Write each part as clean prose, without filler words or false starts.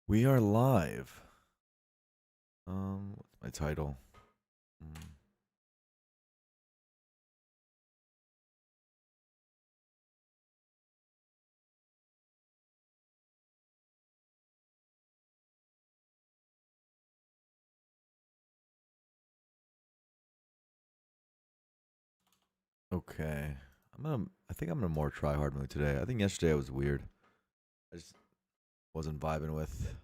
We are live. What's my title? Mm. Okay. I think I'm in a more try hard mood today. I think yesterday I was weird. I just wasn't vibing with,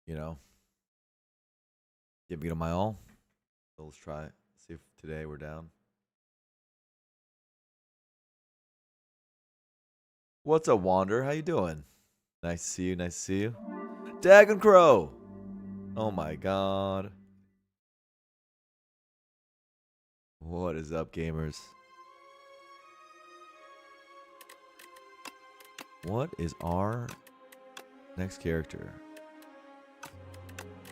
you know, giving it my all. So let's try it. See if today we're down. What's up, Wander? How you doing? Nice to see you. Nice to see you. Dag and Crow. Oh my god. What is up, gamers? What is our next character?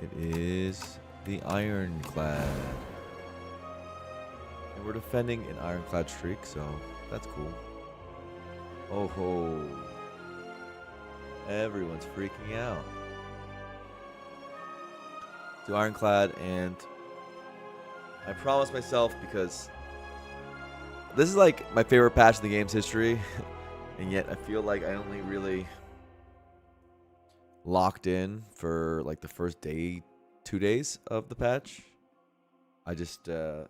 It is the Ironclad. And we're defending an Ironclad streak, so that's cool. Oh ho. Everyone's freaking out. To Ironclad, and I promised myself, because this is like my favorite patch in the game's history, and yet I feel like I only really locked in for like the first day, 2 days of the patch. I just there's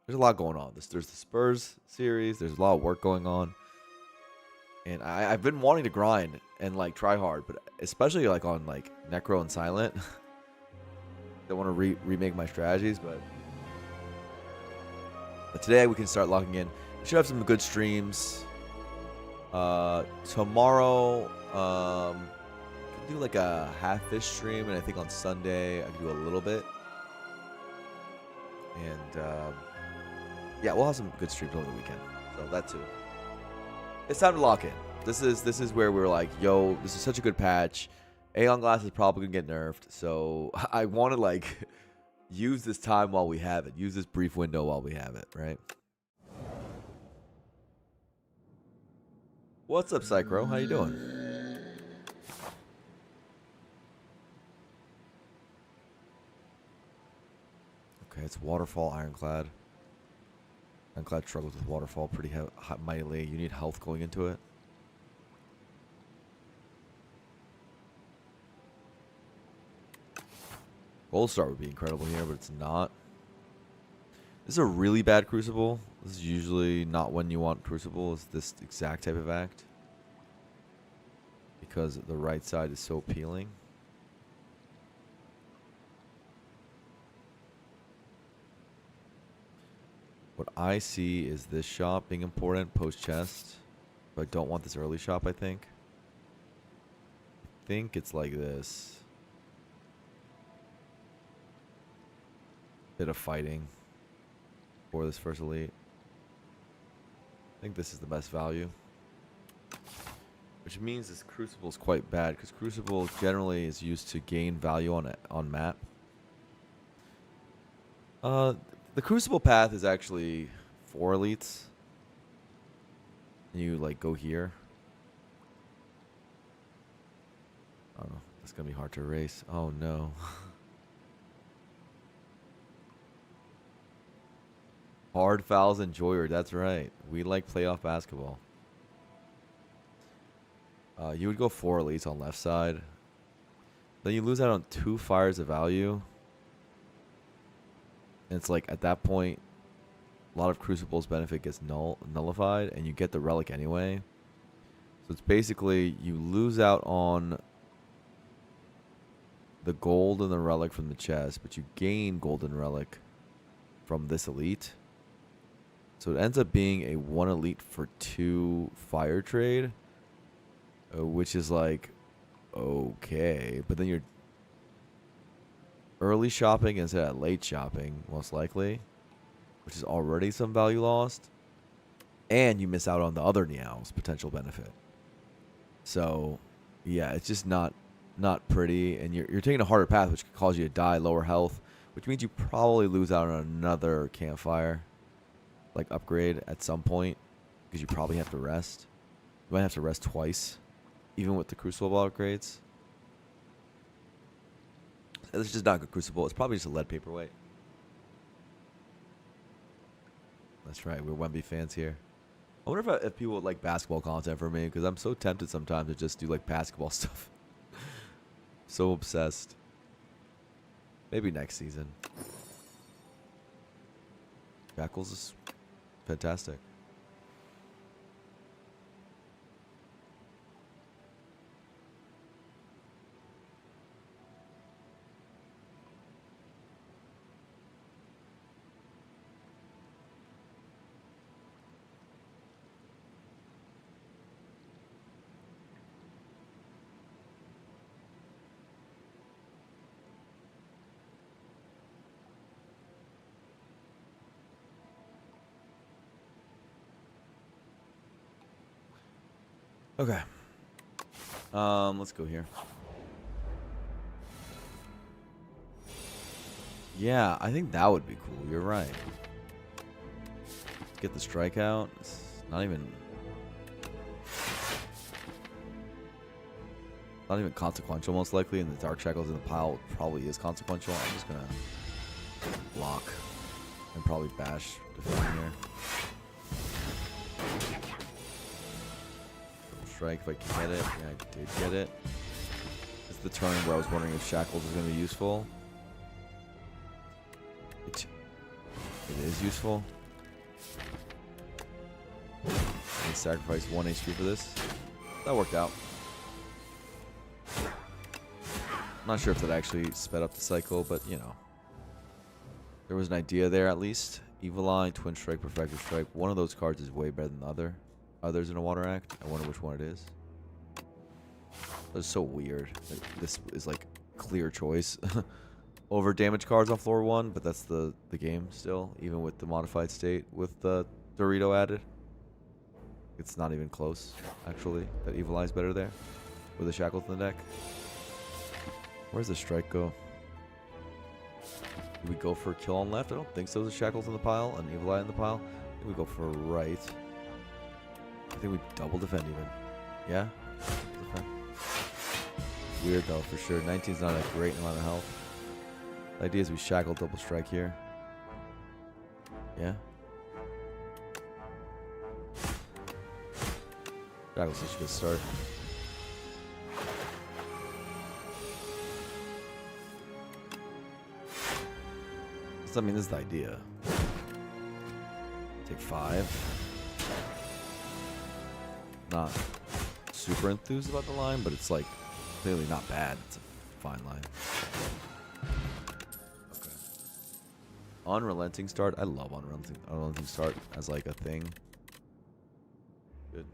a lot going on. There's the Spurs series. There's a lot of work going on, and I've been wanting to grind and like try hard, but especially like on like Necro and Silent. Don't want to remake my strategies, but today we can start locking in. We should have some good streams. Tomorrow, can do like a half-ish stream, and I think on Sunday I can do a little bit. And yeah, we'll have some good streams over the weekend. So that too. It's time to lock in. This is where we're like, yo, this is such a good patch. Aeon Glass is probably gonna get nerfed, so I want to like use this time while we have it. Use this brief window while we have it, right? What's up, Psychro? How you doing? Okay, it's Waterfall Ironclad. Ironclad struggles with Waterfall pretty mightily. You need health going into it. Gold Star would be incredible here, but it's not. This is a really bad Crucible. This is usually not when you want Crucible. It's this exact type of act, because the right side is so appealing. What I see is this shop being important post-chest. But I don't want this early shop, I think. I think it's like this. Bit of fighting for this first elite. I think this is the best value. Which means this Crucible is quite bad, because Crucible generally is used to gain value on map. The Crucible path is actually 4 elites. And you like go here. I don't know. It's gonna be hard to erase. Oh no. Hard fouls and Joyer. That's right. We like playoff basketball. You would go 4 elites on left side. Then you lose out on 2 fires of value. And it's like at that point, a lot of Crucible's benefit gets nullified, and you get the relic anyway. So it's basically you lose out on the gold and the relic from the chest, but you gain golden relic from this elite. So it ends up being a 1 elite for 2 fire trade, which is like okay, but then you're early shopping instead of late shopping, most likely, which is already some value lost, and you miss out on the other Niao's potential benefit. So yeah, it's just not pretty, and you're taking a harder path, which could cause you to die, lower health, which means you probably lose out on another campfire like upgrade at some point, because you probably have to rest. You might have to rest twice, even with the Crucible upgrades. It's just not a good Crucible. It's probably just a lead paperweight. That's right. We're Wemby fans here. I wonder if people would like basketball content for me, because I'm so tempted sometimes to just do like basketball stuff. So obsessed. Maybe next season. Shackles is fantastic. Okay. Let's go here. Yeah, I think that would be cool. You're right. Let's get the strikeout. It's not even consequential, most likely, and the Dark Shackles in the pile probably is consequential. I'm just gonna block and probably bash defending here. Strike if I can get it. Yeah, I did get it. It's the turn where I was wondering if Shackles is going to be useful. It is useful. I sacrifice 1 HP for this. That worked out. I'm not sure if that actually sped up the cycle, but you know. There was an idea there at least. Evil Eye, Twin Strike, Perfected Strike. One of those cards is way better than the others in a Water Act. I wonder which one it is. That's so weird. This is like clear choice over damage cards on floor 1, but that's the game still, even with the modified state with the Dorito added. It's not even close, actually. That Evil Eye's better there with the Shackles in the deck. Where's the strike go? Do we go for kill on left? I don't think so. The Shackles in the pile and Evil Eye in the pile. I think we go for right. I think we double defend even. Yeah? Defend. Weird though, for sure. 19's not a great amount of health. The idea is we shackle double strike here. Yeah? Shackle's such a good start. I mean, this is the idea. Take 5. Not super enthused about the line, but it's like clearly not bad. It's a fine line. Okay. Unrelenting start. I love unrelenting start as like a thing. Good.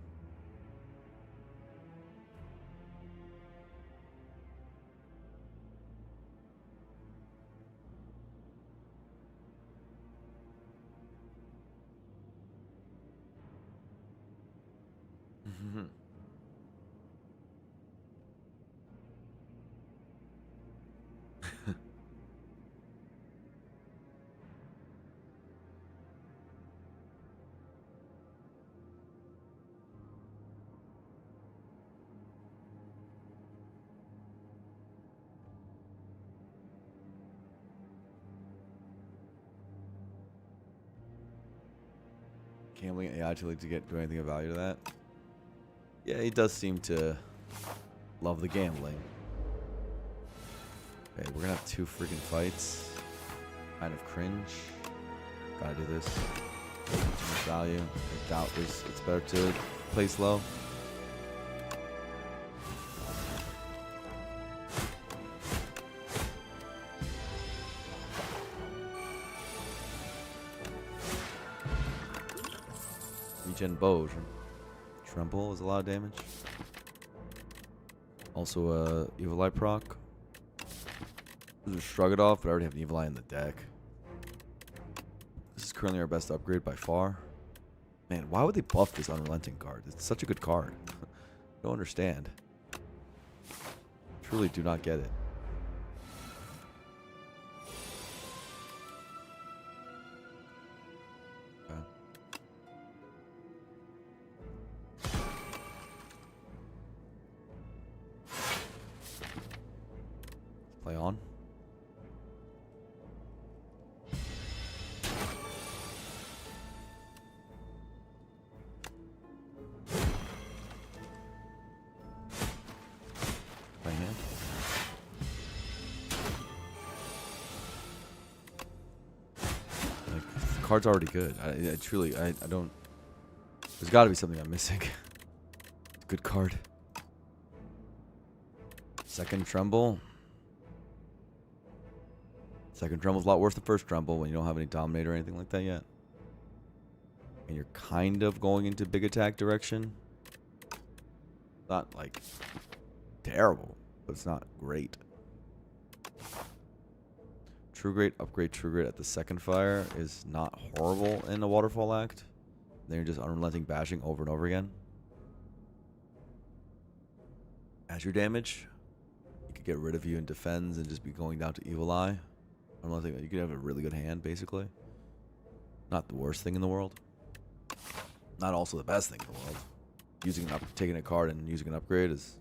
Gambling AI to do anything of value to that? Yeah, he does seem to love the gambling. Okay, we're gonna have 2 freaking fights. Kind of cringe. Gotta do this. Too much value. I doubt it's better to play slow. Regen bow. Tremble is a lot of damage. Also, Evil Eye proc. Shrug it off, but I already have an Evil Eye in the deck. This is currently our best upgrade by far. Man, why would they buff this Unrelenting card? It's such a good card. Don't understand. Truly do not get it. Play on. Play hand. Like, the card's already good. I truly, I don't. There's got to be something I'm missing. It's a good card. Second tremble. Second tremble's a lot worse than first tremble when you don't have any dominate or anything like that yet. And you're kind of going into big attack direction. Not like terrible, but it's not great. True Great, upgrade True Great at the second fire is not horrible in a Waterfall Act. Then you're just unrelenting bashing over and over again. As your damage, you could get rid of you in defense and just be going down to Evil Eye. Unrelenting, you could have a really good hand, basically. Not the worst thing in the world. Not also the best thing in the world. Taking a card and using an upgrade is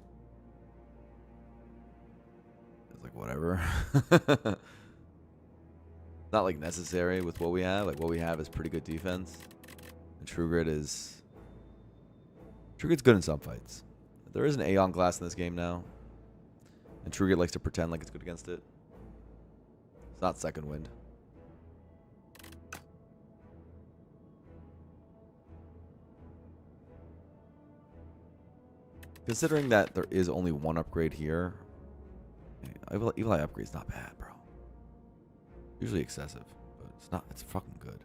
like whatever. Not like necessary with what we have. Like what we have is pretty good defense. And True Grit's good in some fights. There is an Aeon Glass in this game now. And True Grit likes to pretend like it's good against it. It's not Second Wind. Considering that there is only one upgrade here, Evil Eye upgrade is not bad, bro. Usually excessive, but it's not. It's fucking good.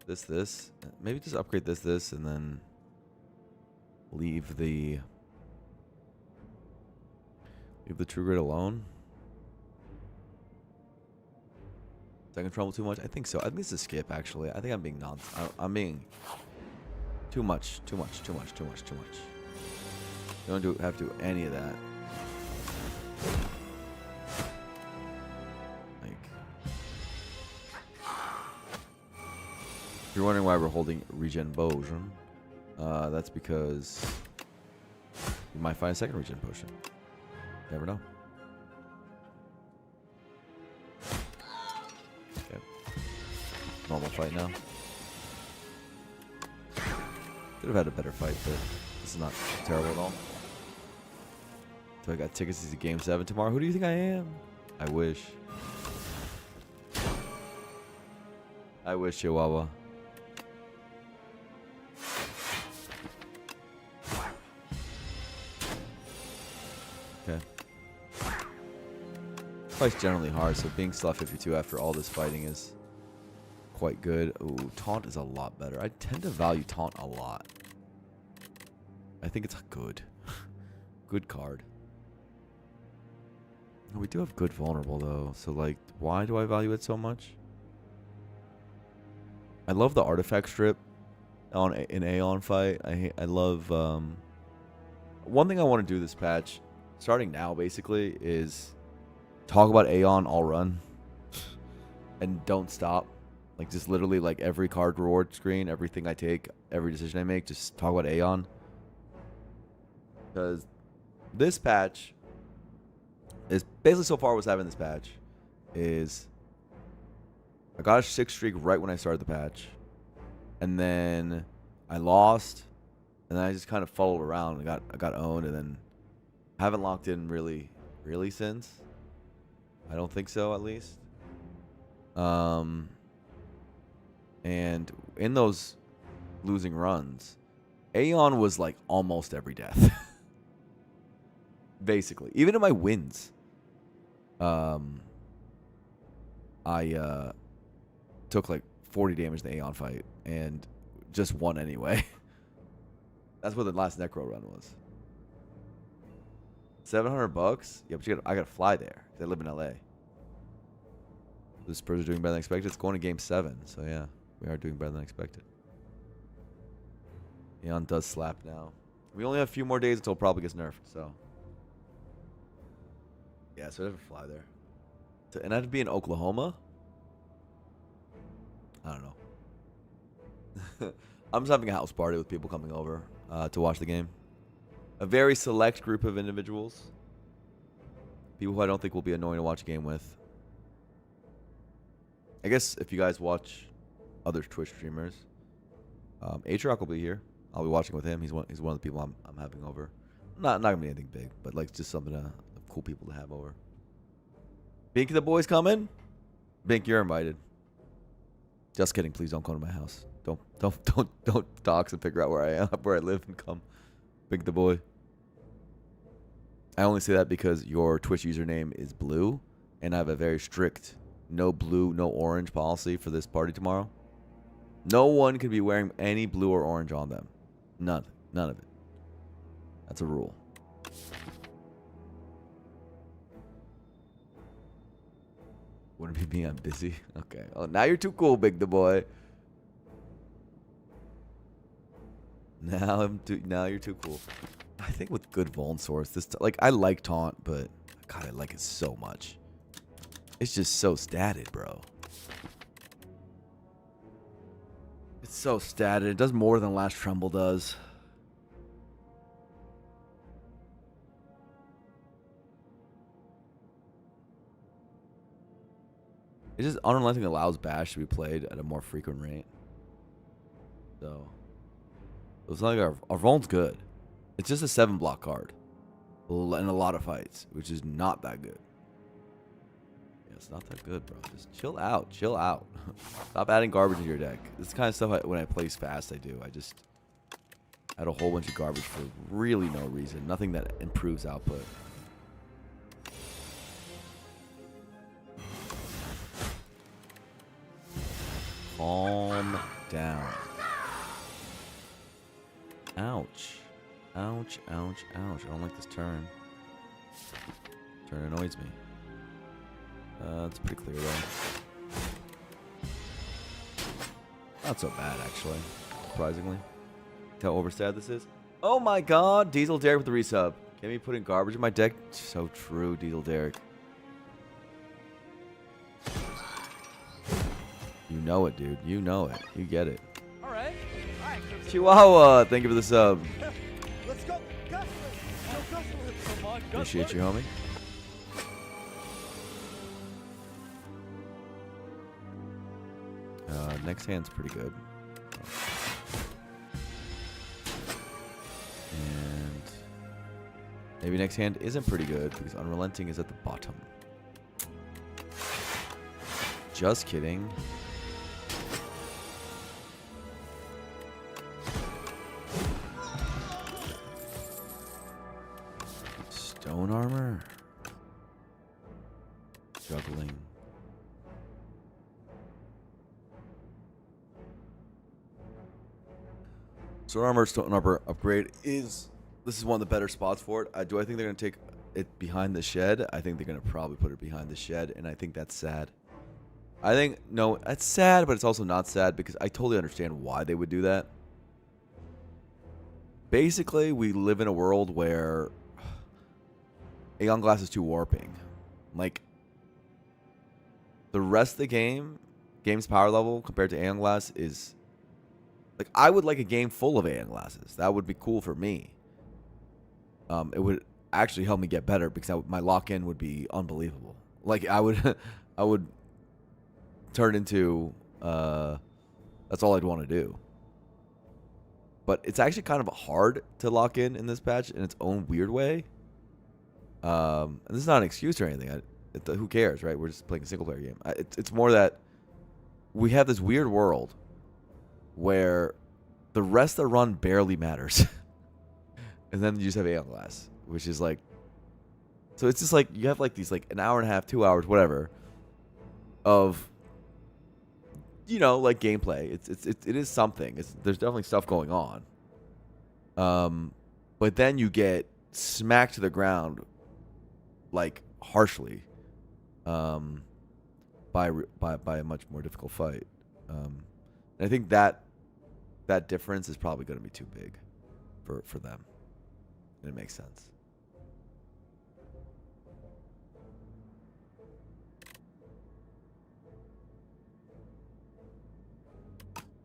This. Maybe just upgrade this, and then leave the True Grit alone. Second trouble too much? I think so. I think it's a skip, actually. I think I'm being I'm being too much. You don't have to do any of that. Like, if you're wondering why we're holding Regen Potion, that's because you might find a second Regen Potion. You never know. Okay. Normal fight now. Could have had a better fight, but this is not terrible at all. So I got tickets to see Game 7 tomorrow. Who do you think I am? I wish. I wish, Chihuahua. Okay. Fight's generally hard, so being still at 52 after all this fighting is quite good. Ooh, Taunt is a lot better. I tend to value Taunt a lot. I think it's good. Good card. We do have good vulnerable though, so like, why do I value it so much? I love the artifact strip on an Aeon fight. I love. One thing I want to do this patch, starting now basically, is talk about Aeon all run, and don't stop. Like just literally like every card reward screen, everything I take, every decision I make, just talk about Aeon. Because this patch is basically so far what's happened in this patch is I got a 6 streak right when I started the patch, and then I lost, and then I just kind of followed around and I got owned, and then I haven't locked in really since. I don't think so, at least. And in those losing runs, Aeon was like almost every death. Basically, even in my wins, I took like 40 damage in the Aeon fight and just won anyway. That's what the last Necro run was. $700? Yeah, but I gotta fly there because I live in LA. The Spurs are doing better than expected. It's going to Game 7, so yeah, we are doing better than expected. Aeon does slap now. We only have a few more days until it probably gets nerfed, so. Yeah, so I have to fly there. And I have to be in Oklahoma? I don't know. I'm just having a house party with people coming over to watch the game. A very select group of individuals. People who I don't think will be annoying to watch a game with. I guess if you guys watch other Twitch streamers, A10 will be here. I'll be watching with him. He's one of the people I'm having over. Not gonna be anything big, but like just something cool people to have over. Bink, the boys coming? Bink, you're invited. Just kidding. Please don't come to my house. Don't dox and figure out where I am, where I live, and come. Bink the boy. I only say that because your Twitch username is blue, and I have a very strict no blue, no orange policy for this party tomorrow. No one can be wearing any blue or orange on them. None of it. That's a rule. Wouldn't be me, I'm busy. Okay. Oh, now you're too cool, big the boy. Now you're too cool. I think with good Vuln source, like I like taunt, but God, I like it so much. It's just so statted, bro. It's so statted. It does more than Last Tremble does. It just Unrelenting allows Bash to be played at a more frequent rate. So it's not like our Vuln's good. It's just a 7-block card in a lot of fights, which is not that good. Yeah, it's not that good, bro. Just chill out. Chill out. Stop adding garbage into your deck. This is the kind of stuff when I play fast, I do. I just add a whole bunch of garbage for really no reason. Nothing that improves output. Calm down. Ouch. Ouch, ouch, ouch. I don't like this turn. Turn annoys me. It's pretty clear though. Not so bad actually, surprisingly. How overstat this is. Oh my god, Diesel Derek with the resub. Can we put in garbage in my deck? So true, Diesel Derek. You know it, dude. You know it. You get it. Alright. Chihuahua, thank you for the sub. Let's go. Appreciate you, homie. Next hand's pretty good. And maybe next hand isn't pretty good because Unrelenting is at the bottom. Just kidding. Stone armor. Juggling. Stone armor, stone armor upgrade is. This is one of the better spots for it. Do I think they're gonna take it behind the shed? I think they're gonna probably put it behind the shed, and I think that's sad. I think no, that's sad, but it's also not sad because I totally understand why they would do that. Basically, we live in a world where Aeon Glass is too warping. Like, the rest of the game's power level compared to Aeon Glass is... Like, I would like a game full of Aeon Glasses. That would be cool for me. It would actually help me get better because my lock-in would be unbelievable. Like, I would turn into... that's all I'd want to do. But it's actually kind of hard to lock in this patch in its own weird way. And this is not an excuse or anything. Who cares, right? We're just playing a single-player game. It's more that we have this weird world where the rest of the run barely matters. And then you just have Aeon Glass, which is like... So it's just like, you have like these like an hour and a half, 2 hours, whatever, of, you know, like gameplay. It is something. There's definitely stuff going on. But then you get smacked to the ground, like harshly, by a much more difficult fight. And I think that difference is probably going to be too big for them. And it makes sense.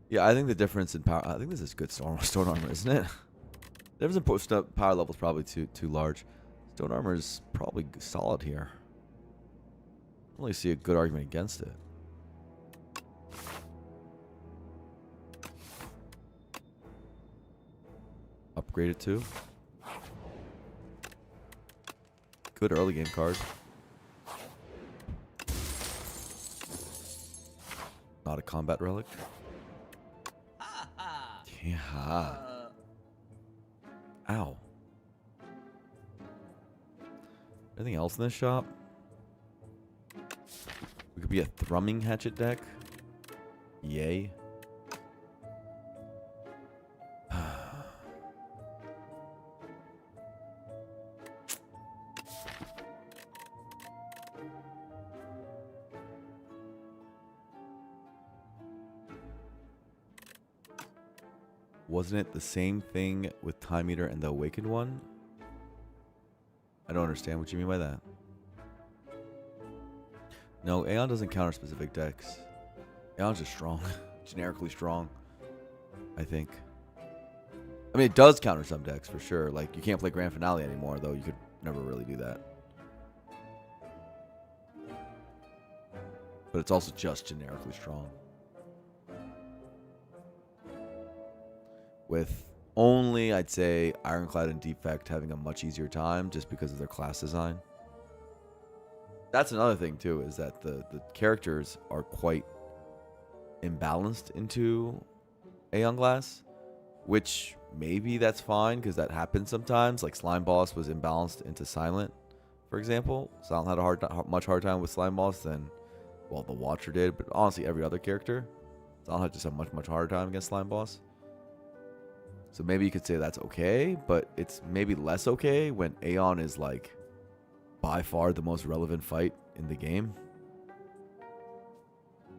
Yeah, I think the difference in power... I think this is good stone armor, isn't it? The difference in power level is probably too large. Stone armor is probably solid here. I don't really see a good argument against it. Upgrade it too. Good early game card. Not a combat relic. Yeah. Ow. Anything else in this shop? We could be a thrumming hatchet deck. Yay. Wasn't it the same thing with Time Eater and the Awakened one? I don't understand what you mean by that. No, A10 doesn't counter specific decks. A10's just strong. Generically strong, I think. I mean, it does counter some decks for sure. Like, you can't play Grand Finale anymore, though. You could never really do that. But it's also just generically strong. With only, I'd say, Ironclad and Defect having a much easier time just because of their class design. That's another thing, too, is that the characters are quite imbalanced into Aeon Glass, which maybe that's fine because that happens sometimes. Like Slime Boss was imbalanced into Silent, for example. Silent had a much harder time with Slime Boss than, well, the Watcher did, but honestly, every other character. Silent had just a much harder time against Slime Boss. So maybe you could say that's okay, but it's maybe less okay when Aeon is like by far the most relevant fight in the game.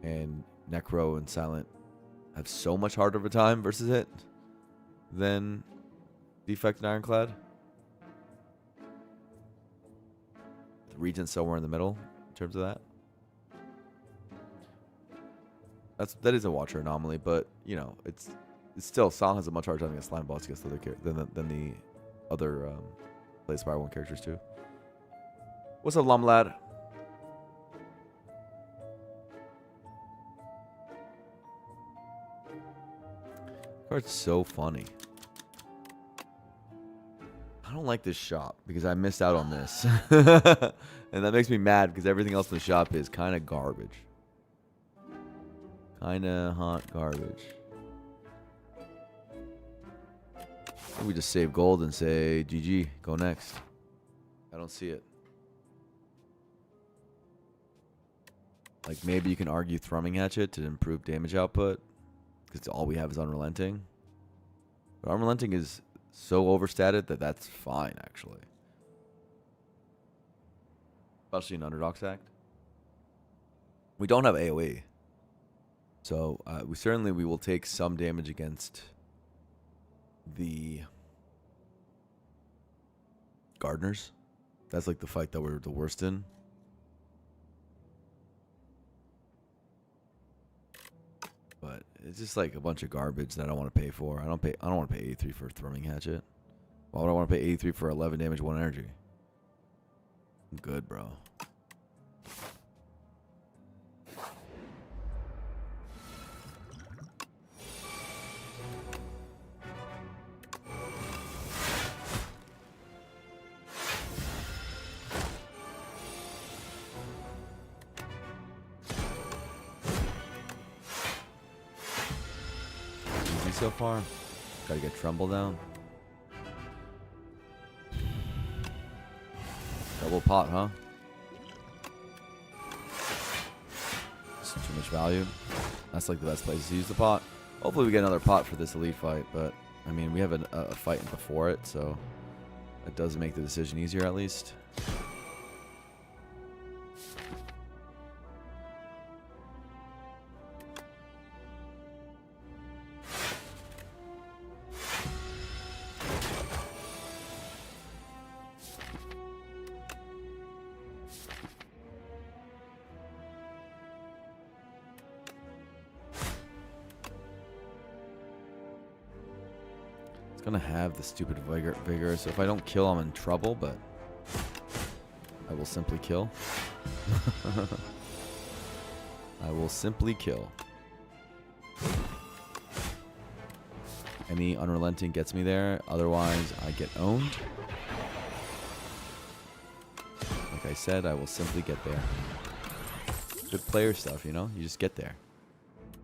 And Necro and Silent have so much harder of a time versus it than Defect and Ironclad. The Regent's somewhere in the middle in terms of that. That is a Watcher anomaly, but you know, it's still, Silent has a much harder time against Slime Boss against the other than the other Play Spiral 1 characters too. What's up, Lum Lad? Card's so funny. I don't like this shop because I missed out on this. And that makes me mad because everything else in the shop is kind of garbage. Kind of hot garbage. We just save gold and say, GG, go next. I don't see it. Like, maybe you can argue Thrumming Hatchet to improve damage output, because all we have is Unrelenting. But Unrelenting is so overstated that that's fine, actually. Especially in Underdog's Act. We don't have AoE. So, we will take some damage against the Gardeners. That's like the fight that we're the worst in. But it's just like a bunch of garbage that I don't want to pay for. I don't want to pay 83 for a Thrumming Hatchet. Why would I want to pay 83 for 11 damage, 1 energy? I'm good, bro. So far, gotta get Tremble down. Double pot, huh? It's too much value. That's like the best place to use the pot. Hopefully we get another pot for this elite fight, but I mean we have a fight before it, so it does make the decision easier at least. Gonna have the stupid vigor, so if I don't kill, I'm in trouble. But I will simply kill. I will simply kill. Any unrelenting gets me there. Otherwise, I get owned. Like I said, I will simply get there. Good player stuff, you know? You just get there.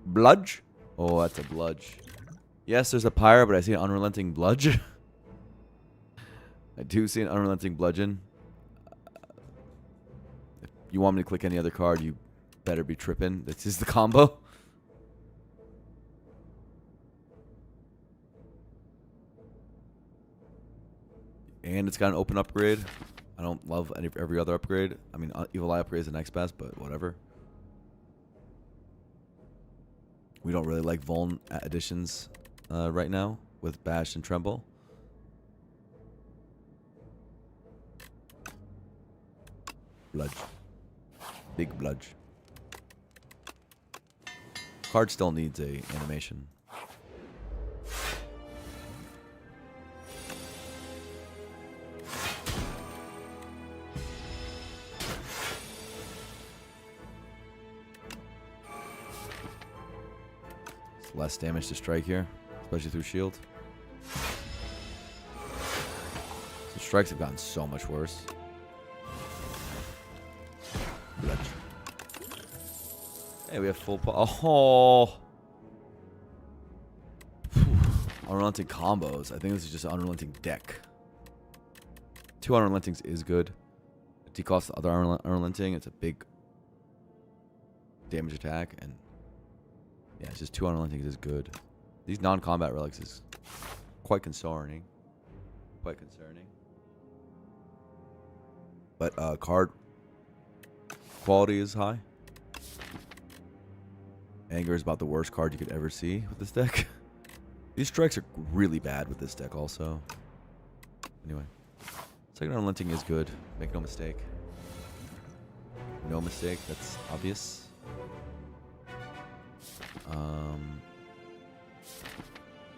Bludge? Oh, that's a bludge. Yes, there's a pyre, but I see an unrelenting bludge. I do see an unrelenting bludgeon. If you want me to click any other card, you better be tripping. This is the combo. And it's got an open upgrade. I don't love every other upgrade. I mean, Evil Eye upgrade is the next best, but whatever. We don't really like Vuln additions right now with Bash and Tremble. Bludge. Big bludge. Card still needs a animation. Less damage to strike here, especially through shield. So strikes have gotten so much worse. Bludge. Hey, we have full oh. Unrelenting combos. I think this is just an unrelenting deck. 2 unrelentings is good. It decosts the other unrelenting. It's a big damage attack, and yeah, it's just 2 unrelentings is good. These non-combat relics is quite concerning. Quite concerning. But card quality is high. Anger is about the worst card you could ever see with this deck. These strikes are really bad with this deck also. Anyway. Second unrelenting is good. Make no mistake. No mistake, that's obvious.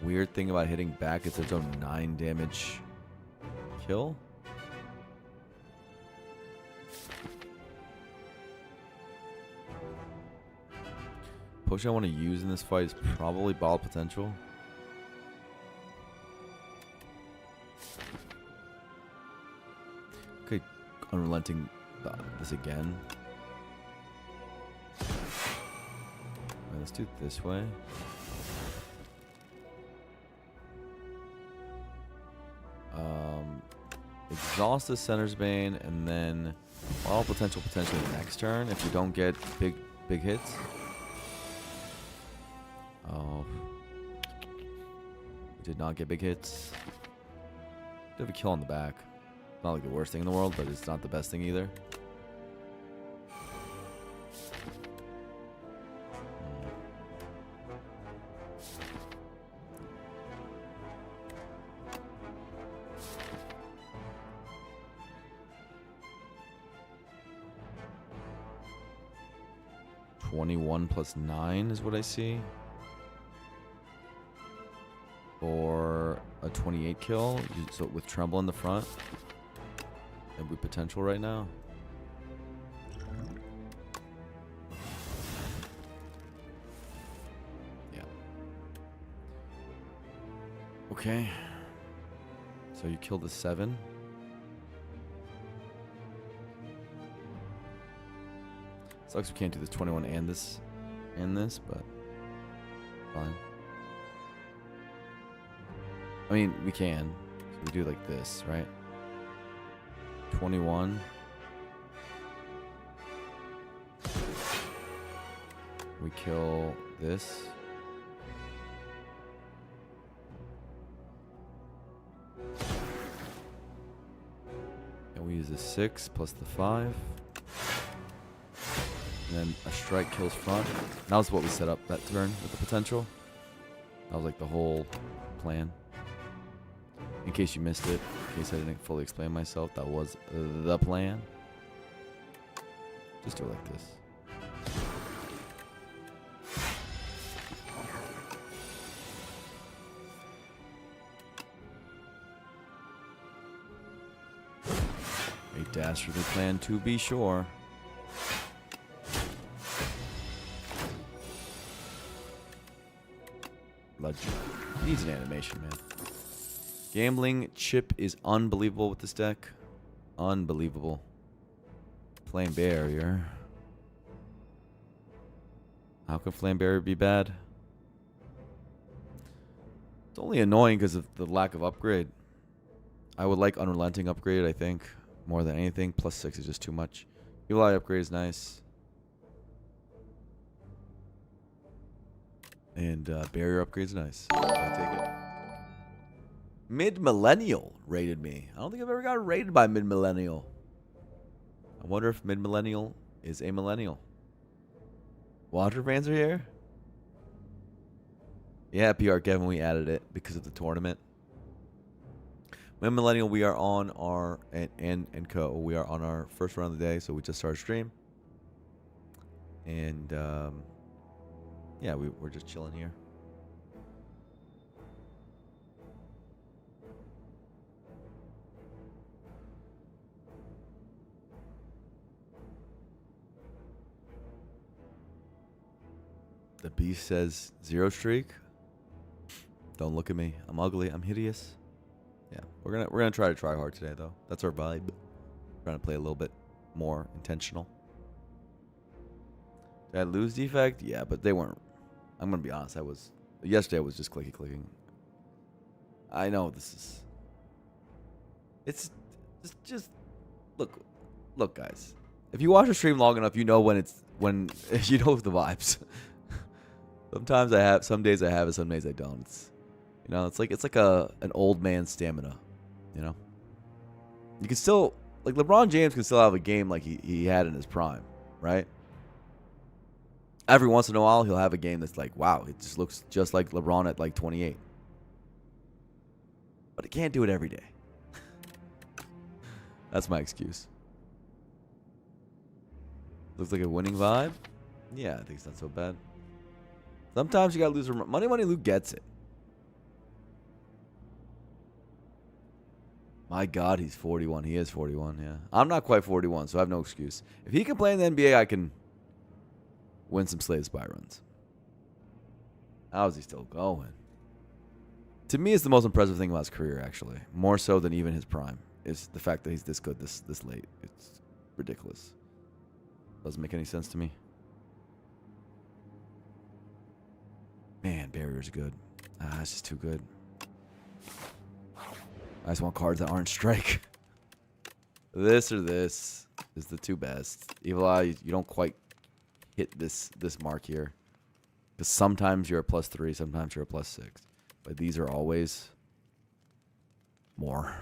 Weird thing about hitting back is its own 9 damage kill. Potion I want to use in this fight is probably Ball Potential. Okay, unrelenting this again. Right, let's do it this way. Exhaust the Center's Bane, and then Bottle Potential potentially next turn if you don't get big hits. Oh, did not get big hits. Did have a kill on the back. Not like the worst thing in the world, but it's not the best thing either. 21 plus 9 is what I see. For a 28 kill, so with Tremble in the front. And with potential right now. Yeah. Okay. So you killed the 7. Sucks we can't do this 21 and this, but fine. I mean, we can. So we do like this, right? 21. We kill this. And we use a 6 plus the 5. And then a strike kills front. That was what we set up that turn with the potential. That was like the whole plan. In case you missed it, in case I didn't fully explain myself, that was the plan. Just do it like this. Dastardly plan to be sure. Legend. Needs an animation, man. Gambling chip is unbelievable with this deck. Unbelievable. Flame Barrier. How can Flame Barrier be bad? It's only annoying because of the lack of upgrade. I would like Unrelenting upgrade, I think, more than anything. +6 is just too much. Evil Eye upgrade is nice. And Barrier upgrade is nice. I take it. Mid-Millennial rated me. I don't think I've ever got rated by Mid-Millennial. I wonder if Mid-Millennial is a millennial. Water fans are here? Yeah, PR Kevin, we added it because of the tournament. Mid-Millennial, we are on our, and Co, we are on our first round of the day, so we just started stream. And, yeah, we're just chilling here. The Beast says 0 streak. Don't look at me. I'm ugly. I'm hideous. Yeah, we're gonna try hard today though. That's our vibe. Trying to play a little bit more intentional. Did I lose defect? Yeah, but they weren't. I'm gonna be honest. Yesterday I was just clicking. I know this is. It's just look, guys. If you watch a stream long enough, you know when you know the vibes. Sometimes I have, some days I have it, some days I don't. It's like an old man's stamina, you know. You can still, like, LeBron James can still have a game like he had in his prime, right? Every once in a while he'll have a game that's like, wow, it just looks just like LeBron at like 28. But he can't do it every day. That's my excuse. Looks like a winning vibe. Yeah, I think it's not so bad. Sometimes you gotta lose. Money Luke gets it. My God, he's 41. He is 41, yeah. I'm not quite 41, so I have no excuse. If he can play in the NBA, I can win some Slay the Spy runs. How is he still going? To me, it's the most impressive thing about his career, actually. More so than even his prime. Is the fact that he's this good this late. It's ridiculous. Doesn't make any sense to me. Man, Barrier's good. It's just too good. I just want cards that aren't strike. This or this is the two best. Evil Eye, you don't quite hit this mark here. Because sometimes you're a +3, sometimes you're a +6. But these are always more.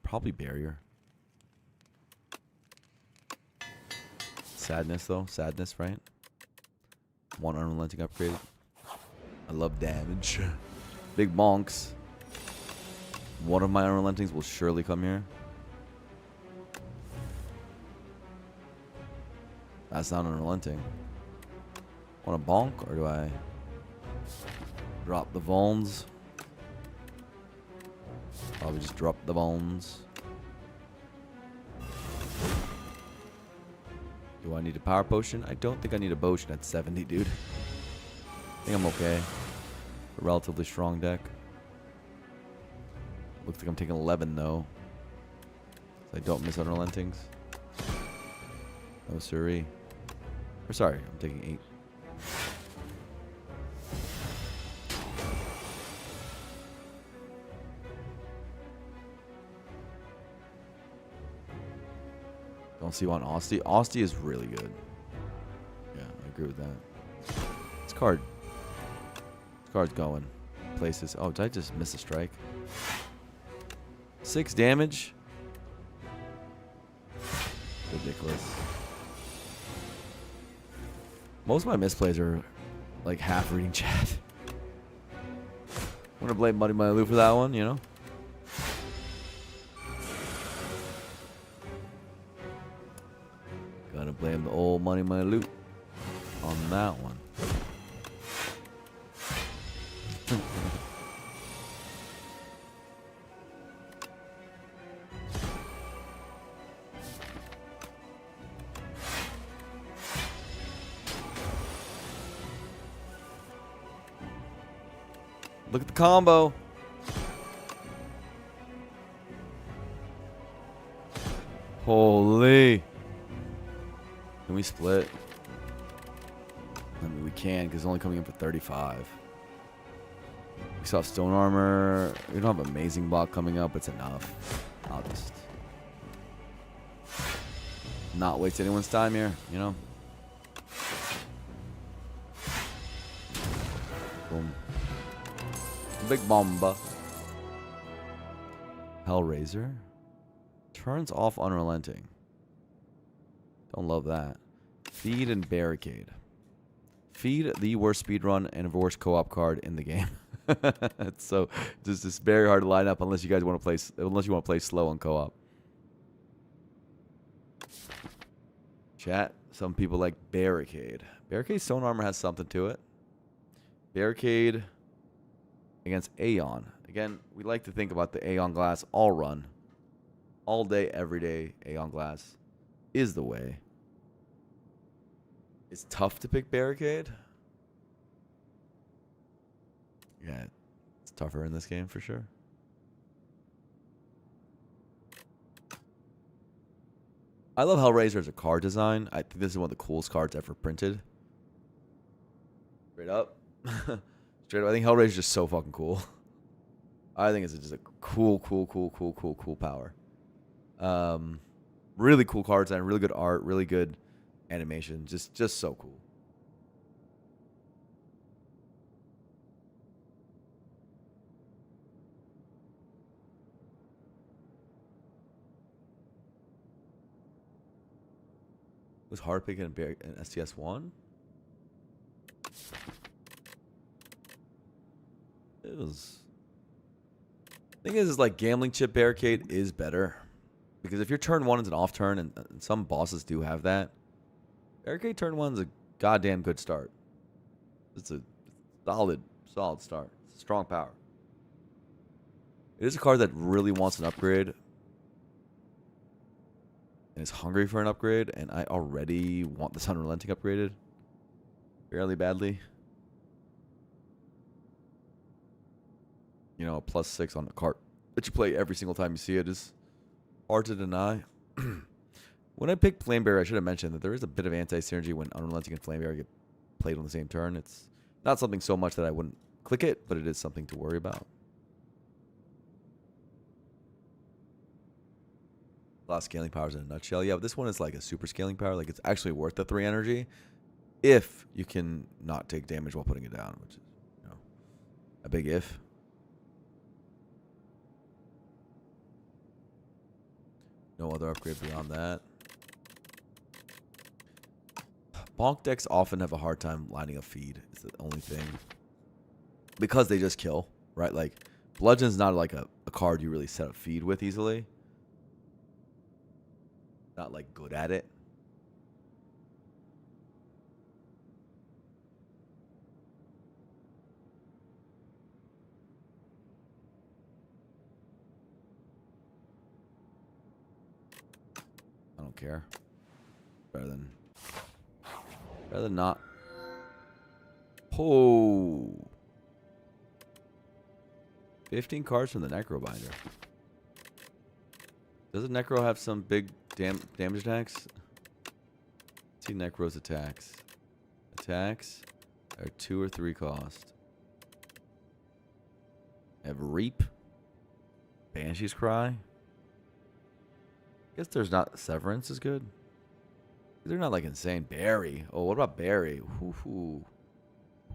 Probably Barrier. Sadness, though. Sadness, right? One Unrelenting upgrade. I love damage. Big bonks. One of my Unrelentings will surely come here. That's not Unrelenting. Want a bonk, or do I drop the Vulns? Probably just drop the Vulns. Do I need a power potion? I don't think I need a potion at 70, dude. I think I'm okay. A relatively strong deck. Looks like I'm taking 11, though. So I don't miss Unrelentings. No siree. Or sorry, I'm taking 8. Don't see one Austie. Austie is really good. Yeah, I agree with that. This card's going places. Oh, did I just miss a strike? 6 damage. Ridiculous. Most of my misplays are like half reading chat. I'm gonna blame Money Lou for that one, you know? Gotta blame the old Money Lou on that one. Look at the combo. Holy. Can we split? I mean, we can because it's only coming in for 35. We still have stone armor. We don't have amazing block coming up. It's enough. I'll just not waste anyone's time here, you know? Boom. Big bomba. Hellraiser. Turns off unrelenting. Don't love that. Feed and barricade. Feed, the worst speedrun and worst co-op card in the game. It's so just very hard to line up unless you guys want to play slow on co-op. Chat, some people like barricade. Barricade stone armor has something to it. Barricade against A10. Again, we like to think about the A10 glass all run. All day, every day, A10 glass is the way. It's tough to pick barricade. Yeah, it's tougher in this game for sure. I love Hellraiser as a card design. I think this is one of the coolest cards ever printed. Straight up. Straight up. I think Hellraiser is just so fucking cool. I think it's just a cool power. Really cool card design, really good art, really good animation. Just so cool. Was hard picking an STS1? It was. Thing is like gambling chip barricade is better. Because if your turn 1 is an off turn, and some bosses do have that, barricade turn 1 is a goddamn good start. It's a solid start. It's a strong power. It is a card that really wants an upgrade. And is hungry for an upgrade, and I already want this Unrelenting upgraded fairly badly. You know, a +6 on the card that you play every single time you see it is hard to deny. When I picked Flamebearer, I should have mentioned that there is a bit of anti-synergy when Unrelenting and Flamebearer get played on the same turn. It's not something so much that I wouldn't click it, but it is something to worry about. Last scaling powers in a nutshell. Yeah, but this one is like a super scaling power. Like, it's actually worth the 3 energy if you can not take damage while putting it down, which is, you know, a big if. No other upgrade beyond that. Bonk decks often have a hard time lining a feed. It's the only thing. Because they just kill, right? Like, Bludgeon's not like a card you really set a feed with easily. Not like good at it. I don't care. Better than not. Oh. 15 cards from the Necro Binder. Does the Necro have some big damage attacks? Let's see Necro's attacks. Attacks are 2 or 3 cost. I have Reap. Banshee's Cry. Guess there's not Severance is good. They're not like insane. Barry. Oh, what about Barry? Ooh.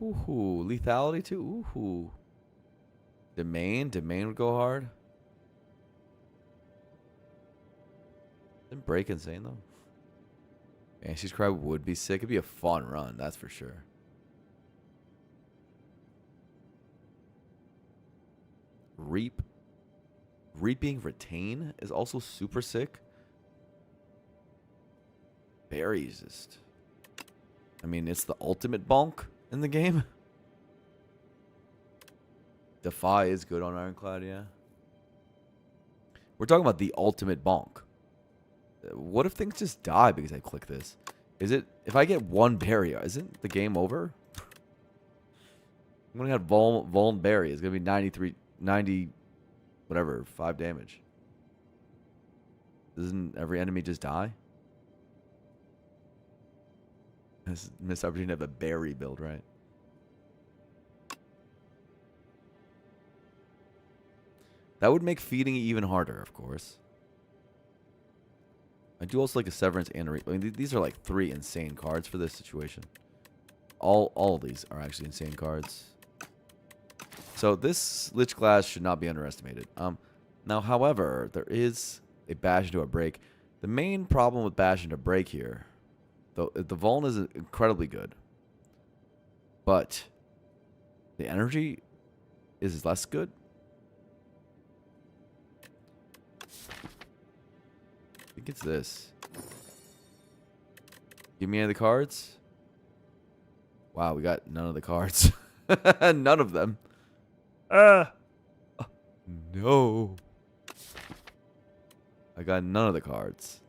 Lethality too. Ooh. Domain would go hard. Didn't break insane though. Banshee's Cry would be sick. It'd be a fun run, that's for sure. Reaping Retain is also super sick. Barry's just, I mean, it's the ultimate bonk in the game. Defy is good on Ironclad, yeah. We're talking about the ultimate bonk. What if things just die because I click this? Is it, if I get 1 Barry, isn't the game over? I'm gonna have Vuln Berry. It's gonna be 90, whatever, 5 damage. Doesn't every enemy just die? This missed opportunity to have a berry build, right? That would make feeding even harder, of course. I do also like a Severance and a... I mean, these are like 3 insane cards for this situation. All of these are actually insane cards. So this Lich Glass should not be underestimated. Now, however, there is a Bash into a Break. The main problem with Bash into Break here, though, the Vuln is incredibly good, but the energy is less good. I think it's this. Give me any of the cards. Wow, we got none of the cards. None of them. No. I got none of the cards.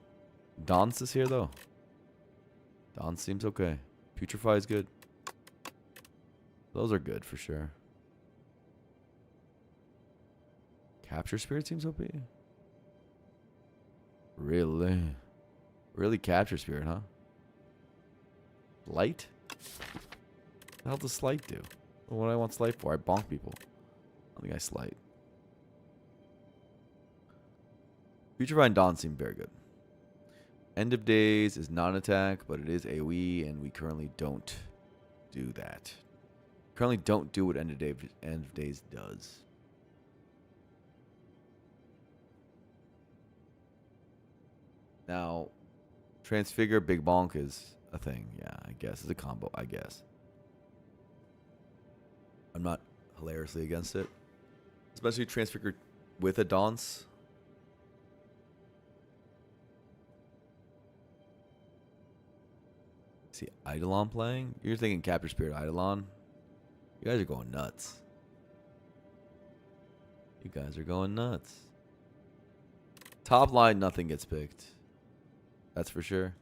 Dance is here, though. Dance seems okay. Putrefy is good. Those are good for sure. Capture Spirit seems OP. Really? Really Capture Spirit, huh? Light? What the hell does Slight do? What do I want Slight for? I bonk people. I think I Slight. Putrefy and Dawn seem very good. End of Days is not an attack, but it is AoE, and we currently don't do that. Currently don't do what End of Days does. Now, Transfigure Big Bonk is a thing. Yeah, I guess. It's a combo, I guess. I'm not hilariously against it. Especially Transfigure with a Dance. See Eidolon playing? You're thinking Capture Spirit Eidolon? You guys are going nuts. You guys are going nuts. Top line, nothing gets picked. That's for sure.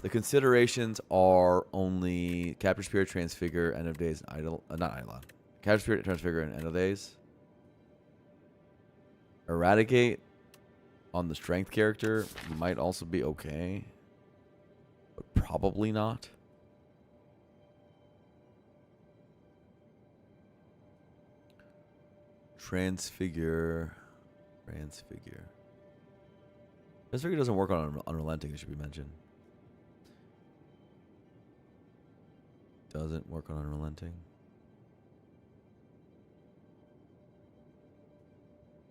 The considerations are only Capture Spirit, Transfigure, End of Days, and not Eidolon. Capture Spirit, Transfigure, and End of Days. Eradicate on the strength character might also be okay. But probably not. Transfigure. Transfigure doesn't work on Unrelenting, it should be mentioned. Doesn't work on Unrelenting.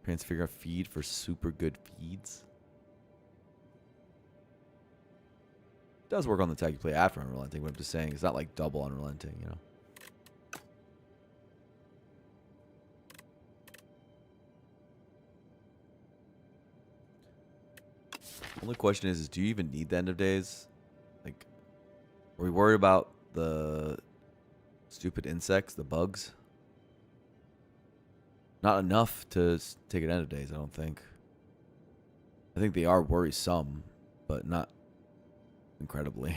Transfigure feed for super good feeds. It does work on the tag you play after Unrelenting, but I'm just saying it's not like double Unrelenting, you know. Only question is do you even need the End of Days? Like, are we worried about the stupid insects, the bugs? Not enough to take an End of Days, I don't think. I think they are worrisome, but not incredibly.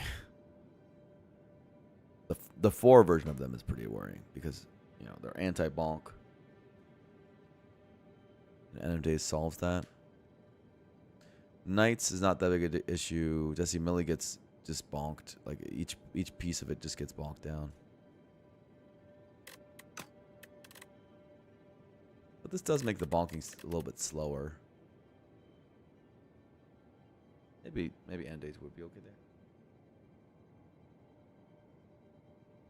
The 4 version of them is pretty worrying because, you know, they're anti-bonk. End of Days solves that. Knights is not that big an issue. Jesse Millie gets just bonked. Like each piece of it just gets bonked down. But this does make the bonking a little bit slower. Maybe End Days would be okay there.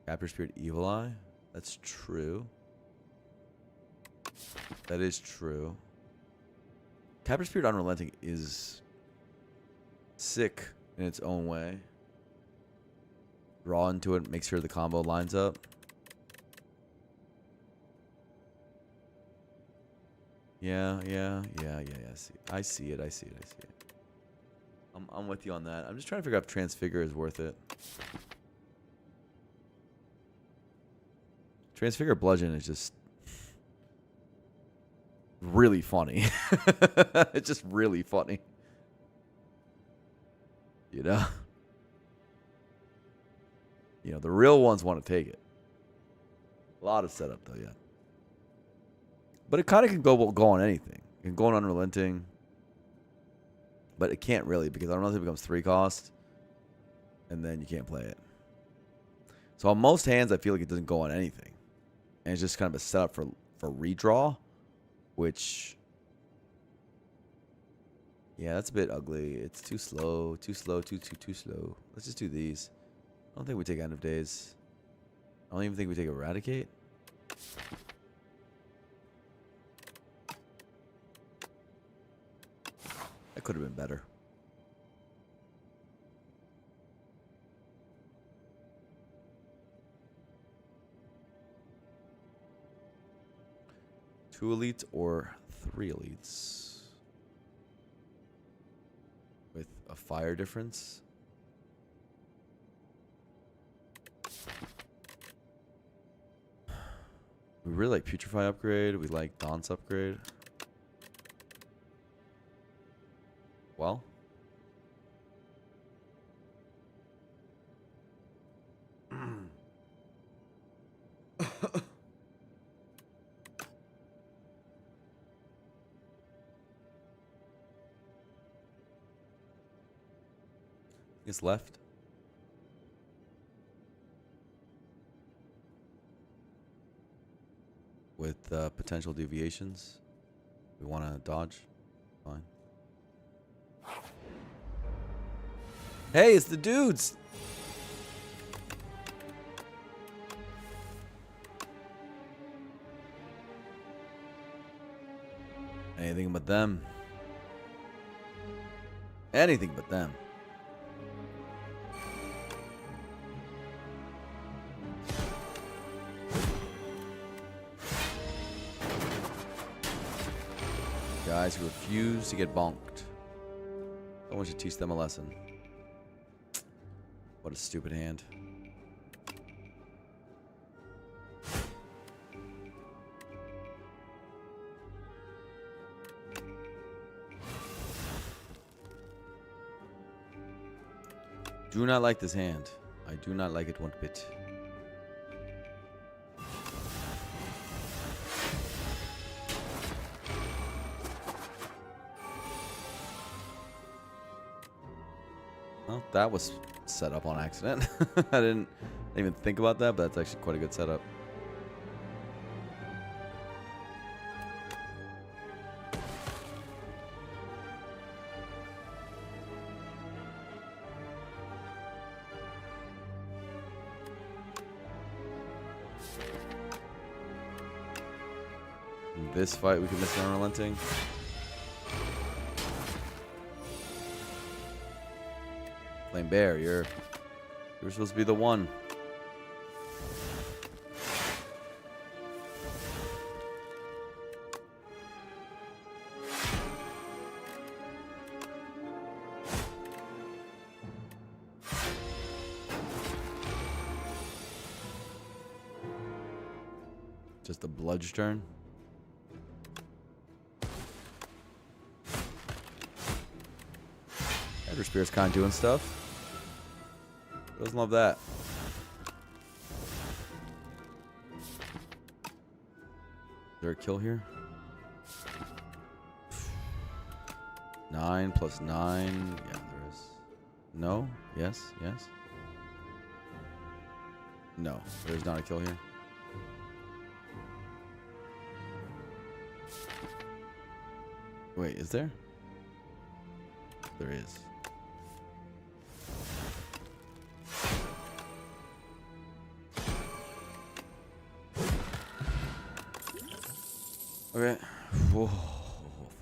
Capture Spirit Evil Eye. That's true. That is true. Capture Spirit Unrelenting is sick in its own way. Draw into it, make sure the combo lines up. Yeah. I see it. I'm with you on that. I'm just trying to figure out if Transfigure is worth it. Transfigure Bludgeon is just really funny. It's just really funny. You know? You know, the real ones want to take it. A lot of setup though, yeah. But it kind of can go on anything. It can go on Unrelenting. But it can't really because Unrelenting becomes 3 cost. And then you can't play it. So on most hands, I feel like it doesn't go on anything. And it's just kind of a setup for redraw. Which... yeah, that's a bit ugly. It's too slow. Too slow. Too slow. Let's just do these. I don't think we take End of Days. I don't even think we take Eradicate. That could have been better. Two elites or 3 elites with a fire difference. We really like Putrefy upgrade. We like Dance upgrade. Well. It's left. With potential deviations. We want to dodge. Fine. Hey, it's the dudes! Anything but them. Anything but them. Guys who refuse to get bonked. I want you to teach them a lesson. What a stupid hand. Do not like this hand. I do not like it one bit. Well, that was set up on accident. I didn't even think about that, but that's actually quite a good setup. In this fight, we can miss Unrelenting. Flame Bear, you're supposed to be the one. Just a bludge turn. Elder Spirit's kind of doing stuff. Doesn't love that. Is there a kill here? 9 plus 9. Yeah, there is. No? Yes? Yes? No, there's not a kill here. Wait, is there? There is. Okay. Whoa.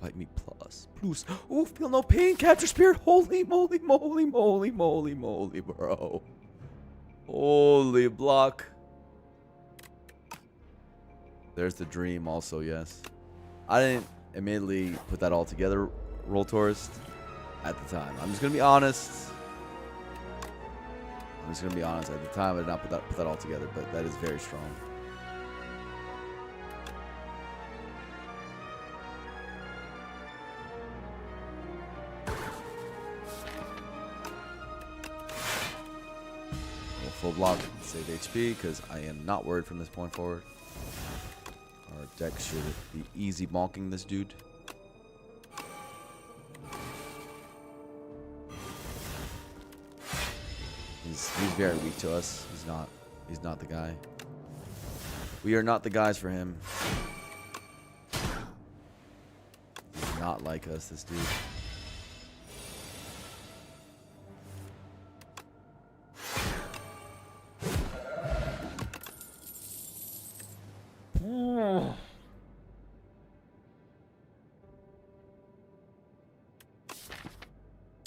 Fight me plus. Plus. Oh, feel no pain. Capture spirit. Holy moly, moly, moly, moly, moly, bro. Holy block. There's the dream also, yes. I didn't immediately put that all together, Roll Tourist, at the time. I'm just going to be honest. At the time, I did not put that all together, but that is very strong. Full block, save HP, because I am not worried from this point forward. Our deck should be easy bonking this dude. He's very weak to us. He's not the guy. We are not the guys for him. He's not like us, this dude.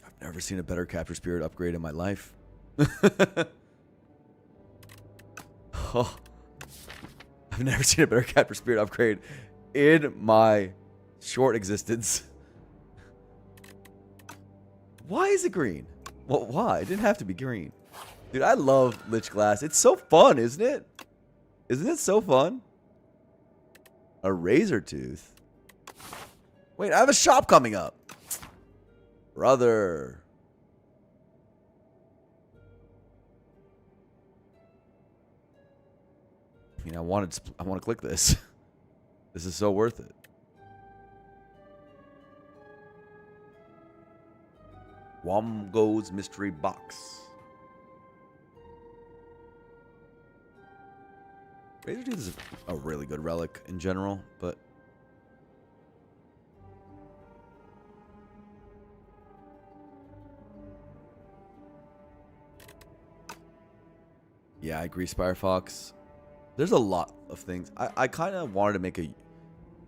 I've never seen a better capture spirit upgrade in my life. Oh, I've never seen a better capture spirit upgrade in my short existence. Why is it green? Well, why? It didn't have to be green. Dude, I love Lich Glass. It's so fun, isn't it? Isn't it so fun? A razor tooth. Wait, I have a shop coming up. Brother. I mean, I want to click this. This is so worth it. Womgo's Mystery Box. Razor Tooth is a really good relic in general, but yeah, I agree, Spirefox. There's a lot of things. I kind of wanted to make a...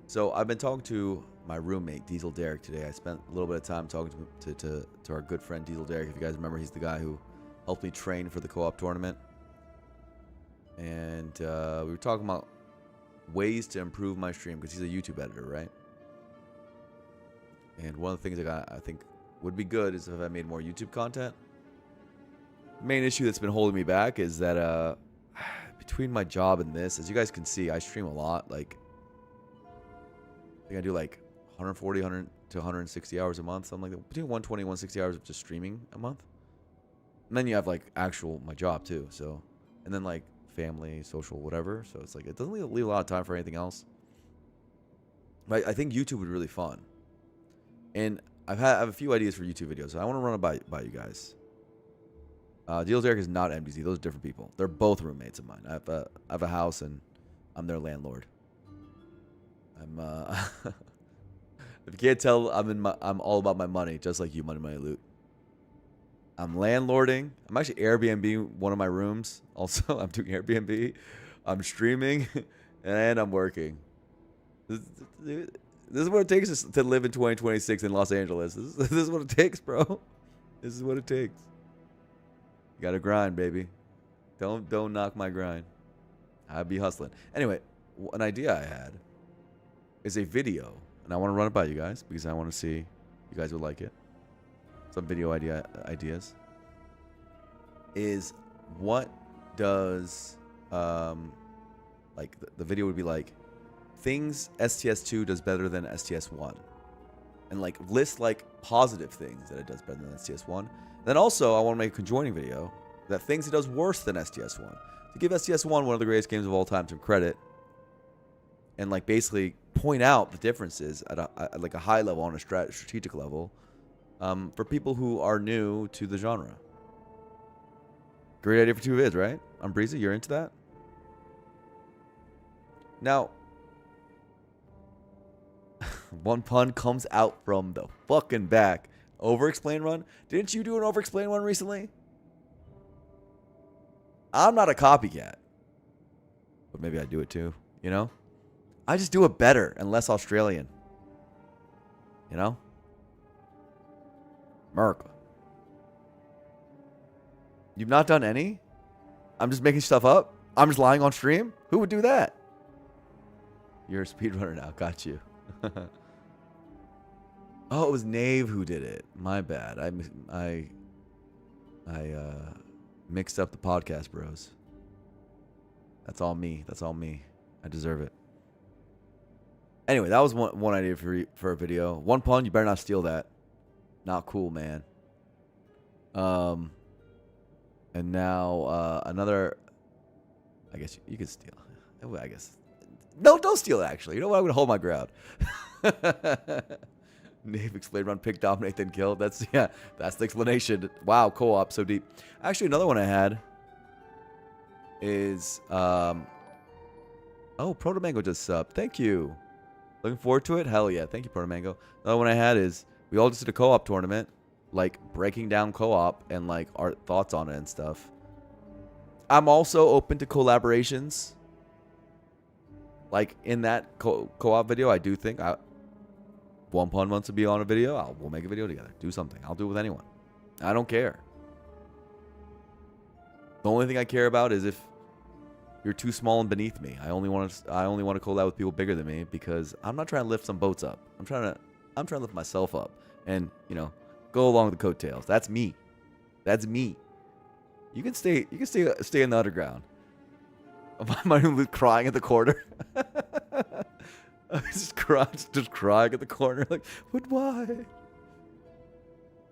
So I've been talking to my roommate, Diesel Derek, today. I spent a little bit of time talking to our good friend, Diesel Derek. If you guys remember, he's the guy who helped me train for the co-op tournament. And we were talking about ways to improve my stream, because he's a YouTube editor, right? And one of the things I think would be good is if I made more YouTube content. The main issue that's been holding me back is that... between my job and this, as you guys can see, I stream a lot. Like, I think I do like 140 to 160 hours a month, something like that. Between 120 and 160 hours of just streaming a month. And then you have like my job too. So, and then like family, social, whatever. So it's like it doesn't leave a lot of time for anything else. But I think YouTube would be really fun. And I have a few ideas for YouTube videos. So I want to run it by you guys. Deal Derek is not MDZ. Those are different people. They're both roommates of mine. I have a house and I'm their landlord. I'm if you can't tell, I'm all about my money, just like you, money, money, loot. I'm landlording. I'm actually Airbnb one of my rooms. Also, I'm doing Airbnb. I'm streaming, and I'm working. This is what it takes to live in 2026 in Los Angeles. This is what it takes, bro. This is what it takes. You gotta grind, baby. Don't knock my grind. I'd be hustling. Anyway, an idea I had is a video, and I want to run it by you guys because I want to see you guys would like it. Some video ideas. Is what does like the video would be like things STS2 does better than STS1, and like list like positive things that it does better than STS1. Then also, I want to make a conjoining video that things it does worse than STS1. To give STS1 one of the greatest games of all time some credit, and like basically point out the differences at like a high level, on a strategic level, for people who are new to the genre. Great idea for 2 vids, right? I'm Breezy, you're into that? Now, one pun comes out from the fucking back. Over-explain run? Didn't you do an over-explain one recently? I'm not a copycat. But maybe I do it too, you know? I just do it better and less Australian. You know? America. You've not done any? I'm just making stuff up? I'm just lying on stream? Who would do that? You're a speedrunner now. Got you. Oh, it was Nave who did it. My bad. I mixed up the podcast, bros. That's all me. That's all me. I deserve it. Anyway, that was one idea for a video. One pun, you better not steal that. Not cool, man. And And now another. I guess you can steal. I guess. No, don't steal it, actually. You know what? I'm going to hold my ground. Nave explained run, pick, dominate, then kill. That's the explanation. Wow, co-op so deep. Actually, another one I had is Proto Mango just sub. Thank you. Looking forward to it? Hell yeah. Thank you, Proto Mango. Another one I had is we all just did a co-op tournament, like breaking down co-op and like our thoughts on it and stuff. I'm also open to collaborations. Like in that co-op video, I do think One Pun wants to be on a video. We'll make a video together. Do something. I'll do it with anyone. I don't care. The only thing I care about is if you're too small and beneath me. I only want to collab with people bigger than me because I'm not trying to lift some boats up. I'm trying to lift myself up and, go along with the coattails. That's me. That's me. You can stay in the underground. My Luke crying at the corner. just crying at the corner. Like, but why? You're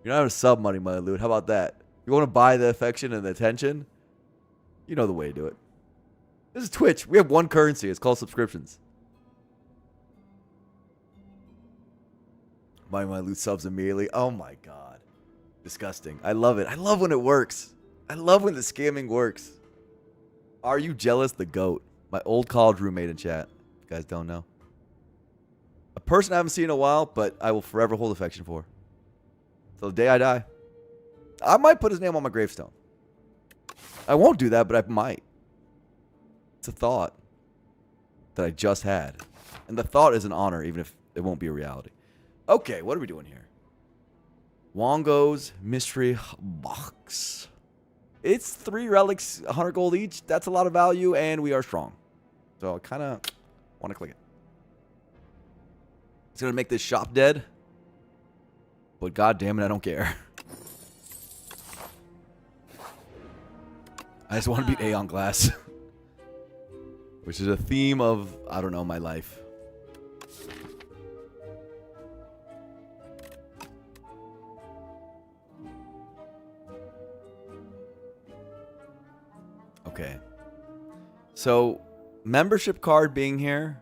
not having sub money, my Luke. How about that? You want to buy the affection and the attention? You know the way to do it. This is Twitch. We have one currency. It's called subscriptions. My Luke subs immediately. Oh my god. Disgusting. I love it. I love when it works. I love when the scamming works. Are you jealous? The GOAT. My old college roommate in chat. If you guys don't know. A person I haven't seen in a while, but I will forever hold affection for. Till the day I die. I might put his name on my gravestone. I won't do that, but I might. It's a thought that I just had. And the thought is an honor, even if it won't be a reality. Okay, what are we doing here? Wongo's Mystery Box. It's 3 relics, 100 gold each. That's a lot of value, and we are strong. So I kind of want to click it. It's going to make this shop dead. But god damn it, I don't care. I just want to beat Aeon Glass. Which is a theme of, I don't know, my life. Okay. So, membership card being here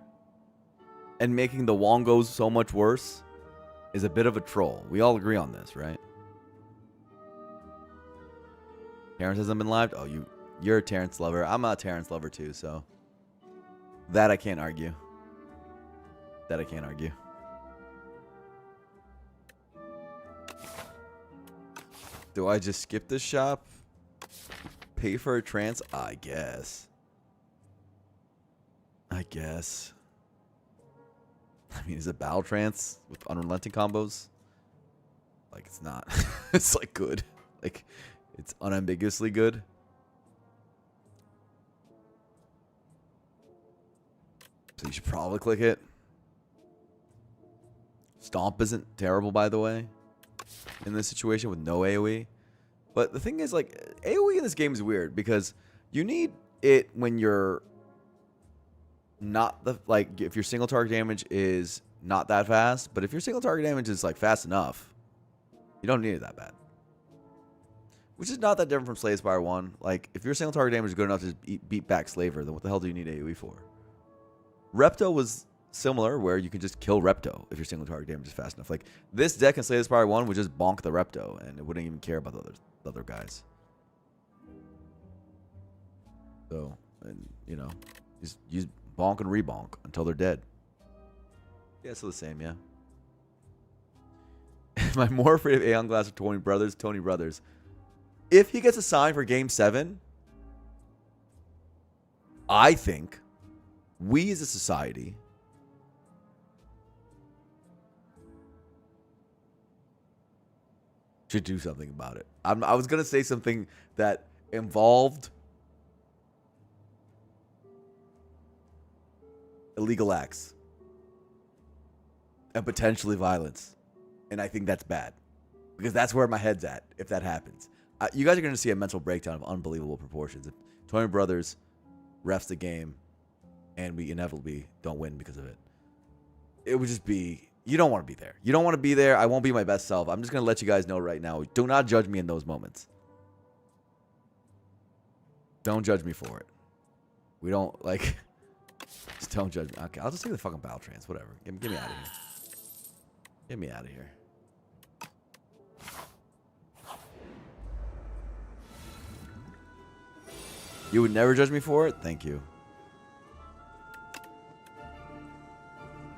and making the Wongos so much worse is a bit of a troll. We all agree on this, right? Terrence hasn't been live? Oh, you're a Terrence lover. I'm a Terrence lover too, so that I can't argue. Do I just skip this shop? Pay for a trance? I guess. I mean, is it battle trance with unrelenting combos? Like, it's not. It's like good. Like, it's unambiguously good. So you should probably click it. Stomp isn't terrible, by the way, in this situation with no AoE. But the thing is, like, AoE in this game is weird because you need it when you're not if your single target damage is not that fast, but if your single target damage is like fast enough, you don't need it that bad. Which is not that different from Slay Spire 1. Like, if your single target damage is good enough to beat back Slaver, then what the hell do you need AoE for? Repto was similar, where you can just kill Repto if your single target damage is fast enough. Like, this deck in Slay Spire 1 would just bonk the Repto, and it wouldn't even care about the other guys. So, and just use bonk and rebonk until they're dead. Yeah, so the same, yeah. Am I more afraid of Aeon Glass or Tony Brothers? Tony Brothers. If he gets assigned for Game 7, I think we as a society should do something about it. I was going to say something that involved illegal acts and potentially violence. And I think that's bad because that's where my head's at if that happens. You guys are going to see a mental breakdown of unbelievable proportions. If Tony Brothers refs the game and we inevitably don't win because of it, it would just be, you don't want to be there. You don't want to be there. I won't be my best self. I'm just going to let you guys know right now. Do not judge me in those moments. Don't judge me for it. We don't, like... Just don't judge me. Okay, I'll just take the fucking battle trance. Whatever. Get me out of here. Get me out of here. You would never judge me for it? Thank you.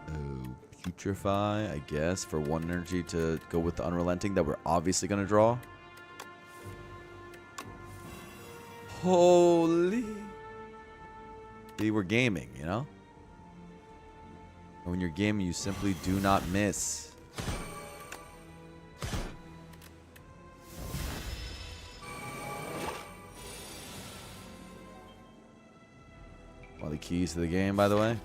Oh, putrefy, I guess, for 1 energy to go with the unrelenting that we're obviously going to draw. Holy. See, we're gaming, you know? And when you're gaming, you simply do not miss. One of the keys to the game, by the way.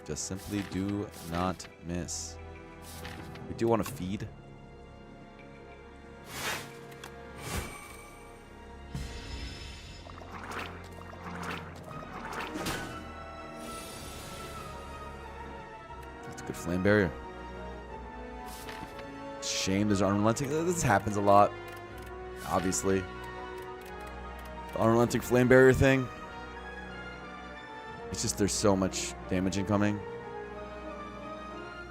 Just simply do not miss. We do want to feed. That's a good flame barrier. Shame there's unrelenting. This happens a lot. Obviously. The unrelenting flame barrier thing. It's just there's so much damage incoming.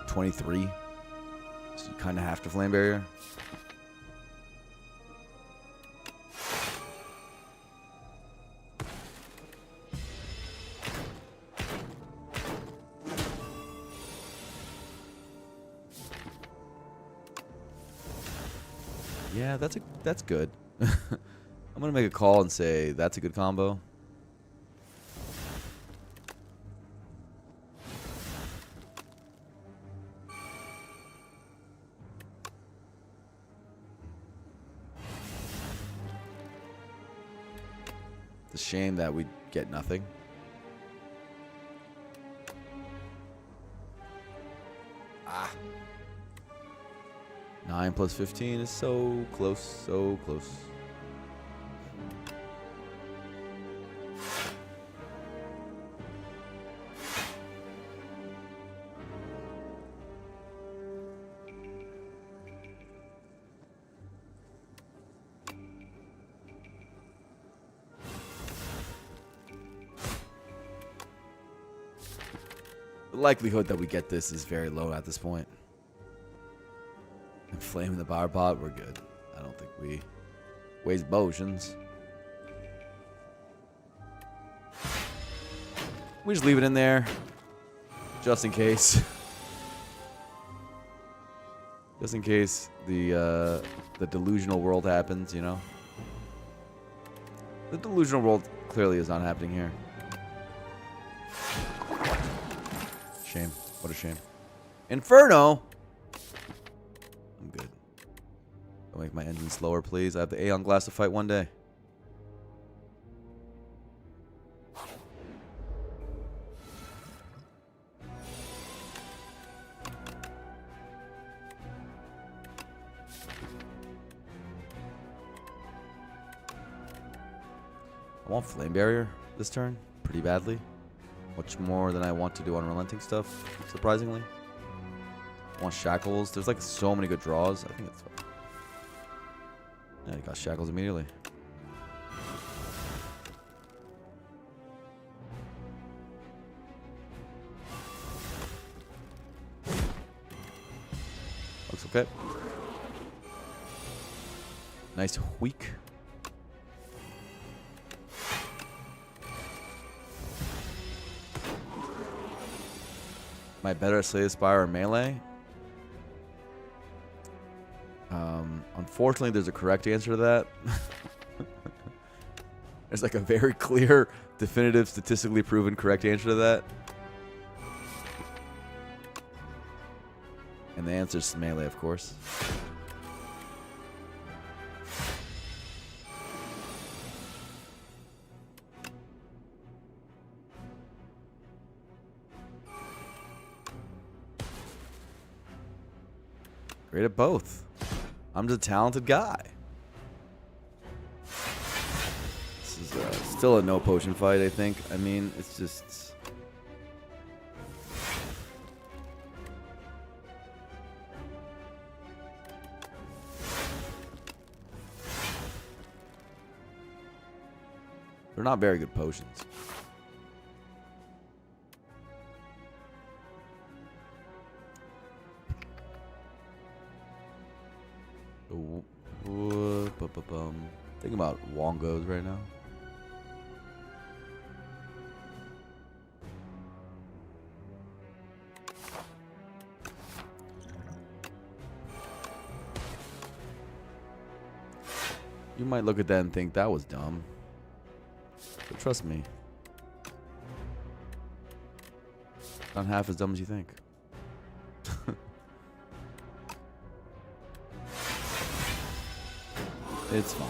23. So you kind of have to flame barrier. Yeah, that's good. I'm gonna make a call and say that's a good combo. It's a shame that we get nothing. Ah. 9 plus 15 is so close, so close. The likelihood that we get this is very low at this point. And flaming the power pot, we're good. I don't think we waste potions. We just leave it in there, just in case. Just in case the delusional world happens, you know. The delusional world clearly is not happening here. Shame. What a shame. Inferno! I'm good. Don't make my engine slower, please. I have the Aeon Glass to fight one day. I want Flame Barrier this turn pretty badly. Much more than I want to do on Relenting stuff, surprisingly. I want Shackles. There's like so many good draws. I think it's fine. Yeah, you got Shackles immediately. Looks okay. Nice weak. Am I better at Slay the Spire or Melee? Unfortunately, there's a correct answer to that. There's like a very clear, definitive, statistically proven correct answer to that. And the answer is Melee, of course. Great at both. I'm just a talented guy. This is still a no potion fight, I think. I mean, it's just... They're not very good potions. Think about Wongos right now. You might look at that and think that was dumb. But trust me. Not half as dumb as you think. It's fine.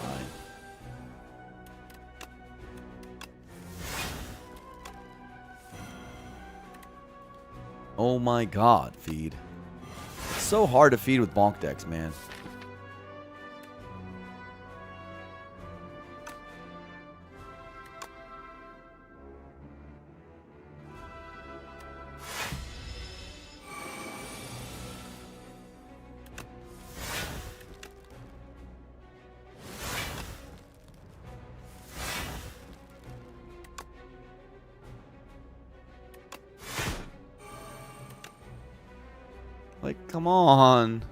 Oh my god, feed. It's so hard to feed with bonk decks, man. Like, come on.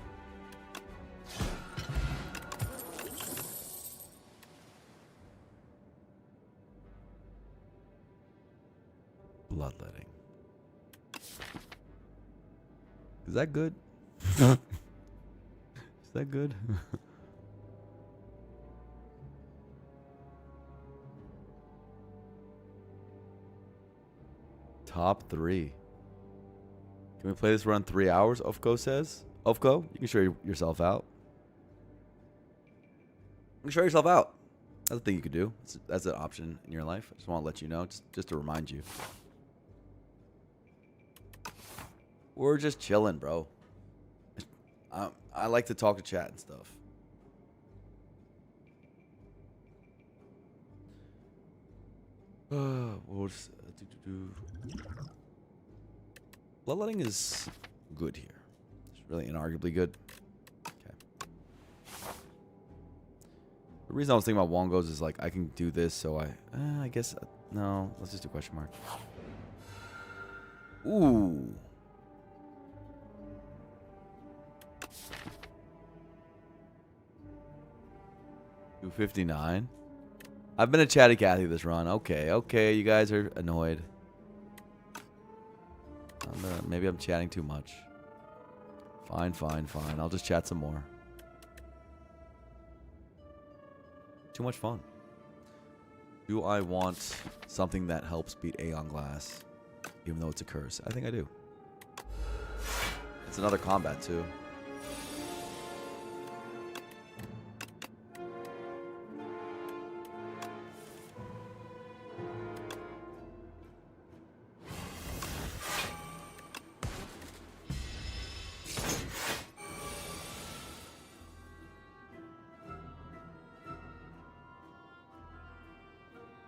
Bloodletting. Is that good? Is that good? Top 3. Can we play this run 3 hours? Ofco says. Ofco, you can show yourself out. You can show yourself out. That's a thing you could do. That's an option in your life. I just want to let you know, just to remind you. We're just chilling, bro. I like to talk to chat and stuff. We'll just, Bloodletting is good here. It's really inarguably good. Okay. The reason I was thinking about Wongos is like I can do this, so I guess no. Let's just do question mark. Ooh. $259. I've been a chatty Cathy this run. Okay, you guys are annoyed. Maybe I'm chatting too much. Fine. I'll just chat some more. Too much fun. Do I want something that helps beat Aeon Glass, even though it's a curse? I think I do. It's another combat too.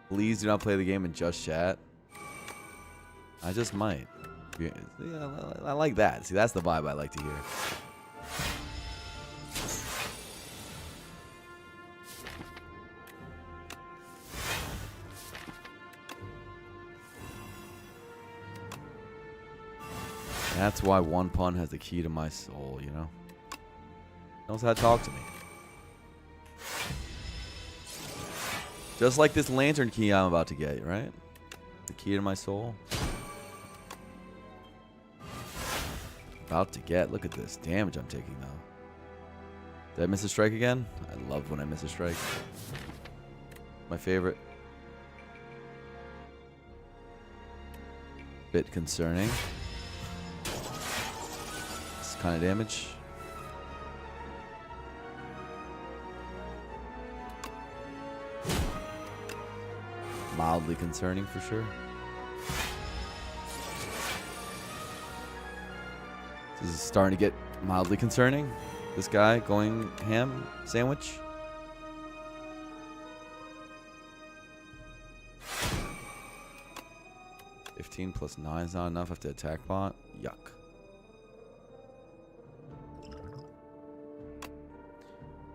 Please do not play the game and just chat. I just might. Yeah, I like that. See, that's the vibe I like to hear. That's why one pun has the key to my soul, you know? Knows how to talk to me. Just like this lantern key I'm about to get, right? The key to my soul. About to get. Look at this damage I'm taking, though. Did I miss a strike again? I love when I miss a strike. My favorite. Bit concerning. This kind of damage. Mildly concerning for sure. This is starting to get mildly concerning. This guy going ham sandwich. $15 plus 9 is not enough. I have to attack bot. Yuck.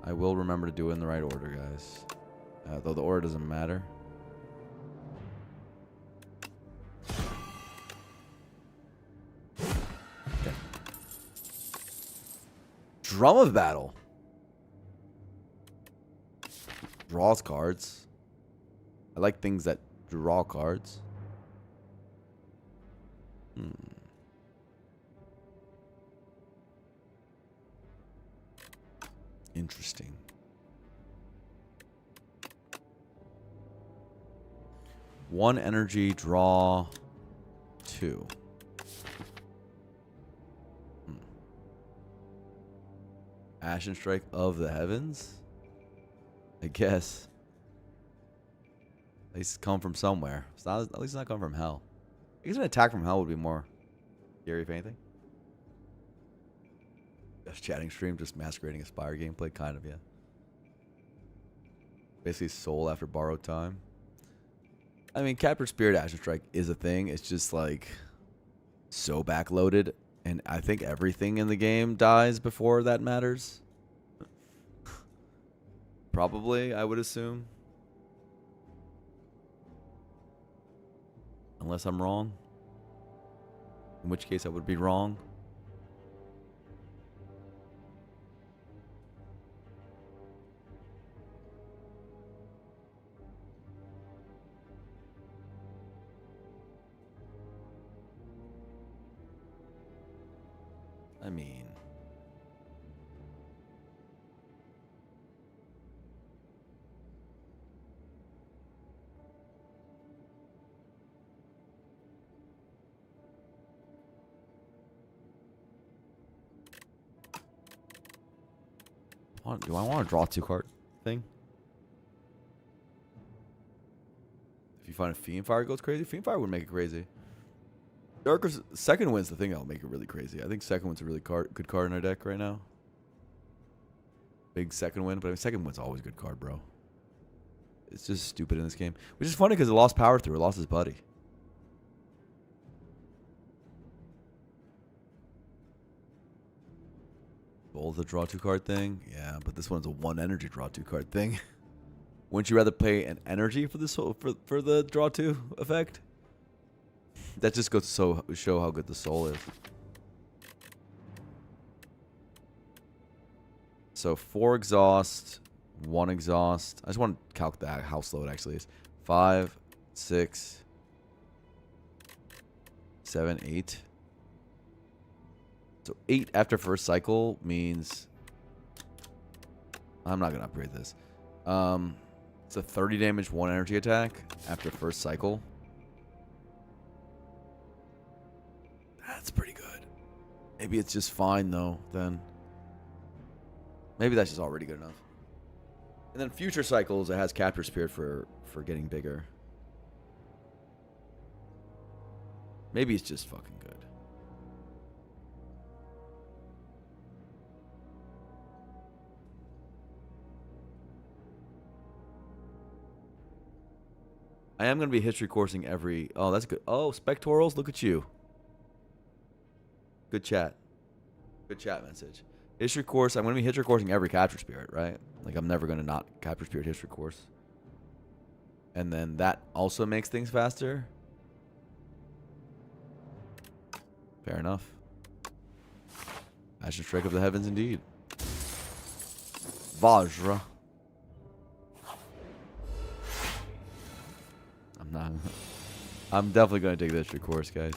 I will remember to do it in the right order, guys. Though the order doesn't matter. Drum of Battle. Draws cards. I like things that draw cards. Interesting. One energy, draw 2. Ashen Strike of the Heavens? I guess. At least come from somewhere. It's not, at least not come from hell. I guess an attack from hell would be more scary, if anything. Just chatting stream, just masquerading as Spire gameplay, kind of, yeah. Basically, soul after borrowed time. I mean, Captured Spirit Ashen Strike is a thing. It's just like so backloaded, and I think everything in the game dies before that matters. Probably, I would assume. Unless I'm wrong. In which case I would be wrong. I mean, do I want to draw 2 card thing? If you find a Fiend Fire goes crazy, Fiend Fire would make it crazy. Darker's Second Wind's the thing that'll make it really crazy. I think Second Wind's a really good card in our deck right now. Big Second Wind, but I mean, Second Wind's always a good card, bro. It's just stupid in this game. Which is funny because it lost power through. It lost his buddy. Bold the draw 2 card thing? Yeah, but this one's a 1 energy draw 2 card thing. Wouldn't you rather pay an energy for this for the draw 2 effect? That just goes to show how good the soul is. So 4 exhaust, 1 exhaust. I just want to calc that how slow it actually is. 5, 6, 7, 8. So 8 after first cycle means I'm not gonna upgrade this. It's a 30 damage 1 energy attack after first cycle. That's pretty good. Maybe it's just fine though, then. Maybe that's just already good enough. And then future cycles, it has Capture Spirit for getting bigger. Maybe it's just fucking good. I am going to be history coursing every... Oh, that's good. Oh, Spectorals, look at you. Good chat. Good chat message. History course, I'm going to be history coursing every Capture Spirit, right? Like, I'm never going to not Capture Spirit history course. And then that also makes things faster. Fair enough. Ashen Strike of the Heavens, indeed. Vajra. I'm definitely going to take the history course, guys.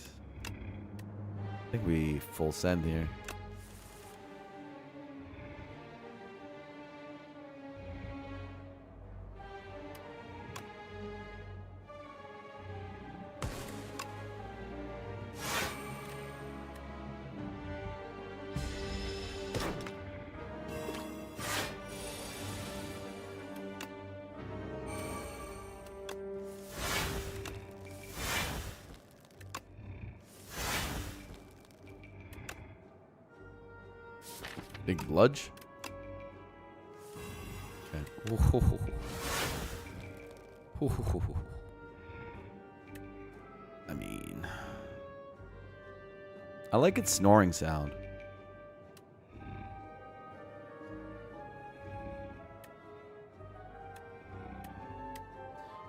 I think we full send here. Big bludge. Okay. I mean, I like its snoring sound.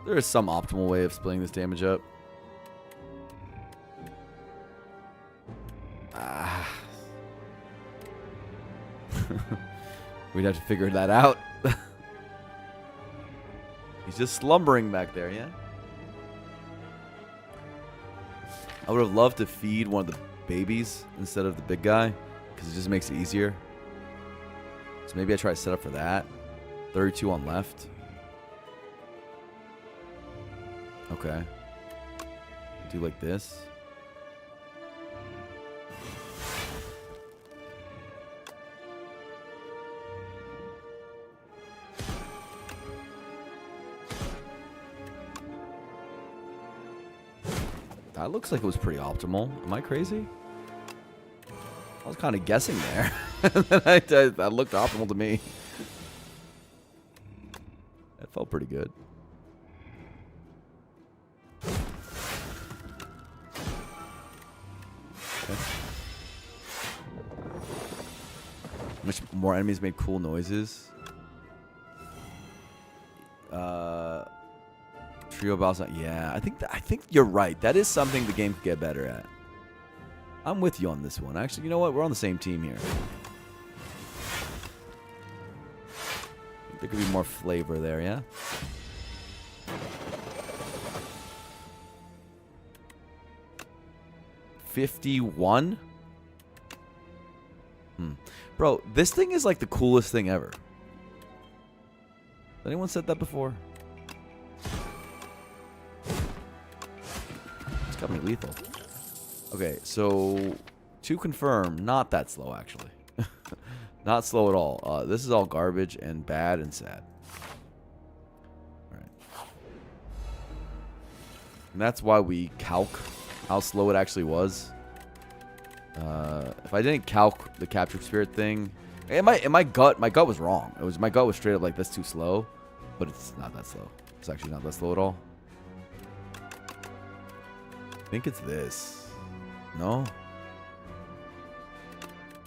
There is some optimal way of splitting this damage up. We'd have to figure that out. He's just slumbering back there, yeah? I would have loved to feed one of the babies instead of the big guy, because it just makes it easier. So maybe I try to set up for that. 32 on left. Okay. Do like this. That looks like it was pretty optimal. Am I crazy? I was kind of guessing there. That looked optimal to me. That felt pretty good. Okay. How much more enemies made cool noises? Trio boss. Yeah, I think you're right. That is something the game could get better at. I'm with you on this one. Actually, you know what? We're on the same team here. There could be more flavor there, yeah? $51? Bro, this thing is like the coolest thing ever. Has anyone said that before? It's got me lethal. Okay, so to confirm, not that slow actually. Not slow at all. This is all garbage and bad and sad. Alright. And that's why we calc how slow it actually was. If I didn't calc the captured spirit thing, my gut was wrong. My gut was straight up like, that's too slow, but it's not that slow. It's actually not that slow at all. I think it's this. No.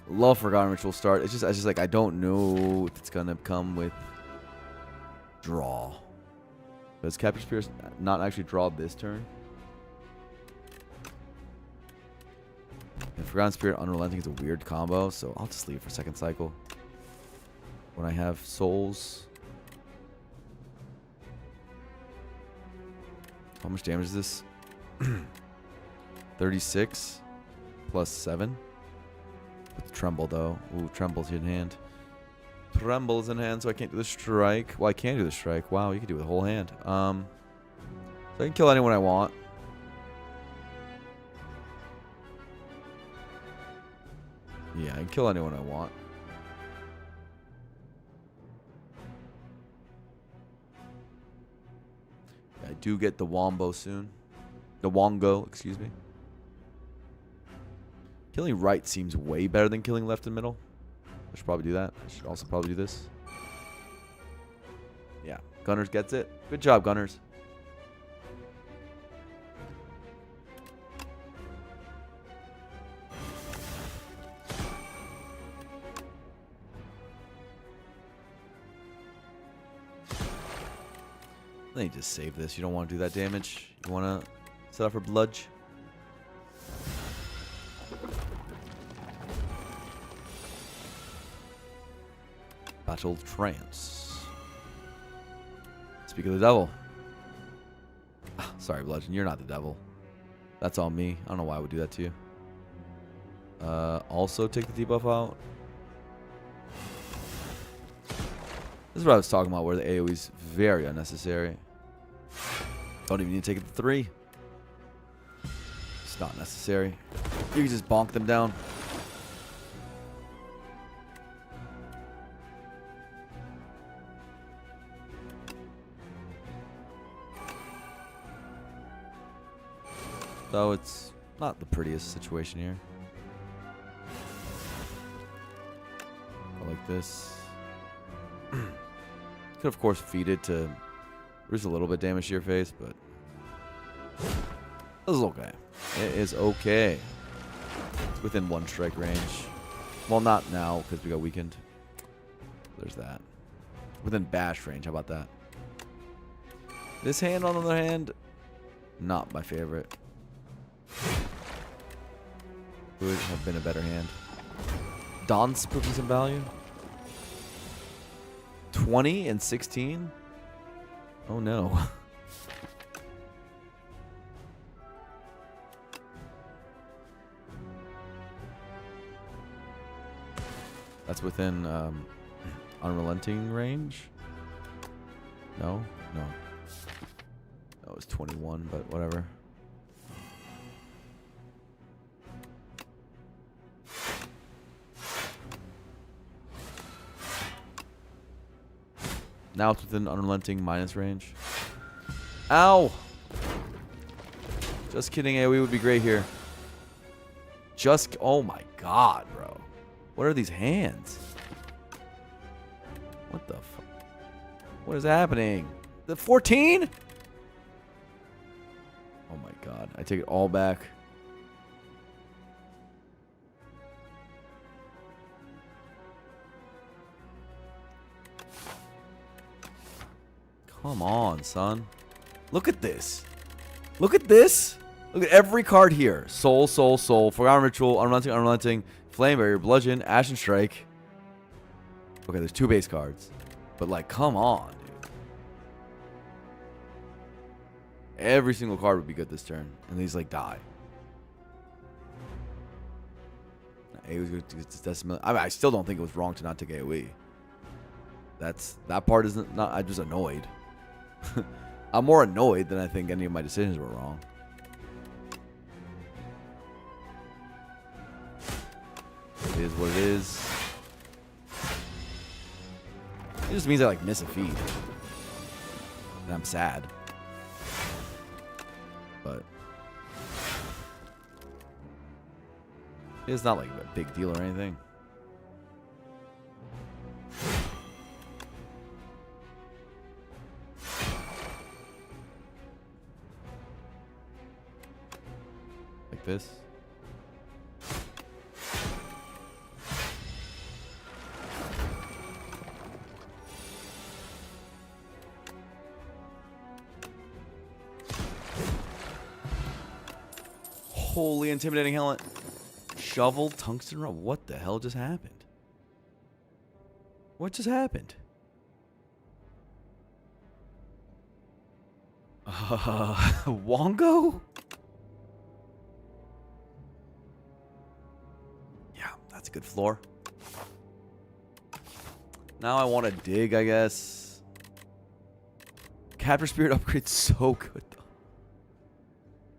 Love Forgotten Ritual start. It's just like I don't know if it's gonna come with draw. Does Capture Spirit not actually draw this turn? And Forgotten Spirit Unrelenting is a weird combo, so I'll just leave it for second cycle. When I have souls. How much damage is this? 36 plus 7. With Tremble, though. Ooh, Tremble's in hand. Tremble's in hand, so I can't do the strike. Well, I can do the strike. Wow, you can do it with a whole hand. So I can kill anyone I want. Yeah, I can kill anyone I want. I do get the Wombo soon. The Wongo, excuse me. Killing right seems way better than killing left and middle. I should probably do that. I should also probably do this. Yeah, Gunners gets it. Good job, Gunners. Let me just save this. You don't want to do that damage. You want to set up for bludge. Battle Trance. Speak of the devil. Sorry, Bludgeon. You're not the devil. That's on me. I don't know why I would do that to you. Also take the debuff out. This is what I was talking about, where the AoE is very unnecessary. Don't even need to take it to 3. It's not necessary. You can just bonk them down. Though it's not the prettiest situation here. Go like this. Could of course feed it to reduce a little bit damage to your face, but this is okay. It is okay. It's within 1 strike range. Well, not now because we got weakened. There's that. Within bash range. How about that? This hand, on the other hand, not my favorite. Would have been a better hand. Dance proving some value. 20 and 16? Oh no. That's within unrelenting range? No? No. No, it was 21, but whatever. Now it's within unrelenting minus range. Ow! Just kidding, AoE would be great here. Oh my god, bro. What are these hands? What the fuck? What is happening? The 14? Oh my god. I take it all back. Come on, son. Look at this. Look at this. Look at every card here. Soul, Soul, Soul. Forgotten Ritual, Unrelenting, Unrelenting, Flame Barrier, Bludgeon, Ashen Strike. Okay, there's 2 base cards. But, like, come on, dude. Every single card would be good this turn. And these, like, die. A was good to Decimate. I mean, I still don't think it was wrong to not take AoE. That part isn't not. I'm just annoyed. I'm more annoyed than I think any of my decisions were wrong. It is what it is. It just means I like miss a feed. And I'm sad. But it's not like a big deal or anything. Like this. Holy intimidating helmet. Shovel, tungsten rod. What the hell just happened? What just happened? Wongo? Yeah, that's a good floor. Now I want to dig, I guess. Capture Spirit upgrade's so good, though.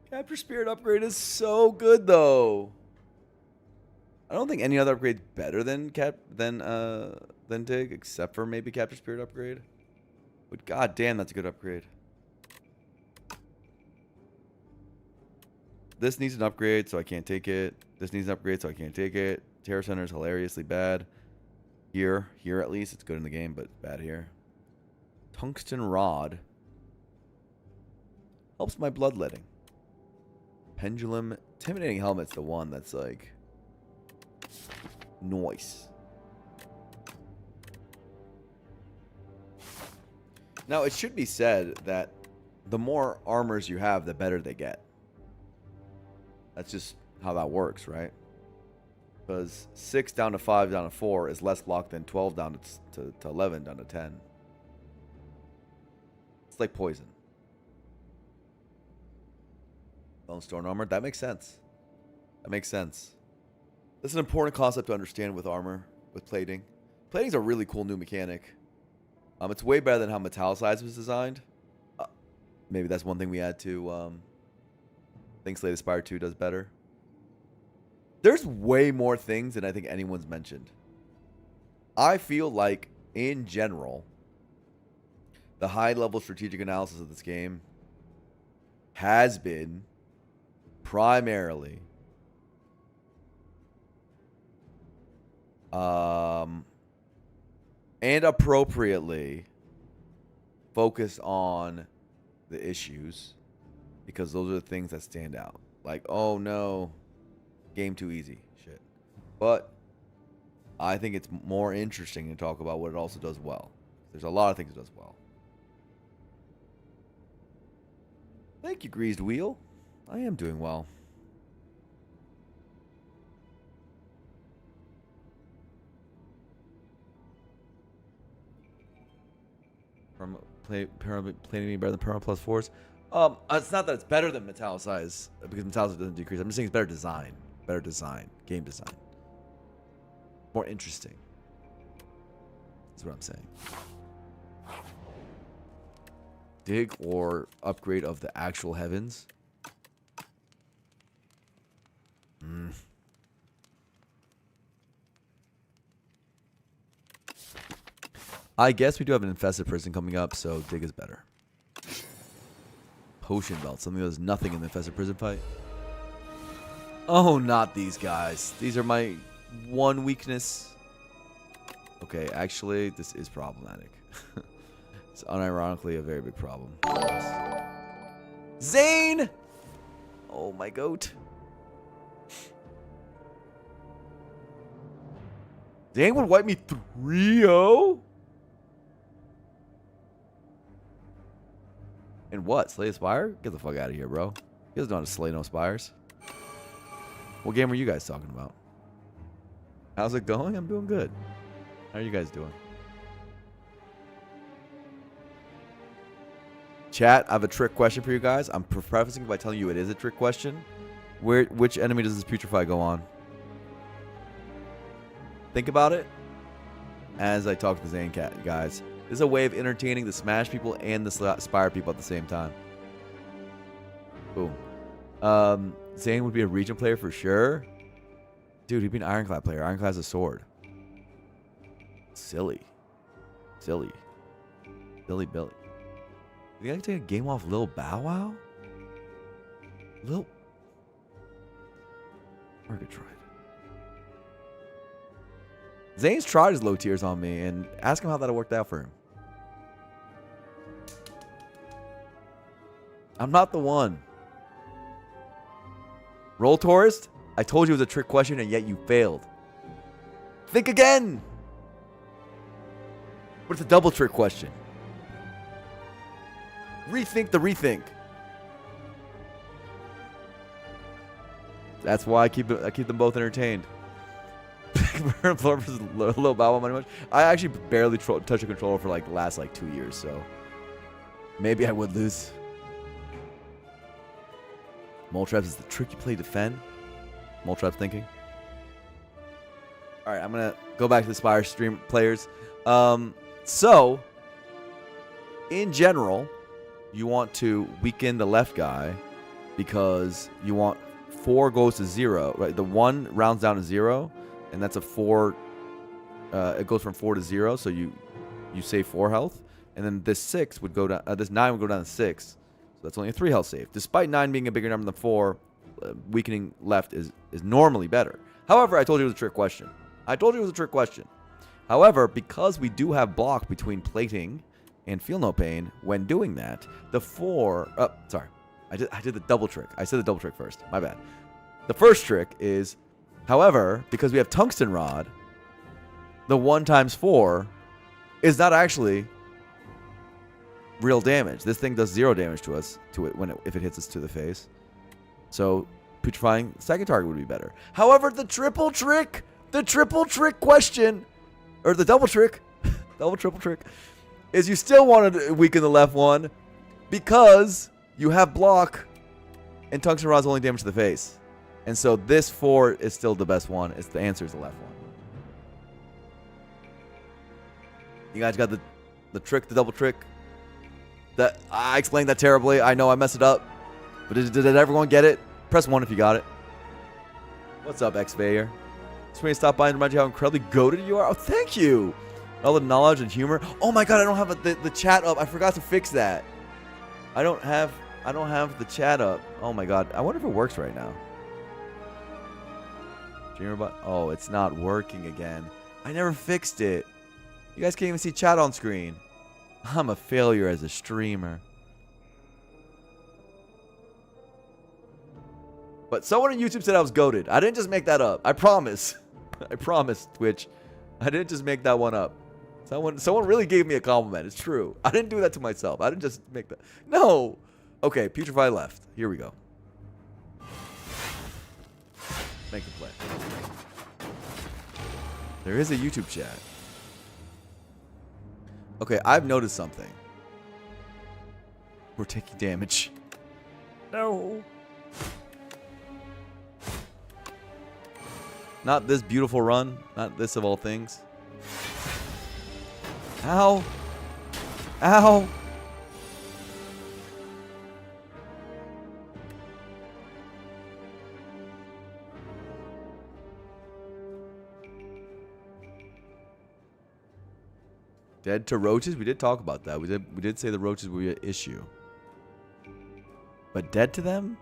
Capture Spirit upgrade is so good, though. I don't think any other upgrade's better than dig, except for maybe Capture Spirit upgrade. But goddamn, that's a good upgrade. This needs an upgrade, so I can't take it. This needs an upgrade, so I can't take it. Terror Center is hilariously bad. Here at least, it's good in the game, but bad here. Tungsten Rod helps my bloodletting. Pendulum. Intimidating Helmet's the one that's like nice. Now, it should be said that the more armors you have, the better they get. That's just how that works, right? Because 6 down to 5 down to 4 is less block than 12 down to 11 down to 10. It's like poison. Bone Storm armor. That makes sense. That makes sense. This is an important concept to understand with armor, with plating. Plating's a really cool new mechanic. It's way better than how Metallicize was designed. Maybe that's one thing we add to. I think Slay the Spire 2 does better. There's way more things than I think anyone's mentioned. I feel like, in general, the high-level strategic analysis of this game has been primarily and appropriately focused on the issues, because those are the things that stand out. Like, oh no, game too easy. Shit. But I think it's more interesting to talk about what it also does well. There's a lot of things it does well. Thank you, Greased Wheel. I am doing well. plating me better than perma plus 4s. It's not that it's better than metallicize because metallicize doesn't decrease. I'm just saying it's better design, game design, more interesting. That's what I'm saying. Dig or upgrade of the actual heavens. I guess we do have an infested prison coming up, so dig is better. Potion belt, something that does nothing in the infested prison fight. Oh, not these guys. These are my one weakness. Okay, actually, this is problematic. It's unironically a very big problem. Zane! Oh, my goat. Zane would wipe me 3-0? And what? Slay a Spire? Get the fuck out of here, bro. He doesn't know how to slay no Spires. What game are you guys talking about? How's it going? I'm doing good. How are you guys doing? Chat, I have a trick question for you guys. I'm prefacing by telling you it is a trick question. Which enemy does this putrefy go on? Think about it as I talk to the Zane Cat guys. This is a way of entertaining the Smash people and the Spire people at the same time. Boom. Zane would be a region player for sure. Dude, he'd be an Ironclad player. Ironclad's a sword. Silly. Billy. You think I can take a game off Lil Bow Wow? Murgatroyd. Zane's tried his low tiers on me, and ask him how that worked out for him. I'm not the one. Roll Tourist? I told you it was a trick question, and yet you failed. Think again! But it's a double trick question. Rethink the rethink. That's why I keep them both entertained. Versus Lil Bow Wow money much. I actually barely touch a controller for like the last 2 years, so maybe I would lose. Mole traps is the tricky play defend. Mole traps thinking. All right, I'm gonna go back to the Spire stream players. So in general, you want to weaken the left guy because you want 4 goes to 0. Right, the 1 rounds down to 0. And that's a 4. It goes from 4 to 0, so you save 4 health, and then this 6 would go down. This 9 would go down to 6, so that's only a 3 health save. Despite 9 being a bigger number than 4, weakening left is normally better. However, I told you it was a trick question. However, because we do have block between plating and feel no pain when doing that, the 4. Sorry, I did the double trick. I said the double trick first. My bad. The first trick is. However, because we have Tungsten Rod, the 1 times 4 is not actually real damage. This thing does 0 damage to us if it hits us to the face. So putrefying second target would be better. However, the triple trick question, or the double trick, triple trick, is you still want to weaken the left one because you have block and Tungsten Rod's only damage to the face. And so this 4 is still the best one. The answer is the left one. You guys got the trick, the double trick? That I explained that terribly. I know I messed it up. But did everyone get it? Press 1 if you got it. What's up, X-Vayer? Just want to stop by and remind you how incredibly goated you are. Oh, thank you. All the knowledge and humor. Oh my god, I don't have the chat up. I forgot to fix that. I don't have the chat up. Oh my god. I wonder if it works right now. Oh, it's not working again. I never fixed it. You guys can't even see chat on screen. I'm a failure as a streamer. But someone on YouTube said I was goated. I didn't just make that up. I promise. I promise, Twitch. I didn't just make that one up. Someone really gave me a compliment. It's true. I didn't do that to myself. I didn't just make that. No. Okay, putrefy left. Here we go. Make the play. There is a YouTube chat. Okay, I've noticed something. We're taking damage. No. Not this beautiful run. Not this of all things. Ow. Ow. Dead to roaches? We did talk about that. We did say the roaches would be an issue. But dead to them?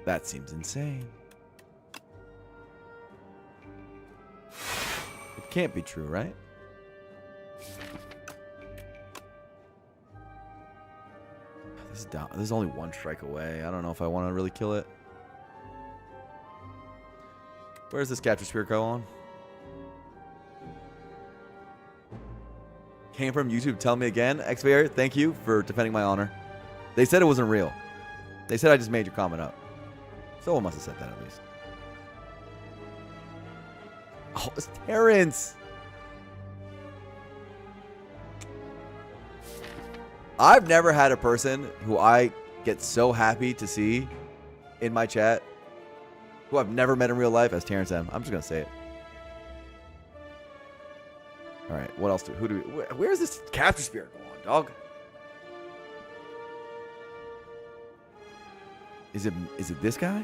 That seems insane. It can't be true, right? This is down. This is only one strike away. I don't know if I want to really kill it. Where's this capture spirit go on? Came from YouTube. Tell me again. Xvayer, thank you for defending my honor. They said it wasn't real. They said I just made your comment up. Someone must have said that at least. Oh, it's Terrence. I've never had a person who I get so happy to see in my chat who I've never met in real life as Terrence M. I'm just going to say it. All right, what else where's this capture spirit going, dog? Is it this guy?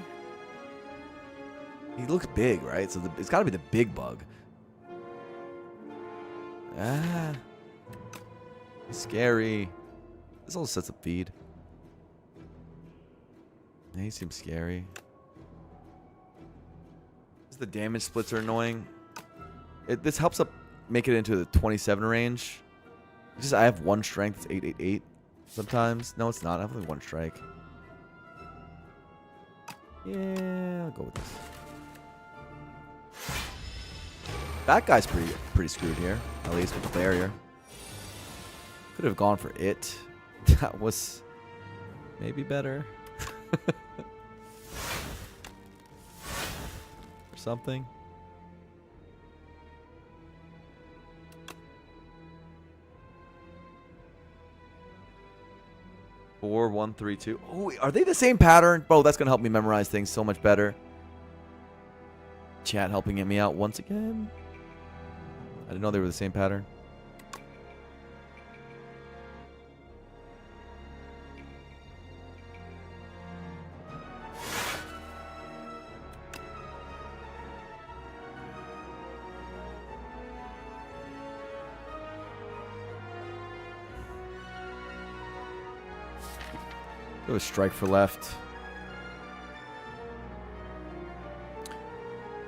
He looks big, right? So it's got to be the big bug. Ah. He's scary. This all sets up feed. Yeah, he seems scary. The damage splits are annoying. This helps up make it into the 27 range. It's just I have one strength. It's 888 sometimes. No, it's not. I have only one strike. Yeah, I'll go with this. That guy's pretty screwed here. At least with the barrier. Could have gone for it. That was maybe better. Or something. Four, 1, 3, 2. Oh, are they the same pattern? Bro, that's gonna help me memorize things so much better. Chat helping me out once again. I didn't know they were the same pattern. Go a strike for left.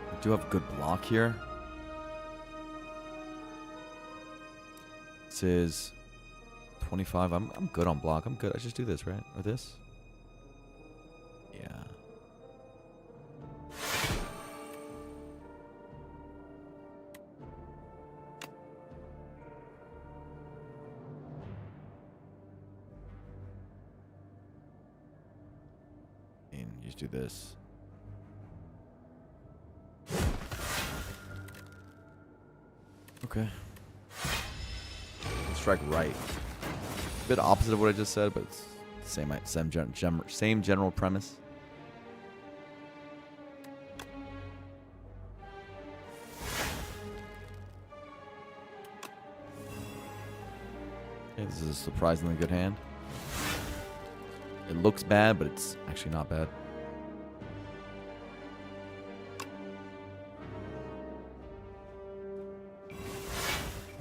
I do have a good block here. This is 25. I'm good on block. I'm good. I just do this, right? Or this? Yeah. And you just do this. Okay. Strike right. A bit opposite of what I just said, but it's the same general premise. Okay, this is a surprisingly good hand. It looks bad, but it's actually not bad.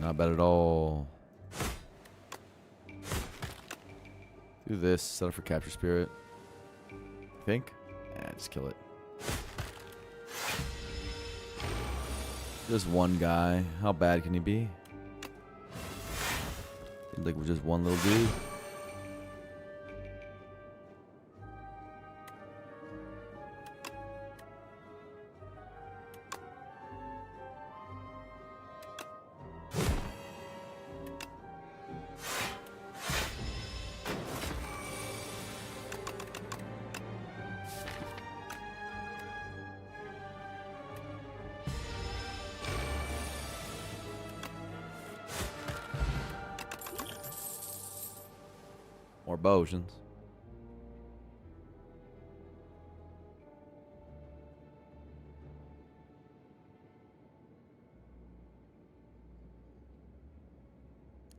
Not bad at all. Do this, set up for capture spirit. Think? Yeah, just kill it. Just one guy. How bad can he be? Seems like we're just one little dude. More potions.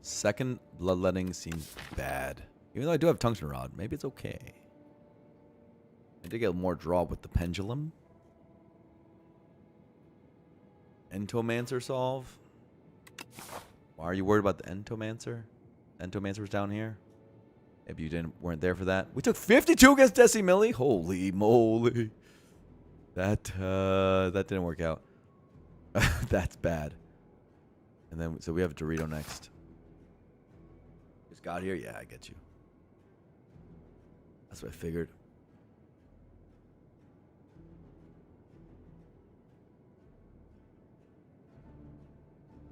Second bloodletting seems bad. Even though I do have tungsten rod, maybe it's okay. I did get more draw with the pendulum. Entomancer solve. Why are you worried about the Entomancer? Entomancer's down here. Maybe you weren't there for that. We took 52 against Decimilli. Holy moly. That didn't work out. That's bad. And then so we have Dorito next. Just got here? Yeah, I get you. That's what I figured.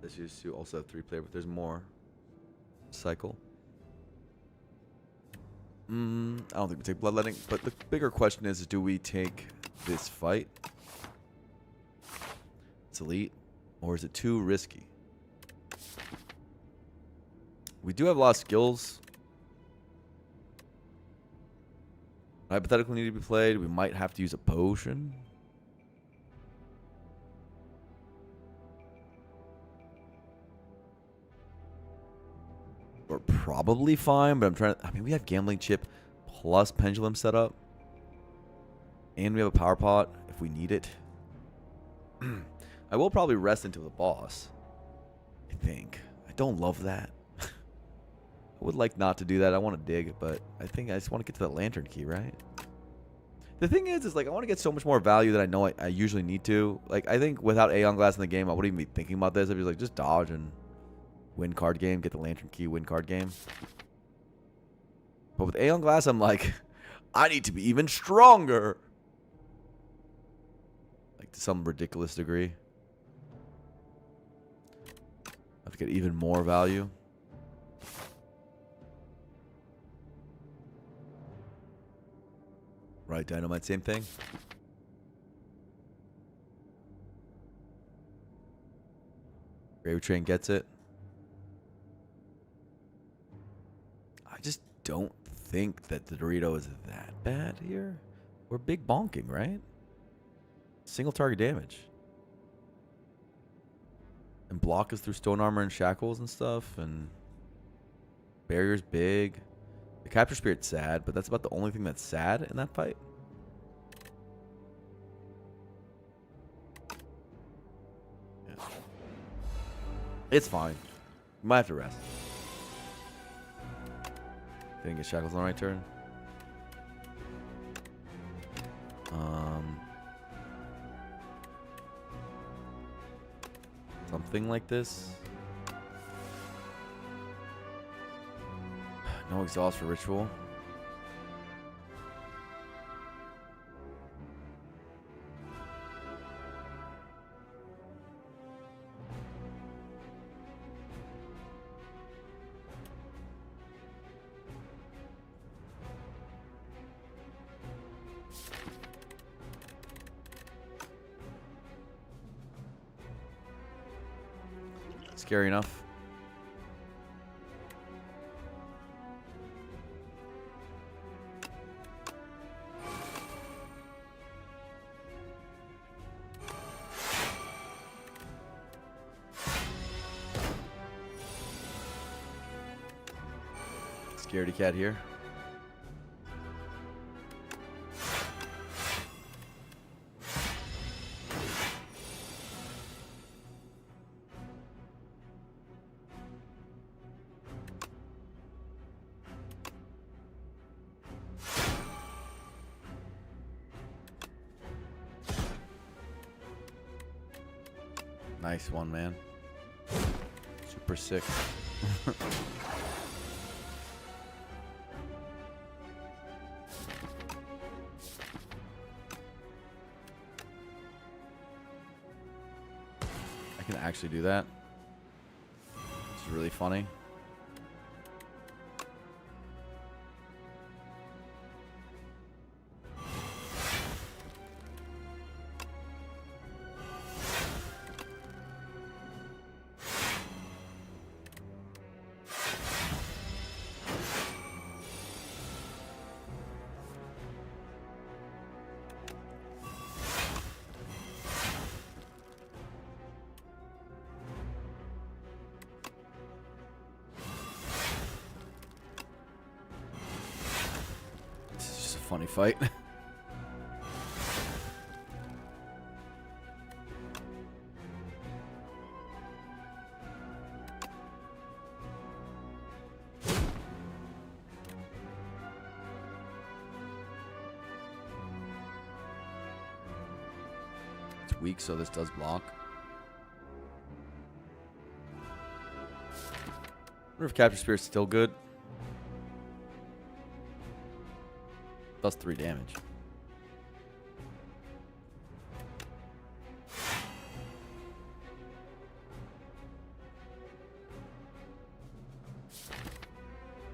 This used to also have 3-player, but there's more. Cycle. I don't think we take bloodletting, but the bigger question is, do we take this fight? It's elite, or is it too risky? We do have a lot of skills. Hypothetically need to be played. We might have to use a potion. We're probably fine, but I'm trying to... I mean, we have Gambling Chip plus Pendulum set up. And we have a Power Pot if we need it. I will probably rest into the boss. I think. I don't love that. I would like not to do that. I want to dig, but I think I just want to get to the Lantern Key, right? The thing is like, I want to get so much more value than I know I usually need to. Like, I think without Aeon Glass in the game, I wouldn't even be thinking about this. I'd be like, just dodge and... win card game, get the Lantern Key, win card game. But with Aeon Glass, I'm like, I need to be even stronger. Like, to some ridiculous degree. I have to get even more value. Right, Dynamite, same thing. Grave Train gets it. I just don't think that the Dorito is that bad here. We're big bonking, right? Single target damage. And block us through stone armor and shackles and stuff. And barrier's big. The capture spirit's sad, but that's about the only thing that's sad in that fight. Yeah. It's fine. We might have to rest. Didn't get shackles on the right turn. Something like this. No exhaust for ritual. Scary enough. Scaredy cat here. Nice one, man. Super sick. I can actually do that. It's really funny. funny fight. It's weak, so this does block. I wonder if Capture Spirit's still good. Does 3 damage.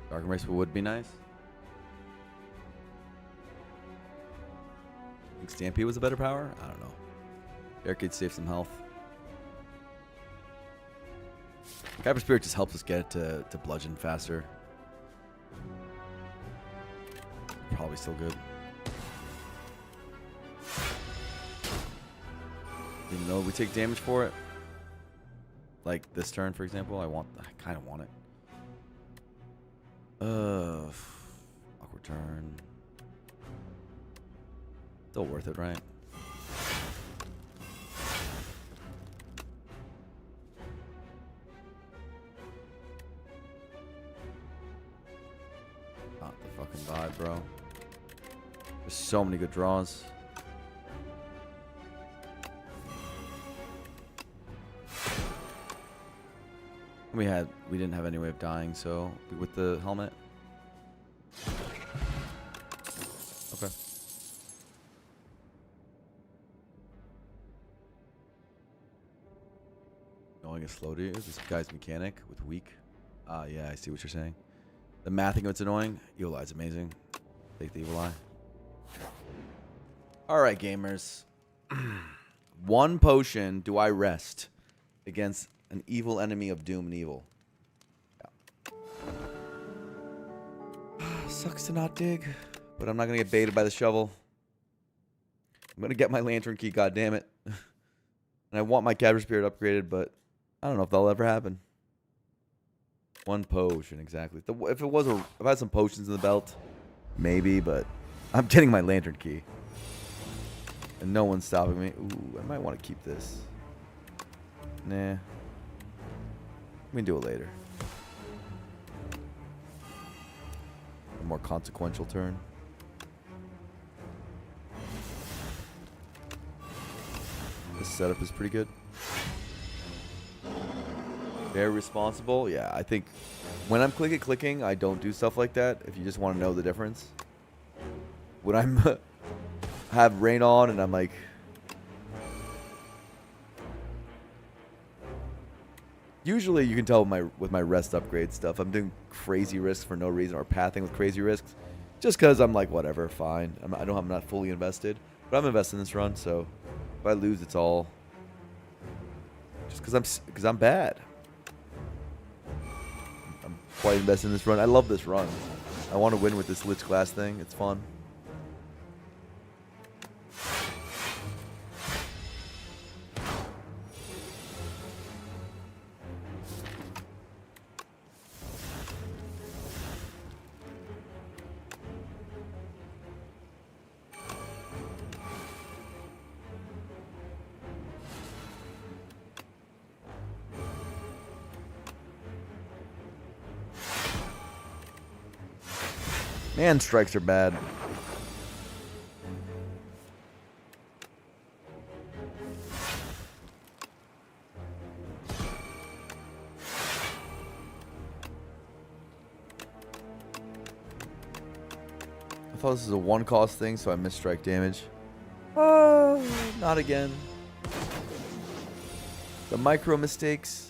Dark Embrace would be nice. I think Stampede was a better power? I don't know. Barricade save some health. Capture Spirit just helps us get it to bludgeon faster. Probably still good. Even though we take damage for it. Like this turn, for example. I kind of want it. Awkward turn. Still worth it, right? Not the fucking vibe, bro. There's so many good draws. We didn't have any way of dying, so with the helmet. Okay. Knowing a slow to this guy's mechanic with weak. Yeah, I see what you're saying. The mathing of it's annoying. Evil Eye's amazing. Take the Evil Eye. Alright, gamers. 1 potion do I rest against an evil enemy of doom and evil. Yeah. Sucks to not dig, but I'm not going to get baited by the shovel. I'm going to get my lantern key, goddammit. And I want my Capture Spirit upgraded, but I don't know if that'll ever happen. 1 potion, exactly. If I had some potions in the belt, maybe, but I'm getting my lantern key. And no one's stopping me. Ooh, I might want to keep this. Nah. We can do it later. A more consequential turn. This setup is pretty good. Very responsible. Yeah, I think when I'm clicking, I don't do stuff like that. If you just want to know the difference. When I'm have rain on and I'm like, usually you can tell with my rest upgrade stuff, I'm doing crazy risks for no reason or pathing with crazy risks, just because I'm like, whatever, fine. I'm not fully invested, but I'm invested in this run. So if I lose, it's all just because I'm bad. I'm quite invested in this run. I love this run. I want to win with this Lich Class thing. It's fun. Man, strikes are bad. I thought this was a 1-cost thing, so I missed strike damage. Oh, not again. The micro mistakes.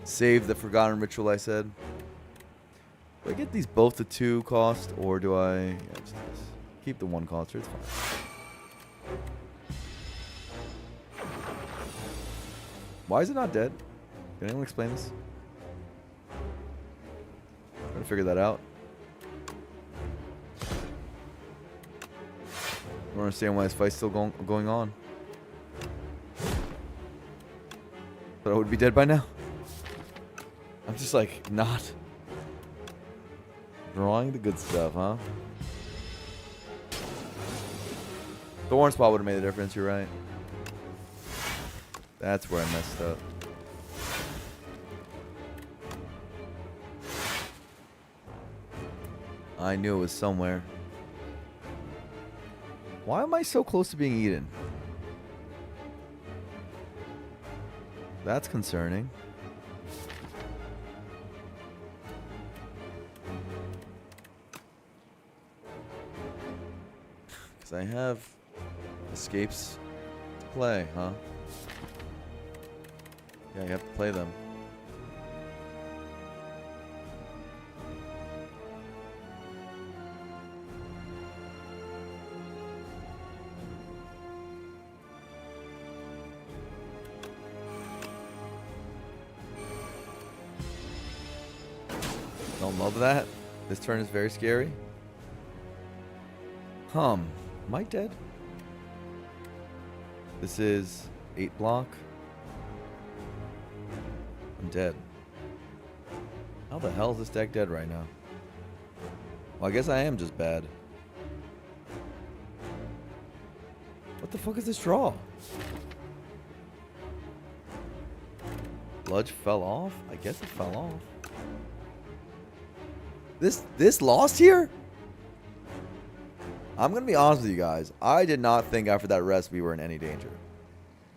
Save the Forgotten Ritual, I said. Do I get these both to 2 cost, or do I... Yeah, just keep the 1 cost, it's fine. Why is it not dead? Can anyone explain this? Trying to figure that out. I don't understand why this fight's still going on. But I would be dead by now. I'm just like not drawing the good stuff, huh? Thorn spot would have made a difference. You're right. That's where I messed up. I knew it was somewhere. Why am I so close to being eaten? That's concerning. Because I have escapes to play, huh? Yeah, you have to play them. Don't love that. This turn is very scary. Am I dead? This is 8 block. I'm dead. How the hell is this deck dead right now? Well, I guess I am just bad. What the fuck is this draw? Bludge fell off? I guess it fell off. This lost here? I'm going to be honest with you guys. I did not think after that rest we were in any danger.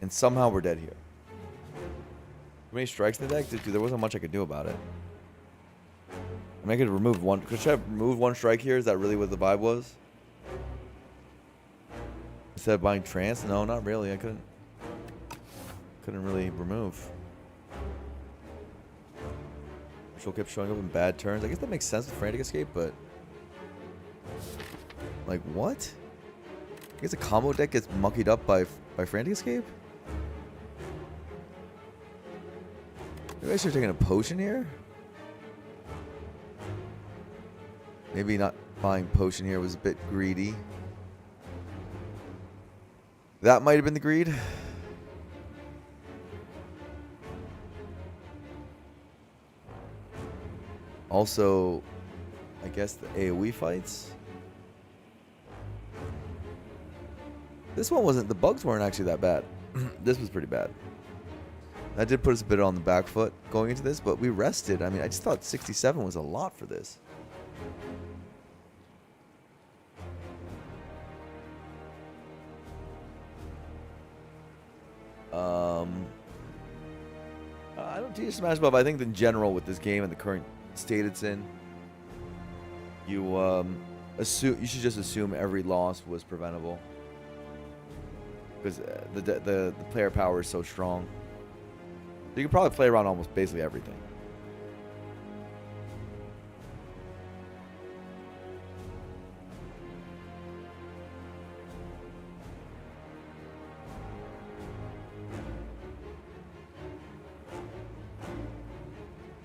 And somehow we're dead here. How many strikes in the deck? Dude, there wasn't much I could do about it. I mean, I could remove one. Could I have removed 1 strike here? Is that really what the vibe was? Instead of buying trance? No, not really. I couldn't really remove. She'll kept showing up in bad turns. I guess that makes sense with Frantic Escape, but... Like, what? I guess a combo deck gets muckied up by Frantic Escape? Maybe I should have taken a potion here? Maybe not buying potion here was a bit greedy. That might have been the greed. Also, I guess the AoE fights. This one wasn't, the bugs weren't actually that bad. This was pretty bad. That did put us a bit on the back foot going into this, but we rested. I mean, I just thought 67 was a lot for this. I don't teach Smash Bros, but I think in general with this game and the current state it's in, you should just assume every loss was preventable. Because the player power is so strong. So you can probably play around almost basically everything.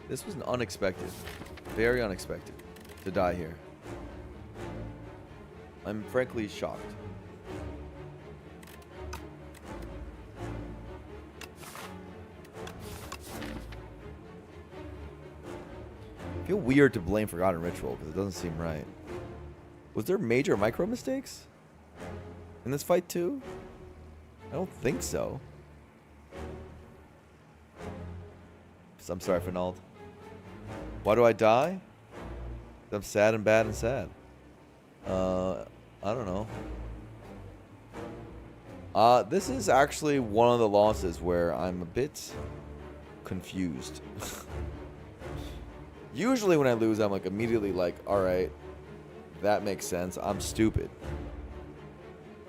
This was an unexpected, very unexpected, to die here. I'm frankly shocked. I feel weird to blame Forgotten Ritual because it doesn't seem right. Was there major micro mistakes in this fight too? I don't think so. I'm sorry, Fernald. Why do I die? I'm sad and bad and sad. I don't know. This is actually one of the losses where I'm a bit confused. Usually when I lose, I'm like immediately like, all right, that makes sense. I'm stupid.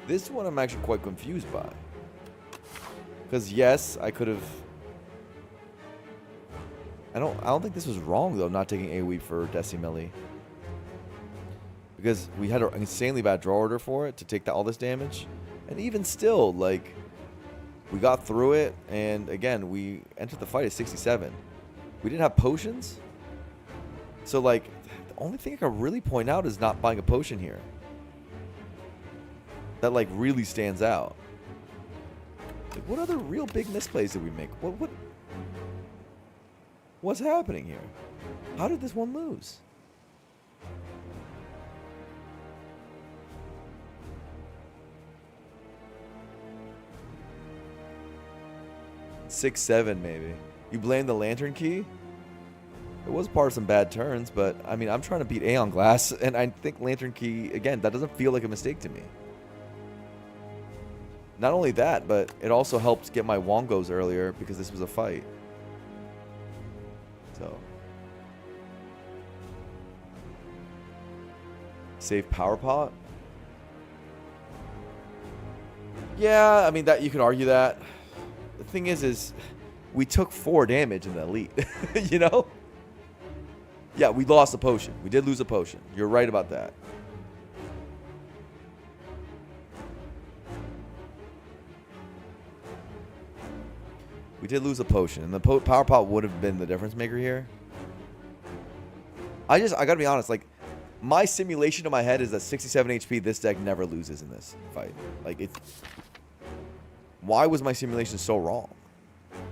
This one I'm actually quite confused by. Because yes, I could have I don't think this was wrong though, not taking AoE for Decimilli. Because we had an insanely bad draw order for it to take all this damage. And even still, like, we got through it, and again, we entered the fight at 67. We didn't have potions. So, like, the only thing I can really point out is not buying a potion here. That, like, really stands out. Like, what other real big misplays did we make? What's happening here? How did this one lose? Six, 7 maybe. You blame the lantern key? It was part of some bad turns, but I mean, I'm trying to beat Aeon Glass, and I think lantern key, again, that doesn't feel like a mistake to me. Not only that, but it also helped get my Wongos earlier because this was a fight. So. Save Power Pot? Yeah, I mean, that you could argue that. The thing is we took 4 damage in the elite, you know? Yeah, we lost a potion. We did lose a potion. You're right about that. We did lose a potion, and the power pot would have been the difference maker here. I gotta be honest, like, my simulation in my head is that 67 HP, this deck never loses in this fight. Like, it's... Why was my simulation so wrong?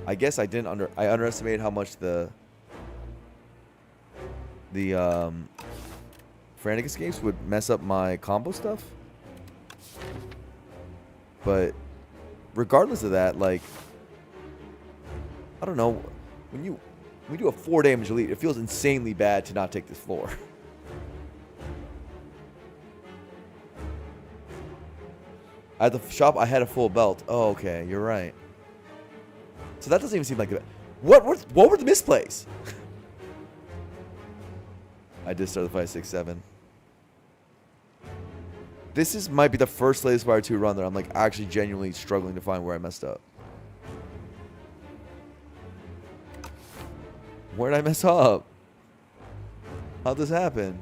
I guess I underestimated how much the Frantic Escapes would mess up my combo stuff. But regardless of that, like, I don't know, when you do a 4 damage elite, it feels insanely bad to not take this floor. At the shop, I had a full belt. Oh, okay, you're right. So that doesn't even seem like it. What were the misplays? I did start the fight 6-7. This might be the first Slay the Spire 2 run that I'm like actually genuinely struggling to find where I messed up. Where did I mess up? How'd this happen?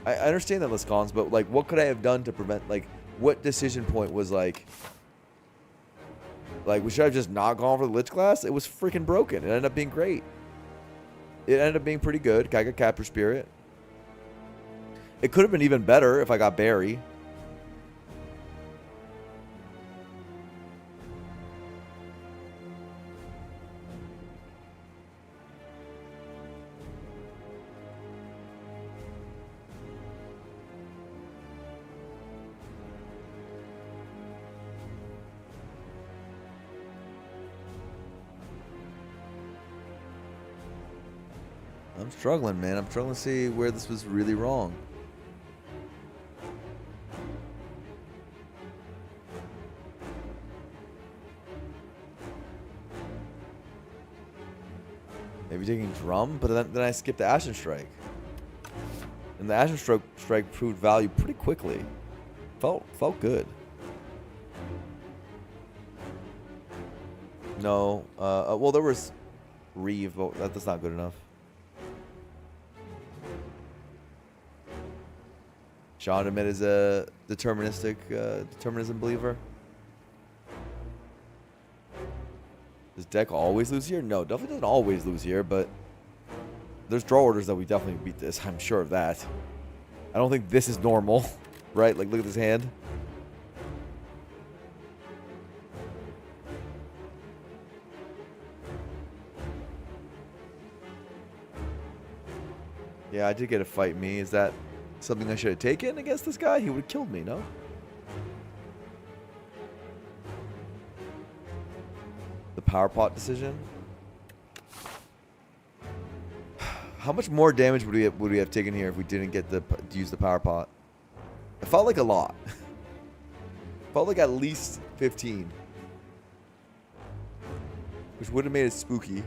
I understand that Lascons, but like, what could I have done to prevent? Like, what decision point was like? Like, we should have just not gone for the Lich Class. It was freaking broken. It ended up being great. It ended up being pretty good. I got Capture Spirit. It could have been even better if I got Barry. I'm struggling, man. I'm struggling to see where this was really wrong. Maybe taking Drum, but then I skipped the Ashen Strike. And the Ashen Strike proved value pretty quickly. Felt good. No. Well, there was Reeve, but that's not good enough. Sean Admit is a determinism believer. Does deck always lose here? No, definitely doesn't always lose here, but there's draw orders that we definitely beat this. I'm sure of that. I don't think this is normal, right? Like, look at this hand. Yeah, I did get a fight me. Is that something I should have taken against this guy? He would have killed me, no? The power pot decision. How much more damage would we have taken here if we didn't get to use the power pot? It felt like a lot. Felt like at least 15, which would have made it spooky.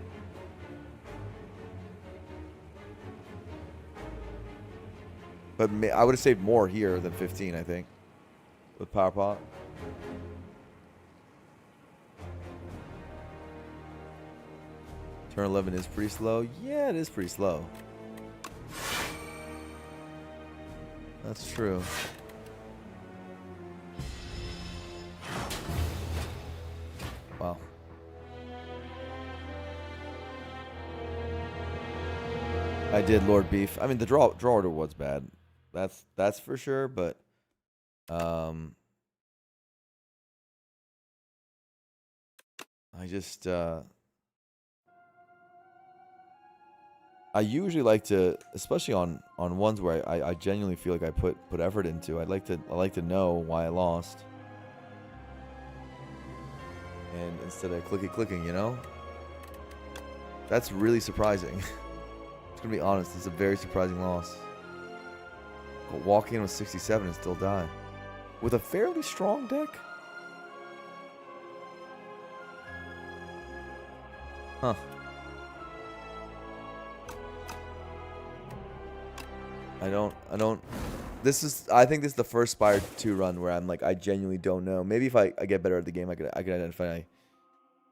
But I would have saved more here than 15, I think, with power pot. Turn 11 is pretty slow. Yeah, it is pretty slow. That's true. Wow. I did Lord Beef. I mean, the draw order was bad. That's for sure. But I just I usually like to, especially on ones where I genuinely feel like I put effort into. I like to know why I lost, and instead of clicking, you know, that's really surprising. It's gonna be honest, it's a very surprising loss. But walking in with 67 and still die with a fairly strong deck. Huh. I don't. I think this is the first Spire 2 run where I'm like, I genuinely don't know. Maybe if I get better at the game, I could identify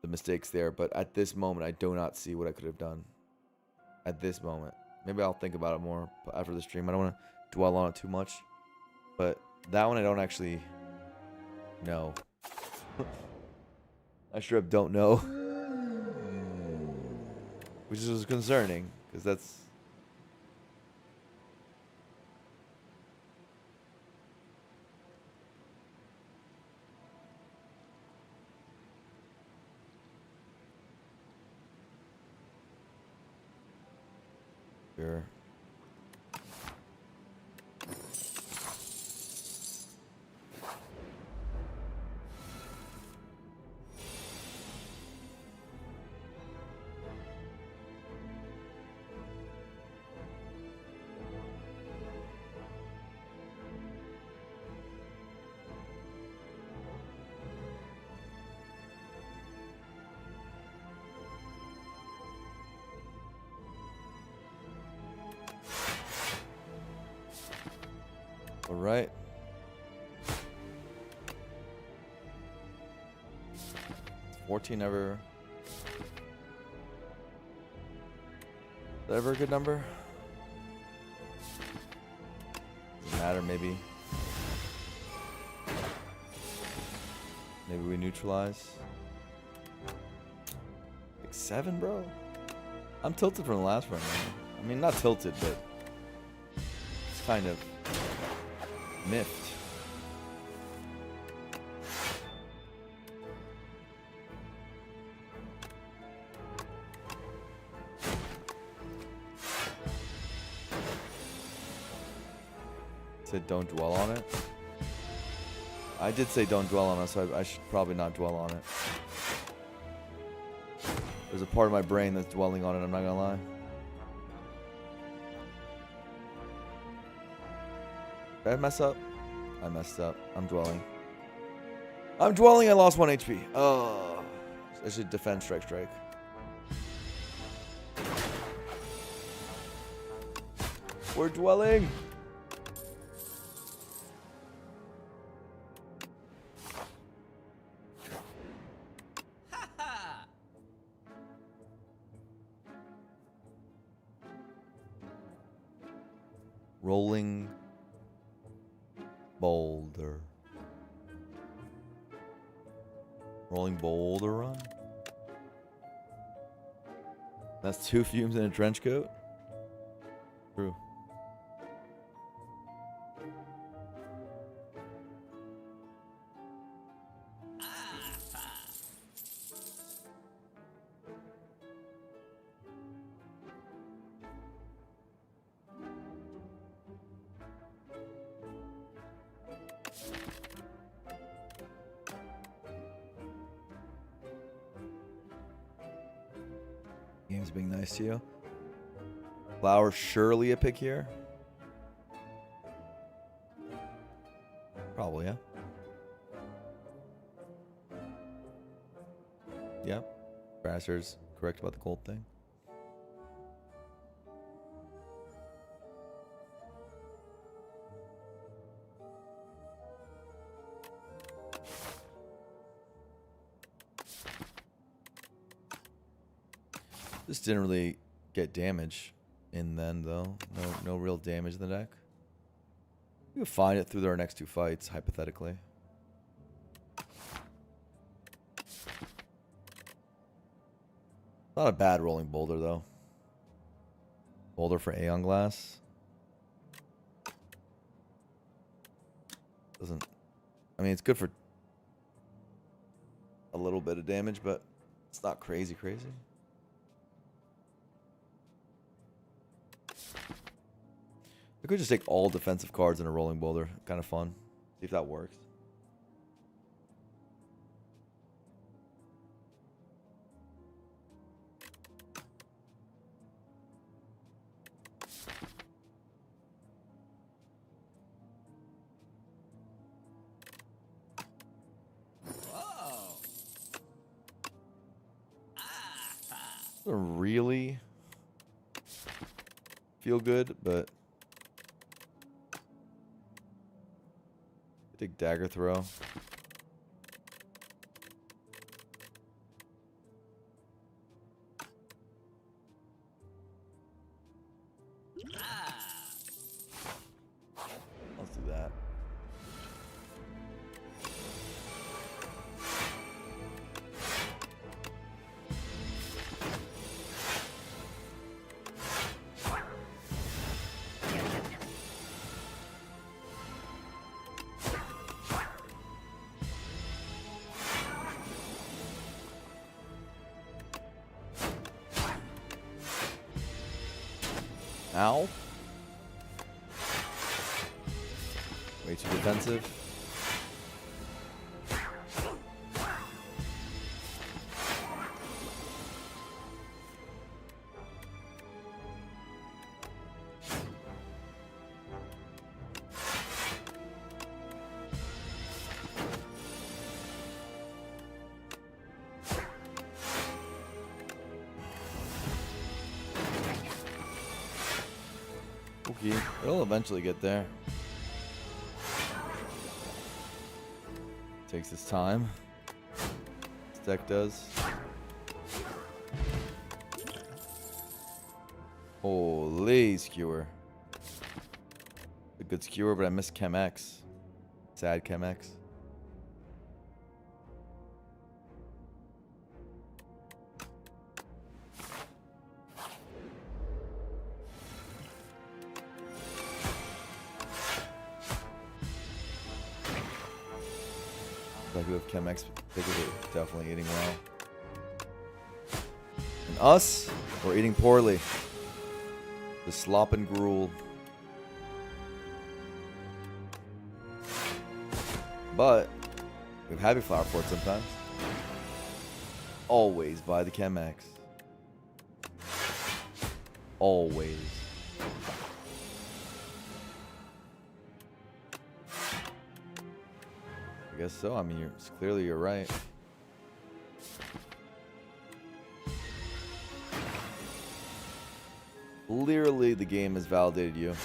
the mistakes there. But at this moment, I do not see what I could have done. At this moment. Maybe I'll think about it more after the stream. I don't want to dwell on it too much. But that one I don't actually know. I straight up don't know. Which is concerning, because that's... Sure. All right. Is 14 ever... Is that ever a good number? Doesn't matter, maybe. Maybe we neutralize. Like 7, bro? I'm tilted from the last run, man. I mean, not tilted, but... It's kind of... miffed. Said don't dwell on it. I did say don't dwell on it, so I should probably not dwell on it. There's a part of my brain that's dwelling on it, I'm not gonna lie. Did I mess up? I messed up. I'm dwelling. I lost 1 HP. Oh. I should defend strike. We're dwelling. Rolling boulder. Rolling boulder run? That's 2 fumes in a trench coat? True. Game's being nice to you. Flower surely a pick here. Probably, yeah. Yep. Brasser's correct about the gold thing. This didn't really get damage in then, though. No real damage in the deck. We can find it through our next 2 fights, hypothetically. Not a bad rolling boulder, though. Boulder for Aeon Glass. Doesn't... I mean, it's good for a little bit of damage, but it's not crazy. I could just take all defensive cards in a rolling boulder. Kind of fun. See if that works. Doesn't really feel good, but I take dagger throw. Let's do that. Ow. Way too defensive. Okay, it'll eventually get there. Takes its time. This deck does. Holy skewer. A good skewer, but I missed Chem X. Sad Chem X. Like with Chem X, figures are definitely eating well. And us, we're eating poorly. The slop and gruel. But we have happy flower for it sometimes. Always buy the Chem X. Always. I guess so. I mean, clearly you're right. Clearly the game has validated you.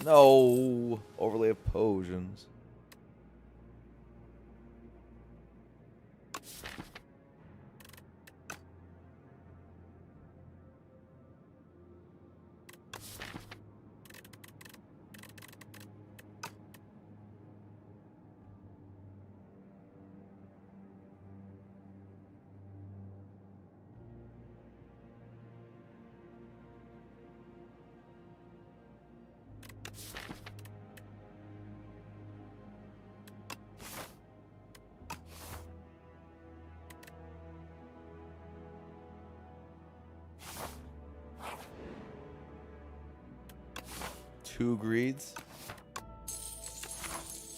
No overlay of potions. Two greeds.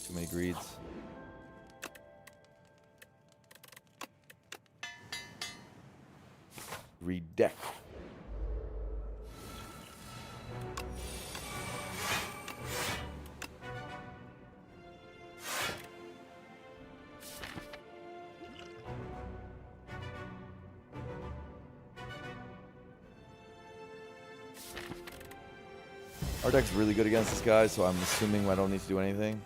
Too many greeds. Greed deck. Our deck's really good against this guy, so I'm assuming I don't need to do anything.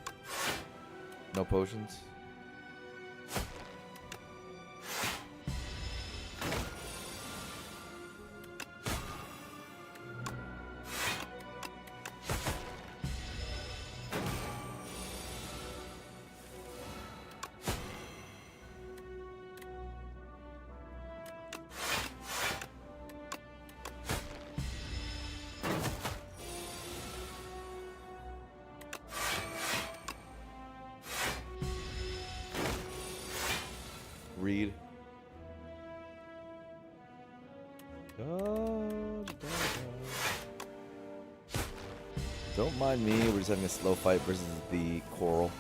No potions. Read. Don't mind me, we're just having a slow fight versus the coral.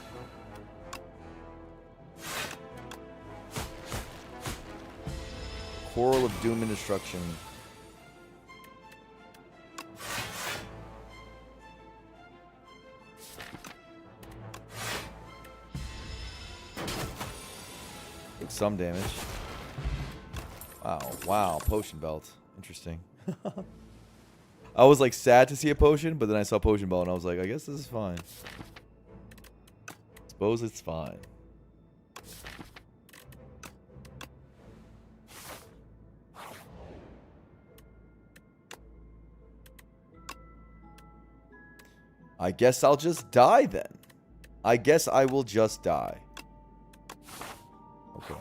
Coral of Doom and Destruction. Took some damage. Wow, potion belt. Interesting. I was like sad to see a potion, but then I saw potion belt and I was like, I guess this is fine. Suppose it's fine. I guess I'll just die then. I guess I will just die. Okay.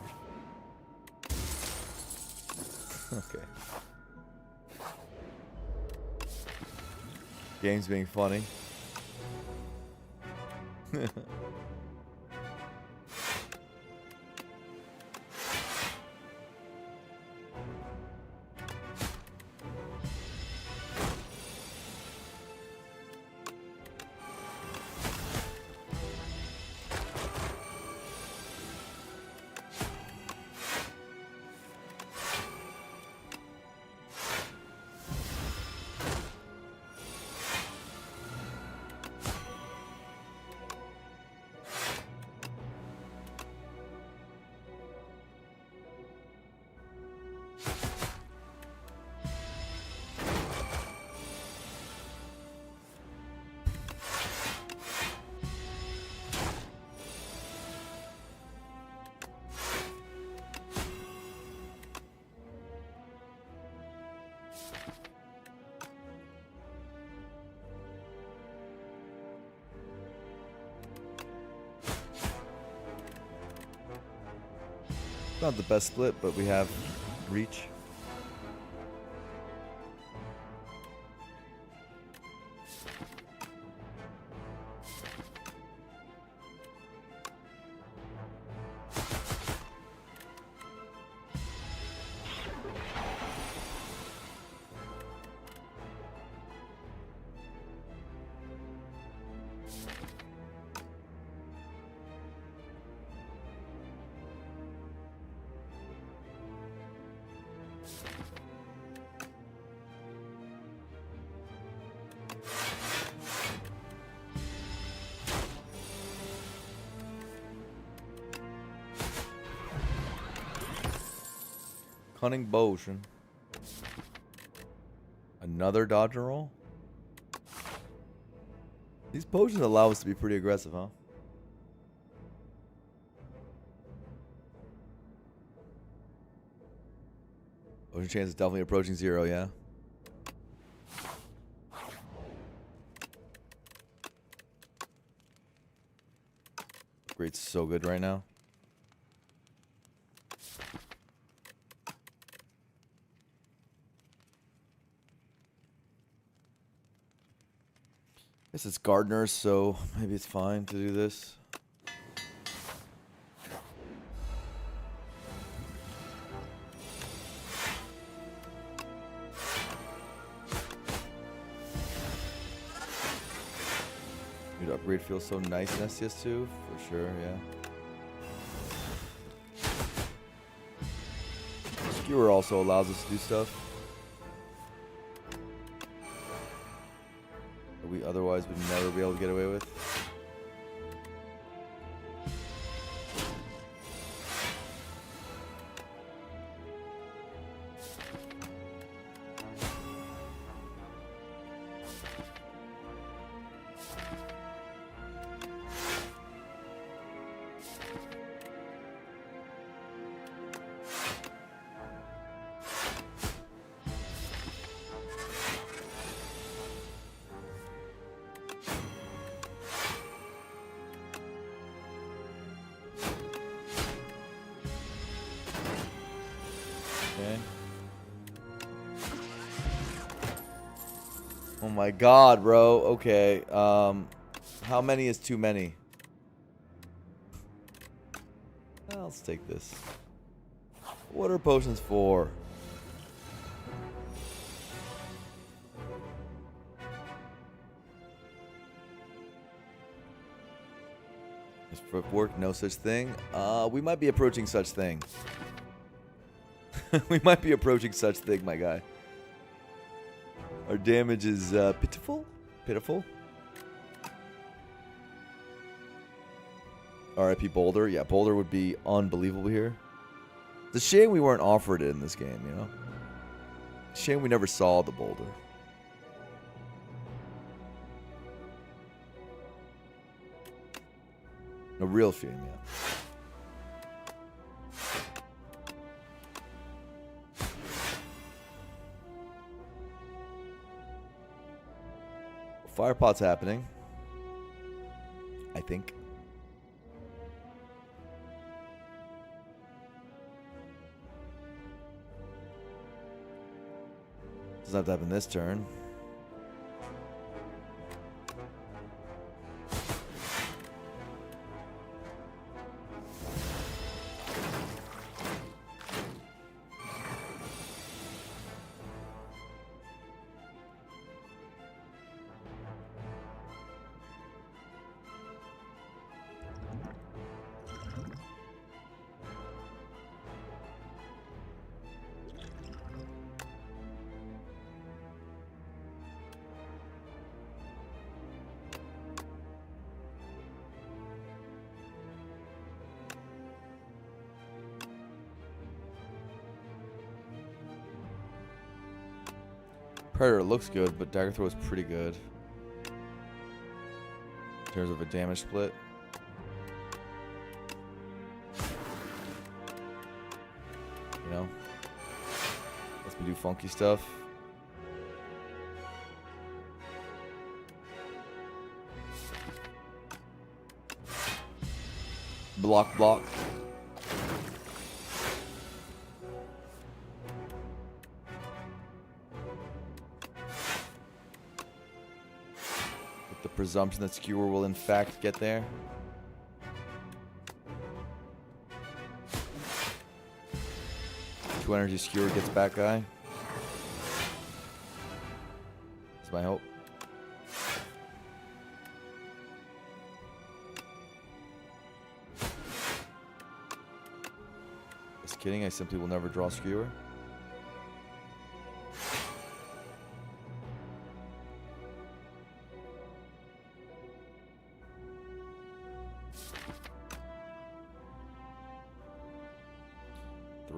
Okay. Game's being funny. Not the best split, but we have reach. Cunning Potion. Another dodge and roll? These potions allow us to be pretty aggressive, huh? Potion chance is definitely approaching 0, yeah? Upgrade's so good right now. Guess it's Gardener, so maybe it's fine to do this. Dude, upgrade feels so nice in STS2, for sure, yeah. Skewer also allows us to do stuff that we otherwise would never be able to get away with. Oh my god, bro. Okay. How many is too many? Let's take this. What are potions for? Is footwork no such thing? We might be approaching such thing. We might be approaching such thing, my guy. Our damage is pitiful. Pitiful. R.I.P. Boulder. Yeah, Boulder would be unbelievable here. It's a shame we weren't offered it in this game, you know? Shame we never saw the Boulder. A real shame, yeah. Fire pot's happening. I think. Doesn't have to happen this turn. Predator looks good, but Dagger Throw is pretty good. In terms of a damage split. You know? Lets me do funky stuff. Block, block. Presumption that Skewer will in fact get there. Two energy Skewer gets back guy. That's my hope. Just kidding, I simply will never draw Skewer.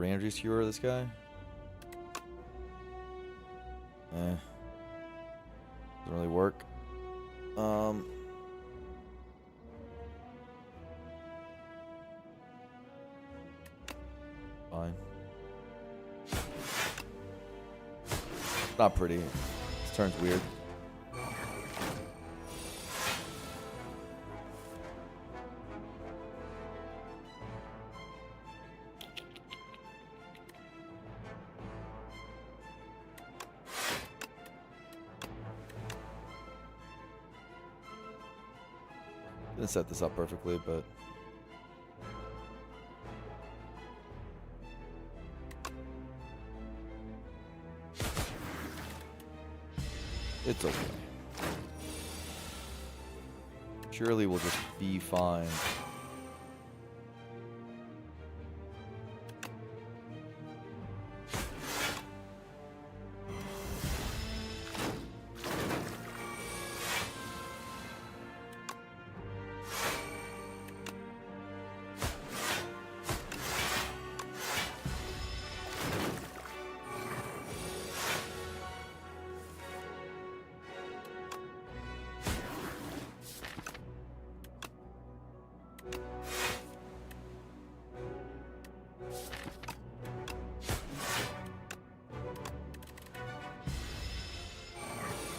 Energy Skewer this guy. Doesn't really work. Fine. Not pretty. This turn's weird. Didn't set this up perfectly, but it's okay. Surely we'll just be fine.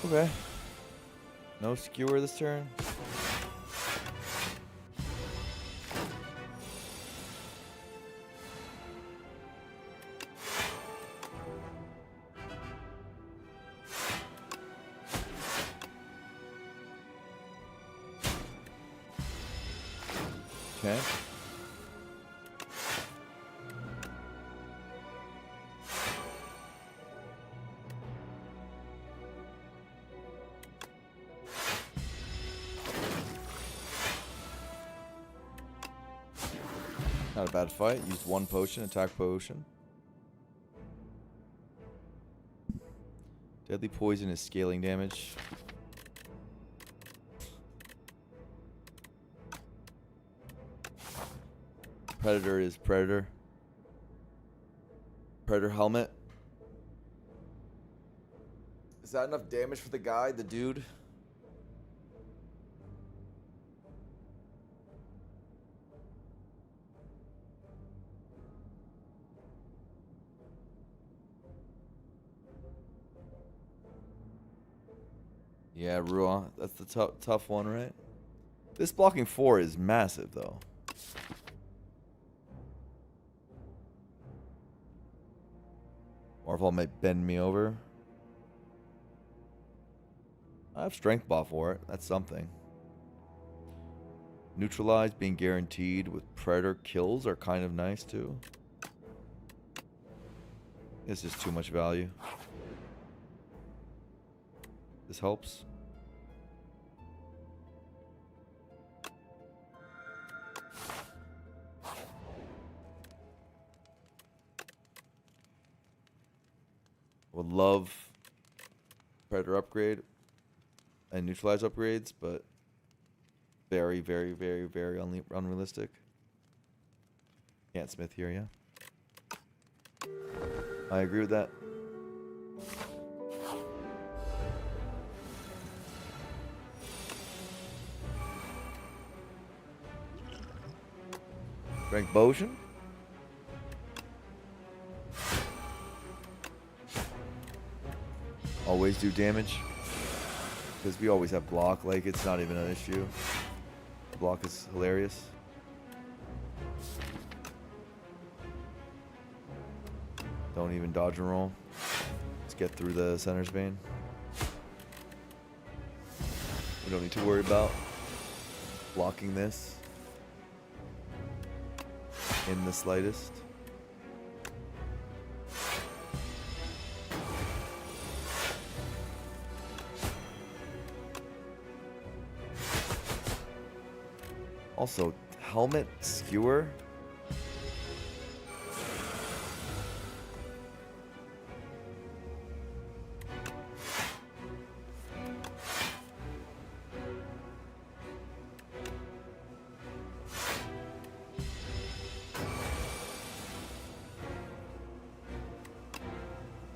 Okay. No Skewer this turn. Okay. Not a bad fight. Used one potion, attack potion. Deadly poison is scaling damage. Predator is predator. Predator helmet. Is that enough damage for the guy, the dude? Yeah, Ruah. That's the tough one, right? This blocking 4 is massive, though. Marvel might bend me over. I have strength buff for it. That's something. Neutralize being guaranteed with predator kills are kind of nice, too. It's just too much value. This helps. Would love predator upgrade and neutralize upgrades, but very, very, very, very unrealistic. Can't smith here, yeah. I agree with that. Rank Bojan. Always do damage. Because we always have block, like it's not even an issue. Block is hilarious. Don't even dodge and roll. Let's get through the center's bane. We don't need to worry about blocking this in the slightest. Also, helmet skewer.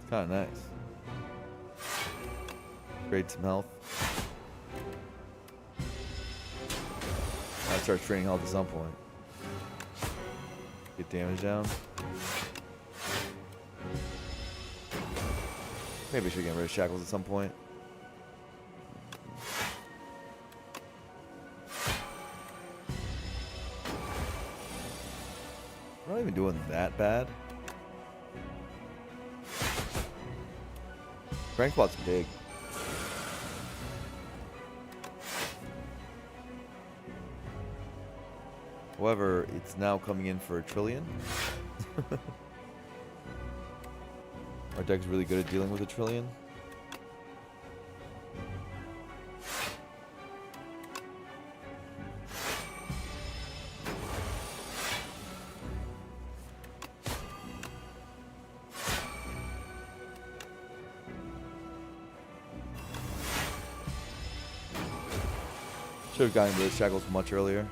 Kind of nice. Trade some health. I start training health at some point. Get damage down. Maybe I should get rid of shackles at some point. I'm not even doing that bad. Rank bot's big. However, it's now coming in for a trillion. Our deck's really good at dealing with a trillion. Should have gotten rid of shackles much earlier.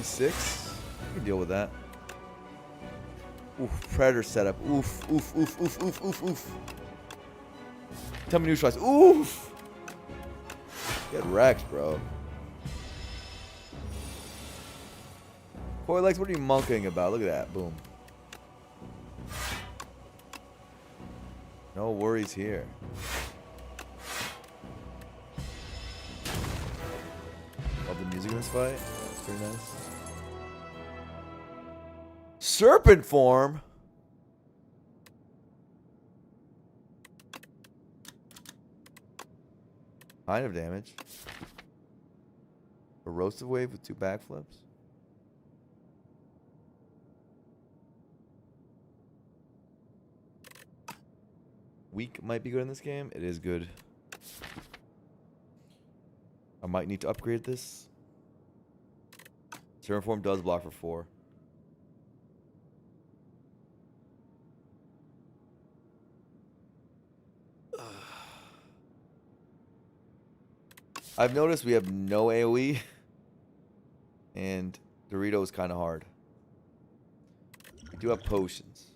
Six. You can deal with that. Oof, predator setup. Oof, oof, oof, oof, oof, oof, oof. Tell me neutralize. Oof. Get wrecked, bro. Boy, Lex, what are you monkeying about? Look at that. Boom. No worries here. fight. That's pretty nice. Serpent form. Kind of damage. Erosive wave with 2 backflips. Weak might be good in this game. It is good. I might need to upgrade this. Serpent form does block for 4. I've noticed we have no AoE, and Dorito is kind of hard. We do have potions.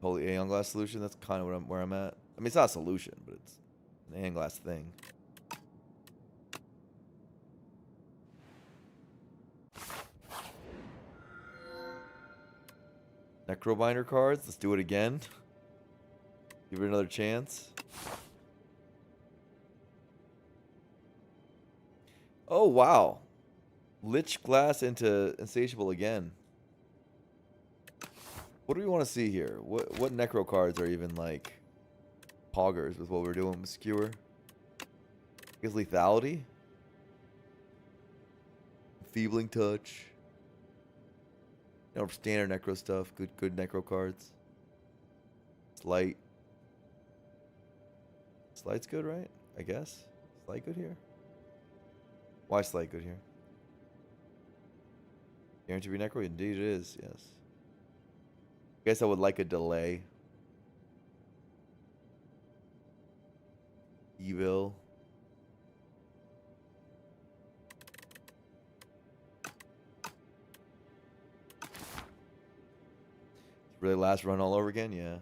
Holy Aeon Glass solution, that's kind of where I'm at. I mean, it's not a solution, but it's an Aeon Glass thing. Necrobinder cards, let's do it again. Give it another chance. Oh, wow. Lich Glass into Insatiable again. What do we want to see here? What Necro cards are even, like, poggers with what we're doing with Skewer? I guess Lethality? Feebling Touch. You know, standard Necro stuff. Good Necro cards. Slight. Slight's good, right? I guess. Slight good here? Why Slight good here? Guaranteed to be Necro? Indeed it is, yes. I guess I would like a delay. Evil. Really last run all over again? Yeah.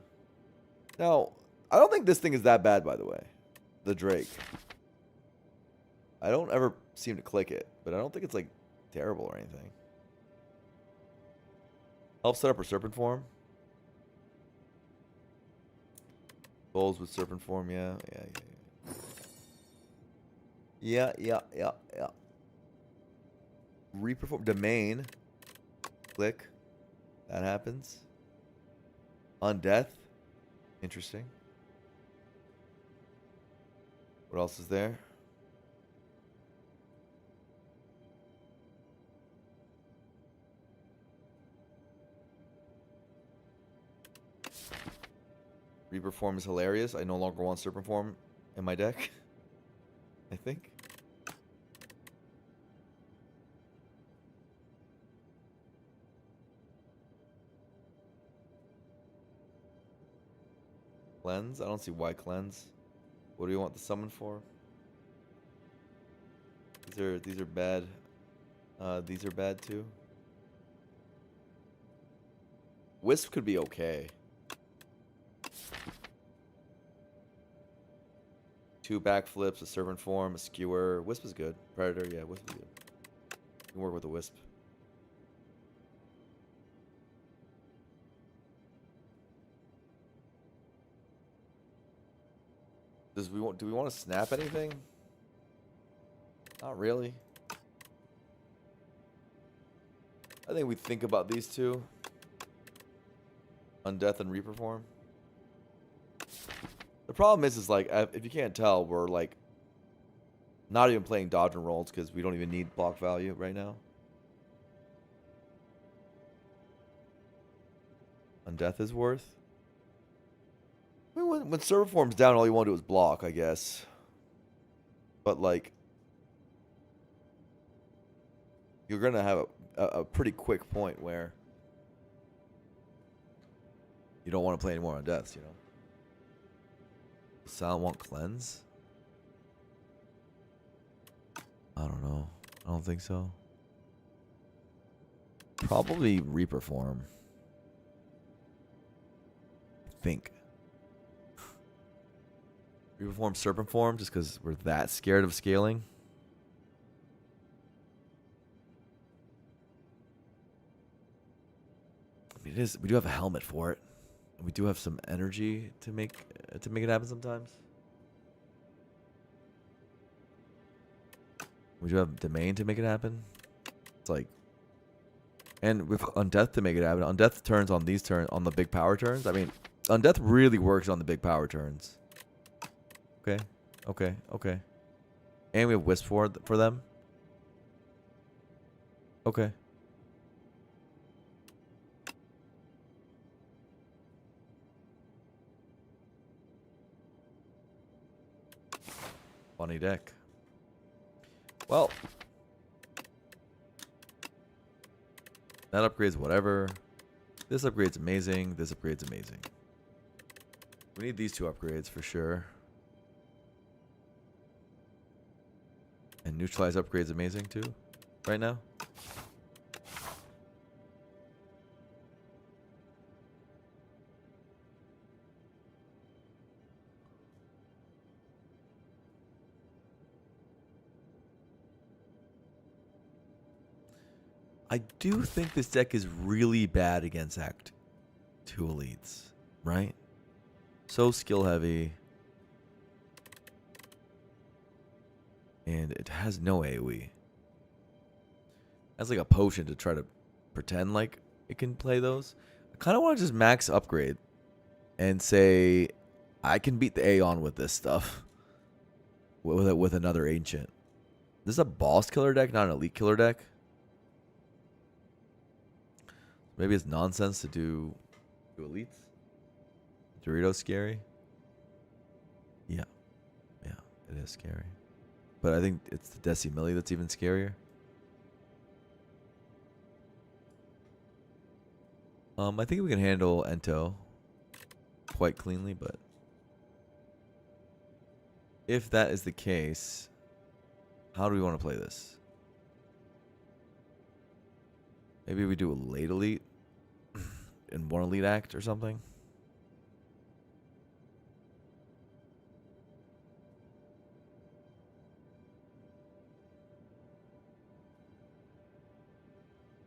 Now, I don't think this thing is that bad, by the way. The Drake. I don't ever seem to click it, but I don't think it's, like, terrible or anything. Help set up her Serpent form. Bowls with Serpent form, yeah. Yeah. Reperform. Domain. Click. That happens. Undeath. Interesting. What else is there? Reaper form is hilarious. I no longer want Serpent form in my deck. I think. Cleanse? I don't see why cleanse. What do you want the summon for? These are bad. These are bad too. Wisp could be okay. 2 backflips, a servant form, a skewer. Wisp is good. Predator, yeah, Wisp is good. You can work with the Wisp. Do we want to snap anything? Not really. I think we think about these two. Undeath and Reaper form. The problem is like, if you can't tell, we're like not even playing dodge and rolls because we don't even need block value right now. Undeath is worth. I mean, when server form's down, all you want to do is block, I guess. But like, you're gonna have a pretty quick point where you don't want to play any more Undeaths, you know. Silent won't cleanse? I don't know. I don't think so. Probably Reaper form. I think. Reaper form, Serpent form, just because we're that scared of scaling. I mean, it is. We do have a helmet for it. We do have some energy to make it happen sometimes. Would you have domain to make it happen? It's like, and with undeath to make it happen. Undeath turns on these turns on the big power turns. I mean, undeath really works on the big power turns. Okay, okay, okay. And we have wisp for them. Okay. Funny deck. Well, that upgrades whatever. This upgrade's amazing. This upgrade's amazing. We need these two upgrades for sure. And neutralize upgrade's amazing too, right now. I do think this deck is really bad against Act 2 elites, right? So skill heavy. And it has no AoE. It has like a potion to try to pretend like it can play those. I kind of want to just max upgrade and say I can beat the Aeon with this stuff. With another ancient. This is a boss killer deck, not an elite killer deck. Maybe it's nonsense to do elites. Dorito's scary. Yeah. Yeah, it is scary. But I think it's the Decimilli that's even scarier. I think we can handle Ento quite cleanly, but if that is the case, how do we want to play this? Maybe we do a late elite in one elite act or something.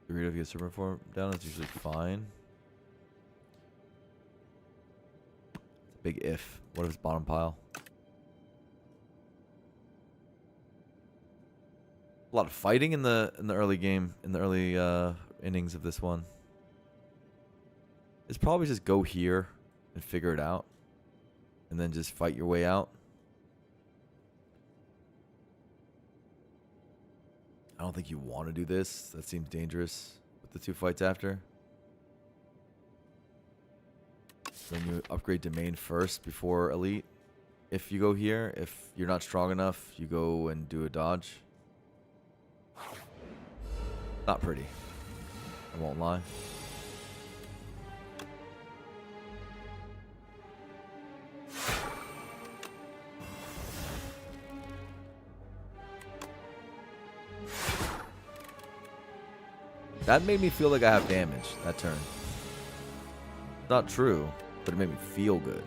Dorito, if you get super form down, that's usually fine. It's a big if. What if it's bottom pile? A lot of fighting in the early game, in the early innings of this one. It's probably just go here and figure it out, and then just fight your way out. I don't think you want to do this. That seems dangerous with the two fights after. Then you upgrade domain first before elite. If you go here, if you're not strong enough, you go and do a dodge. Not pretty. I won't lie. That made me feel like I have damage that turn. Not true, but it made me feel good.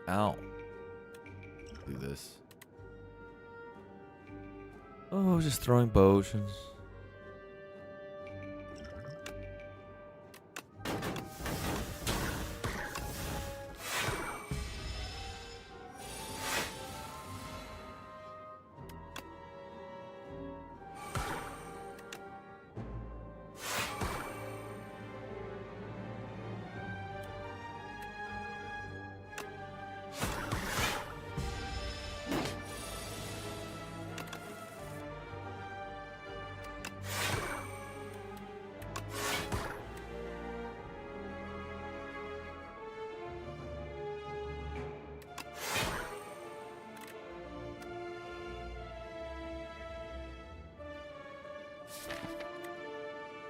Ow. Do this. Oh, just throwing potions.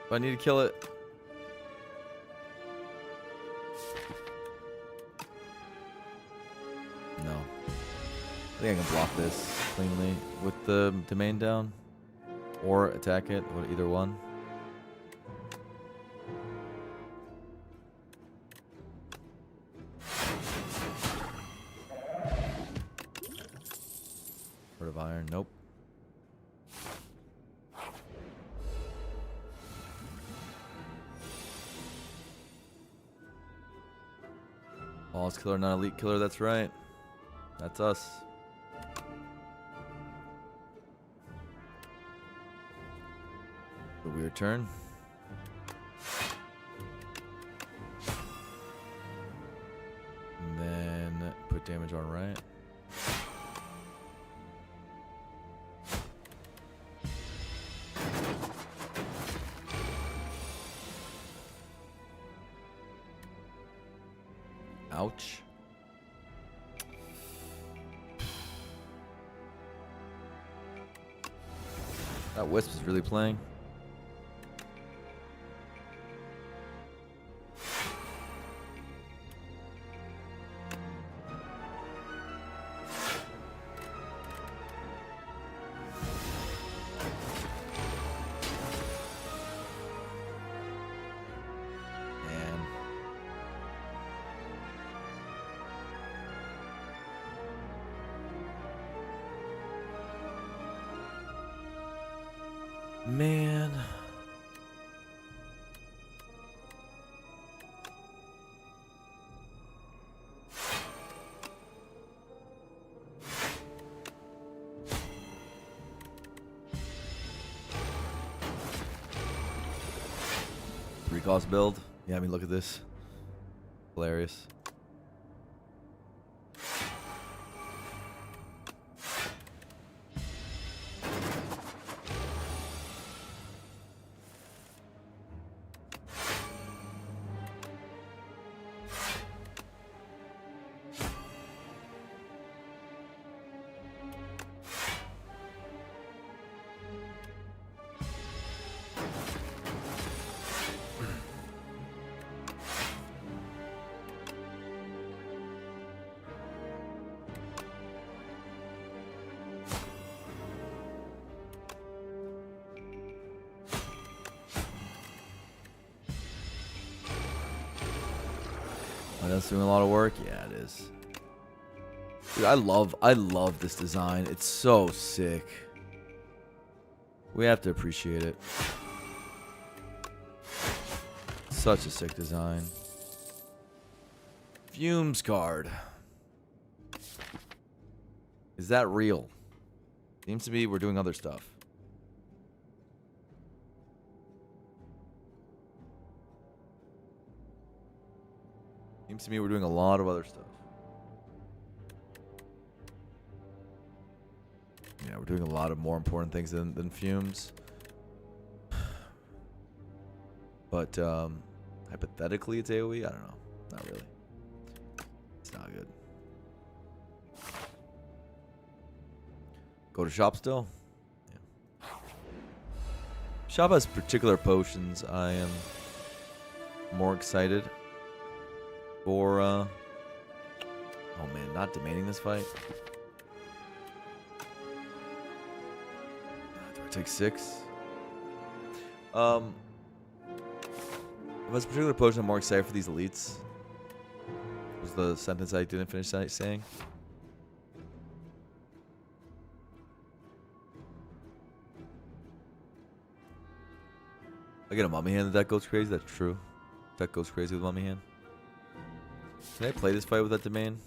Do I need to kill it? No. I think I can block this cleanly with the domain down. Or attack it, or either one. of iron. Nope. Boss killer, not elite killer. That's right. That's us. A weird turn. And then put damage on right. Ouch. That Wisp is really playing. Man. Three-cost build. Yeah, I mean, look at this. Hilarious. Oh, that's doing a lot of work. Yeah, it is. Dude, I love this design. It's so sick. We have to appreciate it. Such a sick design. Fumes card. Is that real? Seems to be we're doing other stuff. Seems to me we're doing a lot of other stuff. Yeah, we're doing a lot of more important things than fumes. But hypothetically it's AoE? I don't know. Not really. It's not good. Go to shop still? Yeah. Shop has particular potions. I am more excited for oh man, not demanding this fight. Do I take 6? If it's a particular potion, I'm more excited for these elites. Was the sentence I didn't finish saying? I get a mummy hand. The deck goes crazy. That's true. Deck goes crazy with mummy hand. Can I play this fight with that domain?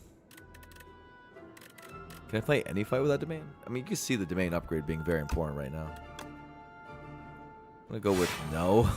Can I play any fight with that domain? I mean, you can see the domain upgrade being very important right now. I'm gonna go with no.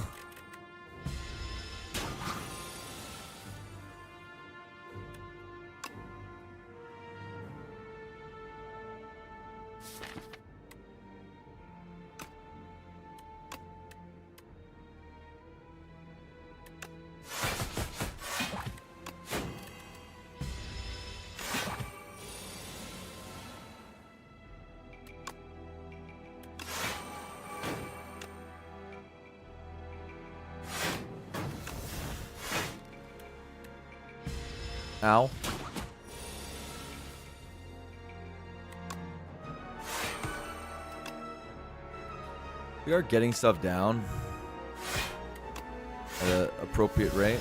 Ow. We are getting stuff down at an appropriate rate.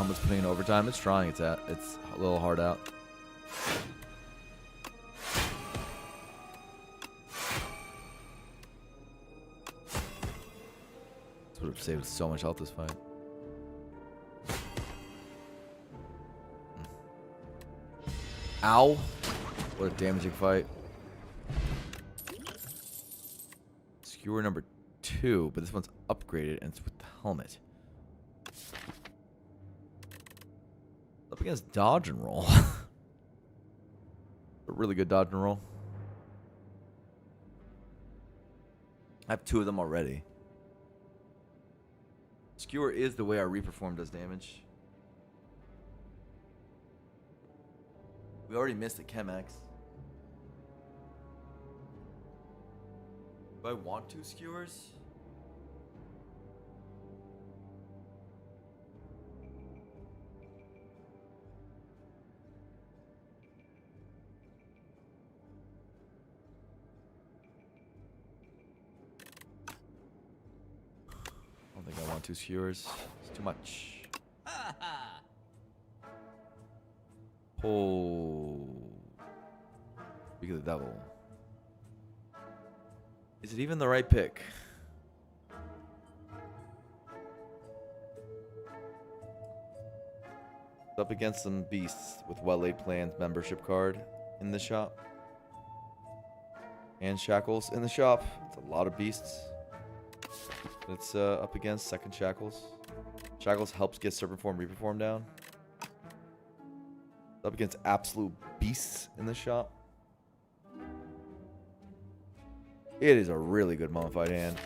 Helmet's putting in overtime. It's trying. It's a little hard out. This would have saved so much health this fight. Ow. What a damaging fight. Skewer number 2, but this one's upgraded and it's with the helmet. Up against dodge and roll. A really good dodge and roll. I have 2 of them already. Skewer is the way our Reperform does damage. We already missed the Chemex. Do I want 2 skewers? I don't think I want 2 skewers. It's too much. Oh. Speak of the devil. Is it even the right pick? Up against some beasts with well-laid plans membership card in the shop. And shackles in the shop. It's a lot of beasts. It's up against second shackles. Shackles helps get serpent form, reaper form down. Up against absolute beasts in the shop. It is a really good mummified hand.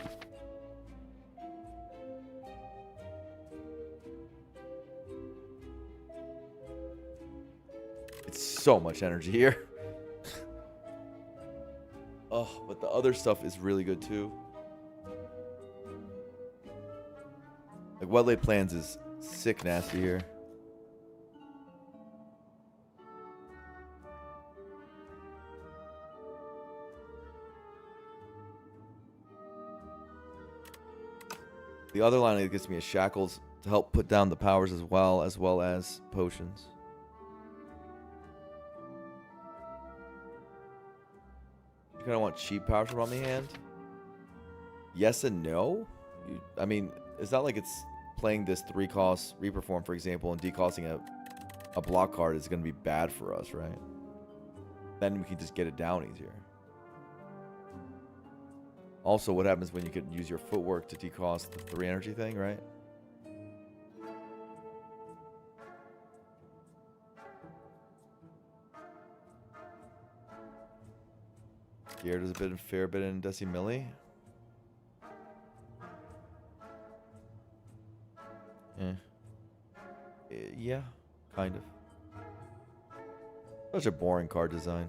It's so much energy here. Oh, but the other stuff is really good too. Like well-laid plans is sick nasty here. The other line that gets me is shackles to help put down the powers as well as potions. You kind of want cheap powers from Mummy Hand? Yes and no. I mean, it's not like it's playing this 3-cost Reperform, for example, and decosting a block card is going to be bad for us, right? Then we can just get it down easier. Also, what happens when you could use your footwork to decost the 3 energy thing, right? Gear does a fair bit in Decimilli. Yeah, kind of. Such a boring card design.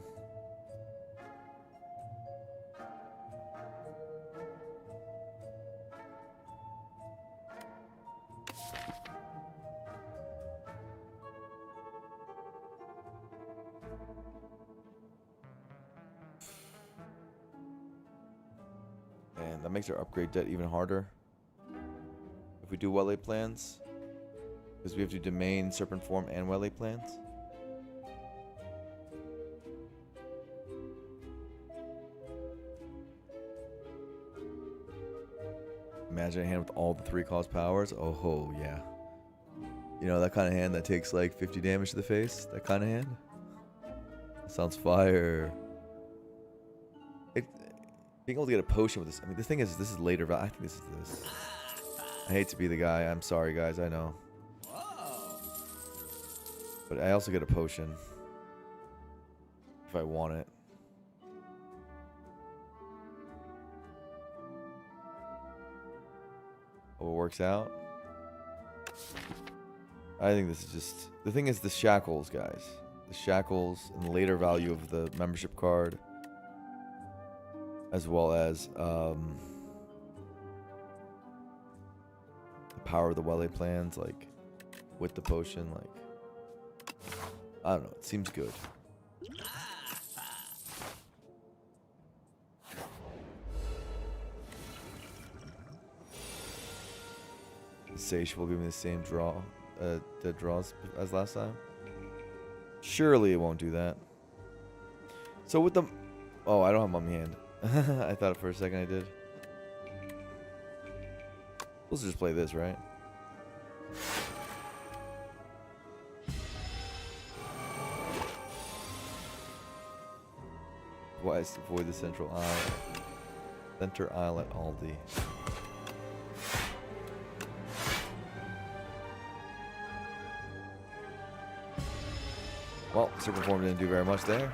And that makes our upgrade debt even harder. If we do well-laid plans. Because we have to domain, serpent form, and well-laid plans. Imagine a hand with all the 3-cost powers. Oh, yeah. You know, that kind of hand that takes like 50 damage to the face? That kind of hand? That sounds fire. Being able to get a potion with this. I mean, the thing is, this is later. I think this is this. I hate to be the guy. I'm sorry, guys. I know. But I also get a potion. If I want it. Oh, it works out. I think this is just... The thing is the shackles, guys. The shackles and the later value of the membership card. As well as the power of the well-laid plans, like with the potion, like I don't know, it seems good. Sage will give me the same draw. dead draws as last time. Surely it won't do that. So with the... Oh, I don't have mummy hand. I thought for a second I did. Let's just play this, right? Why avoid the central aisle? Center aisle at Aldi. Well, Serpent Form didn't do very much there.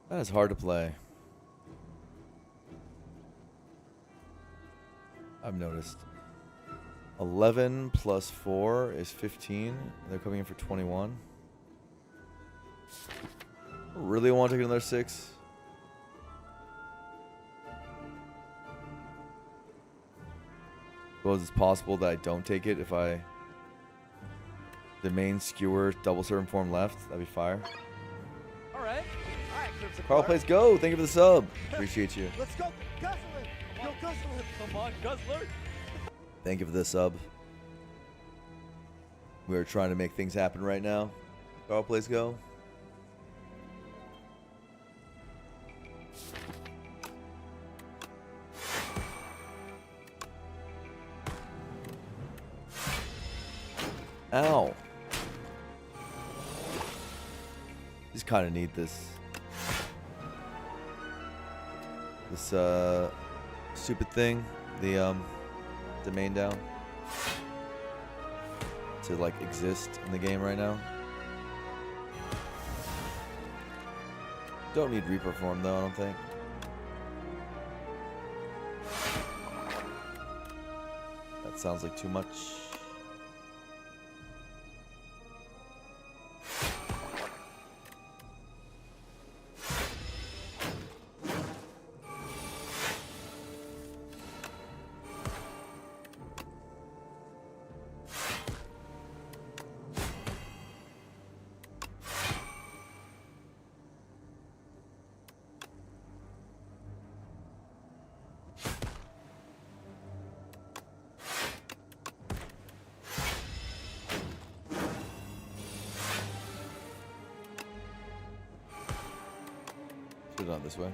That is hard to play. I've noticed. 11 plus 4 is 15. They're coming in for 21. Really want to take another 6? Suppose it's possible that I don't take it if I... The main skewer, double serpent form left. That'd be fire. Alright. Carl plays go. Thank you for the sub. Appreciate you. Let's go. Guzzle it. Go guzzle it. Come on, Guzzler. Thank you for the sub. We are trying to make things happen right now. Carl plays go. Ow. Just kind of need this. This stupid thing, the main down, to like exist in the game right now. Don't need Reaper form though, I don't think. That sounds like too much. Put it on this way.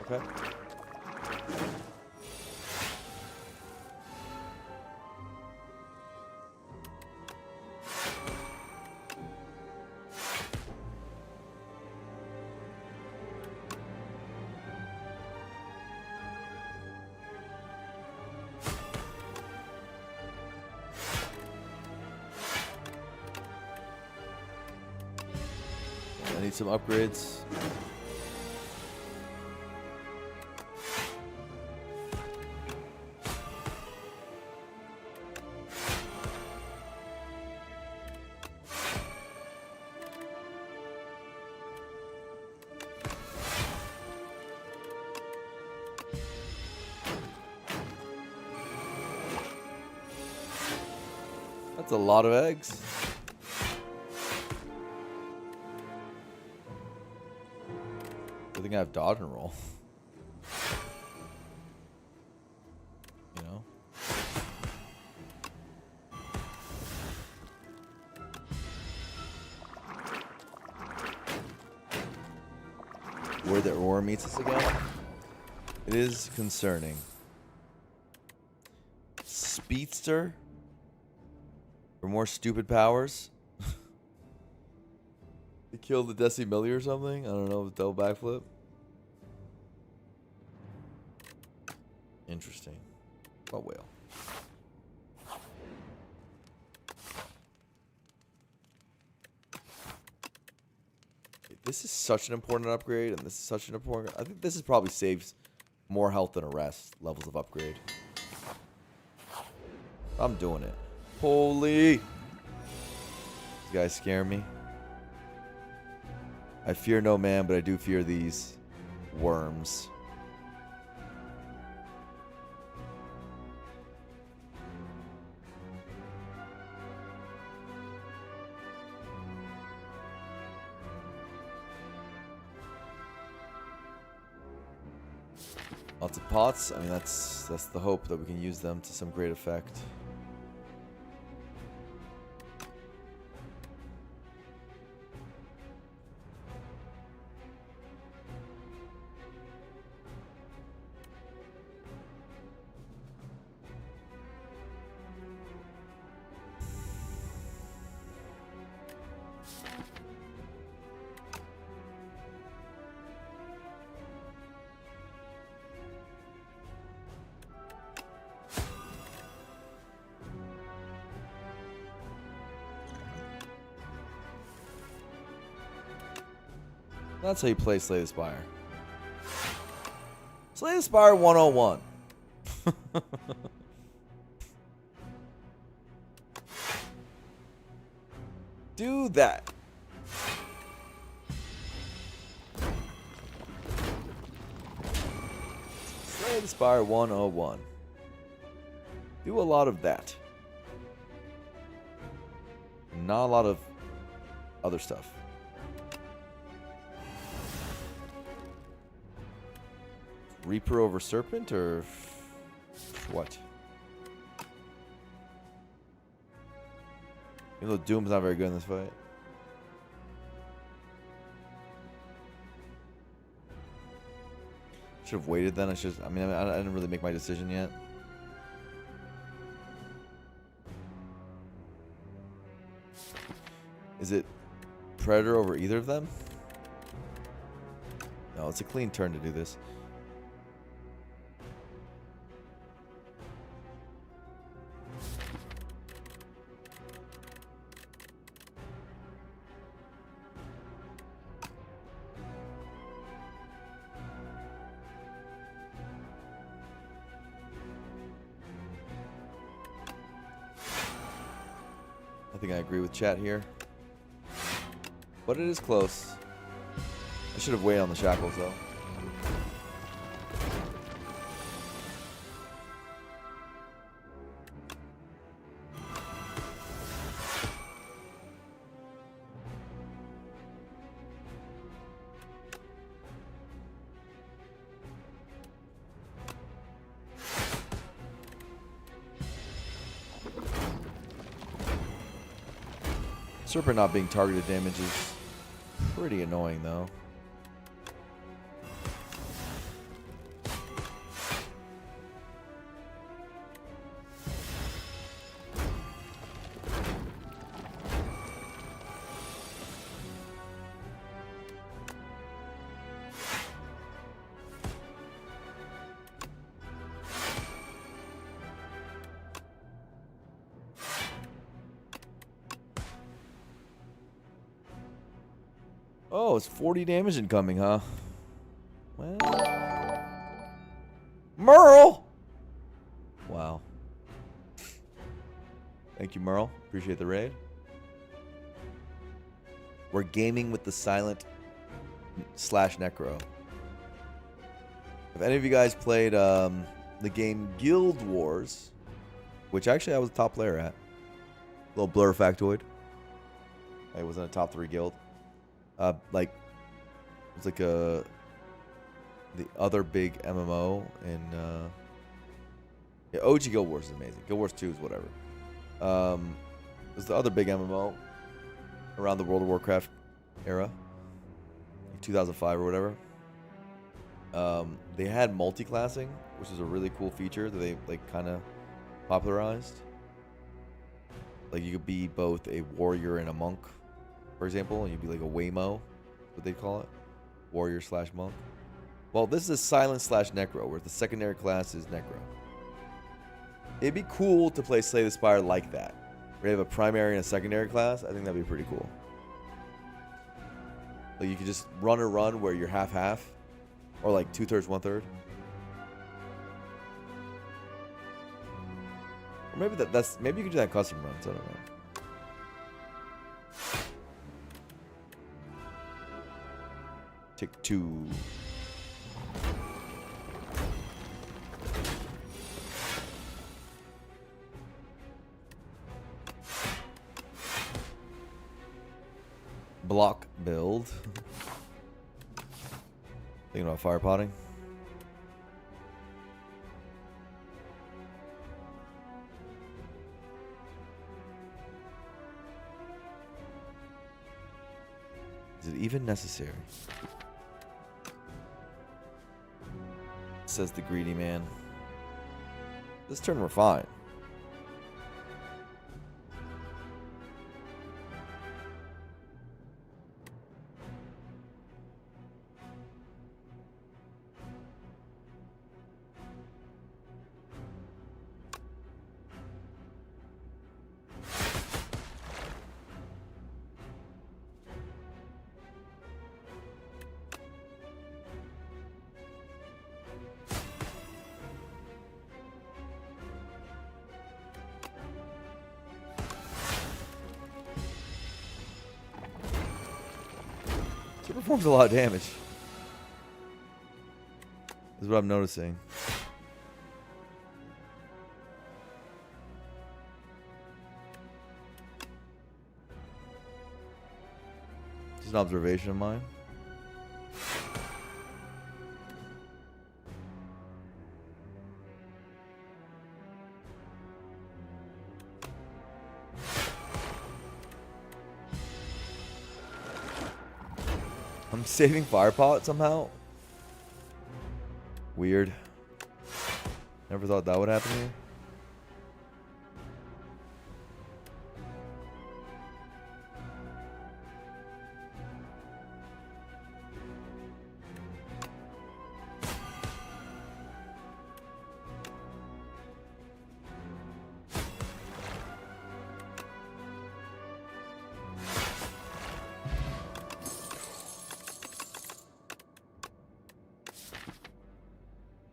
Okay. I need some upgrades. That's a lot of eggs. think I have dodge and roll. You know? Where the Aurora meets us again? It is concerning. Speedster? For more stupid powers? To kill the Decimilli or something? I don't know, with double backflip. Interesting. Oh, whale. This is such an important upgrade, and this is such an important... I think this is probably saves more health than arrest levels of upgrade. I'm doing it. Holy! These guys scare me. I fear no man, but I do fear these worms. Lots of pots. I mean, that's the hope that we can use them to some great effect. That's how you play Slay the Spire. Slay the Spire 101. Do that. Slay the Spire 101. Do a lot of that. Not a lot of other stuff. Reaper over Serpent, or what? Even though Doom's not very good in this fight. Should have waited then. I didn't really make my decision yet. Is it Predator over either of them? No, it's a clean turn to do this. I think I agree with chat here. But it is close. I should have waited on the shackles, though. Serpent not being targeted damage is pretty annoying, though. Oh, it's 40 damage incoming, huh? Well, Merle! Wow. Thank you, Merle. Appreciate the raid. We're gaming with the silent / Necro. If any of you guys played the game Guild Wars, which actually I was a top player at. Little blur factoid. I was in a top 3 guild. It was like a the other big MMO in yeah, OG Guild Wars is amazing. Guild Wars 2 is whatever. There's the other big MMO around the World of Warcraft era, like 2005 or whatever. They had multi-classing, which is a really cool feature that they like kind of popularized. Like you could be both a warrior and a monk, for example, and you'd be like a Waymo, what they call it, warrior slash monk. Well, this is a silent slash necro, where the secondary class is necro. It'd be cool to play Slay the Spire like that, where you have a primary and a secondary class. I think that'd be pretty cool. Like you could just run a run where you're half-half, or like 2/3, 1/3. Or maybe that's maybe you could do that in custom runs. I don't know. Tick 2. Block build. Thinking about fire potting. Is it even necessary? Says the greedy man. This turn we're fine. It performs a lot of damage. This is what I'm noticing. Just an observation of mine. I'm saving Firepot somehow. Weird. Never thought that would happen here.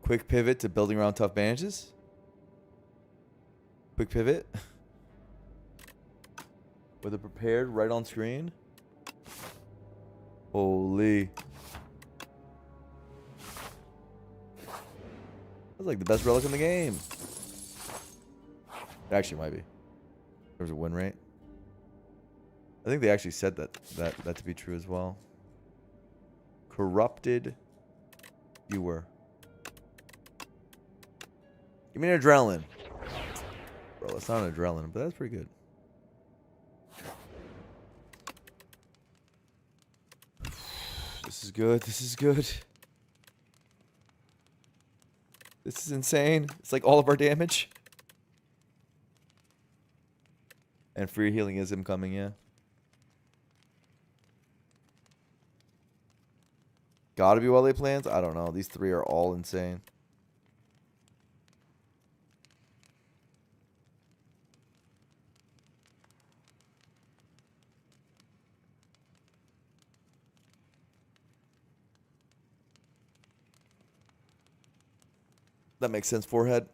Quick pivot to building around tough bandages. Quick pivot. With a prepared right on screen. Holy. That's like the best relic in the game. It actually might be. There's a win rate. I think they actually said that to be true as well. Corrupted viewer. Give me an adrenaline. Bro, it's not an adrenaline, but that's pretty good. This is good. This is good. This is insane. It's like all of our damage. And free healing is him coming, yeah. Gotta be while they plans? I don't know. These three are all insane. That makes sense. Forehead.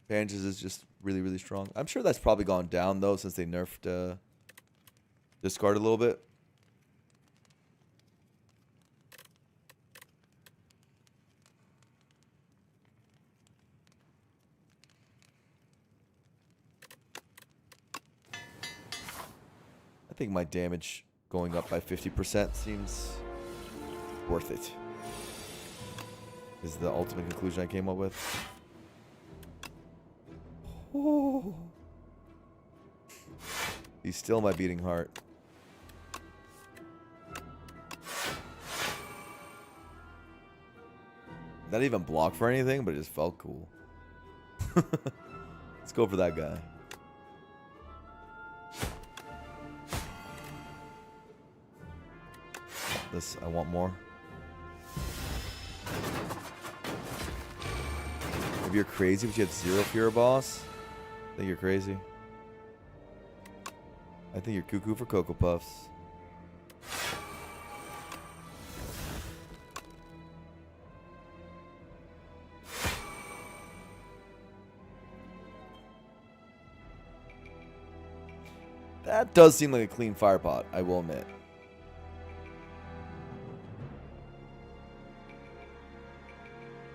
Bandages is just really, really strong. I'm sure that's probably gone down, though, since they nerfed discard a little bit. I think my damage going up by 50% seems worth it. Is the ultimate conclusion I came up with. Oh. He's still my beating heart. Not even block for anything, but it just felt cool. Let's go for that guy. This, I want more. If you're crazy, but you have 0 fear, boss, I think you're crazy. I think you're cuckoo for Cocoa Puffs. That does seem like a clean fire pot, I will admit.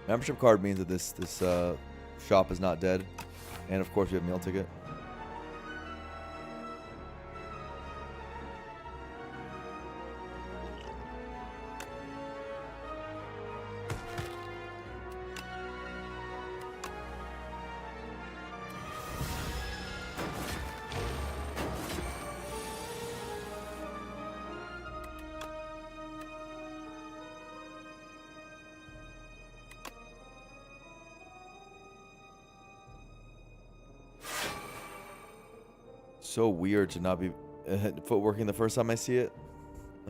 Membership card means that this shop is not dead. And of course we have meal ticket. So weird to not be footworking the first time I see it,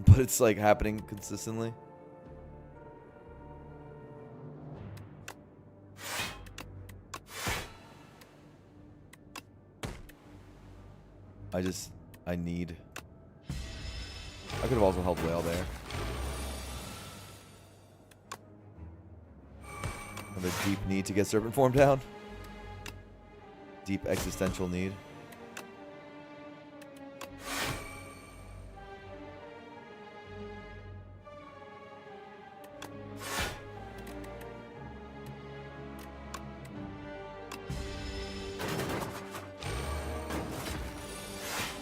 but it's like happening consistently. I need. I could have also held whale there. I have a deep need to get serpent form down. Deep existential need.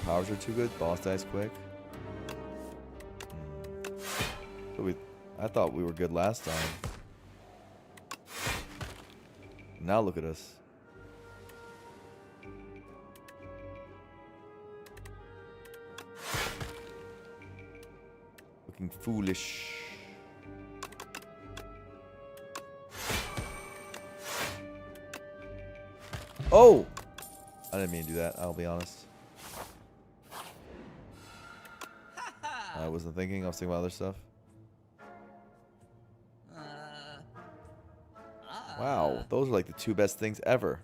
Powers are too good. Boss dies quick. So I thought we were good last time. Now look at us. Looking foolish. Oh! I didn't mean to do that, I'll be honest. I wasn't thinking, I was thinking about other stuff. Wow, those are like the 2 best things ever.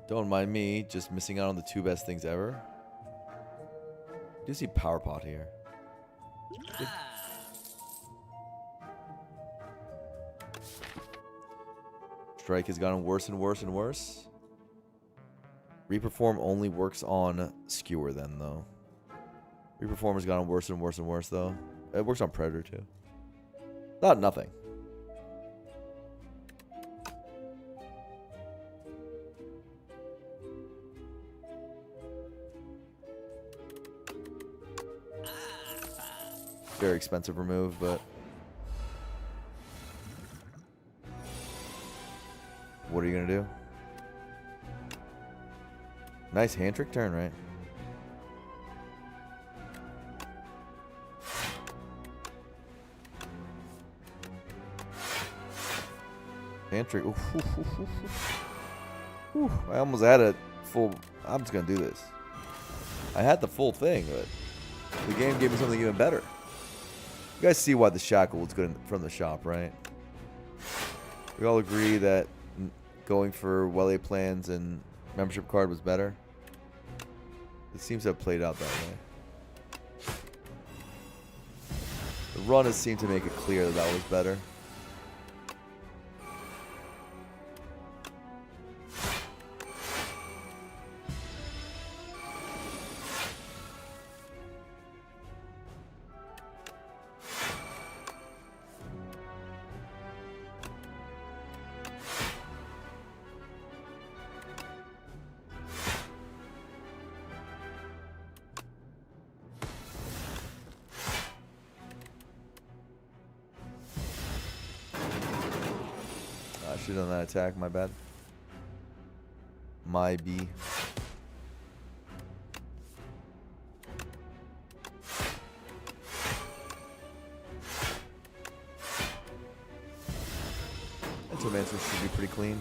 Don't mind me just missing out on the 2 best things ever. I do see Power Pot here. Strike has gotten worse and worse and worse. Reperform only works on Skewer then, though. Reperform has gotten worse and worse and worse, though. It works on Predator, too. Not nothing. Very expensive remove, but... What are you going to do? Nice hand trick turn, right? Hand trick. Oof, oof, oof, oof, oof. Oof, I almost had a full... I'm just going to do this. I had the full thing, but the game gave me something even better. You guys see why the shackle was good from the shop, right? We all agree that going for well-A plans and membership card was better. It seems to have played out that way. The run has seemed to make it clear that that was better. Should have done that attack. My bad. My B. Mancer should be pretty clean.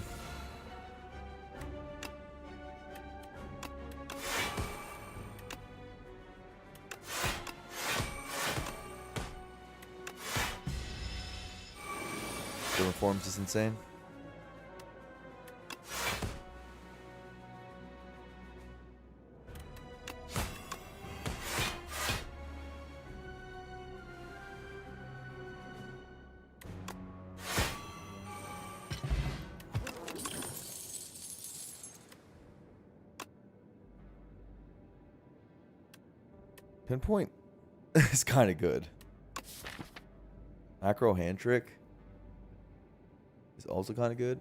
The reforms is insane. Pinpoint is kind of good. Macro hand trick is also kind of good.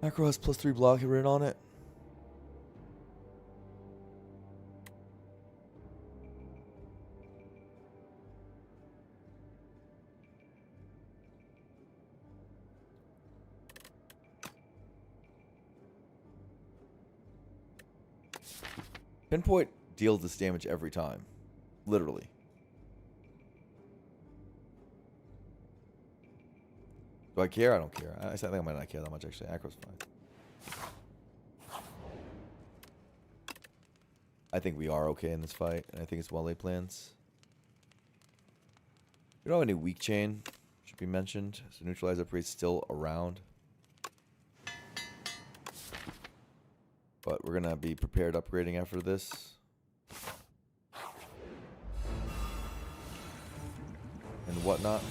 Macro has +3 block written on it. Pinpoint deals this damage every time. Literally. Do I care? I don't care. I think I might not care that much, actually. Acro's fine. I think we are okay in this fight, and I think it's well-laid plans. We don't have any weak chain. Should be mentioned. So neutralizer upgrade's still around. But we're going to be prepared upgrading after this. And whatnot.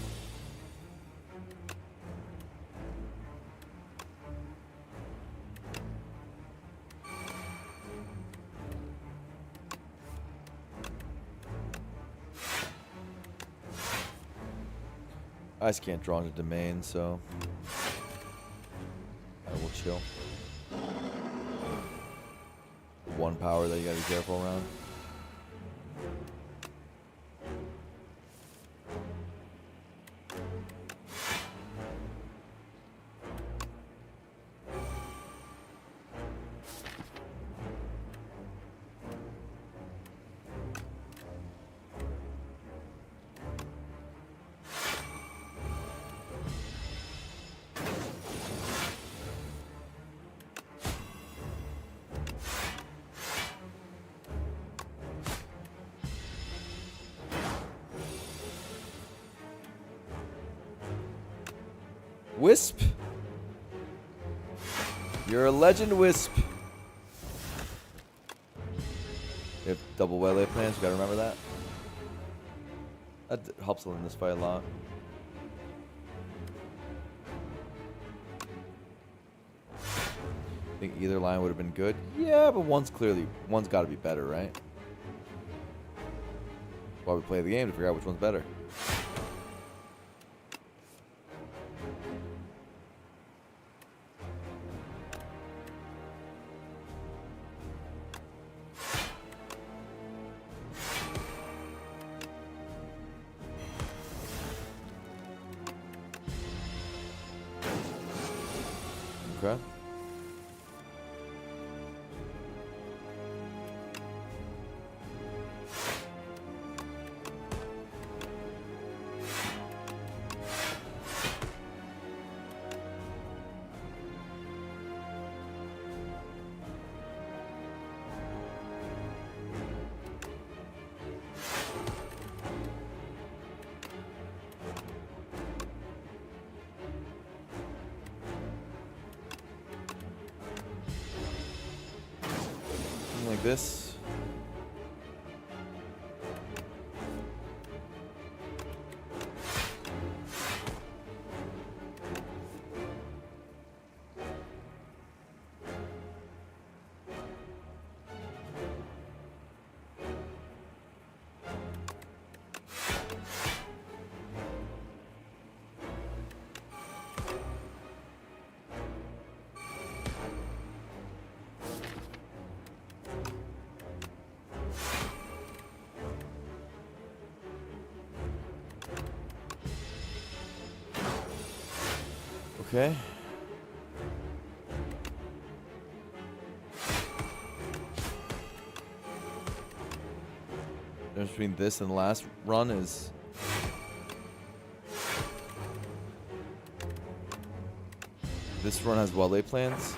I just can't draw into domain, so I will chill. One power that you gotta be careful around. Wisp. You're a legend, Wisp. You have double waylay plans, you gotta remember that. That helps in this fight a lot. I think either line would have been good. Yeah, but one's gotta be better, right? Why we play the game, to figure out which one's better. Okay. Like this. Okay. The difference between this and the last run is this run has well laid plans,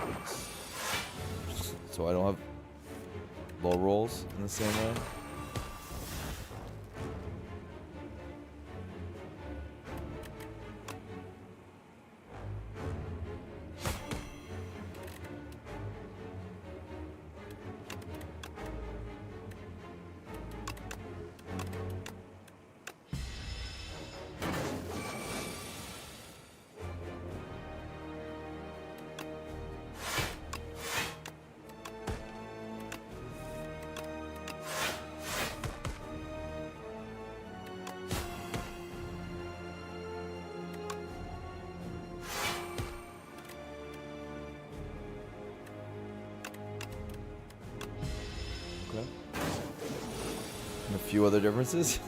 so I don't have low rolls in the same way. Okay. And a few other differences.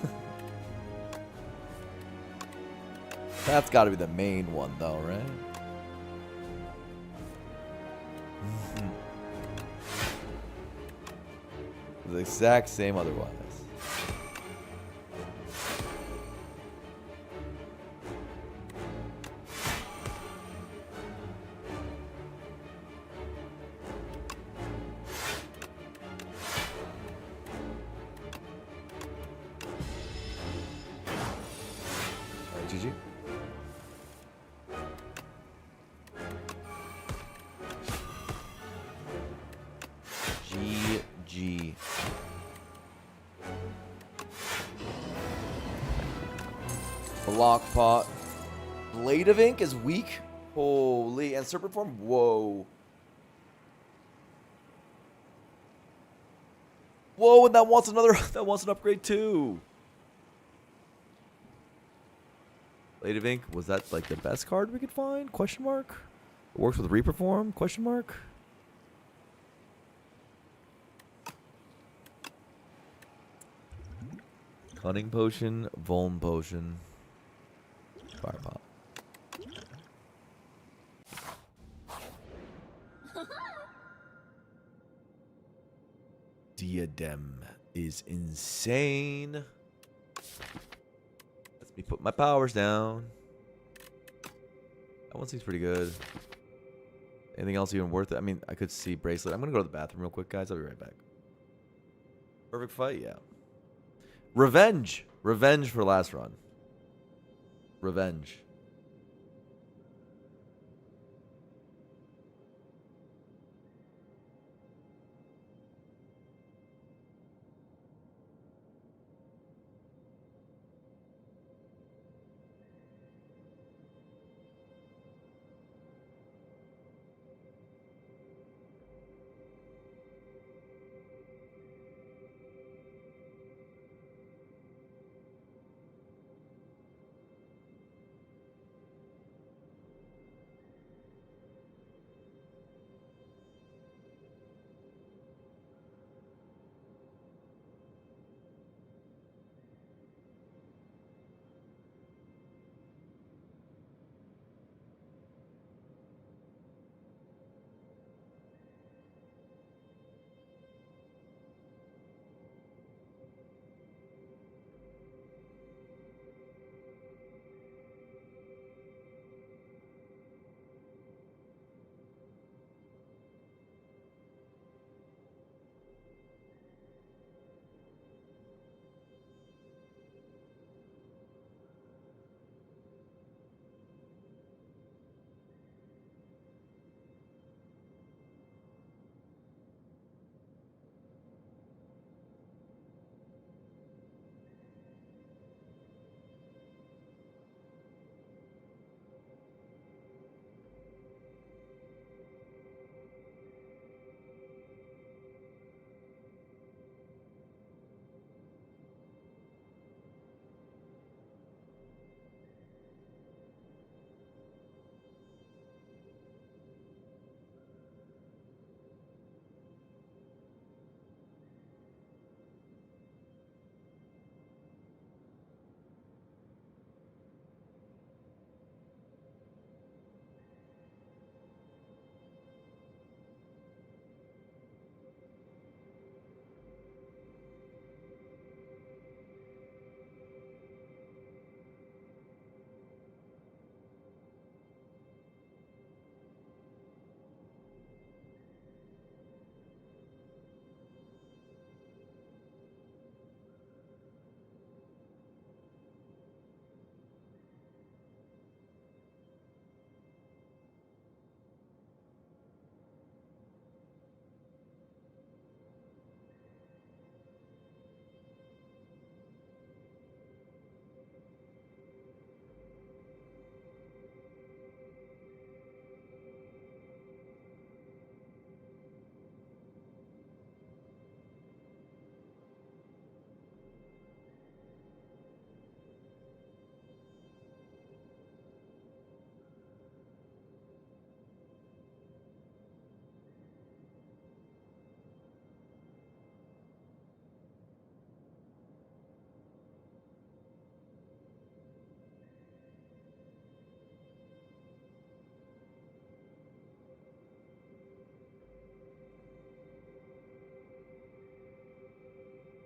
That's got to be the main one, though, right? The exact same otherwise. GG. GG. Block pot. Blade of Ink is weak. Holy. And Serpent Form. Whoa. Whoa, and that wants another. That wants an upgrade too. Blade of Ink, was that like the best card we could find? Question mark. It works with Reperform? Question mark. Cunning Potion, Vuln Potion, Fire Pop. Diadem is insane. Let me put my powers down. That one seems pretty good. Anything else even worth it? I mean, I could see Bracelet. I'm going to go to the bathroom real quick, guys. I'll be right back. Perfect fight? Yeah. Revenge. Revenge for last run. Revenge.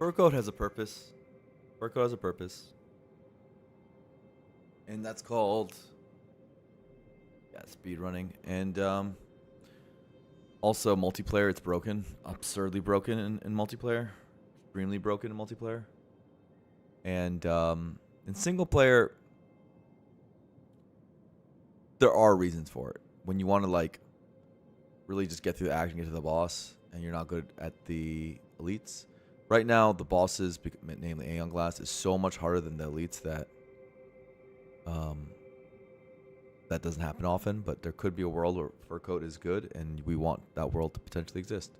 Fur coat has a purpose. Fur coat has a purpose. And that's called speed running. And also multiplayer, it's broken. Absurdly broken in multiplayer. Extremely broken in multiplayer. And in single player, there are reasons for it. When you want to like really just get through the action, get to the boss, and you're not good at the elites. Right now, the bosses, namely Aeon Glass, is so much harder than the elites that that doesn't happen often. But there could be a world where Fur Coat is good, and we want that world to potentially exist.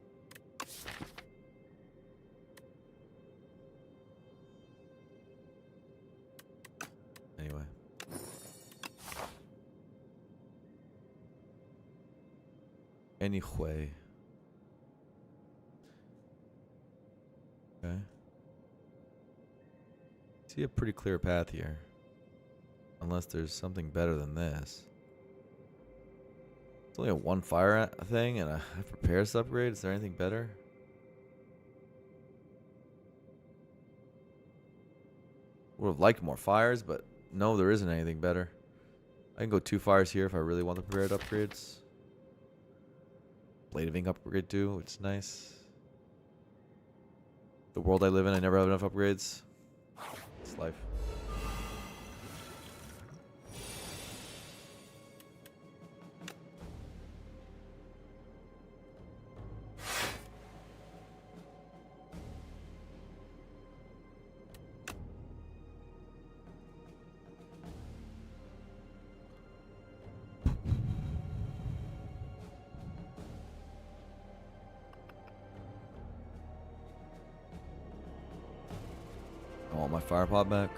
Anyway. Anyway. Okay. See a pretty clear path here. Unless there's something better than this. It's only a one fire thing and a prepares upgrade. Is there anything better? Would have liked more fires, but no, there isn't anything better. I can go 2 fires here if I really want the prepared upgrades. Blade of Ink upgrade too, which is nice. The world I live in, I never have enough upgrades. It's life. I want my fire pot back.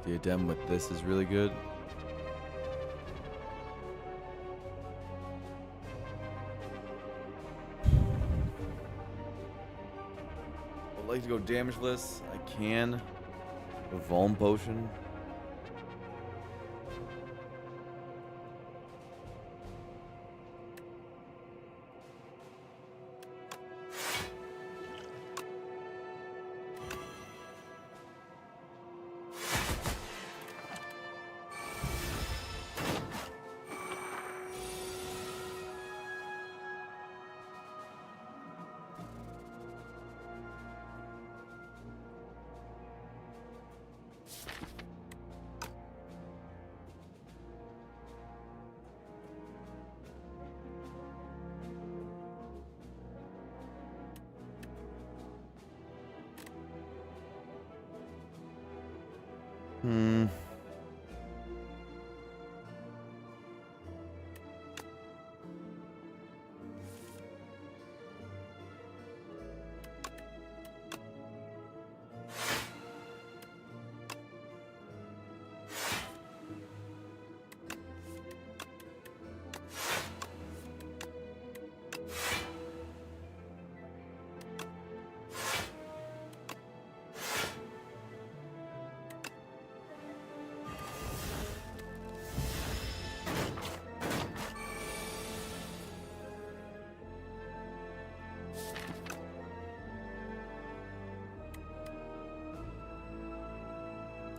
The A10 with this is really good. I'd like to go damageless. I can. A Vuln potion. Hmm.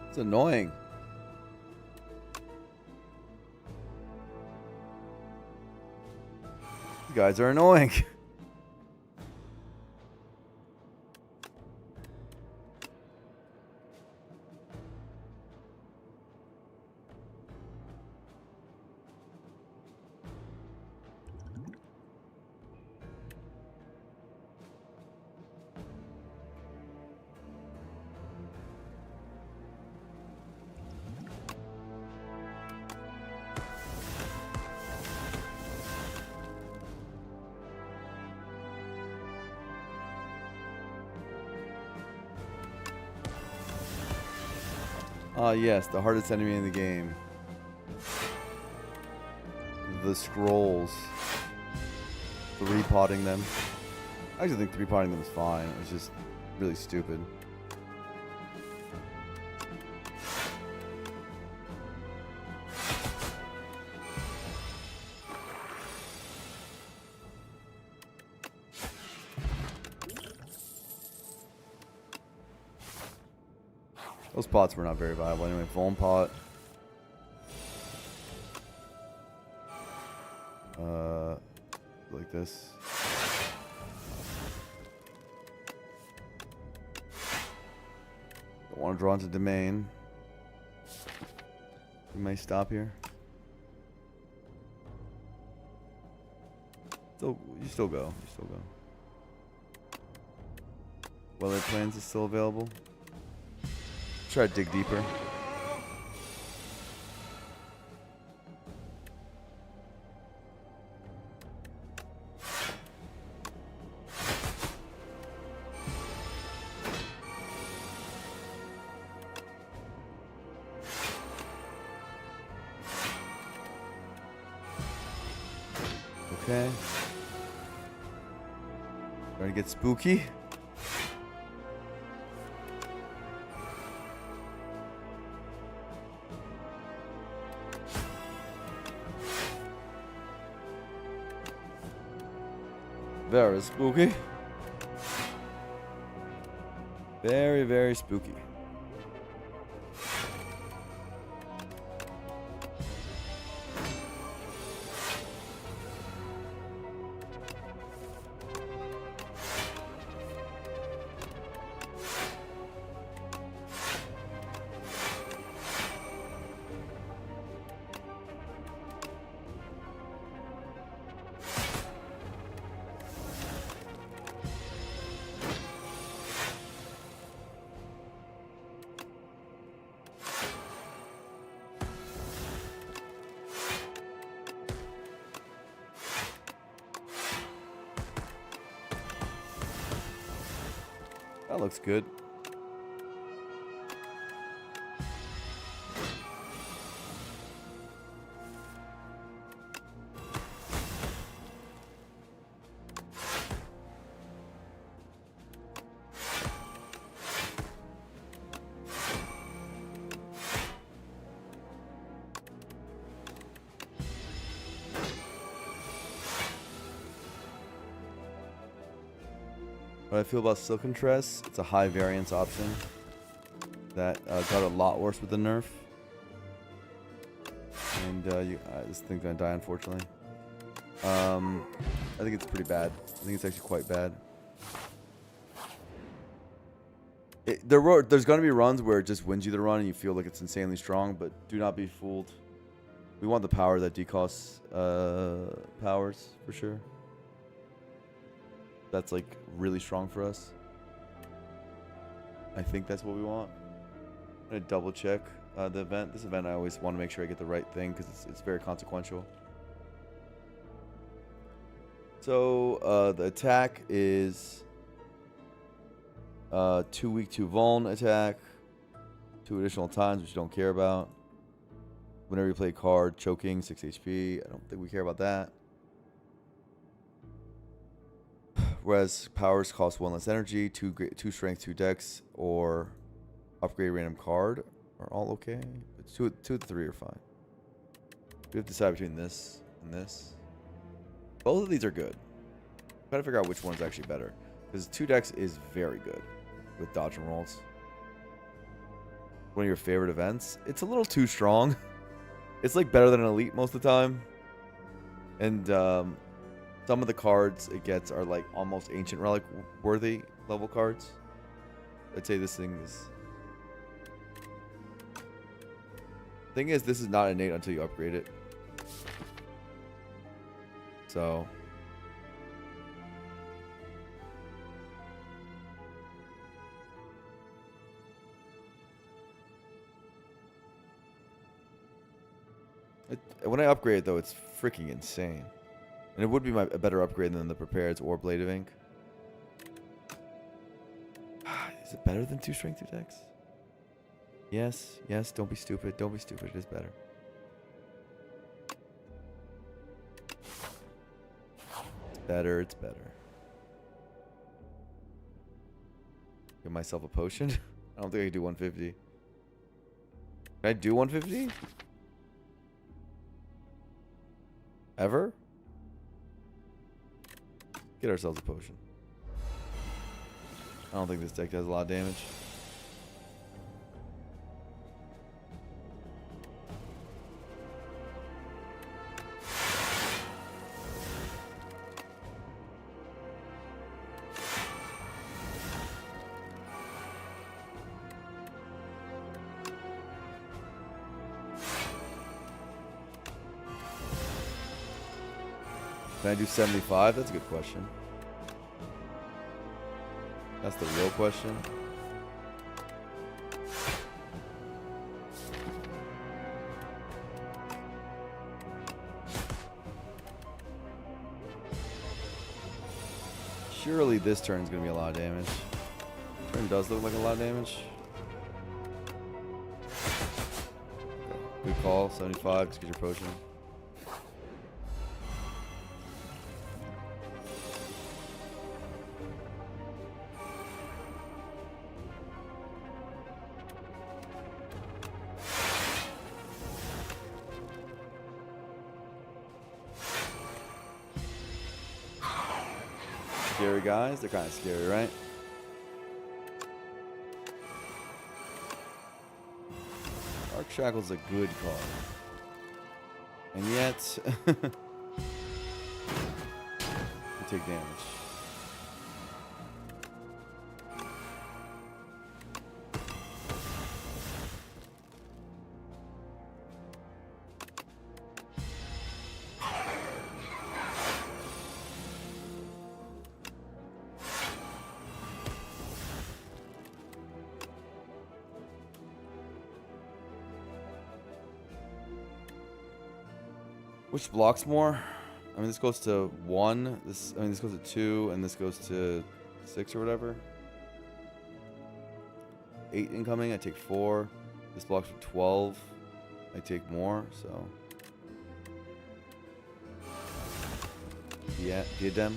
It's annoying. You guys are annoying. Ah, yes, the hardest enemy in the game. The scrolls. Three-potting them. I actually think three-potting them is fine. It's just really stupid. Those pots were not very viable anyway. Foam pot. Like this. Don't want to draw into domain. You may stop here. You still go. You still go. Weather Plains is still available. Try to dig deeper. Okay. Starting to get spooky. Very spooky. Very, very spooky. That looks good. What I feel about Silken Tress, it's a high variance option that got a lot worse with the nerf. And this thing's gonna die, unfortunately. I think it's pretty bad. I think it's actually quite bad. There's gonna be runs where it just wins you the run and you feel like it's insanely strong, but do not be fooled. We want the power that decosts powers for sure. That's like really strong for us. I think that's what we want. I'm gonna double check the event. This event, I always want to make sure I get the right thing because it's very consequential. So the attack is 2 weak 2 vuln attack, 2 additional times which you don't care about. Whenever you play a card, choking 6 HP. I don't think we care about that. Whereas powers cost 1 less energy, 2 strength, 2 dex, or upgrade random card are all okay. But 2 to 3 are fine. We have to decide between this and this. Both of these are good. Try to figure out which one's actually better. Because 2 dex is very good with dodge and rolls. One of your favorite events. It's a little too strong. It's like better than an elite most of the time. And some of the cards it gets are like almost ancient relic worthy level cards. I'd say this thing is. Thing is, this is not innate until you upgrade it. So. When I upgrade it, though, it's freaking insane. And it would be a better upgrade than the Prepared's or Blade of Ink. Is it better than 2 strength, 2 dex? Yes, yes, don't be stupid. Don't be stupid. It is better. It's better. It's better. Give myself a potion. I don't think I can do 150. Can I do 150? Ever? Get ourselves a potion. I don't think this deck does a lot of damage. Can I do 75? That's a good question. That's the real question. Surely this turn is going to be a lot of damage. Turn does look like a lot of damage. Good call. 75. Just get your potion. Scary guys? They're kind of scary, right? Dark Shackle's a good card. And yet... you take damage. Which blocks more? I mean, this goes to 1. This goes to 2, and this goes to 6 or whatever. 8 incoming. I take 4. This blocks for 12. I take more. So yeah, diadem.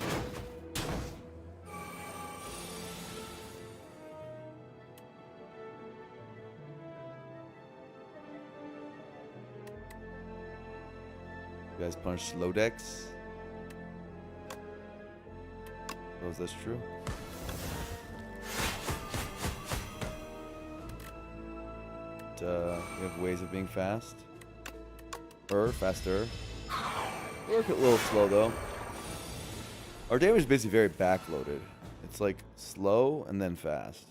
You guys punish low decks. Suppose that's true. But, we have ways of being fast. Faster. Work it a little slow though. Our damage is basically very backloaded. It's like slow and then fast.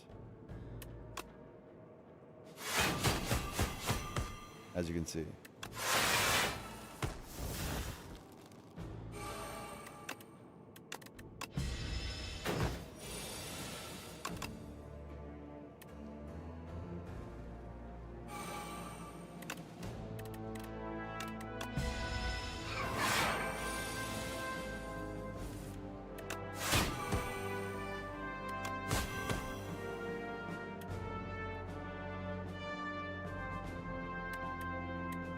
As you can see.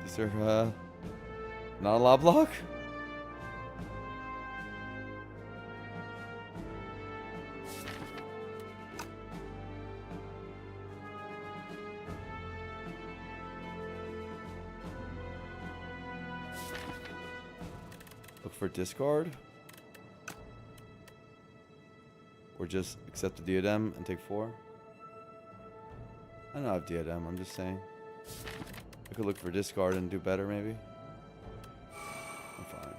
These are not a lot of block. Look for discard. Or just accept the diadem and take 4. I don't have diadem, I'm just saying. I could look for discard and do better, maybe. I'm fine.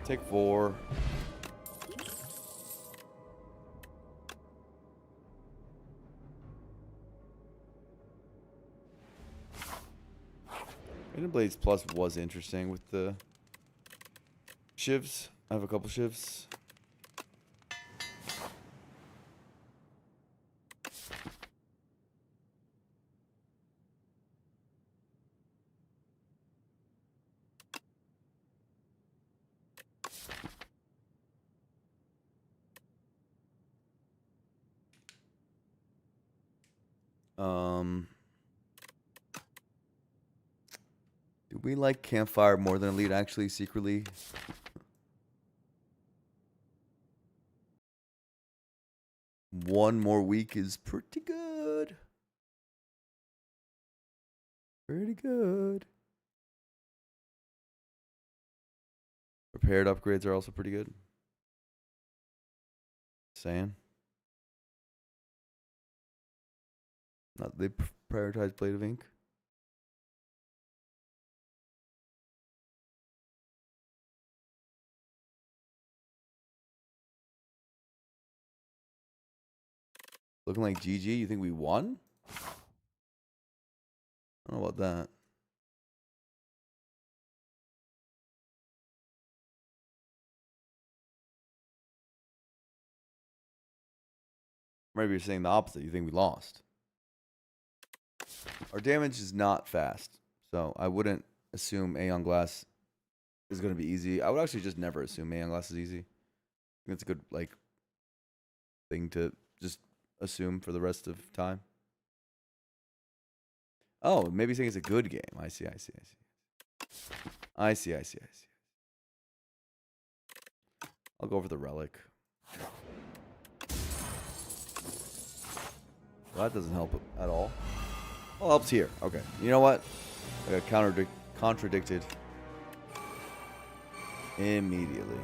Take 4. Random Blades Plus was interesting with the shivs. I have a couple shivs. Do we like Campfire more than Elite, actually, secretly? One more week is pretty good. Pretty good. Prepared upgrades are also pretty good. Saying. Not they prioritize Blade of Ink. Looking like GG. You think we won? I don't know about that. Maybe you're saying the opposite. You think we lost. Our damage is not fast, so I wouldn't assume Aeon Glass is going to be easy. I would actually just never assume Aeon Glass is easy. I think it's a good thing to just assume for the rest of time. Oh, maybe saying it's a good game. I see. I'll go for the Relic. Well, that doesn't help at all. Well, it helps here. Okay. You know what? I got contradicted immediately.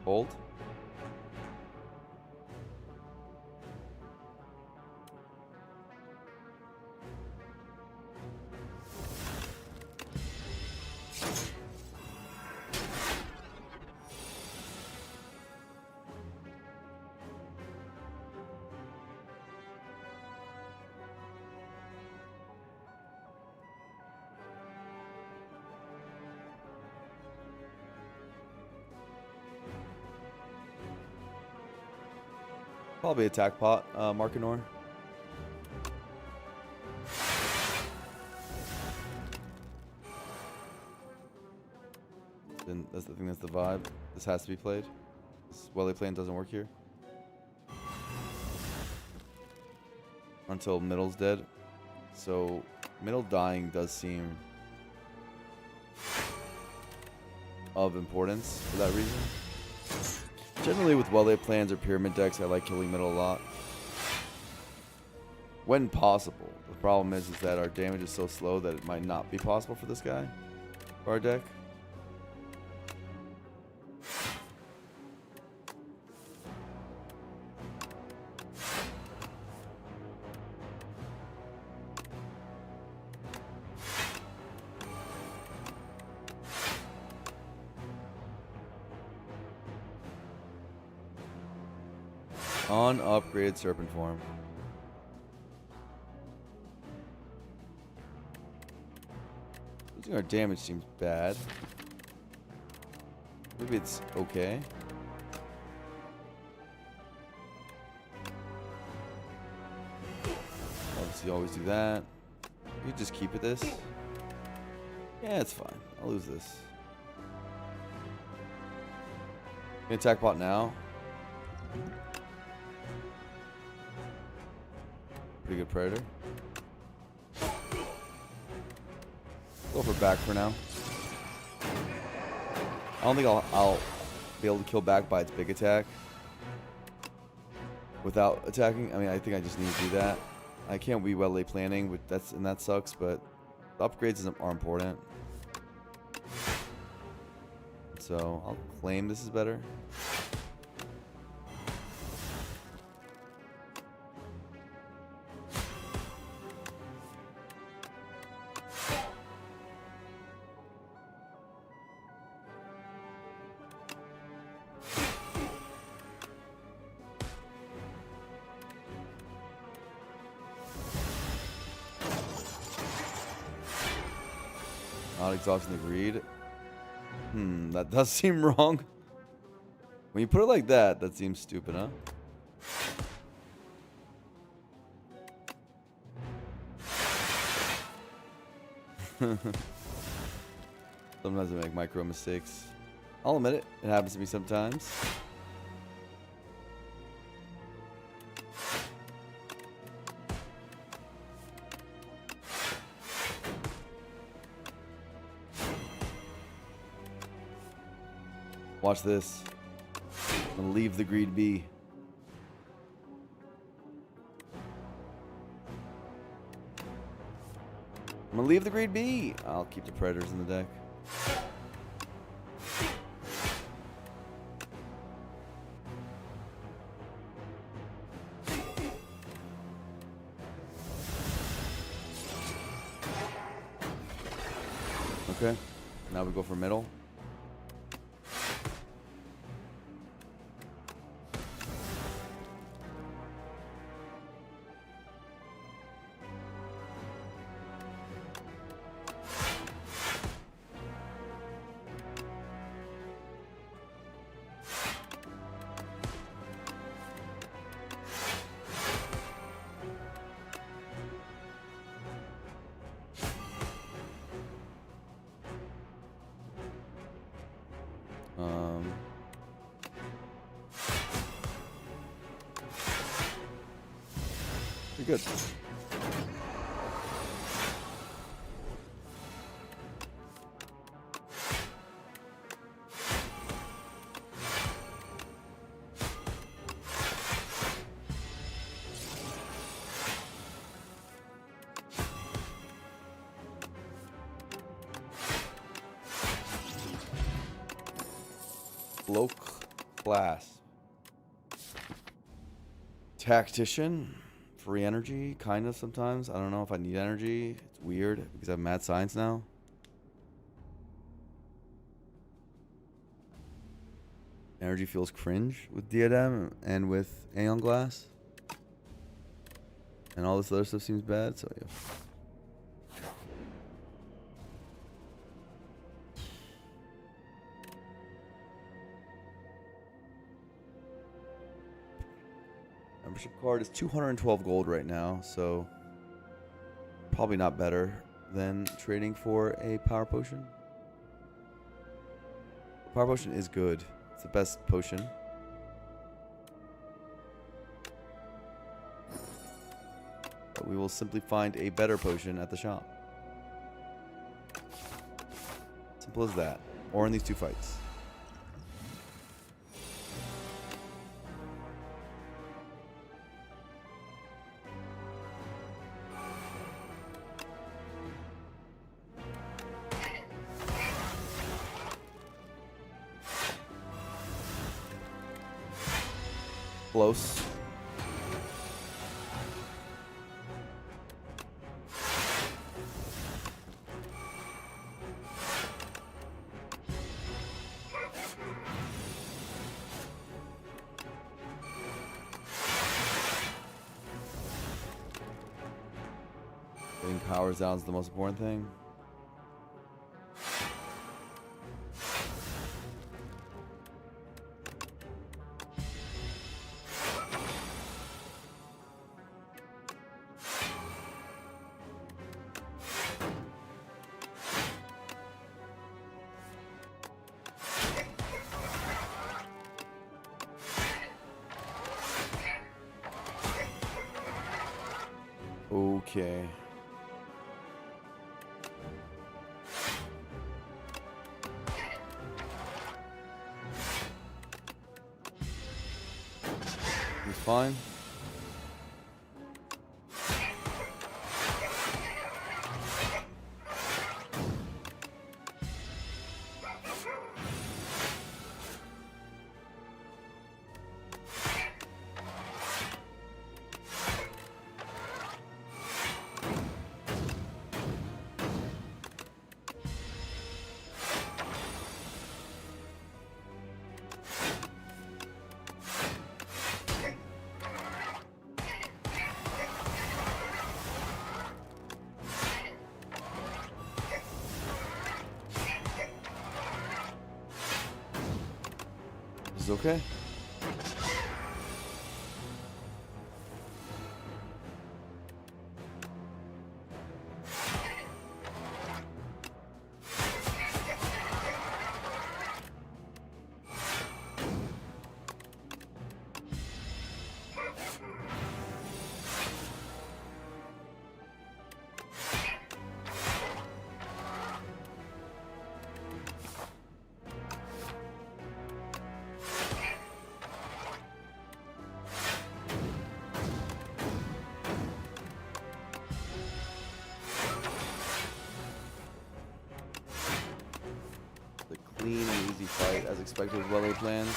Hold. Probably attack pot, Markinor. Then that's the thing. That's the vibe. This has to be played. This Welly plan doesn't work here until middle's dead. So middle dying does seem of importance for that reason. Generally, with well-laid plans or pyramid decks, I like killing middle a lot. When possible. The problem is that our damage is so slow that it might not be possible for this guy, for our deck. Unupgraded Serpent Form. Losing our damage seems bad. Maybe it's okay. Obviously, always do that. You just keep it this. Yeah, it's fine. I'll lose this. Can attack pot now. Pretty good Predator. Go for back for now. I don't think I'll be able to kill back by its big attack without attacking. I mean, I think I just need to do that. I can't be well-laid planning, but that sucks. But the upgrades are important. So I'll claim this is better. Not exhausting the greed. That does seem wrong. When you put it like that, that seems stupid, huh? Sometimes I make micro mistakes. I'll admit it. It happens to me sometimes. Watch this. I'm gonna leave the greed be. I'm gonna leave the greed be. I'll keep the predators in the deck. Okay. Now we go for middle. Pretty good. Bloke class. Tactician. Free energy, kind of sometimes. I don't know if I need energy. It's weird because I have mad science now. Energy feels cringe with Diadem and with Aeon Glass. And all this other stuff seems bad, so yeah. Membership card is 212 gold right now, so probably not better than trading for a power potion. The power potion is good. It's the best potion. But we will simply find a better potion at the shop. Simple as that. Or in these two fights. Close. Getting powers down is the most important thing. Okay. He's fine. is okay. The clean and easy fight, as expected with well-laid plans.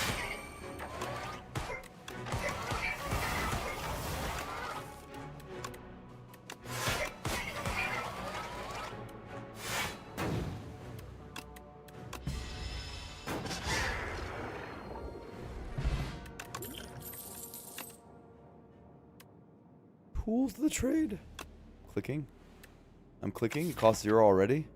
Pools the trade. Clicking. I'm clicking. It costs 0 already.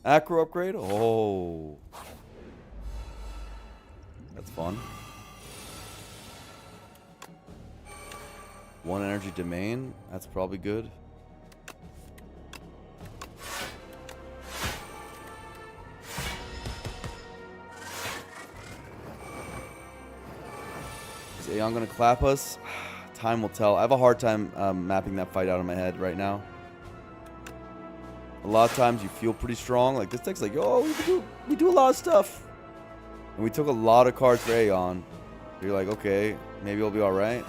Acro upgrade? Oh. That's fun. 1 energy domain? That's probably good. Is Aeon gonna clap us? Time will tell. I have a hard time mapping that fight out in my head right now. A lot of times you feel pretty strong. Like this deck's like, oh, we do a lot of stuff. And we took a lot of cards for Aeon. You're like, okay, maybe it'll be alright.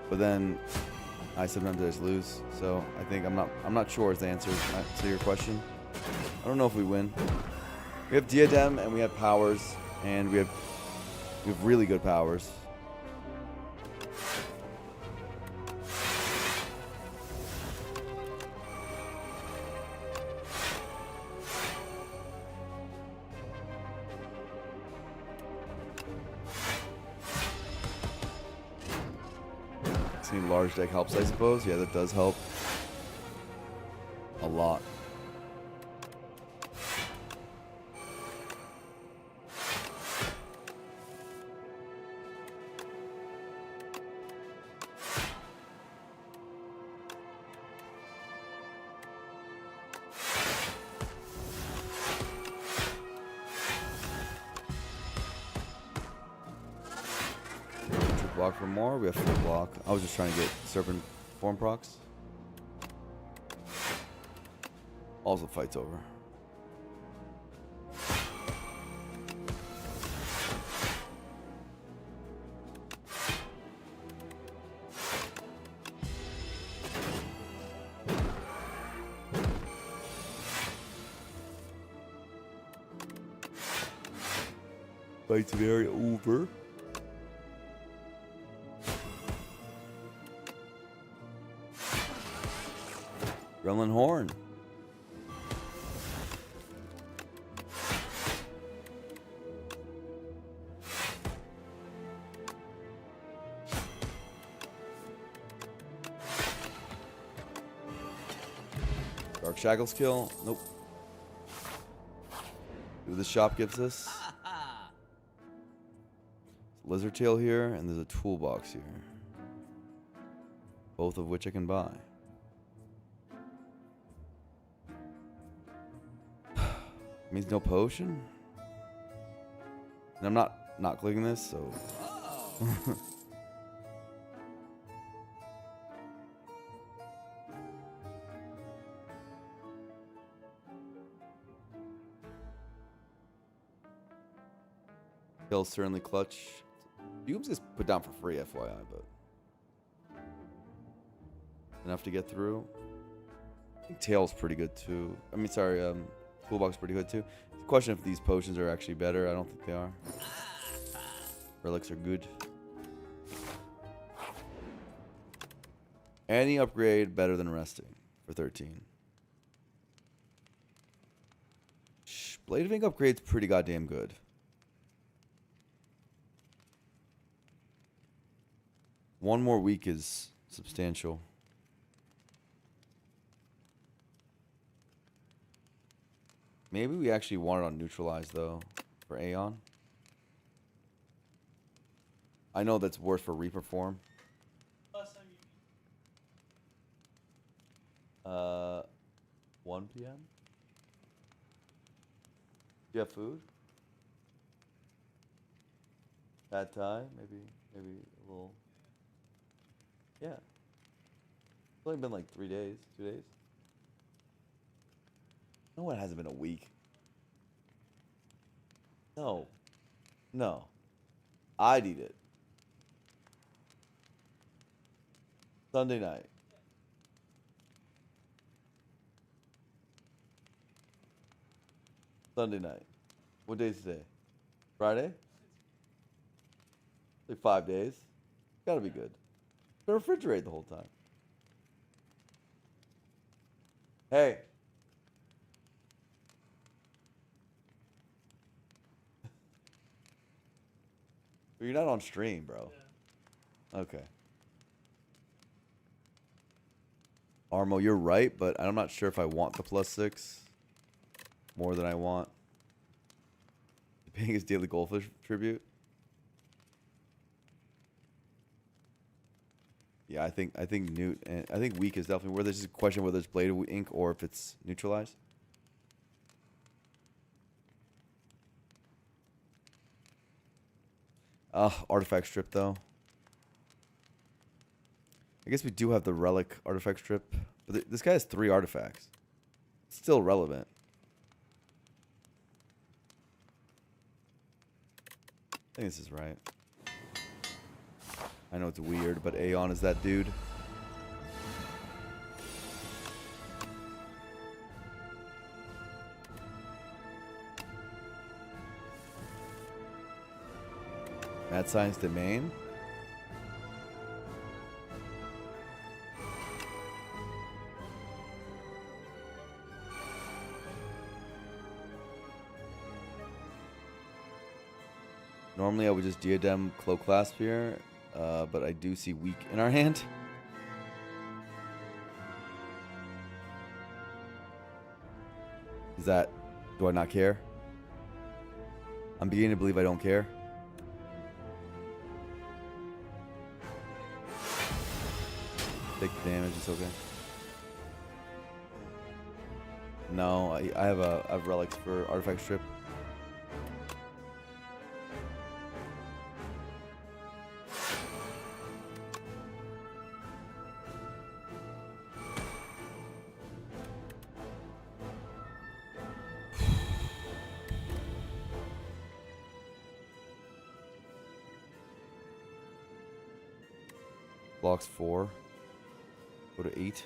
But then I sometimes just lose. So I think I'm not sure is the answer to your question. I don't know if we win. We have Diadem and we have powers, and we have really good powers. Large deck helps, I suppose. Yeah, that does help a lot. Block for more. We have full block. I was just trying to get Serpent form procs. Also, fight's over. Fight's very over. Gremlin Horn. Dark Shackles kill. Nope. Who the shop gives us? Lizard Tail here, and there's a toolbox here. Both of which I can buy. Means no potion? And I'm not clicking this, so... Kill's certainly clutch. Fumes is put down for free, FYI, but... enough to get through. I think Tail's pretty good, too. I mean, sorry, Toolbox pretty good too. It's a question if these potions are actually better. I don't think they are. Relics are good. Any upgrade better than resting for 13. Blade of Ink upgrade's pretty goddamn good. One more week is substantial. Maybe we actually want it on neutralize though for Aeon. I know that's worse for reperform. 1 p.m. Do you have food? Pad Thai, maybe a little. Yeah. It's only been like 3 days, 2 days. No, it hasn't been a week. No. No. I'd eat it. Sunday night. Sunday night. What day is today? Friday? Like 5 days. Gotta be good. Been refrigerate the whole time. Hey. You're not on stream, bro. Yeah. Okay. Armo, you're right, but I'm not sure if I want the +6 more than I want paying his daily goldfish tribute. Yeah, I think Newt and I think weak is definitely where there's just a question whether it's bladed ink or if it's neutralized. Artifact strip though. I guess we do have the relic artifact strip, but this guy has 3 artifacts. It's still relevant. I think this is right. I know it's weird, but Aeon is that dude. Mad Science Domain. Normally I would just diadem cloak clasp here, but I do see weak in our hand. Is that, do I not care? I'm beginning to believe I don't care. Take the damage, it's okay. No, I have relics for artifact strip. Blocks 4. Go to 8.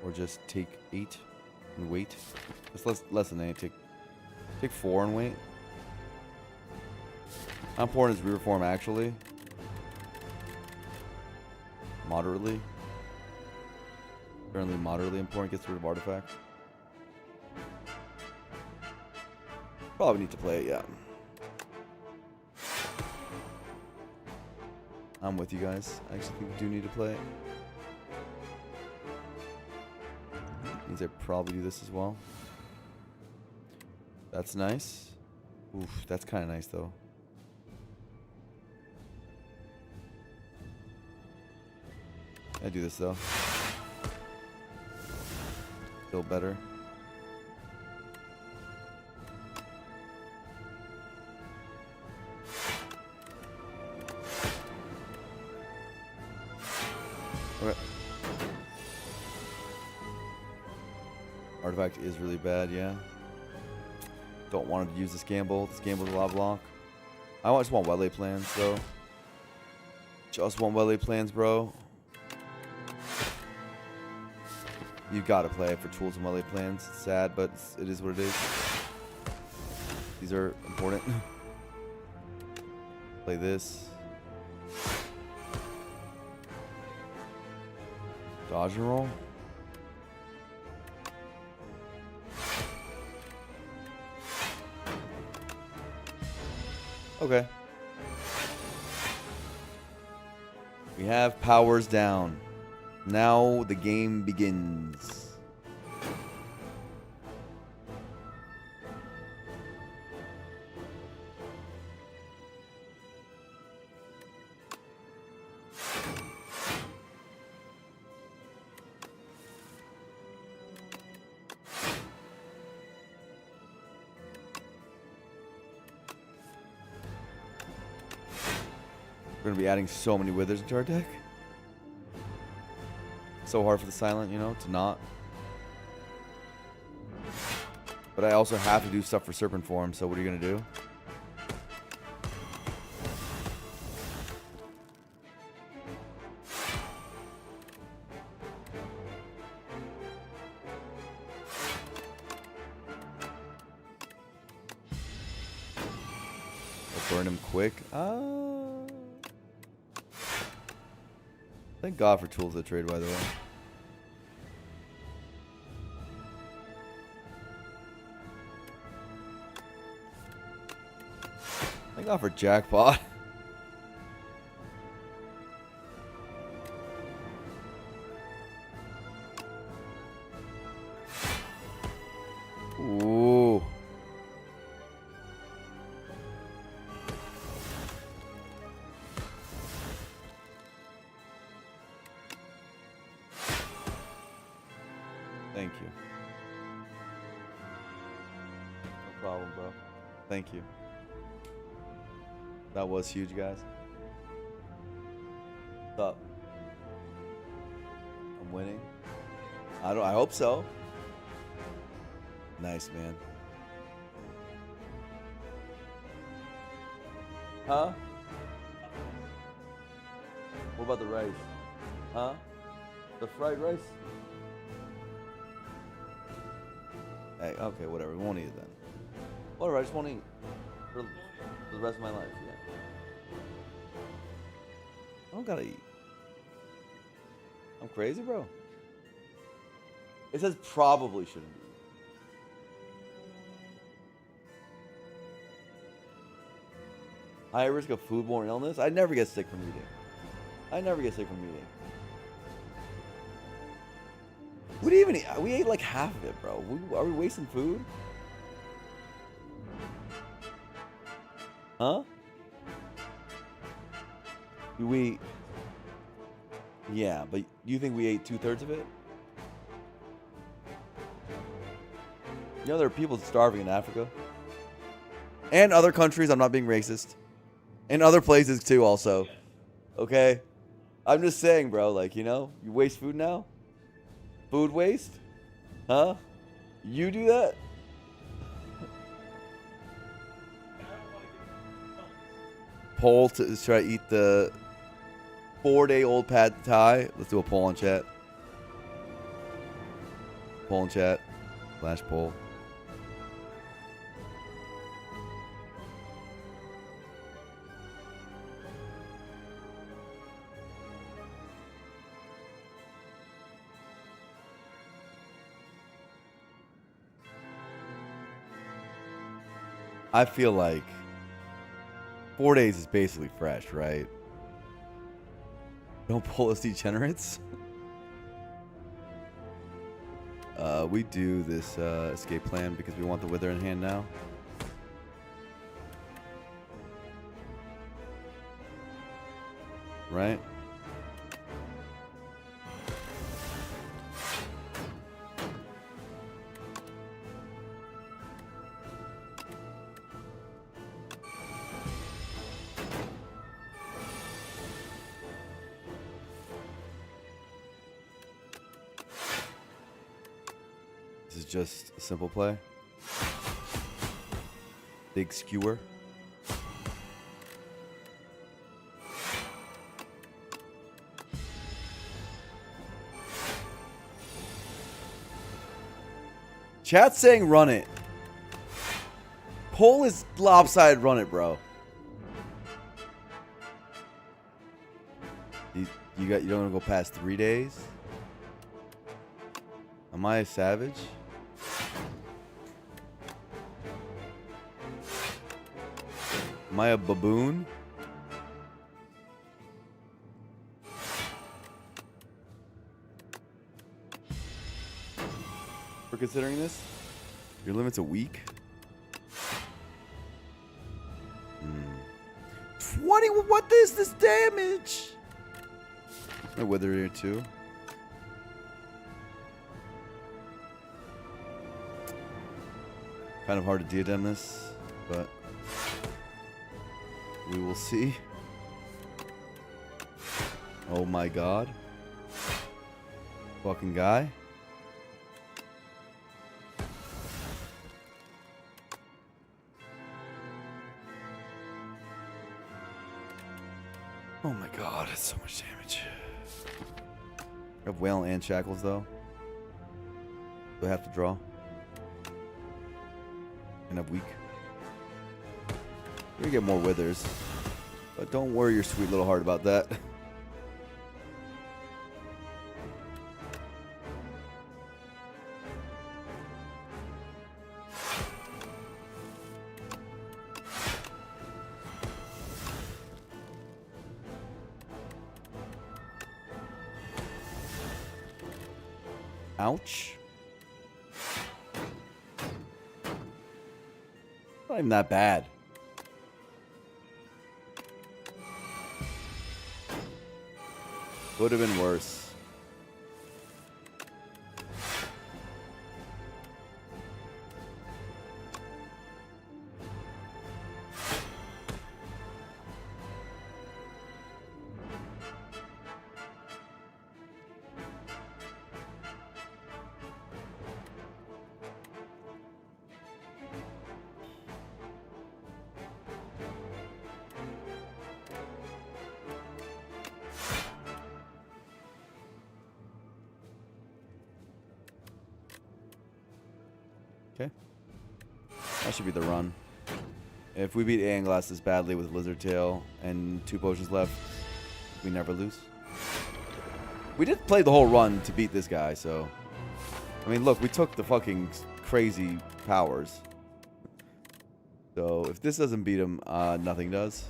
Or just take 8 and wait. It's less than 8. Take 4 and wait. How important is reform actually? Moderately. Currently moderately important. Gets rid of artifacts. Probably need to play it, yeah. I'm with you guys. I actually think we do need to play it. Means I probably do this as well. That's nice. Oof, that's kind of nice though. I do this though. Feel better. Okay. Artifact is really bad, yeah. Don't want to use this gamble. This gamble's a lot of block. I just want Wele plans, though. Just want Wele plans, bro. You gotta play it for tools and Wele plans. It's sad, but it is what it is. These are important. Play this. Dodge and roll. Okay. We have powers down. Now the game begins. We're gonna be adding so many withers into our deck. So hard for the silent, you know, to not. But I also have to do stuff for Serpent Form, so what are you gonna do? I'll burn him quick. Thank God for tools that trade, by the way. Thank God for jackpot. Ooh. Thank you. No problem, bro. Thank you. That was huge, guys. What's up? I'm winning. I hope so. Nice, man. Huh? What about the rice? Huh? The fried rice? Hey, okay, whatever. We won't eat it then. Whatever, I just won't eat. For the rest of my life, yeah. I don't gotta eat. I'm crazy, bro. It says probably shouldn't eat. High risk of foodborne illness? I never get sick from eating. I never get sick from eating. What do you even eat? We ate like half of it, bro. Are we wasting food? Huh? We... Yeah, but you think we ate 2/3 of it? You know there are people starving in Africa? And other countries, I'm not being racist. And other places too also. Okay? I'm just saying, bro, like, you know, you waste food now? Food waste? Huh? You do that? Poll to try to eat the 4-day-old pad thai. Let's do a poll in chat. Poll in chat. Flash poll. I feel like 4 days is basically fresh, right? Don't pull us degenerates. We do this escape plan because we want the wither in hand now. Right? This is just a simple play. Big skewer. Chat's saying run it. Poll is lopsided, run it, bro. You don't want to go past 3 days? Am I a savage? Am I a baboon? For considering this? Your limit's a week? 20? What is this damage? I wither here too. Kind of hard to diadem this, but we will see. Oh my god. Fucking guy. Oh my god, that's so much damage. I have Whale and Shackles though. Do I have to draw? And have Weak. You're gonna get more Withers. But don't worry your sweet little heart about that. Ouch. Not even that bad. Would have been worse. Okay. That should be the run. If we beat Aanglass this badly with Lizard Tail and 2 potions left, we never lose. We did play the whole run to beat this guy, so... I mean, look, we took the fucking crazy powers. So, if this doesn't beat him, nothing does.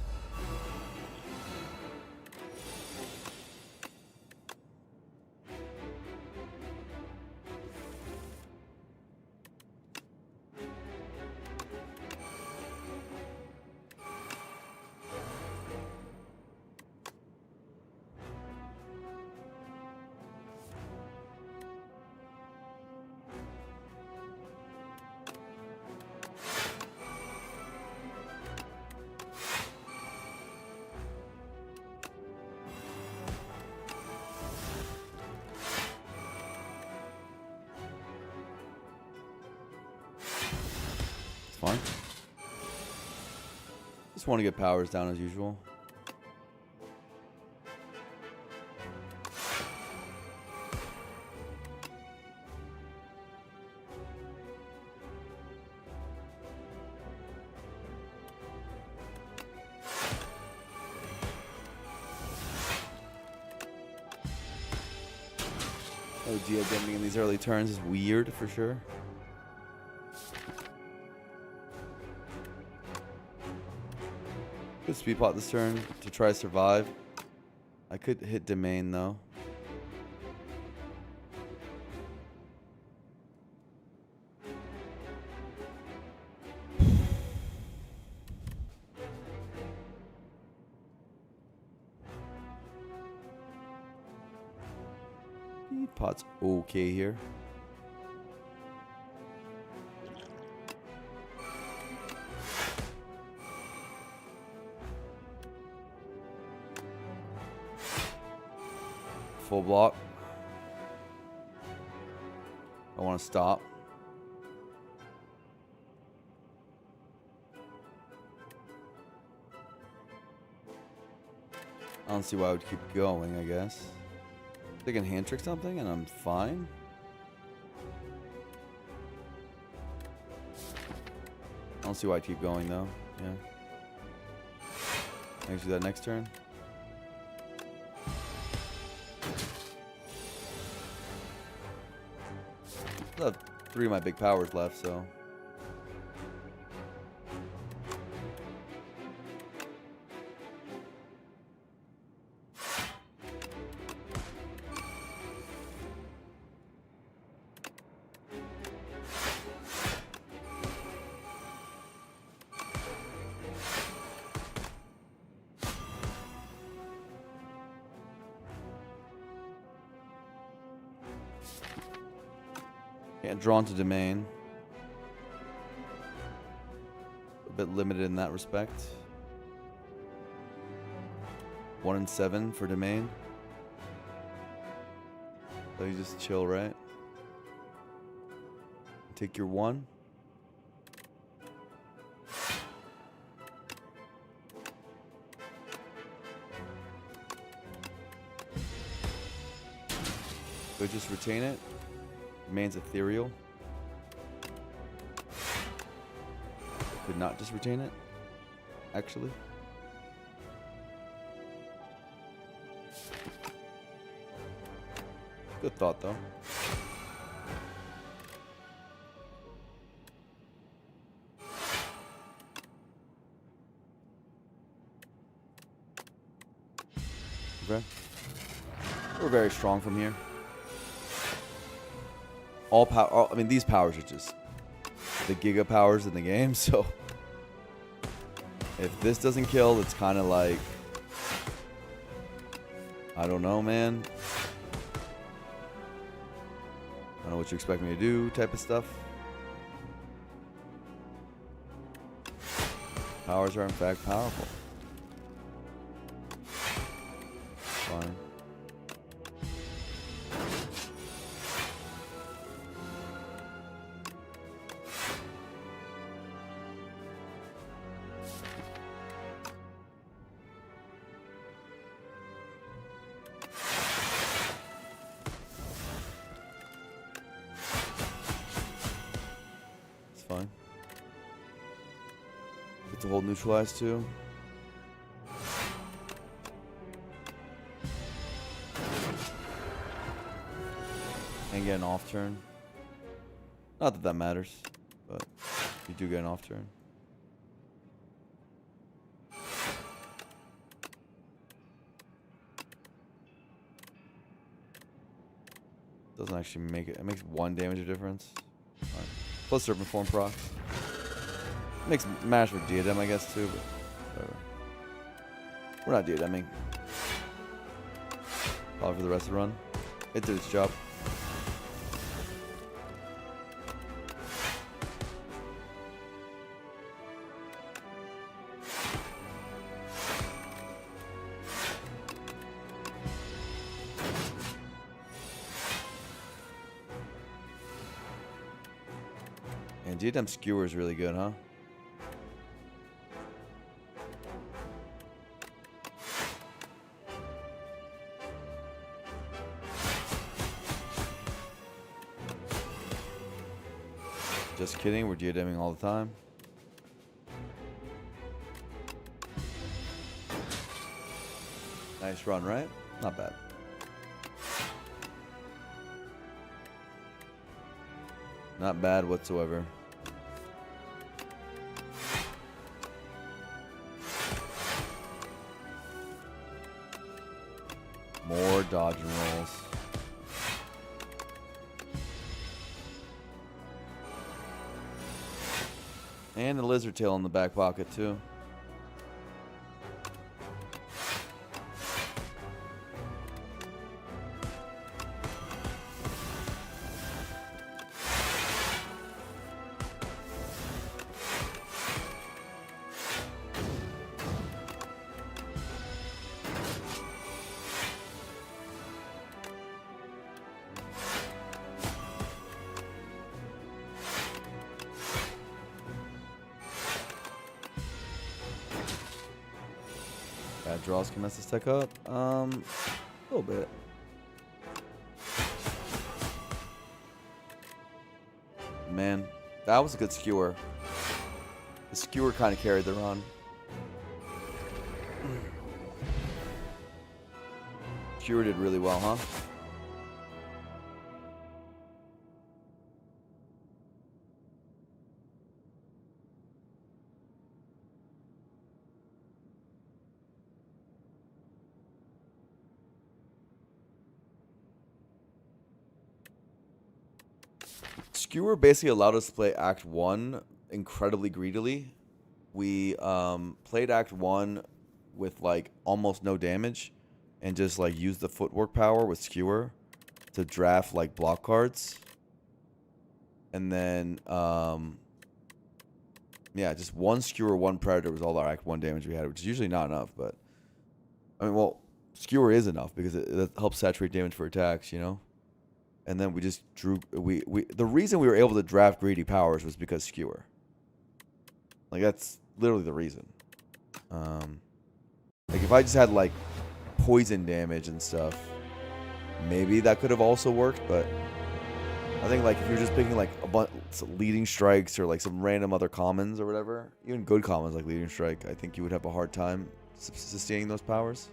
Fine. Just want to get powers down as usual. Oh, Dia getting in these early turns is weird for sure. Could speed pot this turn to try to survive. I could hit Domain though. Speed pot's okay here. Full block. I want to stop. I don't see why I would keep going, I guess. They can hand trick something and I'm fine. I don't see why I'd keep going though. Yeah. I can do that next turn. I have 3 of my big powers left, so. Can't draw into Domain. A bit limited in that respect. 1 and 7 for Domain. So you just chill, right? Take your 1. So just retain it. Remains ethereal. Could not just retain it, actually. Good thought, though. Okay. We're very strong from here. All power. I mean, these powers are just the giga powers in the game. So if this doesn't kill, it's kind of like, I don't know, man. I don't know what you expect me to do, type of stuff. Powers are in fact powerful. Fine. It's fine. Get the whole neutralized too. And get an off turn. Not that that matters, but you do get an off turn. Doesn't actually make it. It makes 1 damage of difference. Fine. Plus Serpent Form proc. Makes mash with diadem, I guess, too, but whatever. We're not diademing. Probably for the rest of the run. It did its job. And diadem skewer is really good, huh? Just kidding, we're diademing all the time. Nice run, right? Not bad. Not bad whatsoever. More dodge and rolls. And a lizard tail in the back pocket, too. Bad draws can mess this tech up. A little bit. Man, that was a good skewer. The skewer kind of carried the run. Skewer did really well, huh? Skewer basically allowed us to play Act 1 incredibly greedily. We played Act 1 with like almost no damage and just like used the footwork power with Skewer to draft like block cards. And then yeah, just 1 Skewer, 1 Predator was all our Act 1 damage we had, which is usually not enough, but I mean, well, Skewer is enough because it helps saturate damage for attacks, you know? And then we just drew. The reason we were able to draft greedy powers was because skewer. Like that's literally the reason. Like if I just had like poison damage and stuff, maybe that could have also worked. But I think like if you're just picking like a bunch leading strikes or like some random other commons or whatever, even good commons like leading strike, I think you would have a hard time sustaining those powers.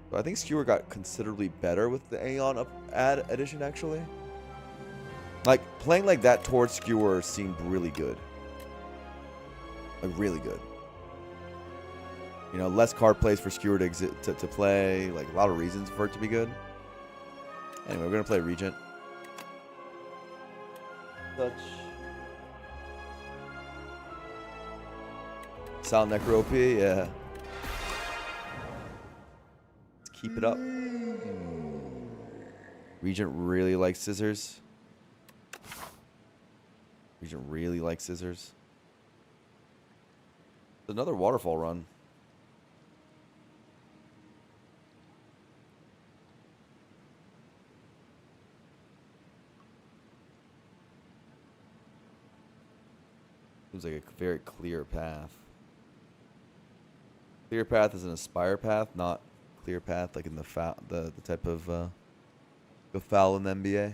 But I think skewer got considerably better with the Aeon add edition actually. Like playing like that towards skewer seemed really good. Like really good. You know, less card plays for skewer to play. Like a lot of reasons for it to be good. Anyway, we're gonna play Regent. Touch. Sound Necro OP, yeah. Let's keep it up. Regent really likes scissors. Regent really likes scissors. Another waterfall run. Seems like a very clear path. Clear path is an aspire path, not clear path like in the type of go foul in the NBA.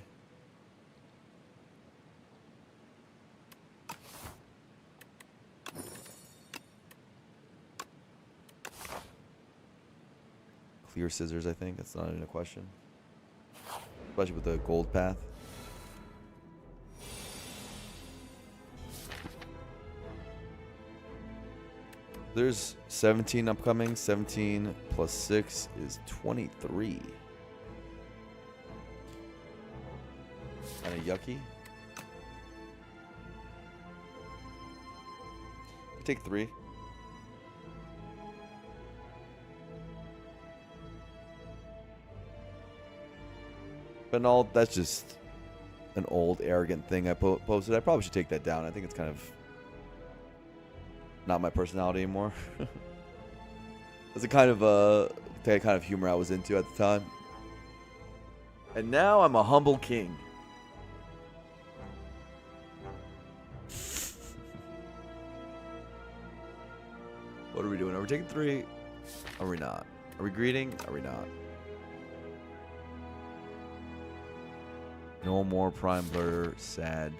Clear scissors, I think. That's not even a question. Especially with the gold path. There's 17 upcoming. 17 plus 6 is 23. Kind of yucky. Take 3. But no, that's just an old arrogant thing I posted. I probably should take that down. I think it's kind of not my personality anymore. That's the kind of humor I was into at the time. And now I'm a humble king. What are we doing? Are we taking 3? Are we not? Are we greeting? Are we not? No more Prime Blur, Sag.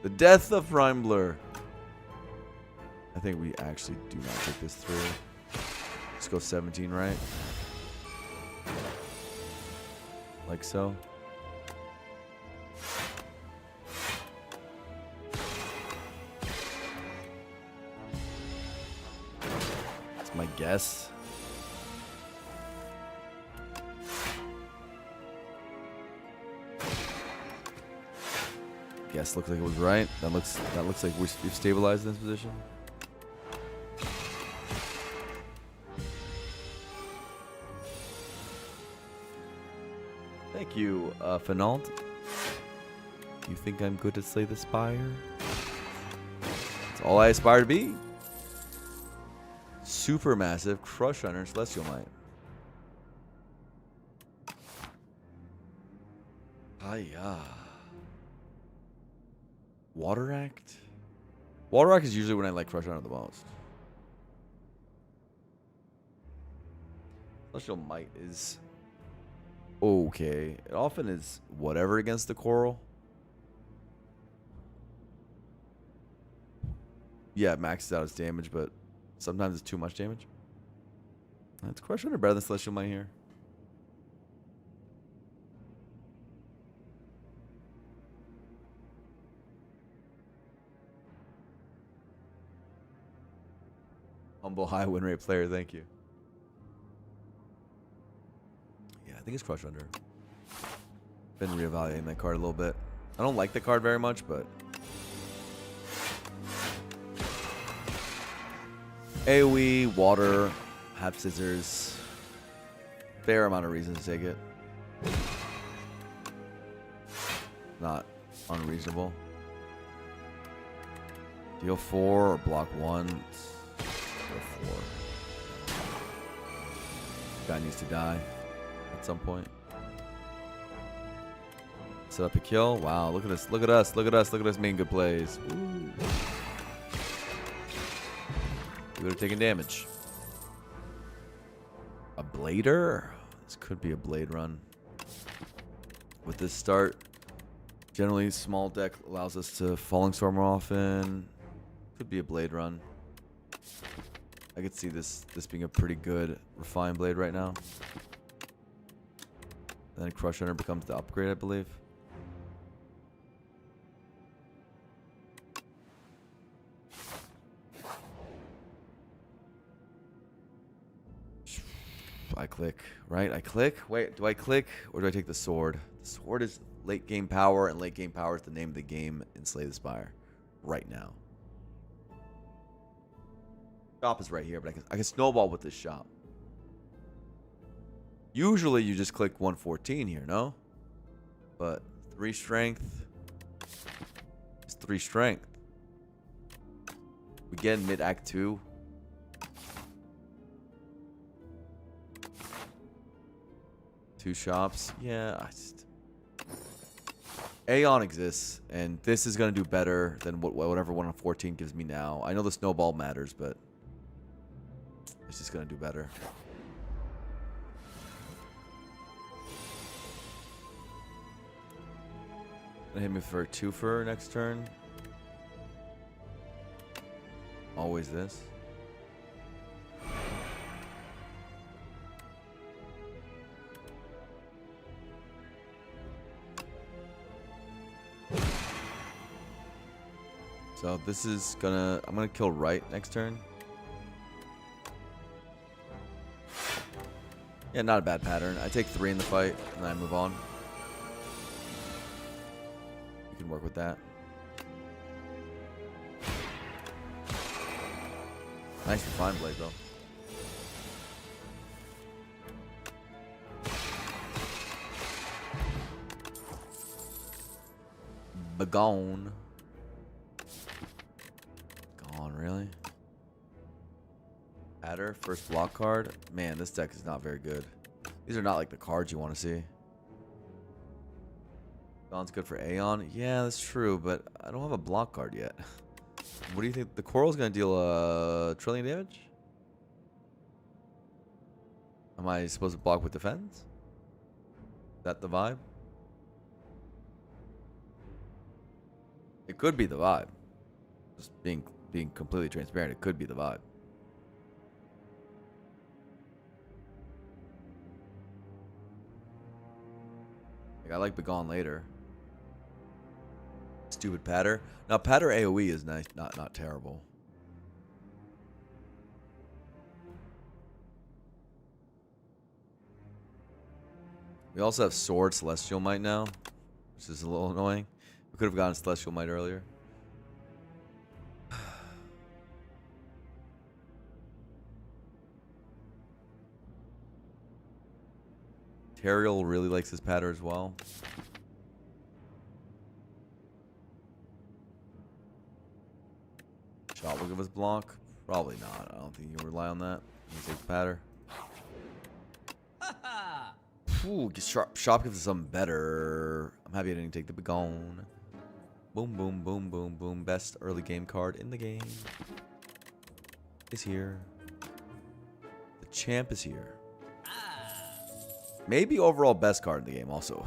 The death of Prime Blur. I think we actually do not take this through. Let's go 17, right? Like so. That's my guess. Guess looks like it was right. That looks like we've stabilized in this position. Thank you, Fernand. You think I'm good to slay the spire? That's all I aspire to be. Supermassive Crush Runner Celestial Might. Hiya. Water Act? Water Act is usually when I like Crush Runner the most. Celestial Might is okay. It often is whatever against the coral. Yeah, it maxes out its damage, but sometimes it's too much damage. That's Crush Runner better than Celestial Might here. Humble high win rate player, thank you. Yeah, I think it's Crush Runner. Been reevaluating that card a little bit. I don't like the card very much, but AoE, water, half scissors. Fair amount of reasons to take it. Not unreasonable. Deal 4 or block 1. Deal 4. Guy needs to die at some point. Set up a kill. Wow, look at this. Look at us. Look at us. Look at us making good plays. Ooh. We would have taken damage. A blader? This could be a blade run. With this start, generally small deck allows us to Falling Storm more often. Could be a blade run. I could see this being a pretty good refined blade right now. And then Crush Hunter becomes the upgrade, I believe. I click, right? I click? Wait, do I click or do I take the sword? The sword is late game power, and late game power is the name of the game in Slay the Spire right now. Shop is right here, but I can snowball with this shop. Usually you just click 114 here, no? But 3 strength is 3 strength. We get in mid-act 2. Two shops. Yeah, A10 exists, and this is going to do better than whatever 1 on 14 gives me now. I know the snowball matters, but it's just going to do better. Gonna hit me for a 2-fer next turn. Always this. So this is I'm gonna kill right next turn. Yeah, not a bad pattern. I take 3 in the fight and then I move on. You can work with that. Nice refined blade though. Begone. Really? Adder, first block card. Man, this deck is not very good. These are not like the cards you want to see. Dawn's good for Aeon. Yeah, that's true, but I don't have a block card yet. What do you think? The Coral's going to deal a trillion damage? Am I supposed to block with defense? Is that the vibe? It could be the vibe. Just being completely transparent, it could be the vibe. Like, I like Begone later. Stupid patter. Now patter AoE is nice, not terrible. We also have Sword Celestial Might now, which is a little annoying. We could have gotten Celestial Might earlier. Teriel really likes his patter as well. Shot will give us block? Probably not. I don't think you can rely on that. You take the patter. Ooh, shop gives us something better. I'm happy I didn't take the Begone. Boom, boom, boom, boom, boom. Best early game card in the game is here. The champ is here. Maybe overall best card in the game also.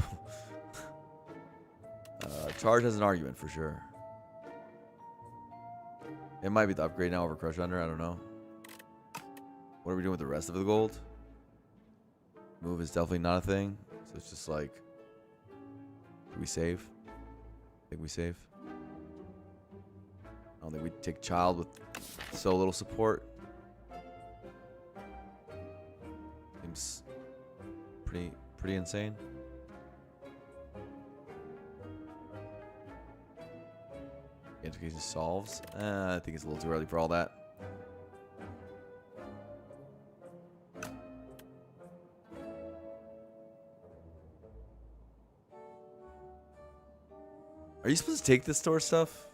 Charge has an argument for sure. It might be the upgrade now over Crush Under. I don't know. What are we doing with the rest of the gold? Move is definitely not a thing. So it's just like, do we save? I think we save. I don't think we take Child with so little support. Seems pretty insane. Integration solves. I think it's a little too early for all that. Are you supposed to take this store stuff?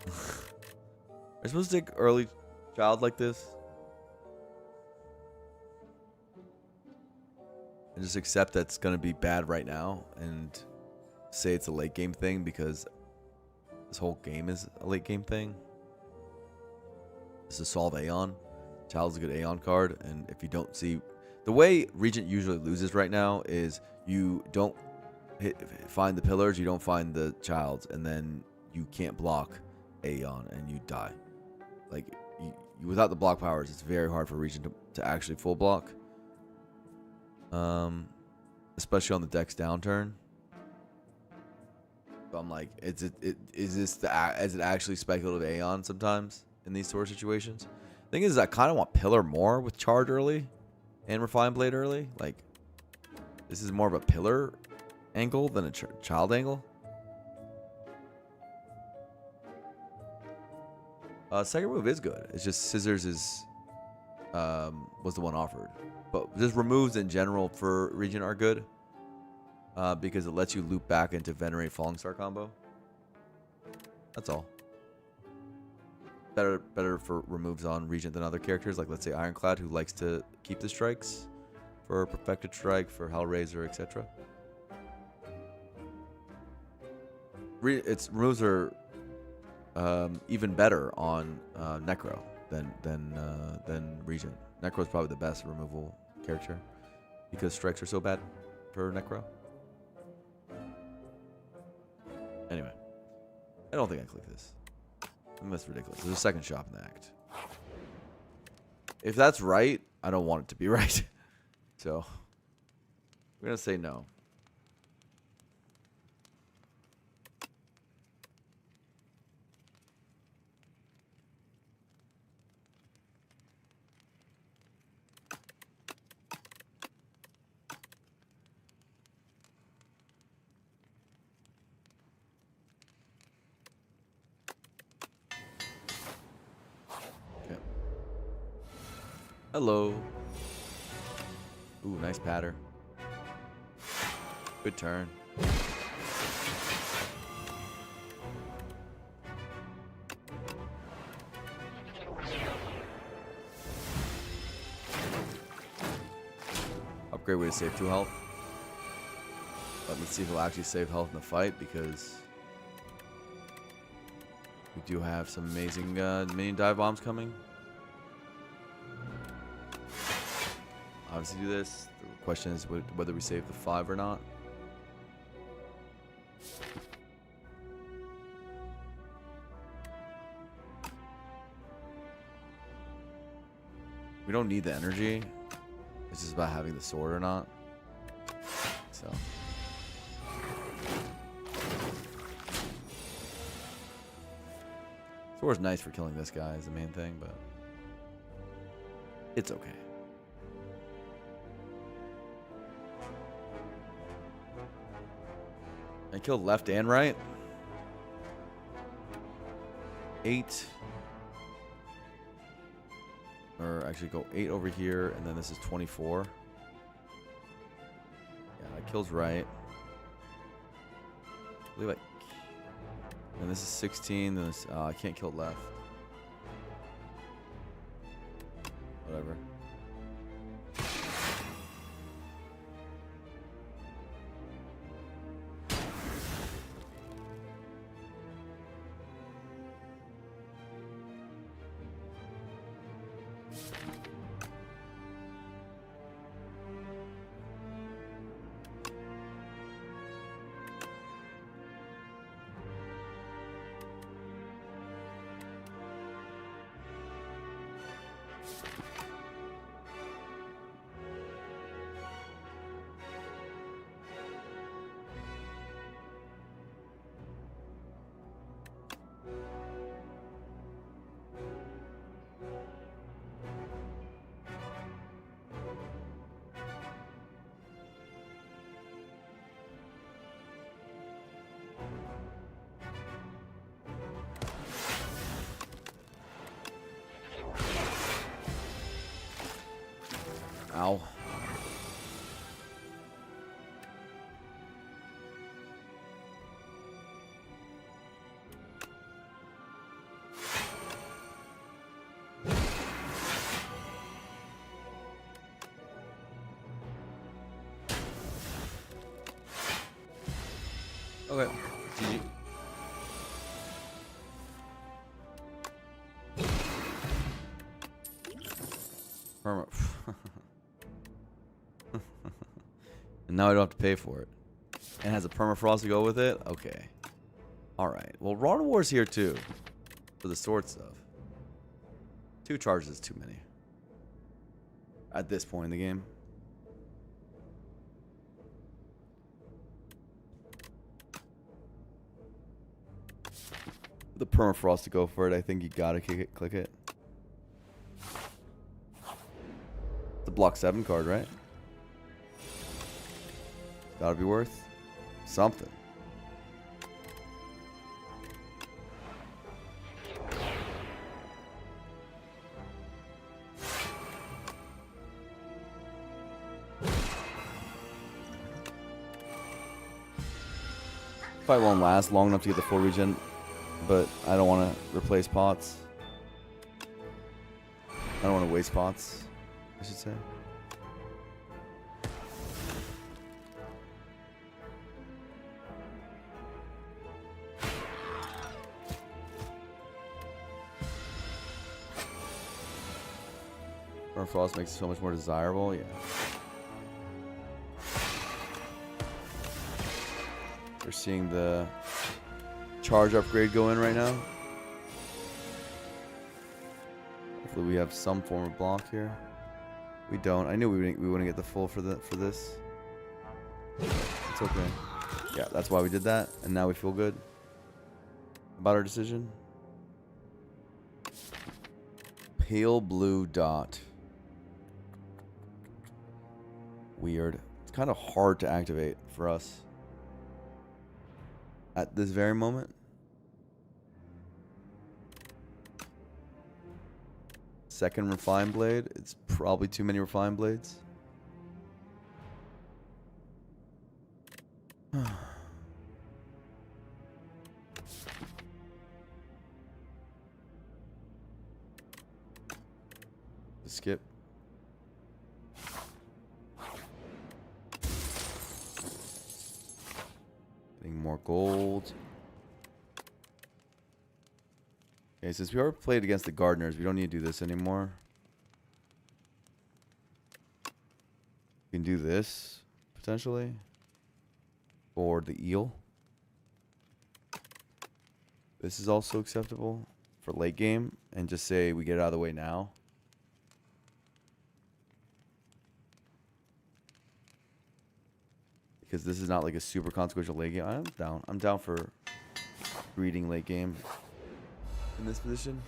Are you supposed to take early Child like this? And just accept that's going to be bad right now and say it's a late game thing because this whole game is a late game thing. This is solve Aeon. Child's a good Aeon card, and if you don't see the way Regent usually loses right now is you don't find the pillars, you don't find the childs, and then you can't block Aeon and you die. Like you without the block powers, it's very hard for Regent to actually full block. Especially on the deck's downturn. So I'm like, is it actually speculative Aeon sometimes in these sort of situations? Thing is, I kind of want Pillar more with Charge early and Refined Blade early. Like, this is more of a Pillar angle than a Child angle. Second move is good. It's just Scissors is was the one offered, but just removes in general for Regent are good because it lets you loop back into Venerate Falling Star combo. That's all. Better for removes on Regent than other characters, like let's say Ironclad, who likes to keep the strikes for Perfected Strike, for Hellraiser, etc. Its removes are even better on Necro than Regent. Necro is probably the best removal character because strikes are so bad for Necro. Anyway, I don't think I click this. I mean, that's ridiculous. There's a second shop in the act. If that's right, I don't want it to be right. So, we're going to say no. Hello. Ooh, nice patter. Good turn. Upgrade way to save 2 health. But let's see if he'll actually save health in the fight because we do have some amazing minion dive bombs coming. Obviously do this. The question is whether we save the 5 or not. We don't need the energy. It's just about having the sword or not. So. Sword's nice for killing this guy is the main thing, but it's okay. I killed left and right. 8. Or actually go 8 over here, and then this is 24. Yeah, that kills right. I believe and this is 16, then this, I can't kill left. Whatever. Okay. GG. Perma. And now I don't have to pay for it. And has a permafrost to go with it? Okay. Alright. Well, Ron War's here too. For the sword stuff. 2 charges is too many. At this point in the game. The permafrost to go for it, I think you gotta click it. The block 7 card, right? Gotta be worth something. Fight won't last long enough to get the full regen, but I don't want to replace pots. I don't want to waste pots, I should say. Frost makes it so much more desirable, yeah. We're seeing the charge upgrade go in right now. Hopefully we have some form of block here. We don't. I knew we wouldn't get the full for this. It's okay. Yeah, that's why we did that, and now we feel good about our decision. Pale blue dot. Weird. It's kind of hard to activate for us at this very moment. Second refined blade. It's probably too many refined blades. Skip. Getting more gold. Okay, since we already played against the gardeners, we don't need to do this anymore. We can do this, potentially. For the eel. This is also acceptable for late game. And just say we get it out of the way now. Because this is not like a super consequential late game. I'm down. I'm down for greeting late game in this position.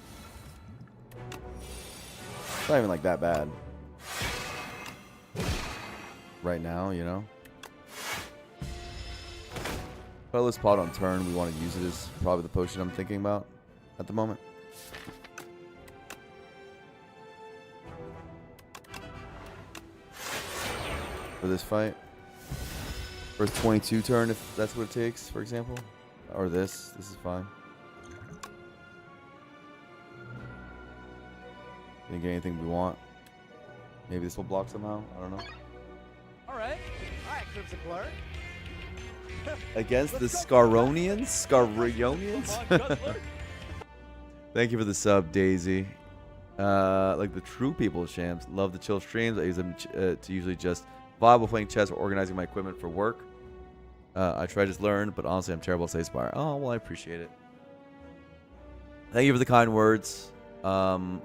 It's not even like that bad. Right now, you know. Colorless pot on turn. We want to use it as probably the potion I'm thinking about at the moment. For this fight. First 22 turn, if that's what it takes, for example. Or this. This is fine. Didn't get anything we want. Maybe this will block somehow. I don't know. Alright, Crimson Clerk. Against the Scaronians? Scarionians? Thank you for the sub, Daisy. Like the true people champs. Love the chill streams. I use them to usually just vibe while playing chess or organizing my equipment for work. I try to just learn, but honestly, I'm terrible at Slay Spire. Oh, well, I appreciate it. Thank you for the kind words. I'm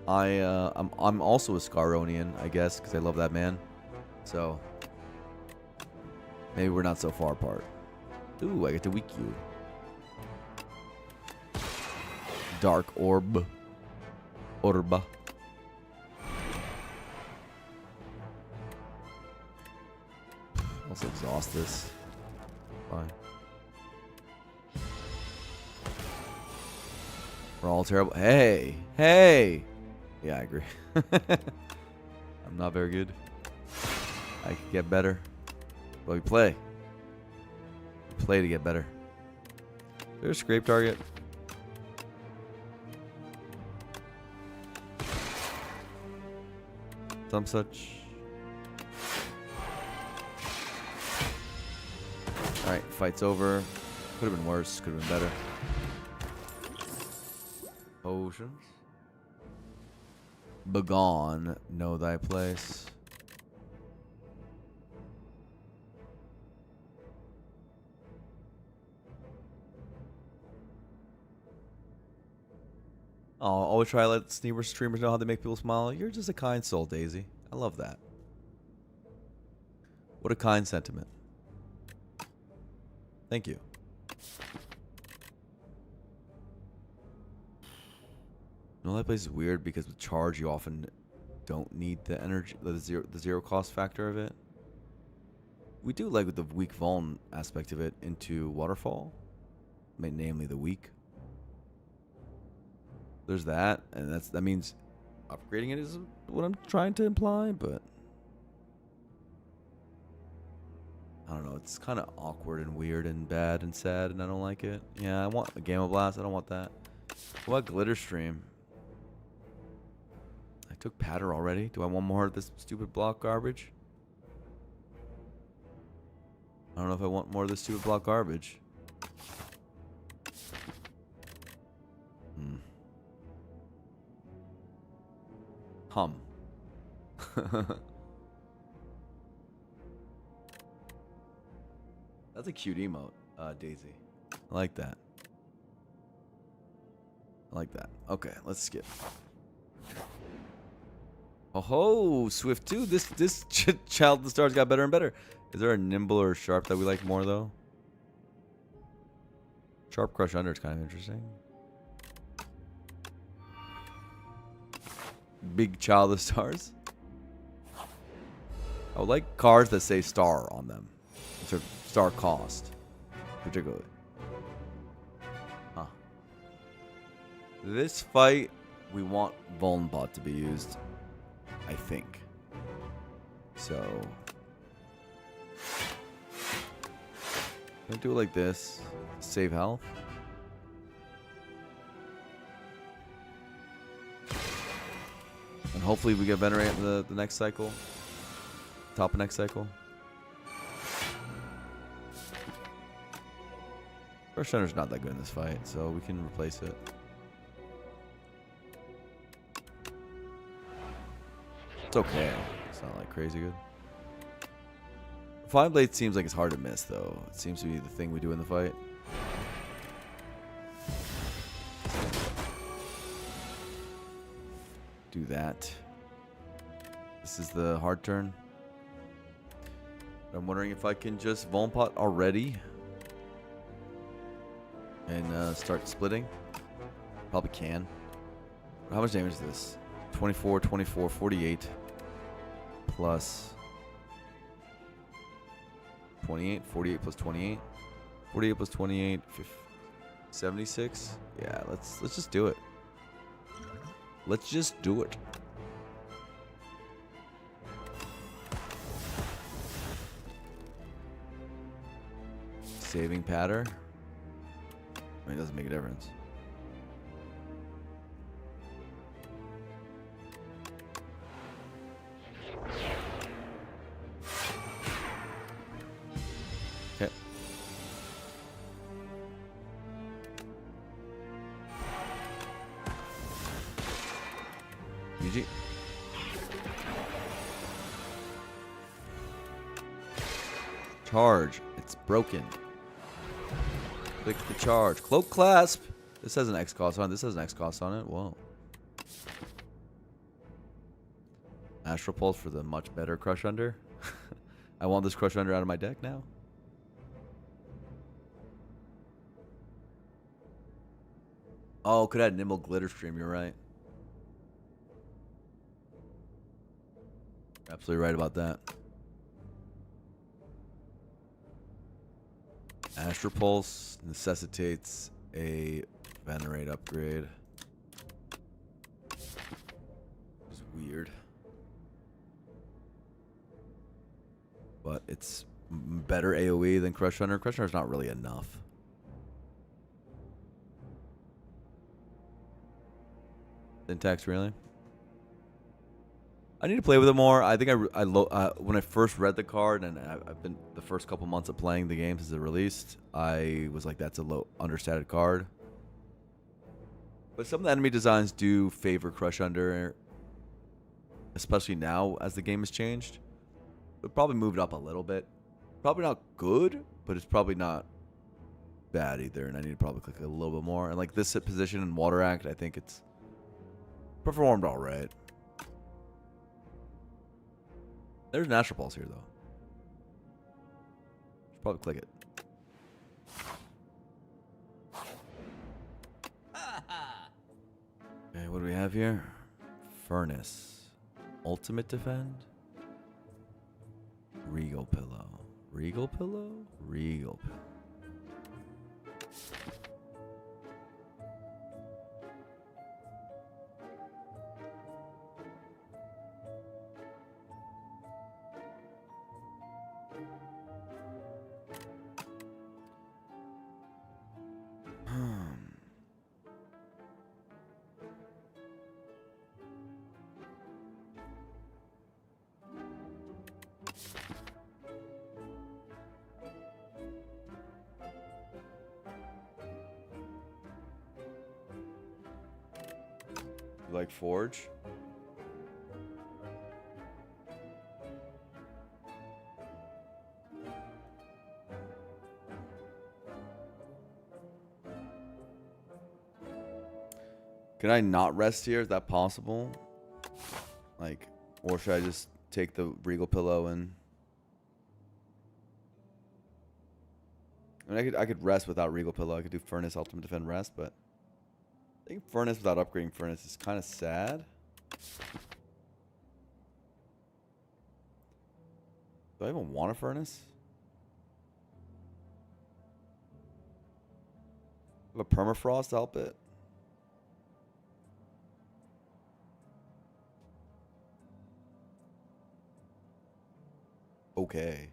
also a Scaronian, I guess, because I love that man. So maybe we're not so far apart. Ooh, I get to weak you. Dark orb. Orba. Also exhaust this. Fine. We're all terrible. Hey! Hey! Yeah, I agree. I'm not very good. I could get better. But we play. We play to get better. There's a scrape target. Some such. Alright, fight's over. Could have been worse. Could have been better. Potions. Begone. Know thy place. Oh, always try to let streamers know how they make people smile. You're just a kind soul, Daisy. I love that. What a kind sentiment. Thank you. You know, that place is weird because with charge, you often don't need the energy, the zero cost factor of it. We do like with the weak vuln aspect of it into waterfall, namely the weak. There's that, and that means upgrading it is what I'm trying to imply, but I don't know. It's kind of awkward and weird and bad and sad, and I don't like it. Yeah, I want a Gamma Blast. I don't want that. What about Glitter Stream? I took Patter already. Do I want more of this stupid block garbage? I don't know if I want more of this stupid block garbage. Hum. That's a cute emote, Daisy. I like that. I like that. Okay, let's skip. Oh ho, Swift 2. This Child of the Stars got better and better. Is there a nimble or sharp that we like more though? Sharp Crush Under is kind of interesting. Big Child of the Stars. I would like cards that say star on them. Sort of star cost, particularly. Huh. This fight, we want Vulnbot to be used, I think. So, I'm gonna do it like this. Save health. And hopefully we get Venerate the next cycle. Top of next cycle. Crush Thunder's not that good in this fight, so we can replace it. It's okay. It's not like crazy good. Flying Blade seems like it's hard to miss, though. It seems to be the thing we do in the fight. Do that. This is the hard turn. I'm wondering if I can just Vulnpot already and start splitting. Probably can. How much damage is this? 24, 24, 48 plus 28, 48 plus 28, 48 plus 28, 76. Yeah, let's just do it. Let's just do it. Saving Patter. I mean, it doesn't make a difference. Okay. GG. Charge. It's broken. Click the charge. Cloak Clasp. This has an X cost on it. This has an X cost on it. Whoa. Astral Pulse for the much better Crush Under. I want this Crush Under out of my deck now. Oh, could add Nimble Glitter Stream. You're right. Absolutely right about that. Astral Pulse necessitates a Venerate upgrade. It's weird. But it's better AoE than Crush Hunter. Crush Hunter's not really enough. Syntax, really? I need to play with it more. I think when I first read the card, and I've been the first couple months of playing the game since it released, I was like, that's a low understated card. But some of the enemy designs do favor Crush Under, especially now as the game has changed. It probably moved up a little bit. Probably not good, but it's probably not bad either. And I need to probably click a little bit more. And like this hit position in Water Act, I think it's performed all right. There's Natural Pulse here, though. Should probably click it. Okay, what do we have here? Furnace. Ultimate Defend. Regal Pillow. Regal Pillow? Regal Pillow. You like Forge? Can I not rest here? Is that possible? Like, or should I just take the Regal Pillow and... I mean, I could rest without Regal Pillow. I could do Furnace, Ultimate Defend, Rest, but... I think Furnace without upgrading Furnace is kind of sad. Do I even want a Furnace? I have a Permafrost to help it. Okay.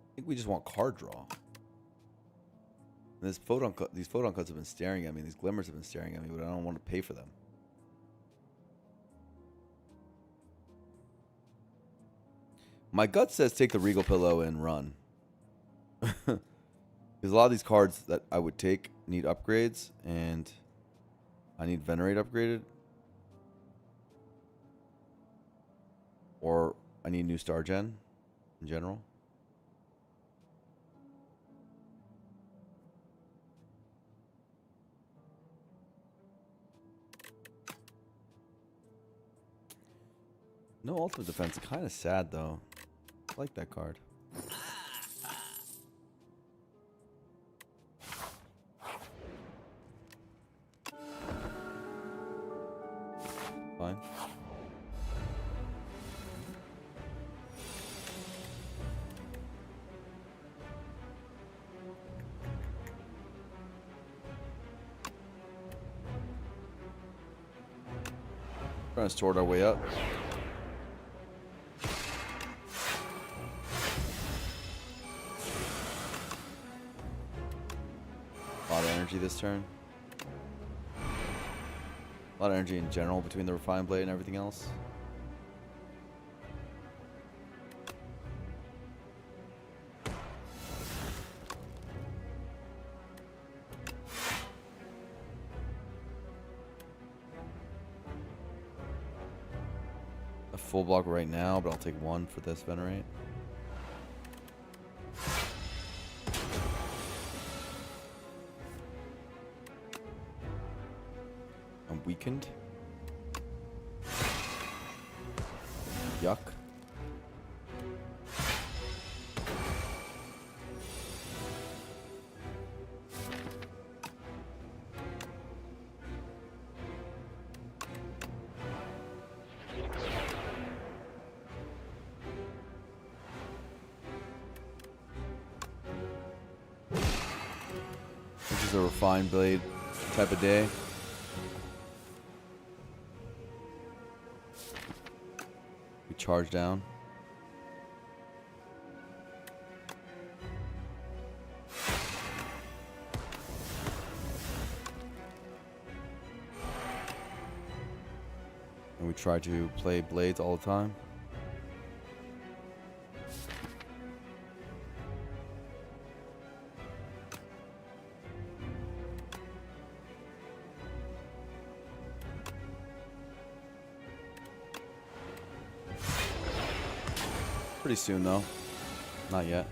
I think we just want card draw. And these photon cuts have been staring at me. These glimmers have been staring at me, but I don't want to pay for them. My gut says take the Regal Pillow and run. Because a lot of these cards that I would take need upgrades, and I need Venerate upgraded. Or I need new Star Gen in general. No Ultimate Defense. Kind of sad, though. I like that card. Fine. Trying to sort our way up. A lot of energy this turn. A lot of energy in general between the Refined Blade and everything else. A full block right now, but I'll take one for this Venerate. I'm weakened. Yuck. This is a Refined Blade type of day. We charge down. And we try to play blades all the time. Pretty soon, though. Not yet.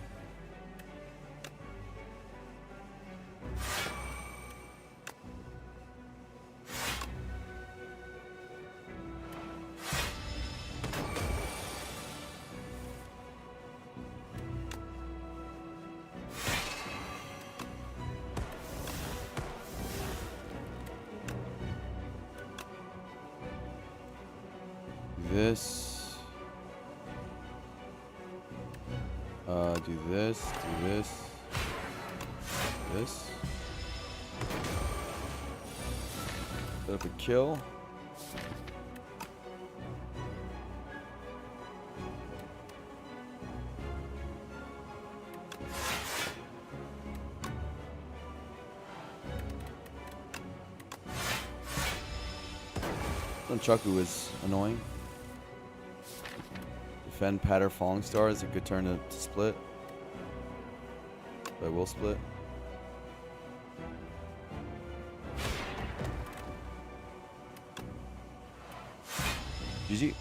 This. Do this. Do this. This. Set up a kill. Nunchaku is annoying. Defend Patter Falling Star is a good turn to split. But I will split. GG.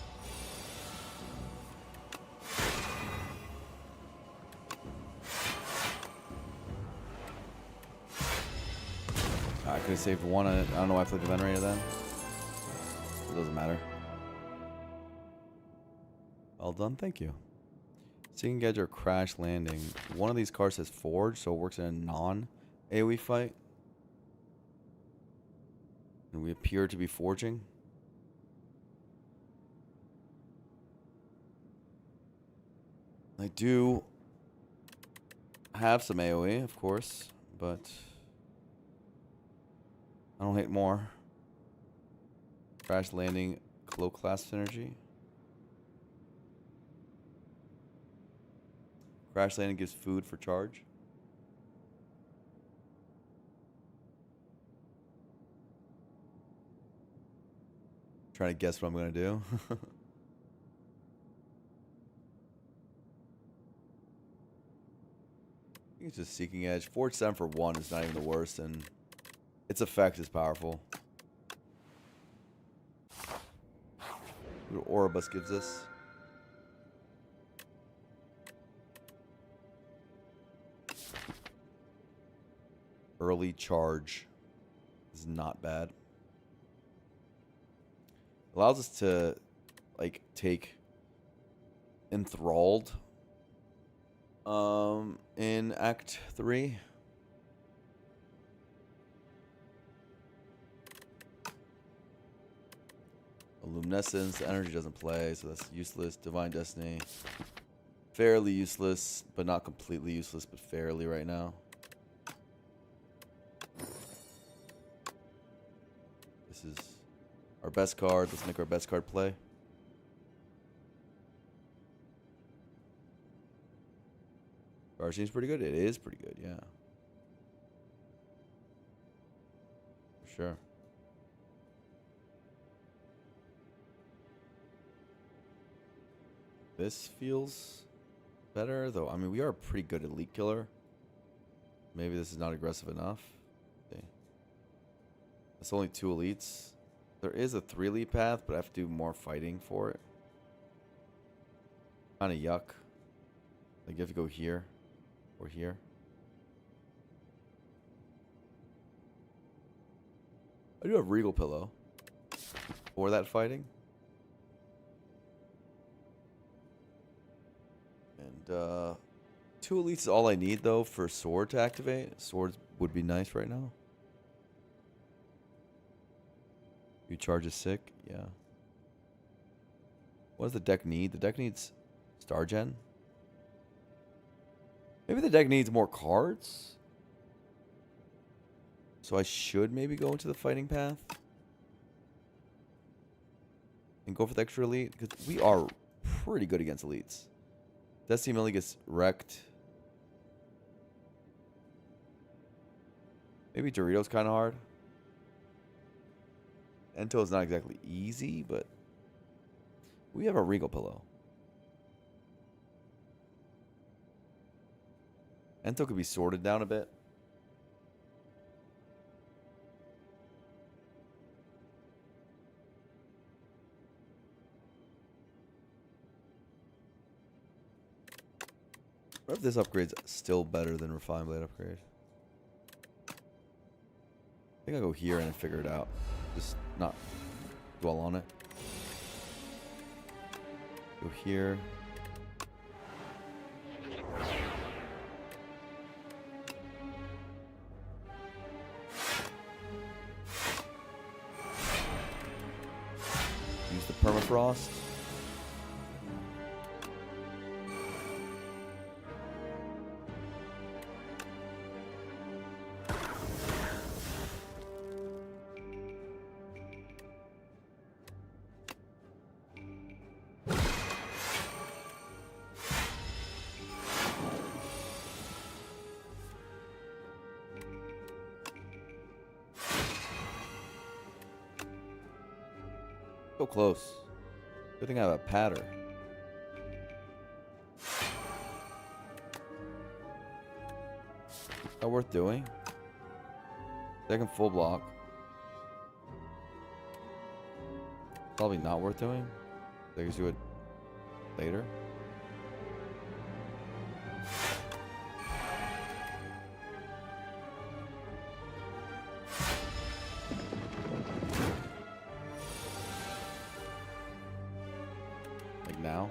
I could have saved one. I don't know why I played the Venerator then. It doesn't matter. Well done, thank you. Seeking Gadget or Crash Landing. One of these cards says Forge, so it works in a non-AoE fight. And we appear to be forging. I do have some AoE, of course, but I don't hate more. Crash Landing, Cloak Class Synergy. Crash Landing gives food for charge. Trying to guess what I'm going to do. I think it's just Seeking Edge. Forge 7 for 1 is not even the worst, and its effect is powerful. What Oribus gives us. Early charge is not bad. Allows us to like take Enthralled in Act 3. Luminescence, energy doesn't play, so that's useless. Divine Destiny, fairly useless, but not completely useless, but fairly right now. This is our best card. Let's make our best card play. Card seems pretty good. It is pretty good, yeah. For sure. This feels better, though. I mean, we are a pretty good elite killer. Maybe this is not aggressive enough. Okay. It's only 2 elites. There is a 3 elite path, but I have to do more fighting for it. Kind of yuck. Like, you have to go here or here. I do have Regal Pillow for that fighting. And 2 elites is all I need, though, for Sword to activate. Swords would be nice right now. You charge is sick, yeah. What does the deck need? The deck needs Star Gen. Maybe the deck needs more cards. So I should maybe go into the fighting path. And go for the extra elite. Because we are pretty good against elites. Destiny Millie gets wrecked. Maybe Doritos kind of hard. Ento is not exactly easy, but We have a Regal pillow. Ento could be sorted down a bit. What if this upgrade's still better than Refined Blade upgrade? I think I'll go here and figure it out. Just not dwell on it. Go here. Use the permafrost. So close. Good thing I have a pattern. Is that worth doing? Second full block. Probably not worth doing. I guess do it later. Like now.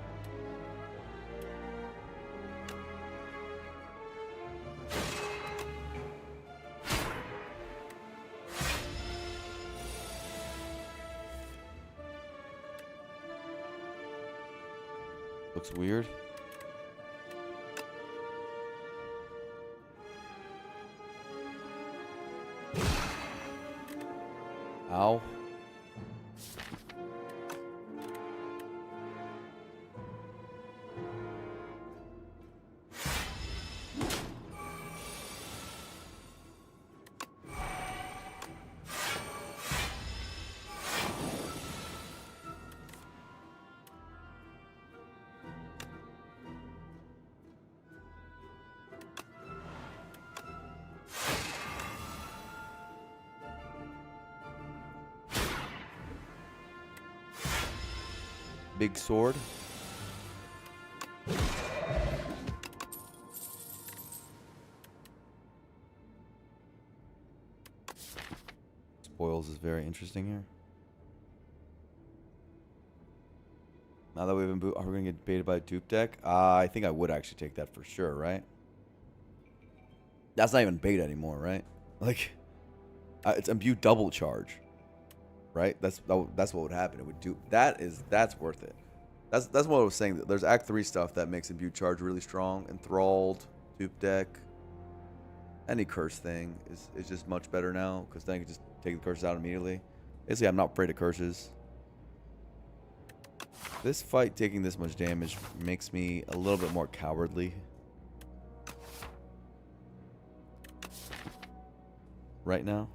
Looks weird. Ow. Big sword. Spoils is very interesting here. Now that we've been are we gonna get baited by a dupe deck? I think I would actually take that for sure, right? That's not even bait anymore, right? Like, it's imbue double charge, right? That's what would happen. It would do that's worth it. That's what I was saying. There's Act 3 stuff that makes imbue charge really strong. Enthralled, dupe deck, any curse thing is just much better now because then you can just take the curses out immediately. Basically, I'm not afraid of curses. This fight taking this much damage makes me a little bit more cowardly. Right now.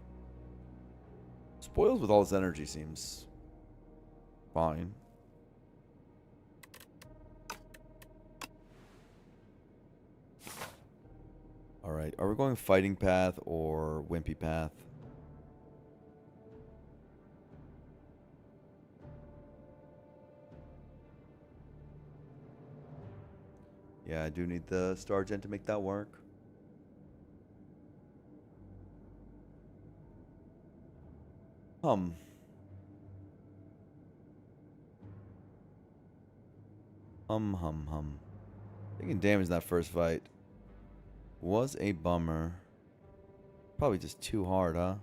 Spoils with all this energy seems fine. Alright, are we going fighting path or wimpy path? Yeah, I do need the Star Gen to make that work. Hum. Taking damage in that first fight was a bummer. Probably just too hard, huh?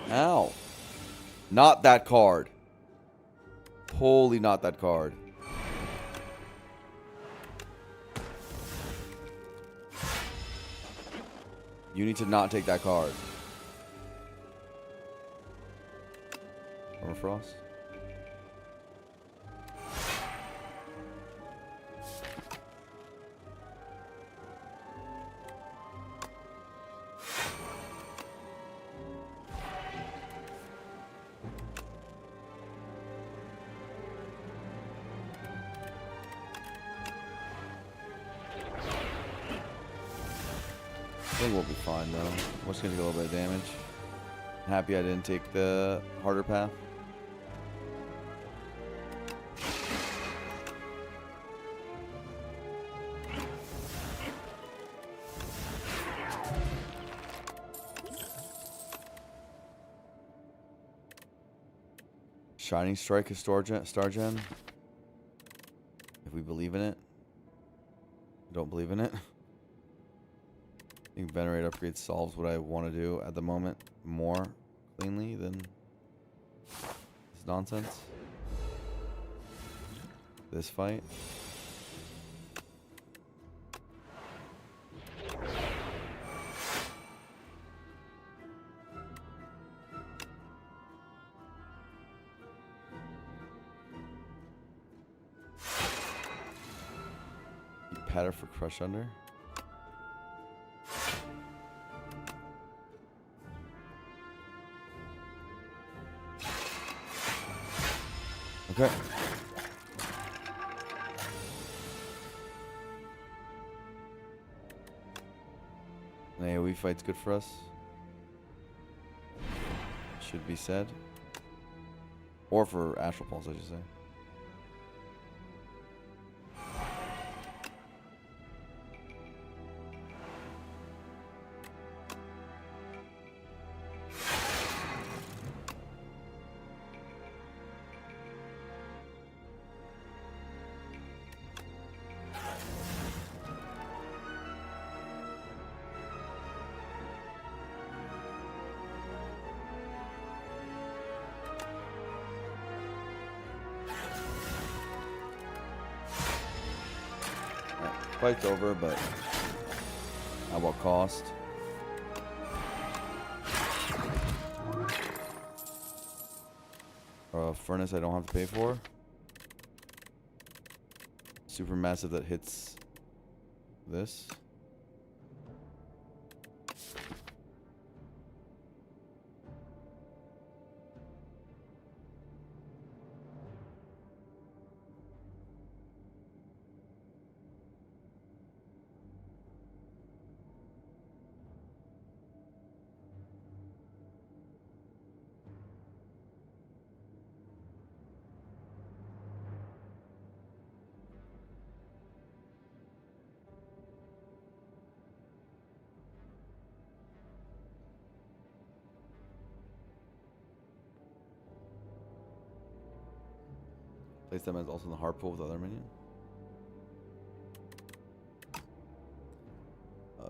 Ow. Not that card. Holy, not that card. You need to not take that card. permafrost. I think we'll be fine though. We're just gonna take a little bit of damage. Happy I didn't take the harder path. Shining Strike is star gen. If we believe in it. Don't believe in it. I think Venerate upgrade solves what I want to do at the moment more cleanly than this nonsense. This fight. Patter for Crush Under. Okay. An AoE fight's good for us. Should be said. Or for Astral Pulse, I should say. Fight's over, but at what cost? A furnace I don't have to pay for. Supermassive that hits this. Place them as also in the hard pool with the other minion.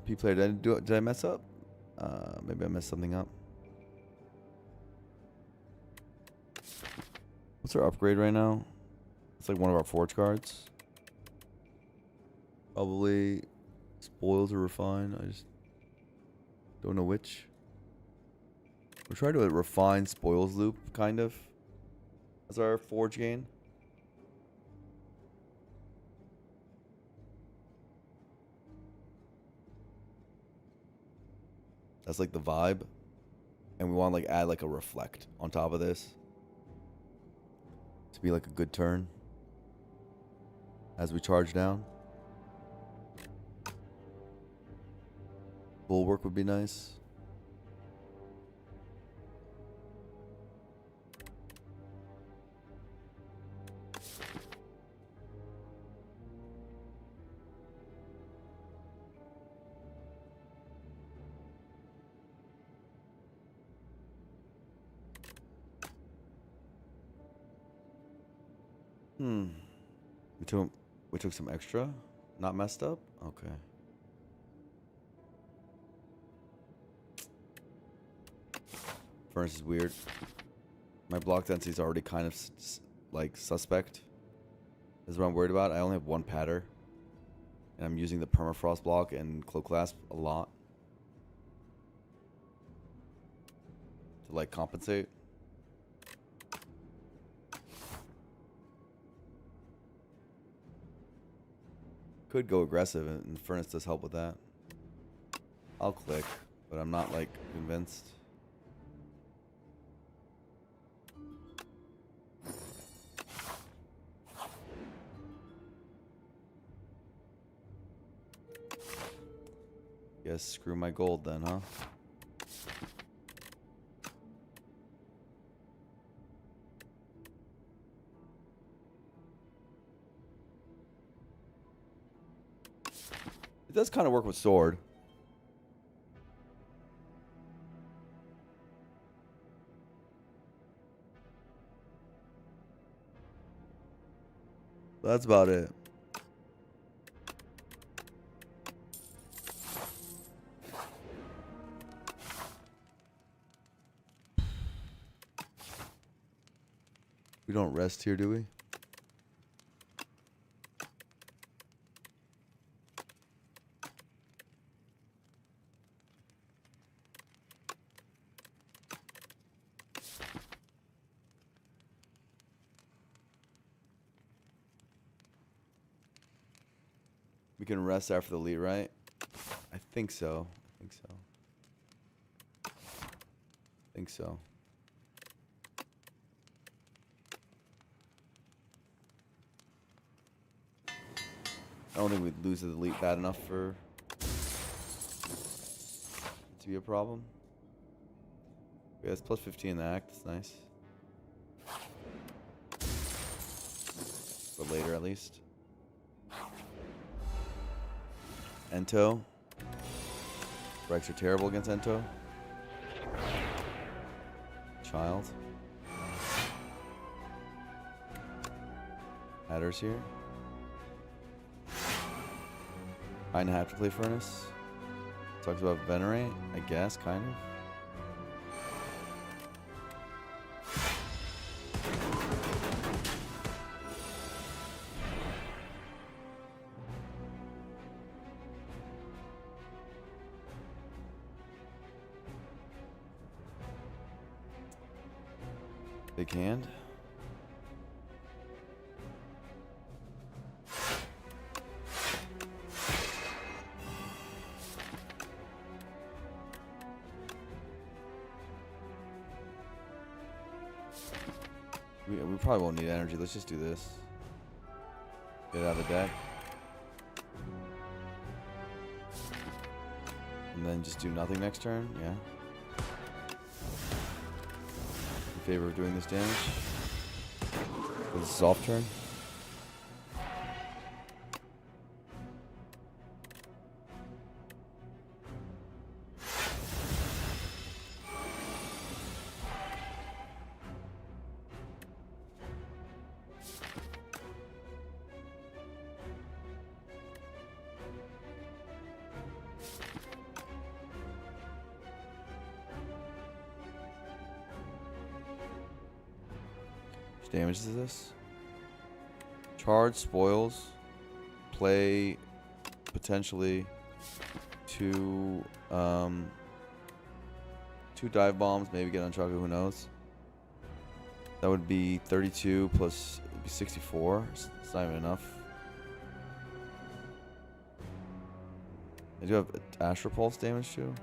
P-player, did I mess up? Maybe I messed something up. What's our upgrade right now? It's like one of our forge cards. Probably spoils or refine. I just don't know which. We're trying to do a refine spoils loop, kind of, as our forge gain. That's like the vibe. And we want to like add like a reflect on top of this. To be like a good turn. As we charge down. Bulwark would be nice. We took some extra. Not messed up? Okay. Furnace is weird. My block density is already kind of like suspect. This is what I'm worried about. I only have one patter. And I'm using the permafrost block and cloak clasp a lot. To like compensate. Could go aggressive, and Furnace does help with that. I'll click, but I'm not like convinced. Guess screw my gold then, huh? It does kind of work with sword. That's about it. We don't rest here, do we? We can rest after the lead, right? I think so. I think so. I don't think we'd lose the elite bad enough for it to be a problem. Yeah, it's plus 15 in the act. That's nice. For later, at least. Ento. Rex are terrible against Ento. Child. Adder's here. Kinda have to play Furnace. Talks about Venerate, I guess, kind of. Big hand. We probably won't need energy. Let's just do this. Get it out of the deck. And then just do nothing next turn. Yeah. In favor of doing this damage. This is off turn. Which damage is this? Charge, spoils, play potentially two dive bombs, maybe get on Chaka, who knows. That would be 32 plus it'd be 64. It's not even enough. I do have Astral Pulse damage too.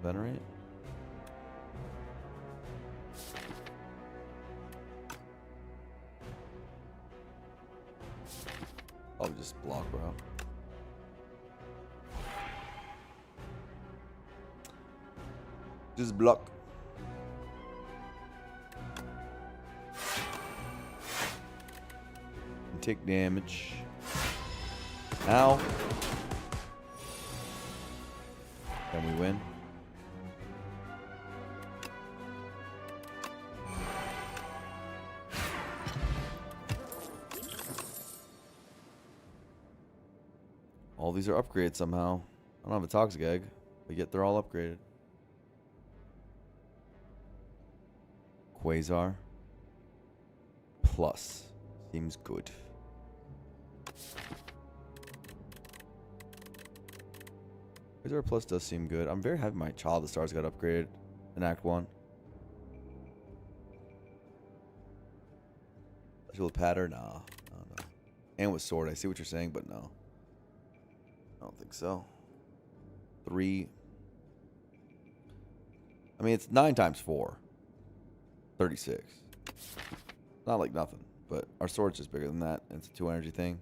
Venerate. I'll just block, bro. Just block. And take damage. Ow. Can we win? All these are upgraded somehow. I don't have a toxic egg, but yet they're all upgraded. Quasar. Plus. Seems good. Quasar Plus does seem good. I'm very happy my Child of the Stars got upgraded in Act 1. Special pattern? Nah. No. And with sword. I see what you're saying, but no. I don't think so. 3. I mean, it's 9 times 4. 36. Not like nothing, but our sword's just bigger than that. It's a 2 energy thing.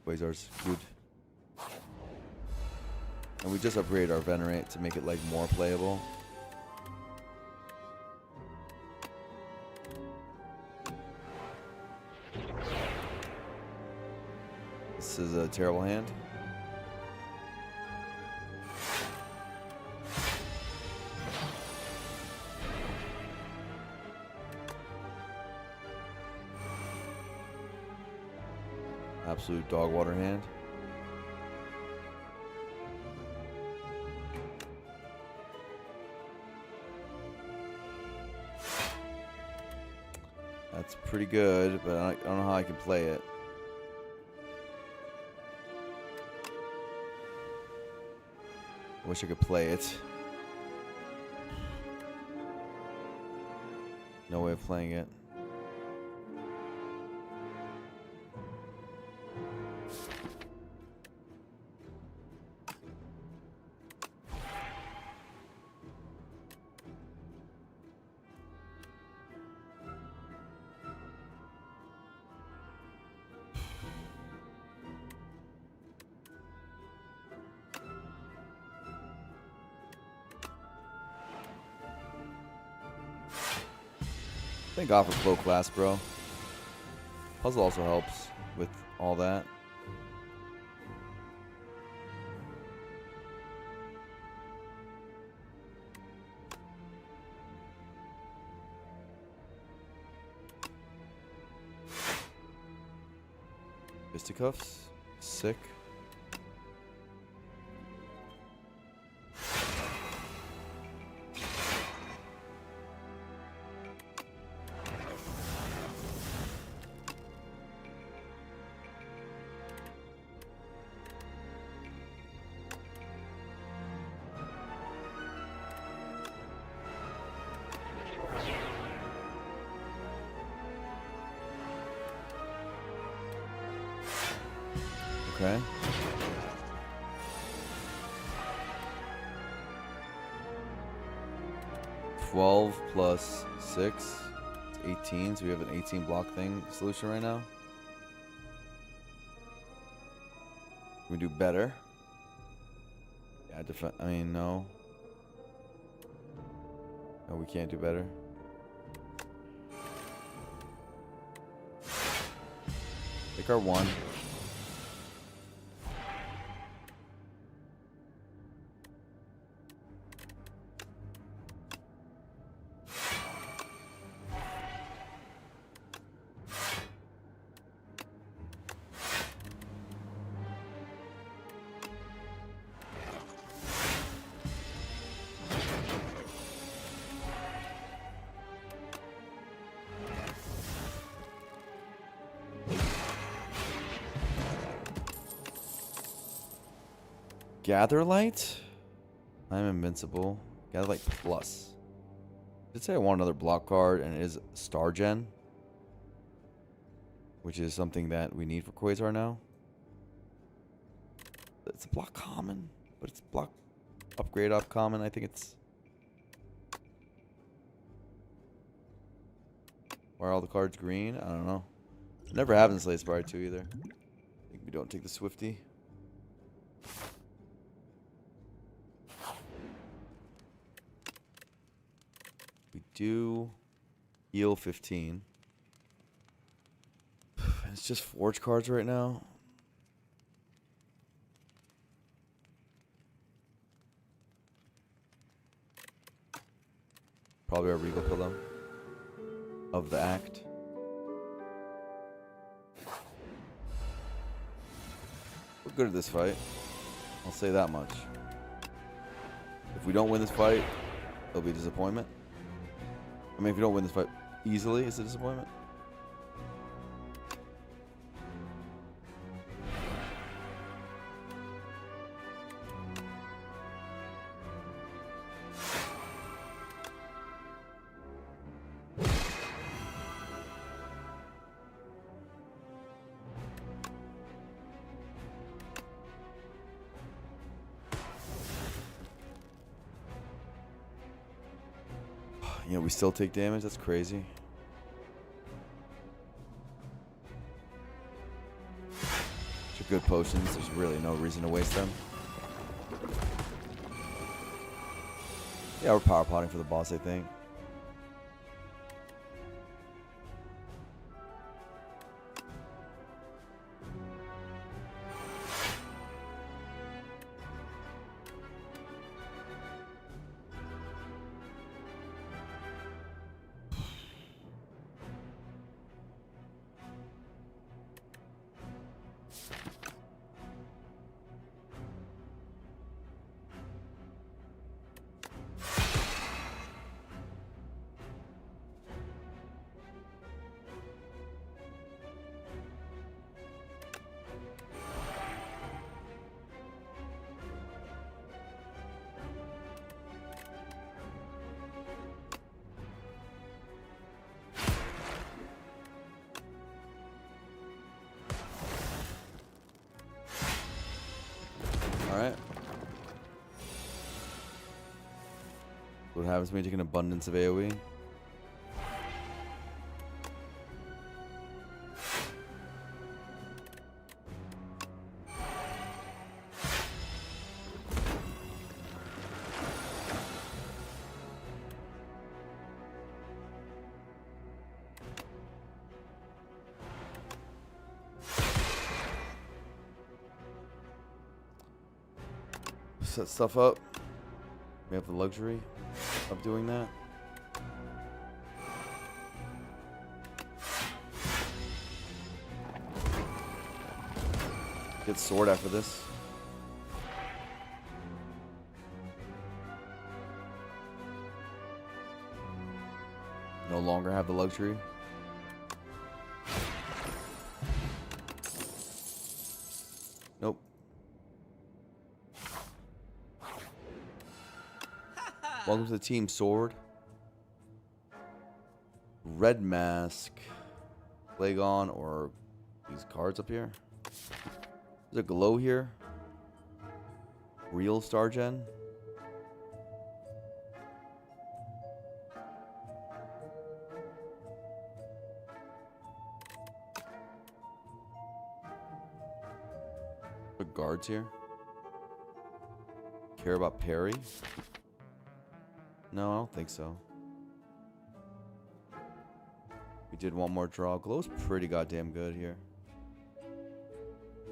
Quasar's good. And we just upgraded our Venerate to make it like more playable. This is a terrible hand. Absolute dog water hand. That's pretty good, but I don't know how I can play it. I wish I could play it. No way of playing it. Thank God for flow class, bro. Puzzle also helps with all that. Fisticuffs, sick. Okay. $12 plus 6. It's 18, so we have an 18 block thing solution right now. Can we do better? Yeah, I mean, no. No, we can't do better. Take our 1. Gatherlight? I'm invincible. Gatherlight plus. I did say I want another block card, and it is Star Gen, which is something that we need for Quasar now. It's a block common, but it's block upgrade up common. I think it's. Why are all the cards green? I don't know. Never happened in Slay Spire 2 either. I think we don't take the Swifty. We do heal 15. It's just forge cards right now. Probably our Regal Pillow of the act. We're good at this fight. I'll say that much. If we don't win this fight, it'll be a disappointment. I mean, if you don't win this fight easily, it's a disappointment. You know, we still take damage. That's crazy. These are good potions. There's really no reason to waste them. Yeah, we're power potting for the boss, I think. Alright. What happens when you take an abundance of AoE? Set stuff up. We have the luxury of doing that. Get sword after this. No longer have the luxury. Nope. Welcome to the team, sword. Red mask. Flagon or these cards up here. There's a glow here. Real star gen. Put guards here. Care about parry? No, I don't think so. We did one more draw. Glow's pretty goddamn good here.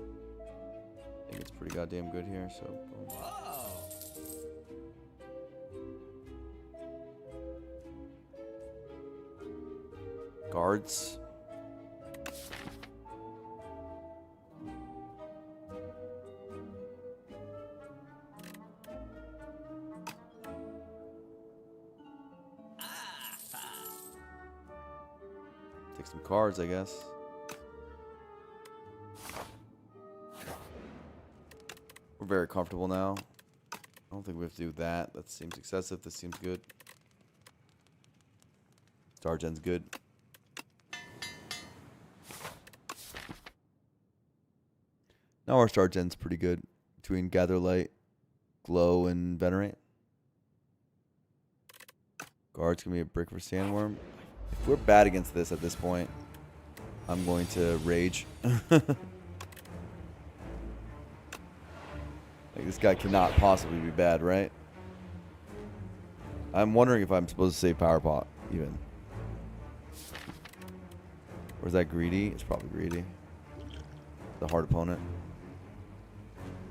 I think it's pretty goddamn good here, so boom. Guards. Take some cards, I guess. We're very comfortable now. I don't think we have to do that. That seems excessive. This seems good. Star Gen's good. Now our Star Gen's pretty good. Between Gather Light, Glow, and Venerate. Guard's gonna be a brick for Sandworm. If we're bad against this at this point, I'm going to rage. Like, this guy cannot possibly be bad, right? I'm wondering if I'm supposed to say Power Pot, even. Or is that greedy? It's probably greedy. The hard opponent.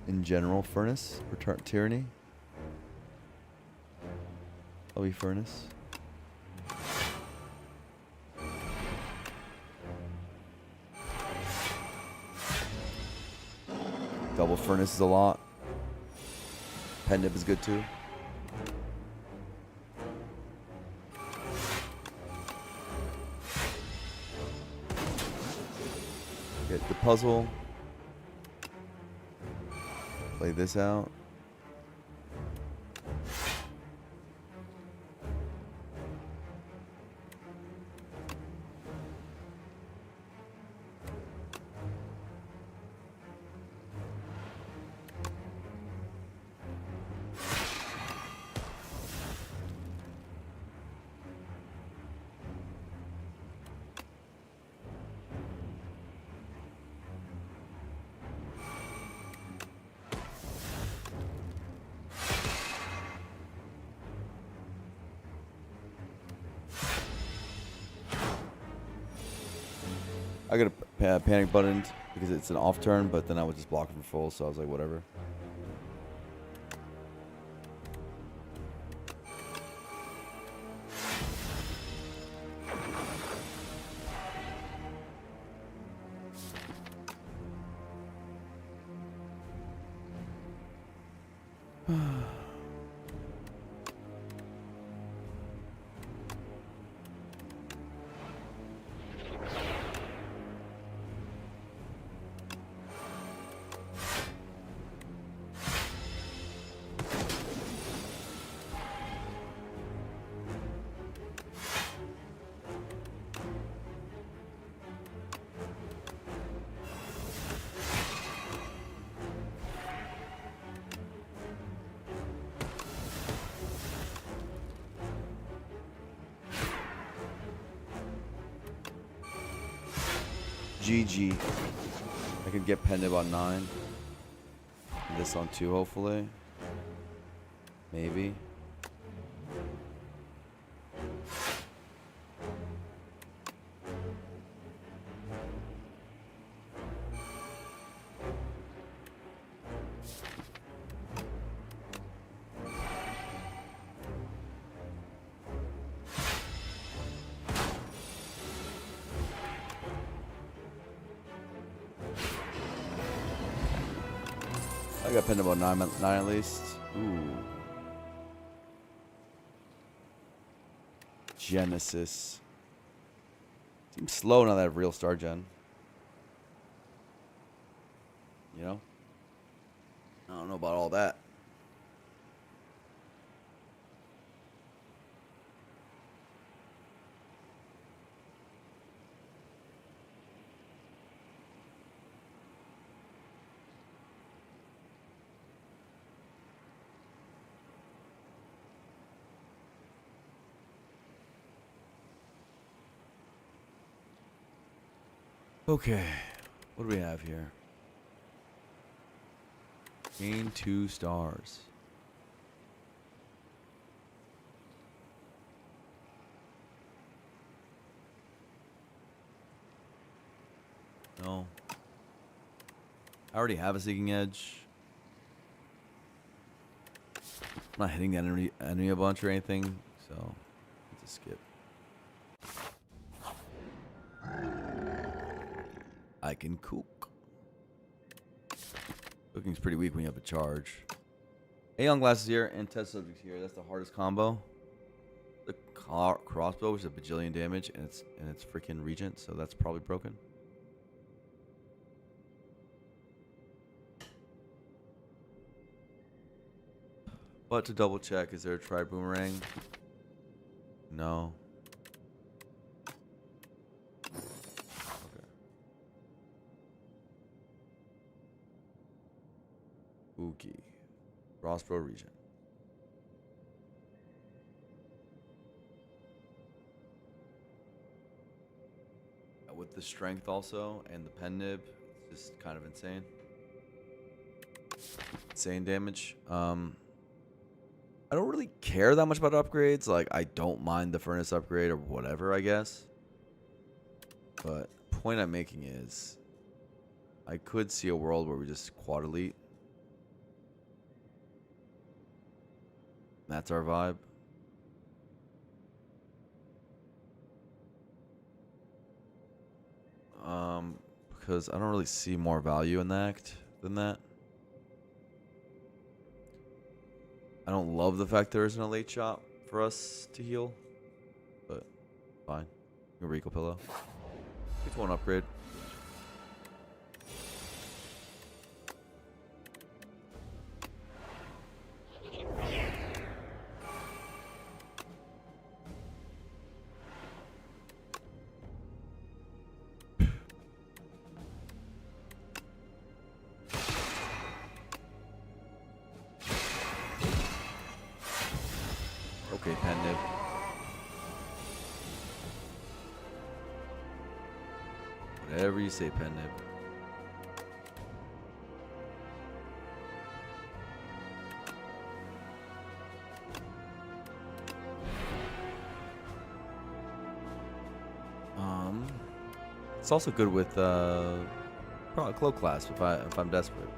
In general, Furnace. Return Tyranny. I'll be Furnace. Double Furnace is a lot. Pen Nib is good too. Get the puzzle. Play this out. panic buttoned because it's an off turn, but then I would just block it for full, so I was like, whatever. GG. I could get Pendib on 9. This on 2, hopefully. Maybe. I got pinned about 9 at least. Ooh. Genesis. Seems slow now that I have real star gen. You know? I don't know about all that. Okay, what do we have here? Gain 2 stars. No. I already have a Seeking Edge. I'm not hitting the enemy a bunch or anything, so it's a skip. I can cook. Cooking's pretty weak when you have a charge. Aeon glasses here and test subjects here. That's the hardest combo. The crossbow is a bajillion damage and it's freaking regent, so that's probably broken. But to double check, is there a tri boomerang? No. Oogie. Crossbow region. With the strength also and the pen nib, it's just kind of insane. Insane damage. I don't really care that much about upgrades. Like, I don't mind the furnace upgrade or whatever, I guess. But the point I'm making is I could see a world where we just quad elite. That's our vibe. Because I don't really see more value in the act than that. I don't love the fact there isn't a late shot for us to heal, but fine. Eureka pillow. It's one upgrade. Okay, pen nib. Whatever you say, pen nib. It's also good with probably cloak clasp if I'm desperate.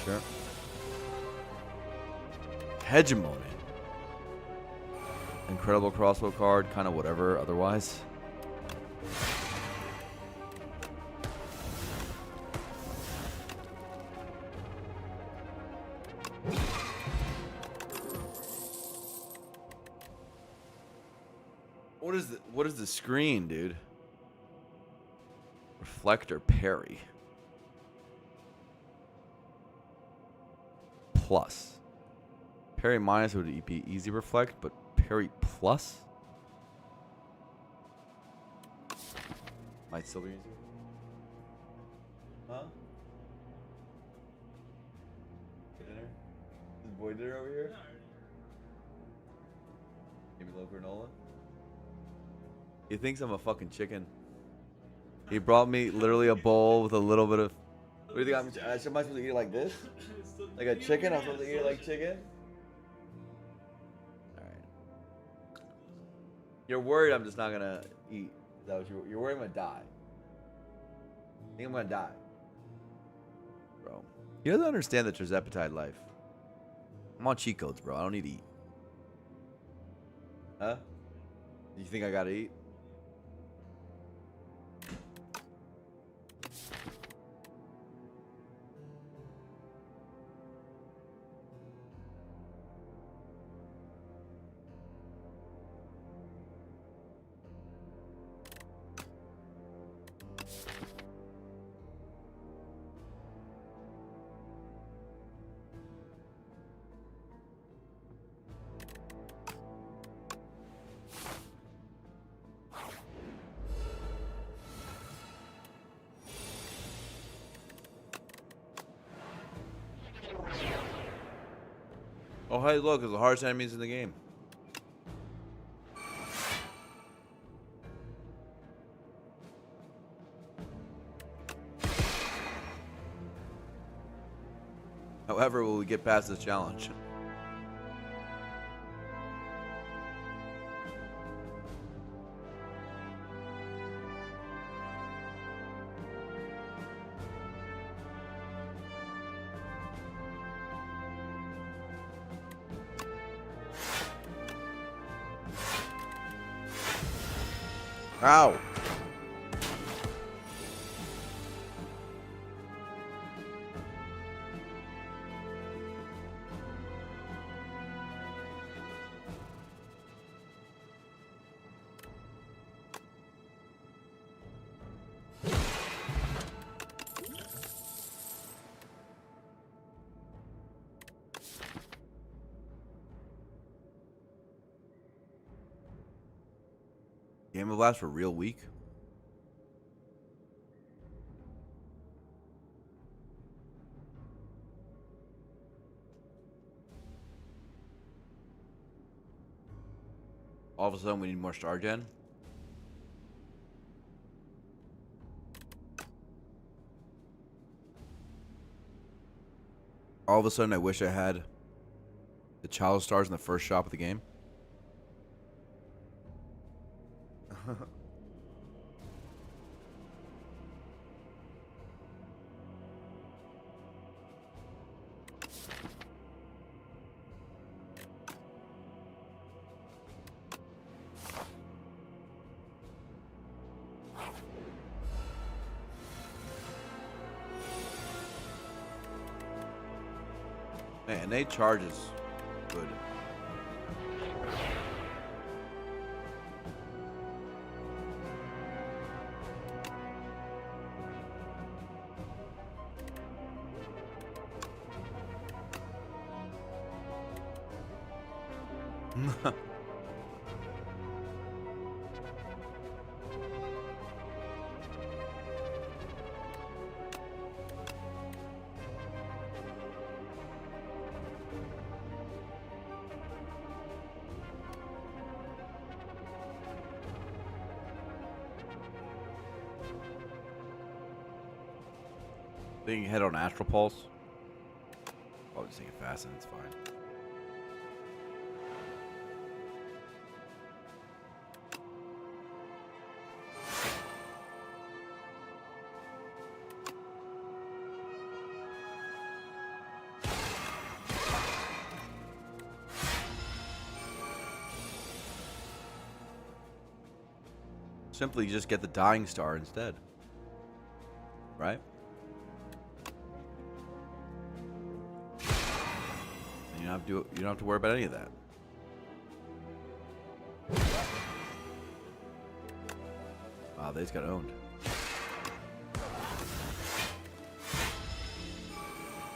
Sure. Hegemony. Incredible crossbow card, kind of whatever otherwise. What is the screen, dude? Reflector parry. Plus. Parry minus would be easy reflect, but parry plus? Might still be easier. Huh? Get dinner? Is boy dinner over here? Give me a little granola. He thinks I'm a fucking chicken. He brought me literally a bowl with a little bit of. What do you think? Am I supposed to eat it like this? Like a chicken? I'm supposed to eat it like chicken? Alright. You're worried I'm just not gonna eat. Is that what you're worried I'm gonna die? I think I'm gonna die. Bro. He doesn't understand the Trizepatide life. I'm on cheat codes, bro. I don't need to eat. Huh? You think I gotta eat? Oh, hey, look, it's the hardest enemies in the game. However, will we get past this challenge? Ow! Game of Blast for real weak? All of a sudden we need more star gen? All of a sudden I wish I had the child stars in the first shop of the game. Man, they charges good. Thinking head on Astral Pulse. Probably just take it fast and it's fine. Simply just get the Dying Star instead. Right? And you don't have to worry about any of that. Wow, they just got owned.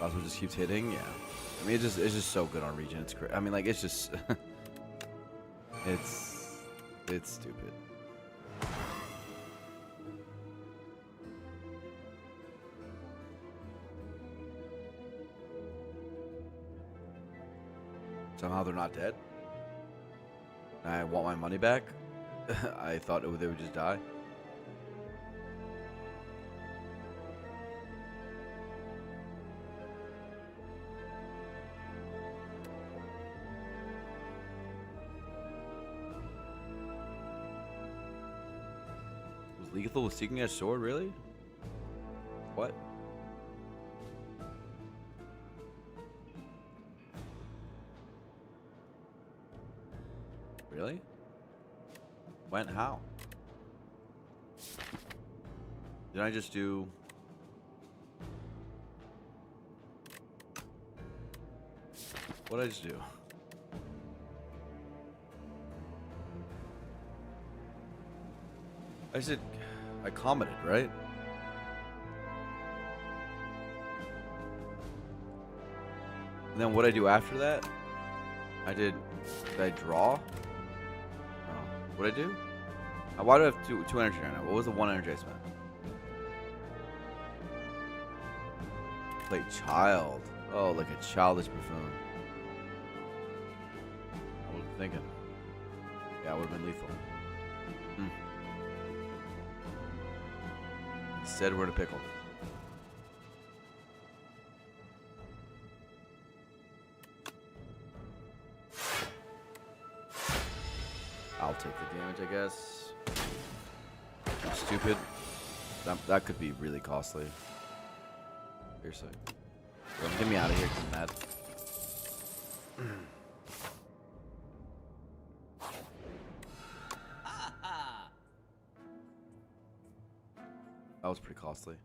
Also just keeps hitting, yeah. I mean, it's just so good on regen. It's I mean, like, it's just it's stupid. Somehow they're not dead. I want my money back. I thought they would just die. Was lethal with Seeking Edge Sword, really? What? Really? When? How? Did I just do... What did I just do? I commented, right? And then what did I do after that? Did I draw? What did I do? Why do I have two energy right now? What was the one energy I spent? Play child. Oh, like a childish buffoon. I wasn't thinking. Yeah, I would have been lethal. Instead, we're in a pickle. I'll take the damage, I guess. I'm stupid. That could be really costly. Seriously. Get me out of here, 'cause I'm mad. That was pretty costly.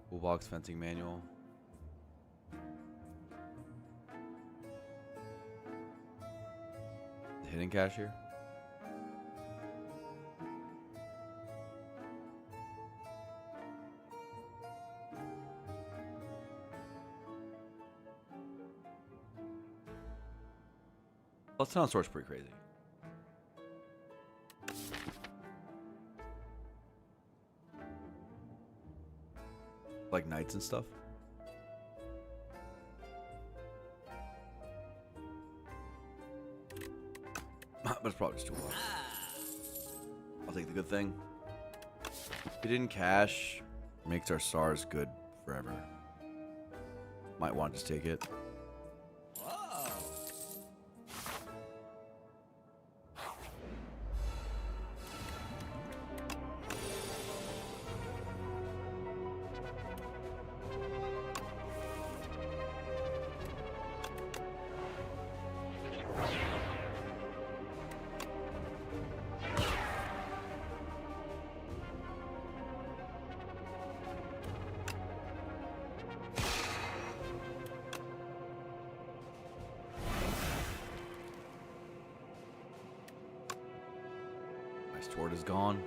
Toolbox fencing manual. The hidden cashier. Well, Town Store's pretty crazy. Like knights and stuff. But it's probably just too low. I'll take the good thing. If we didn't cash, makes our SARS good forever. Might want to just take it. My sword is gone.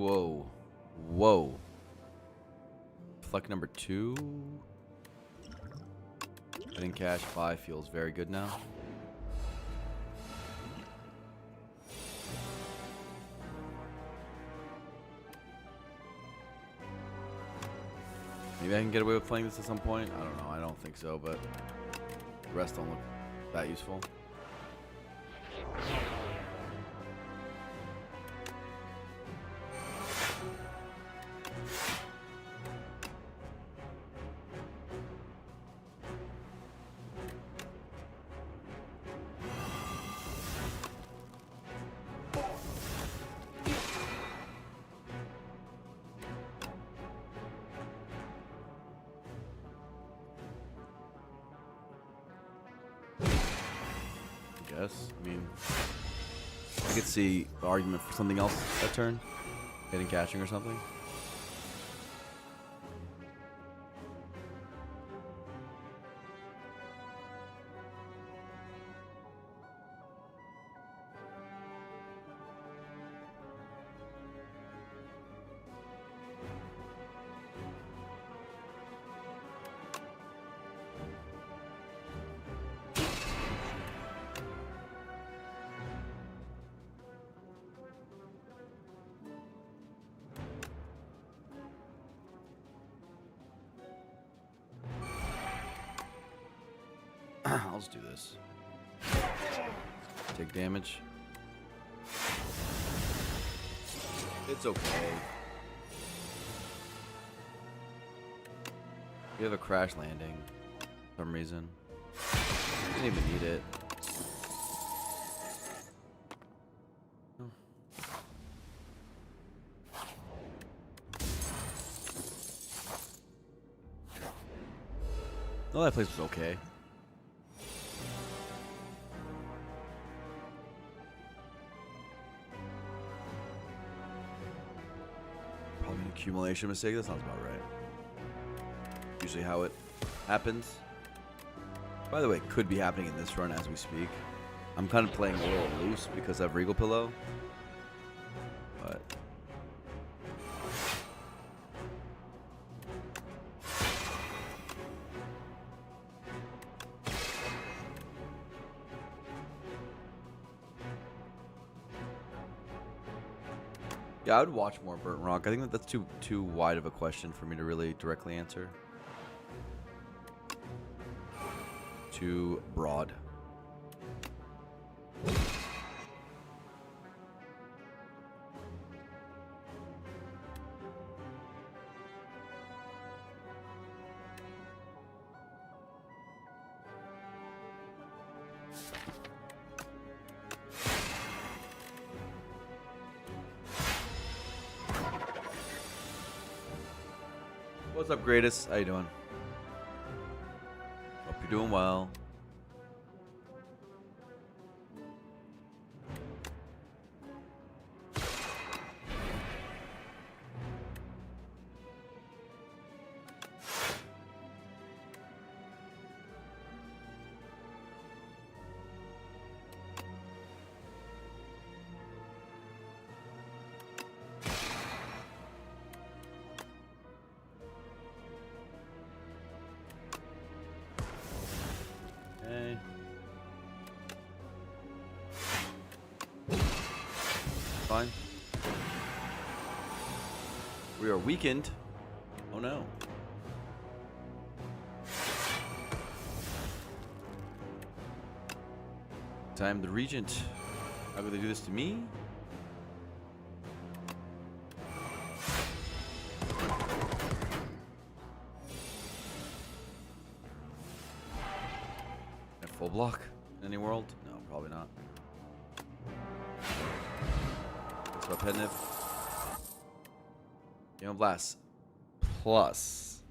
Whoa. Whoa. Fleck number 2. Getting cash 5 feels very good now. Maybe I can get away with playing this at some point. I don't know. I don't think so, but the rest don't look that useful. Guess. I mean, I could see the argument for something else that turn, hitting catching or something. I'll just do this. Take damage. It's okay. We have a crash landing for some reason. Didn't even need it. Oh, that place was okay. Probably an accumulation mistake. That sounds about right. Usually how it happens. By the way, could be happening in this run as we speak. I'm kind of playing a little loose because I have Regal Pillow. But yeah, I would watch more Burnt Rock. I think that's too wide of a question for me to really directly answer. Too broad. What's up, greatest? How you doing? Hope you're doing well. Okay. Fine. We are weakened. Oh no. Time the Regent. How could they do this to me? Full block in any world? No, probably not. What's up, Hednip? Game of Blast plus.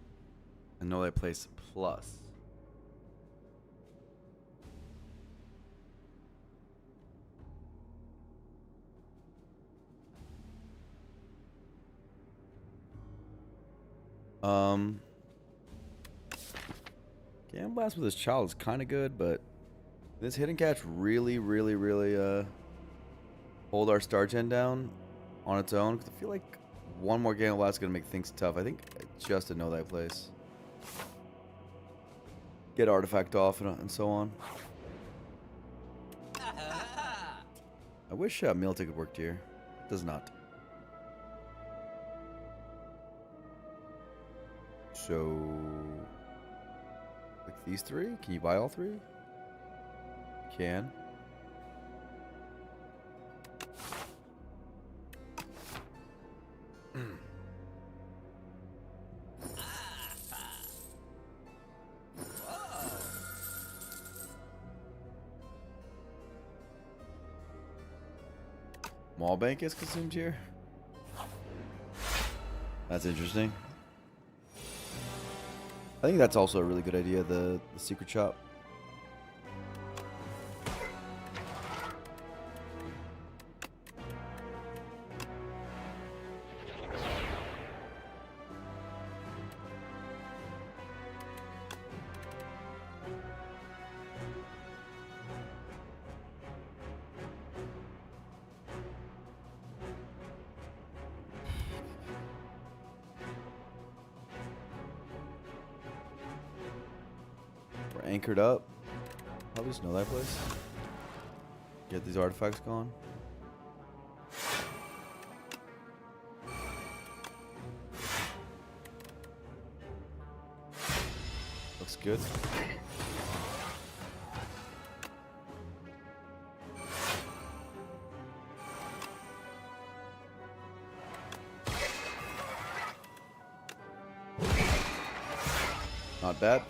I know they place plus. Game Blast with his child is kind of good, but this hidden catch really hold our star gen down on its own. Because I feel like one more game of last is gonna make things tough. I think just to know that place. Get artifact off and so on. I wish meal ticket worked here. It does not. So, like these three? Can you buy all three? You can. Mall bank is consumed here. That's interesting. I think that's also a really good idea, the secret shop. We're anchored up. Probably just know that place. Get these artifacts gone. Looks good. Not bad.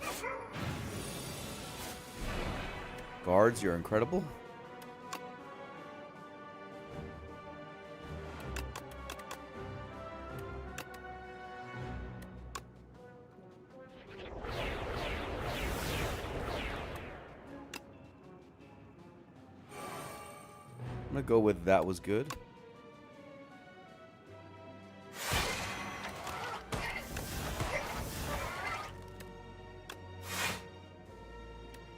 Guards, you're incredible. I'm gonna go with that was good.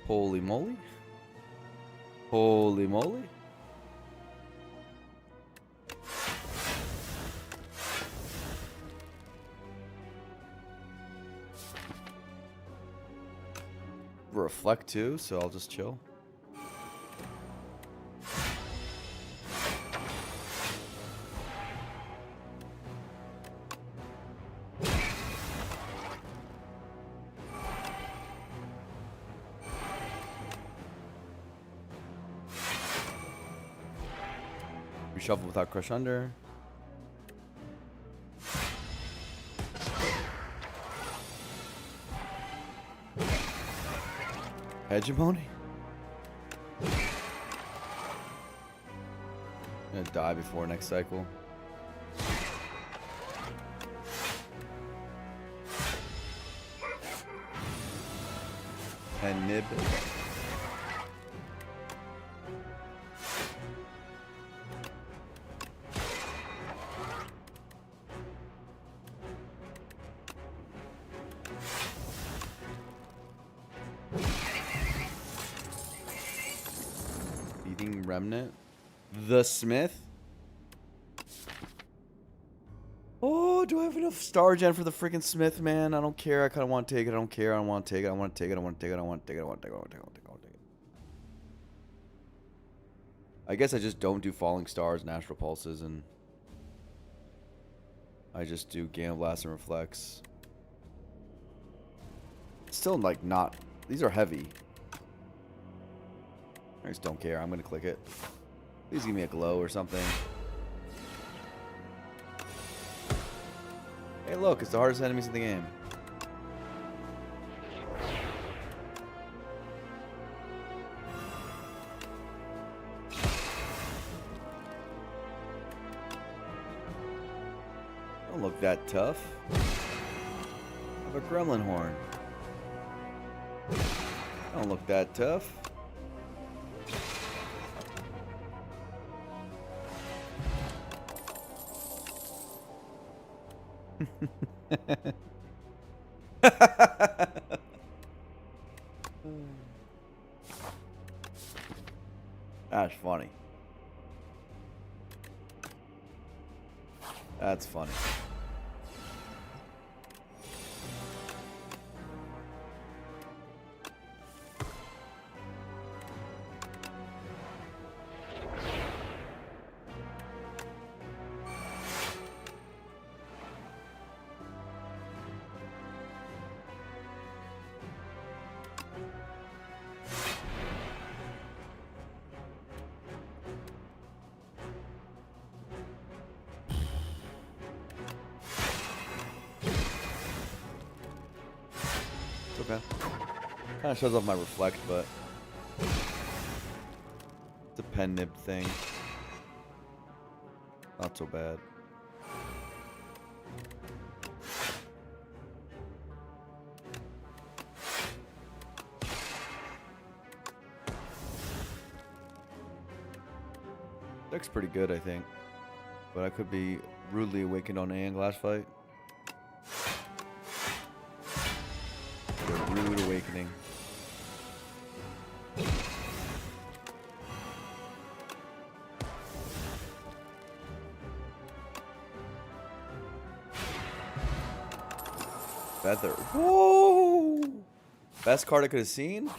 Holy moly. Holy moly. Reflect too, so I'll just chill. Reshuffle without crush under. Hegemony? I'm gonna die before next cycle. And nib. Remnant. The Smith. Oh, do I have enough star gen for the freaking Smith, man? I don't care. I kind of want to take it. I don't care. I don't want to take it. I want to take it. I want to take it. I want to take it. I want to take it. I want to take it. I want to take it. I want to take it. I guess I just don't do falling stars and astral pulses, and I just do Gamma Blast and Reflex. It's still like not. These are heavy. I just don't care. I'm going to click it. Please give me a glow or something. Hey, look. It's the hardest enemies in the game. Don't look that tough. I have a gremlin horn. Don't look that tough. That's funny. That's funny. okay. Kind of shows off my reflect, but it's a pen nib thing. Not so bad. Deck's pretty good, I think. But I could be rudely awakened on an glass fight. A rude awakening. Feather. Whoa! Best card I could have seen?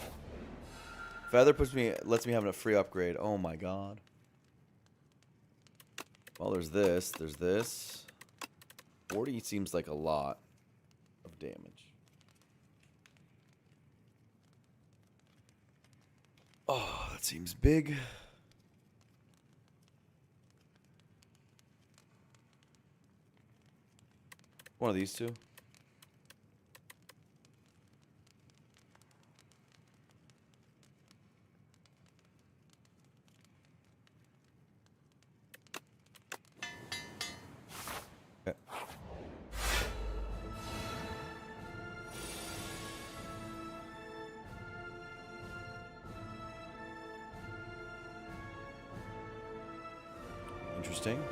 Feather lets me have a free upgrade. Oh my god. Well, there's this. There's this. 40 seems like a lot of damage. Oh, that seems big. One of these two. Okay. Interesting.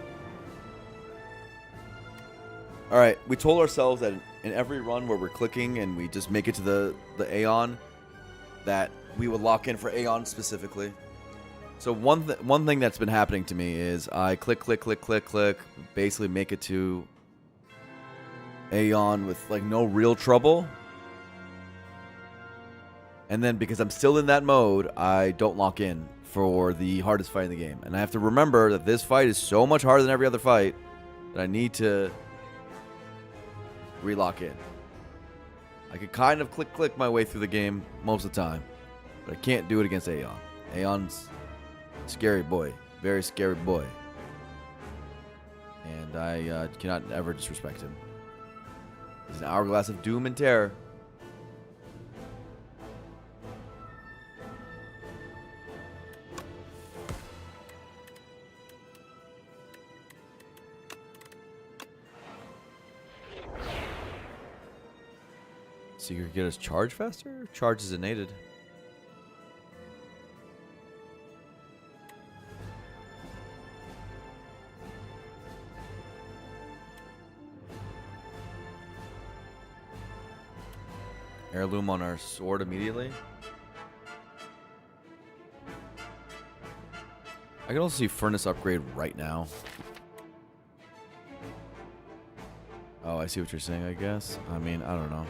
All right, we told ourselves that in every run where we're clicking and we just make it to the A10, that we would lock in for A10 specifically. So one thing that's been happening to me is I click, basically make it to A10 with like no real trouble. And then because I'm still in that mode, I don't lock in for the hardest fight in the game. And I have to remember that this fight is so much harder than every other fight that I need to relock in. I can kind of click my way through the game most of the time, but I can't do it against A10. A10's scary boy, very scary boy, and I cannot ever disrespect him. He's an hourglass of doom and terror. So you could get his charge faster? Charge is innated. Heirloom on our sword immediately. I can also see furnace upgrade right now. Oh, I see what you're saying, I guess. I mean, I don't know.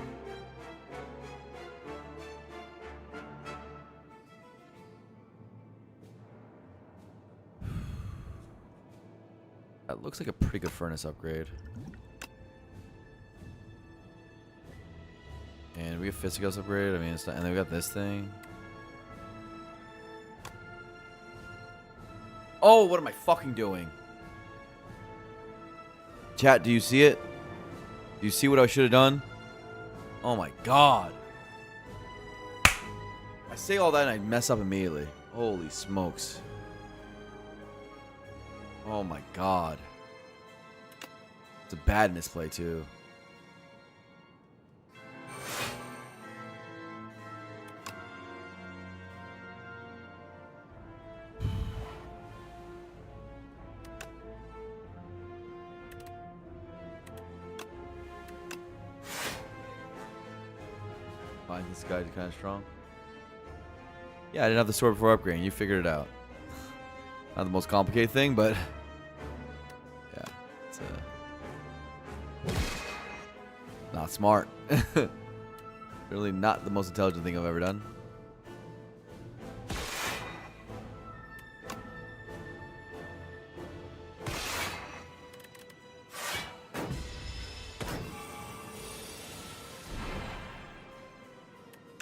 That looks like a pretty good furnace upgrade. And we have Fisicus upgrade. I mean, it's not, and then we got this thing. Oh, what am I fucking doing? Chat, do you see it? Do you see what I should have done? Oh my god. I say all that and I mess up immediately. Holy smokes. Oh my god. It's a bad misplay too. Find this guy's kind of strong. Yeah, I didn't have the sword before upgrading. You figured it out. Not the most complicated thing, but yeah, it's not smart. Really not the most intelligent thing I've ever done.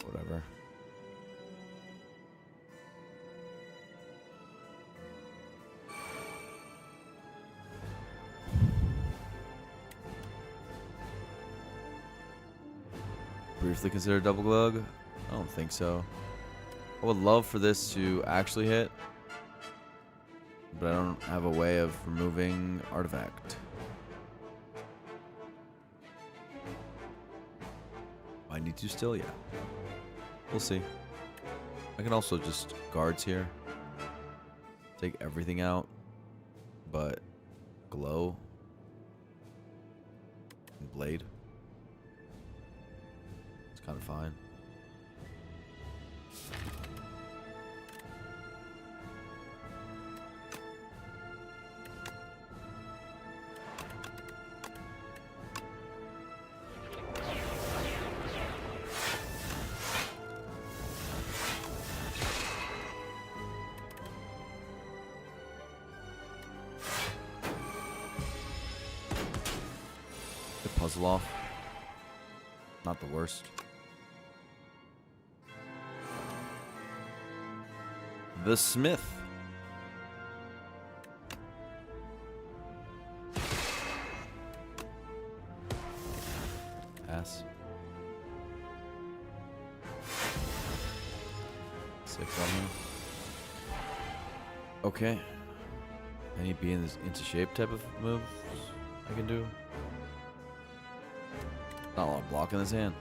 Whatever. briefly consider double glug? I don't think so. I would love for this to actually hit, but I don't have a way of removing artifact. I need to still, yeah. We'll see. I can also just guards here. Take everything out, but glow and blade. It's kind of fine. The puzzle off. Not the worst. The Smith. Pass. 6 on here. Okay. Any be in this into shape type of moves I can do? Not a lot of block in this hand.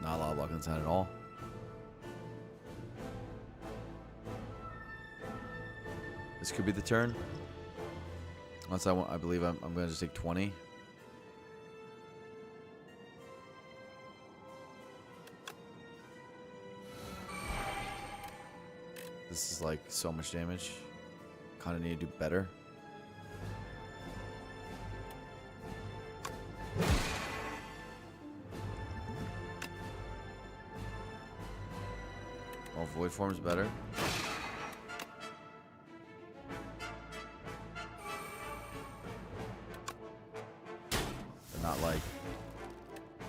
Not a lot of block in this hand at all. This could be the turn. Once I believe I'm going to just take 20. This is like so much damage. Kind of need to do better. Well, void form's better. But not like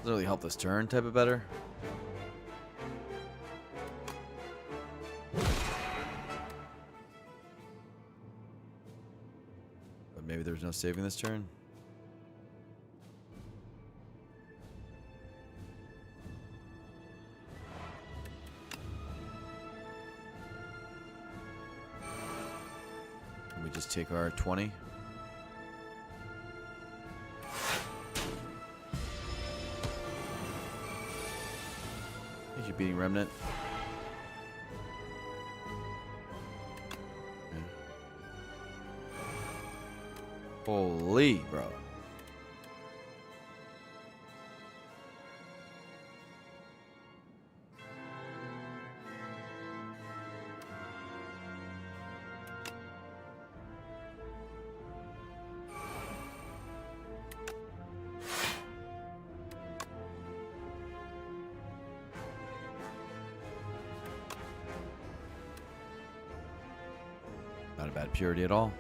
doesn't really help this turn type of better. But maybe there's no saving this turn. We just take our 20. I think you're beating Remnant. Okay. Holy, bro. Not a bad purity at all.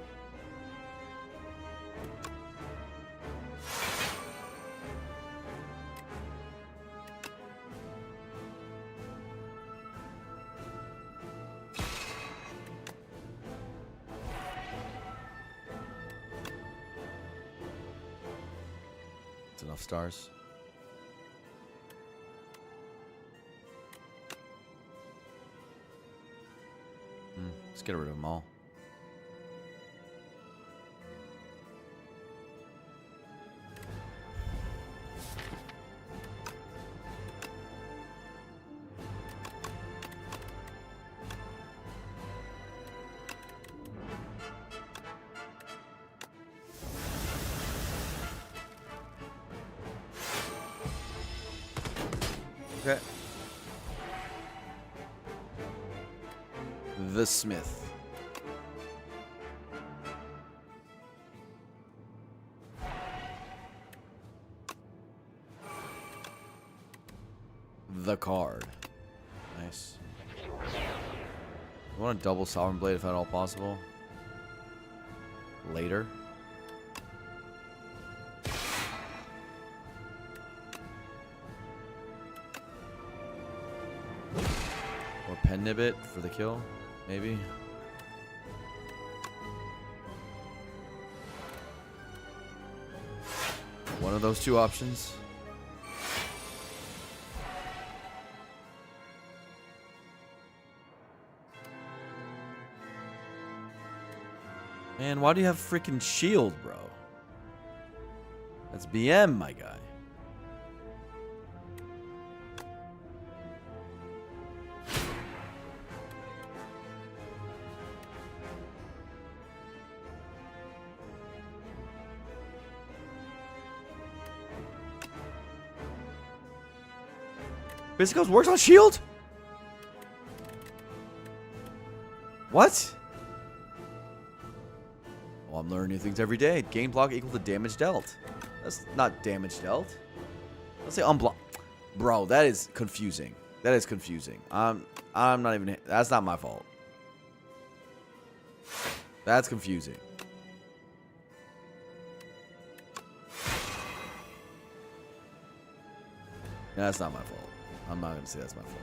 It's enough stars. Let's get rid of them all. Okay. The Smith. The card. Nice. I want a double Sovereign Blade if at all possible. Later. Or Pen Nibbit for the kill, maybe. one of those two options. Man, why do you have freaking shield, bro? That's BM, my guy. Physicals works on shield? What? Oh, I'm learning new things every day. Gain block equal to damage dealt. That's not damage dealt. Let's say unblock. Bro, that is confusing. That is confusing. I'm not even. That's not my fault. That's confusing. That's not my fault. I'm not gonna say that's my fault.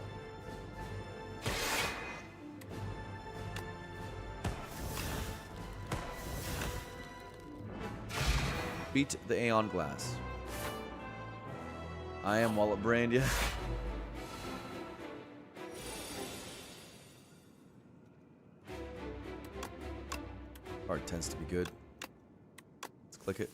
Beat the Aeon glass. I am wallet brained, yeah. Art tends to be good. Let's click it.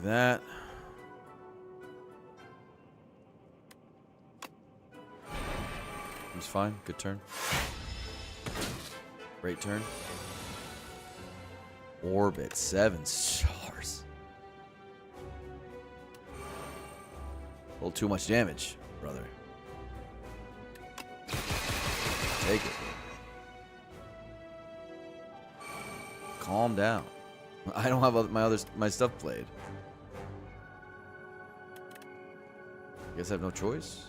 That. It's fine. Good turn. Great turn. Orbit. 7 stars. A little too much damage, brother. Take it. Calm down. I don't have my stuff played. Guess I have no choice.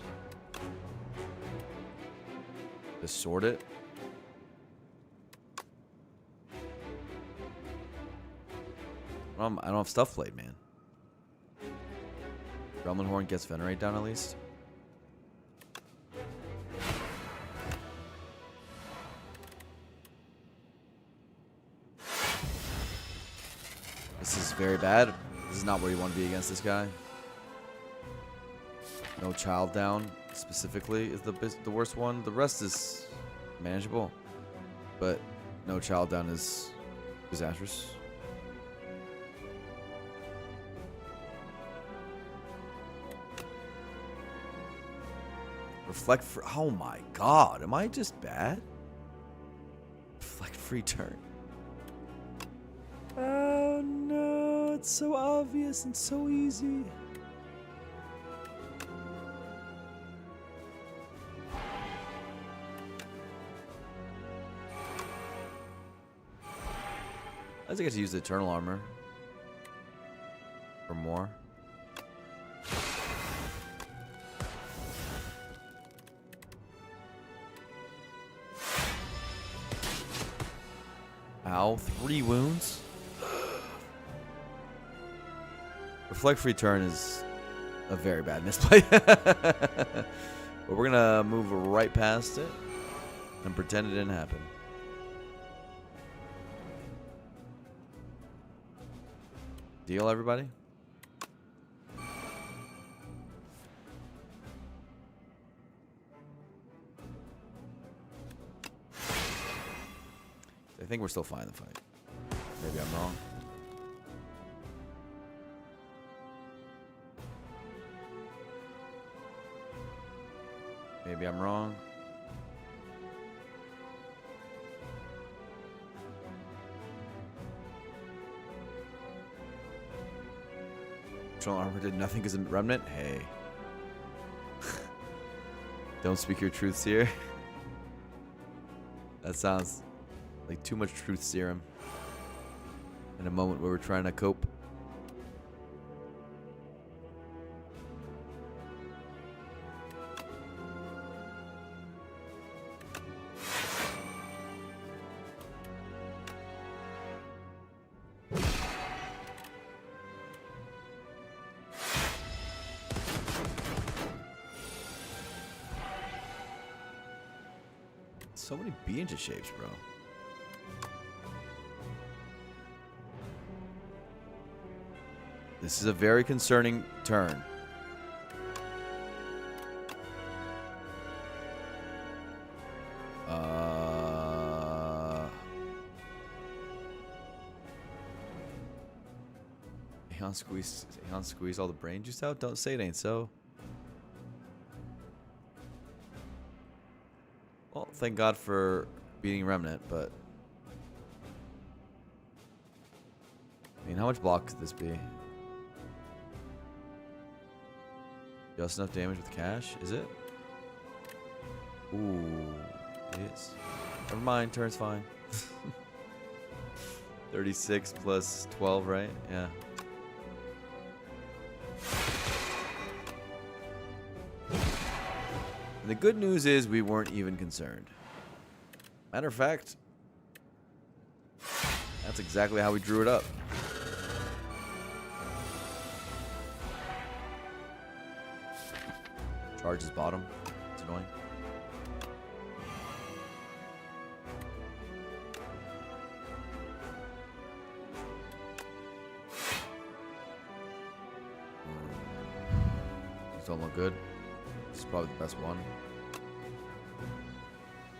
Just sort it. I don't have stuff played, man. Gremlin Horn gets Venerate down at least. This is very bad. This is not where you want to be against this guy. No child down specifically is the worst one. The rest is manageable, but no child down is disastrous. Reflect for. Oh my god, am I just bad? Reflect free turn. Oh no, it's so obvious and so easy. I think I get to use the Eternal Armor for more. Ow, 3 wounds? Reflect free turn is a very bad misplay. But we're gonna move right past it and pretend it didn't happen. Deal, everybody? I think we're still fine in the fight. Maybe I'm wrong. Maybe I'm wrong. Eternal Armor did nothing because of Remnant? Hey. Don't speak your truths here. That sounds like too much truth serum in a moment where we're trying to cope. so many B into shapes, bro. This is a very concerning turn. Squeeze all the brain juice out? Don't say it ain't so. Well, thank God for beating Remnant, but... I mean, how much block could this be? Just enough damage with cash? Is it? Ooh, it is. Never mind, turn's fine. 36 plus 12, right? Yeah. And the good news is we weren't even concerned. Matter of fact, that's exactly how we drew it up. Charges bottom. It's annoying. These don't look good. This is probably the best one.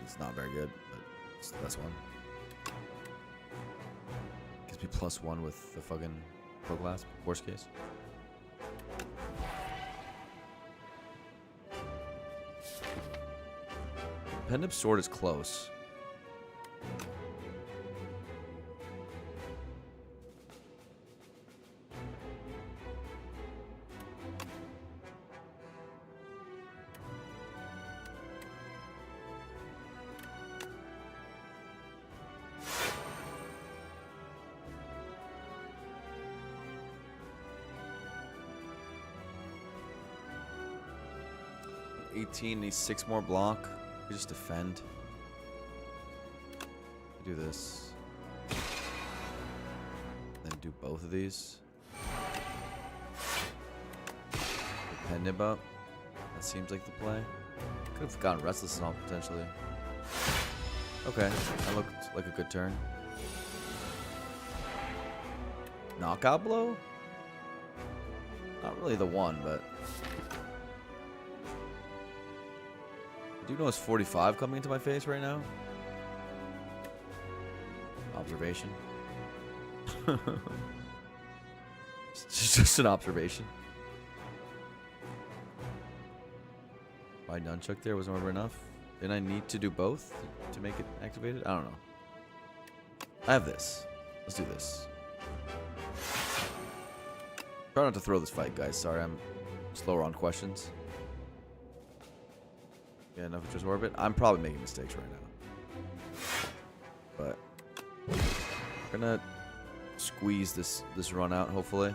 It's not very good, but it's the best one. Gives me +1 with the fucking pro glass, worst case. Pendant sword is close. $18 needs 6 more block. We just defend. Do this. Then do both of these. Defend him up. That seems like the play. Could have gotten Restless off potentially. Okay, that looked like a good turn. Knockout blow? Not really the one, but... I do know it's 45 coming into my face right now. Observation. It's just an observation. My nunchuck there wasn't ever enough. Didn't I need to do both to make it activated? I don't know. I have this. Let's do this. Try not to throw this fight, guys. Sorry, I'm slower on questions. Yeah, enough of just orbit. I'm probably making mistakes right now. But we're gonna squeeze this run out, hopefully.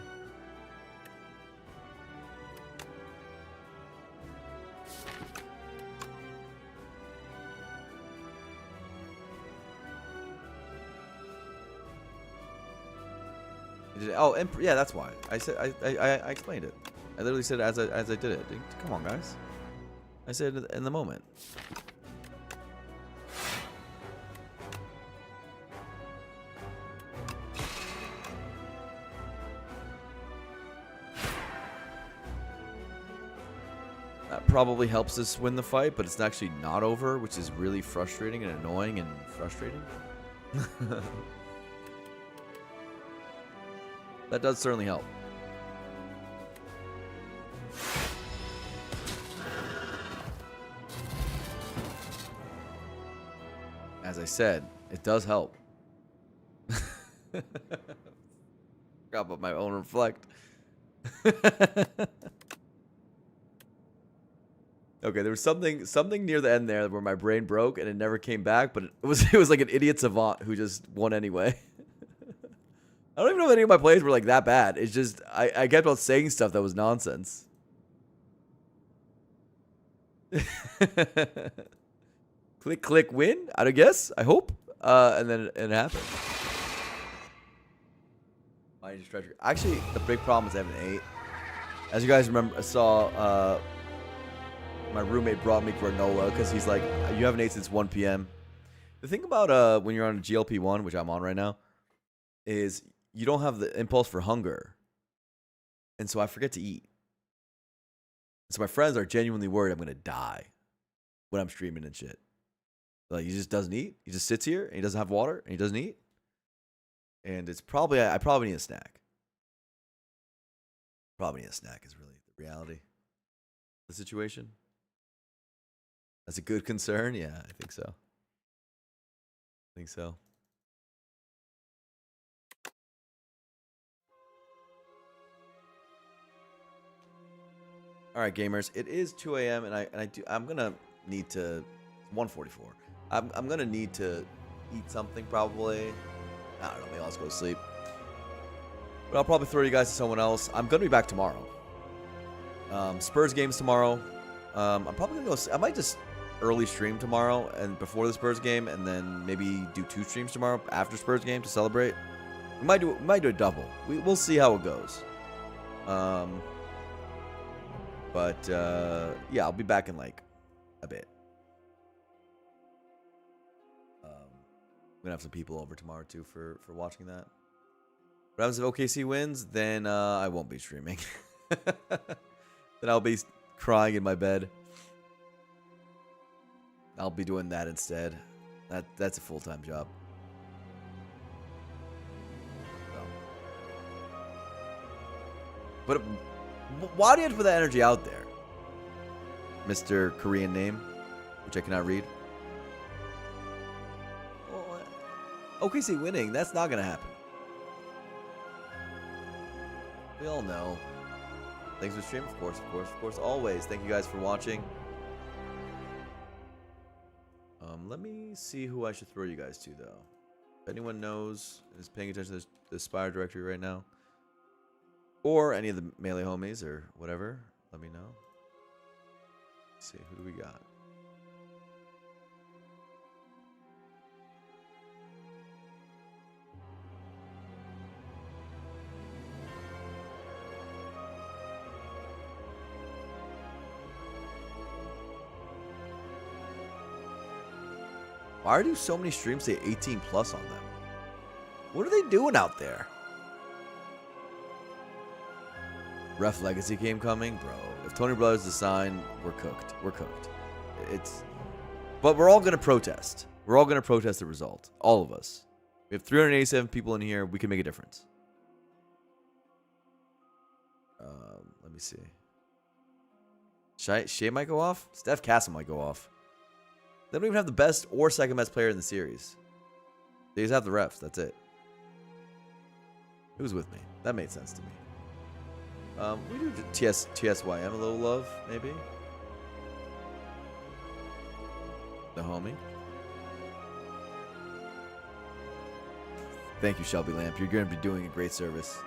Oh, and yeah, that's why. I said I explained it. I literally said as I did it. Come on, guys. I said it in the moment. That probably helps us win the fight, but it's actually not over, which is really frustrating and annoying and frustrating. That does certainly help. As I said, it does help. Forgot about my own reflect. Okay, there was something near the end there where my brain broke and it never came back, but it was like an idiot savant who just won anyway. I don't even know if any of my plays were like that bad. It's just I kept on saying stuff that was nonsense. Click, click, win. I guess. I hope. And then it happened. Actually, the big problem is I have an 8. As you guys remember, I saw my roommate brought me granola because he's like, you haven't ate since 1 p.m. The thing about when you're on GLP-1, which I'm on right now, is you don't have the impulse for hunger. And so I forget to eat. So my friends are genuinely worried I'm going to die when I'm streaming and shit. Like, he just doesn't eat. He just sits here and he doesn't have water and he doesn't eat. And it's probably, I probably need a snack. Probably need a snack is really the reality of the situation. That's a good concern. Yeah, I think so. I think so. All right, gamers. It is 2 a.m. and I'm gonna need to. It's 1:44. I'm gonna need to eat something probably. I don't know. Maybe I'll just go to sleep. But I'll probably throw you guys to someone else. I'm gonna be back tomorrow. Spurs games tomorrow. I'm probably gonna go. I might just early stream tomorrow and before the Spurs game, and then maybe do 2 streams tomorrow after Spurs game to celebrate. We might do a double. We'll see how it goes. But yeah, I'll be back in like a bit. I'm gonna have some people over tomorrow too for watching that. What happens if OKC wins? Then I won't be streaming. Then I'll be crying in my bed. I'll be doing that instead. That's a full-time job. So. But why do you have to put that energy out there, Mr. Korean name, which I cannot read? Well, OKC winning, that's not gonna happen. We all know. Thanks for streaming, of course, always. Thank you guys for watching. Let me see who I should throw you guys to, though. If anyone knows and is paying attention to the Spire directory right now, or any of the Melee homies or whatever, let me know. Let's see, who do we got? Why do so many streams say 18 plus on them? What are they doing out there? Ref Legacy game coming, bro. If Tony Brothers decide, we're cooked. We're cooked. But we're all gonna protest. We're all gonna protest the result. All of us. We have 387 people in here. We can make a difference. Let me see. Shea might go off. Steph Castle might go off. They don't even have the best or second best player in the series. They just have the refs. That's it. Who's with me? That made sense to me. We do TSYM a little love, maybe. The homie. Thank you, Shelby Lamp. You're going to be doing a great service.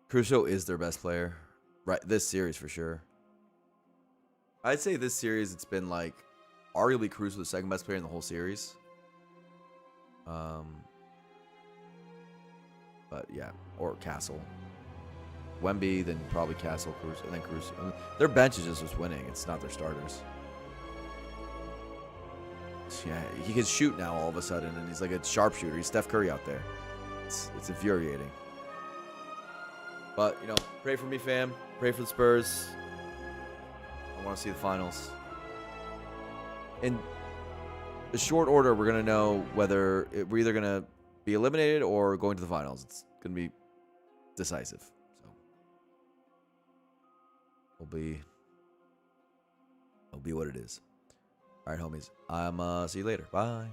Crusoe is their best player. Right, this series for sure. I'd say this series it's been like arguably Crusoe the second best player in the whole series. But yeah, or Castle. Wemby, then probably Castle, Crusoe, and then Crusoe. I mean, their bench is just winning. It's not their starters. Yeah, he can shoot now all of a sudden, and he's like a sharpshooter. He's Steph Curry out there. It's infuriating. But, you know, pray for me, fam. Pray for the Spurs. I want to see the finals. In the short order, we're going to know whether we're either going to be eliminated or going to the finals. It's going to be decisive. So, it'll be what it is. All right, homies. See you later. Bye.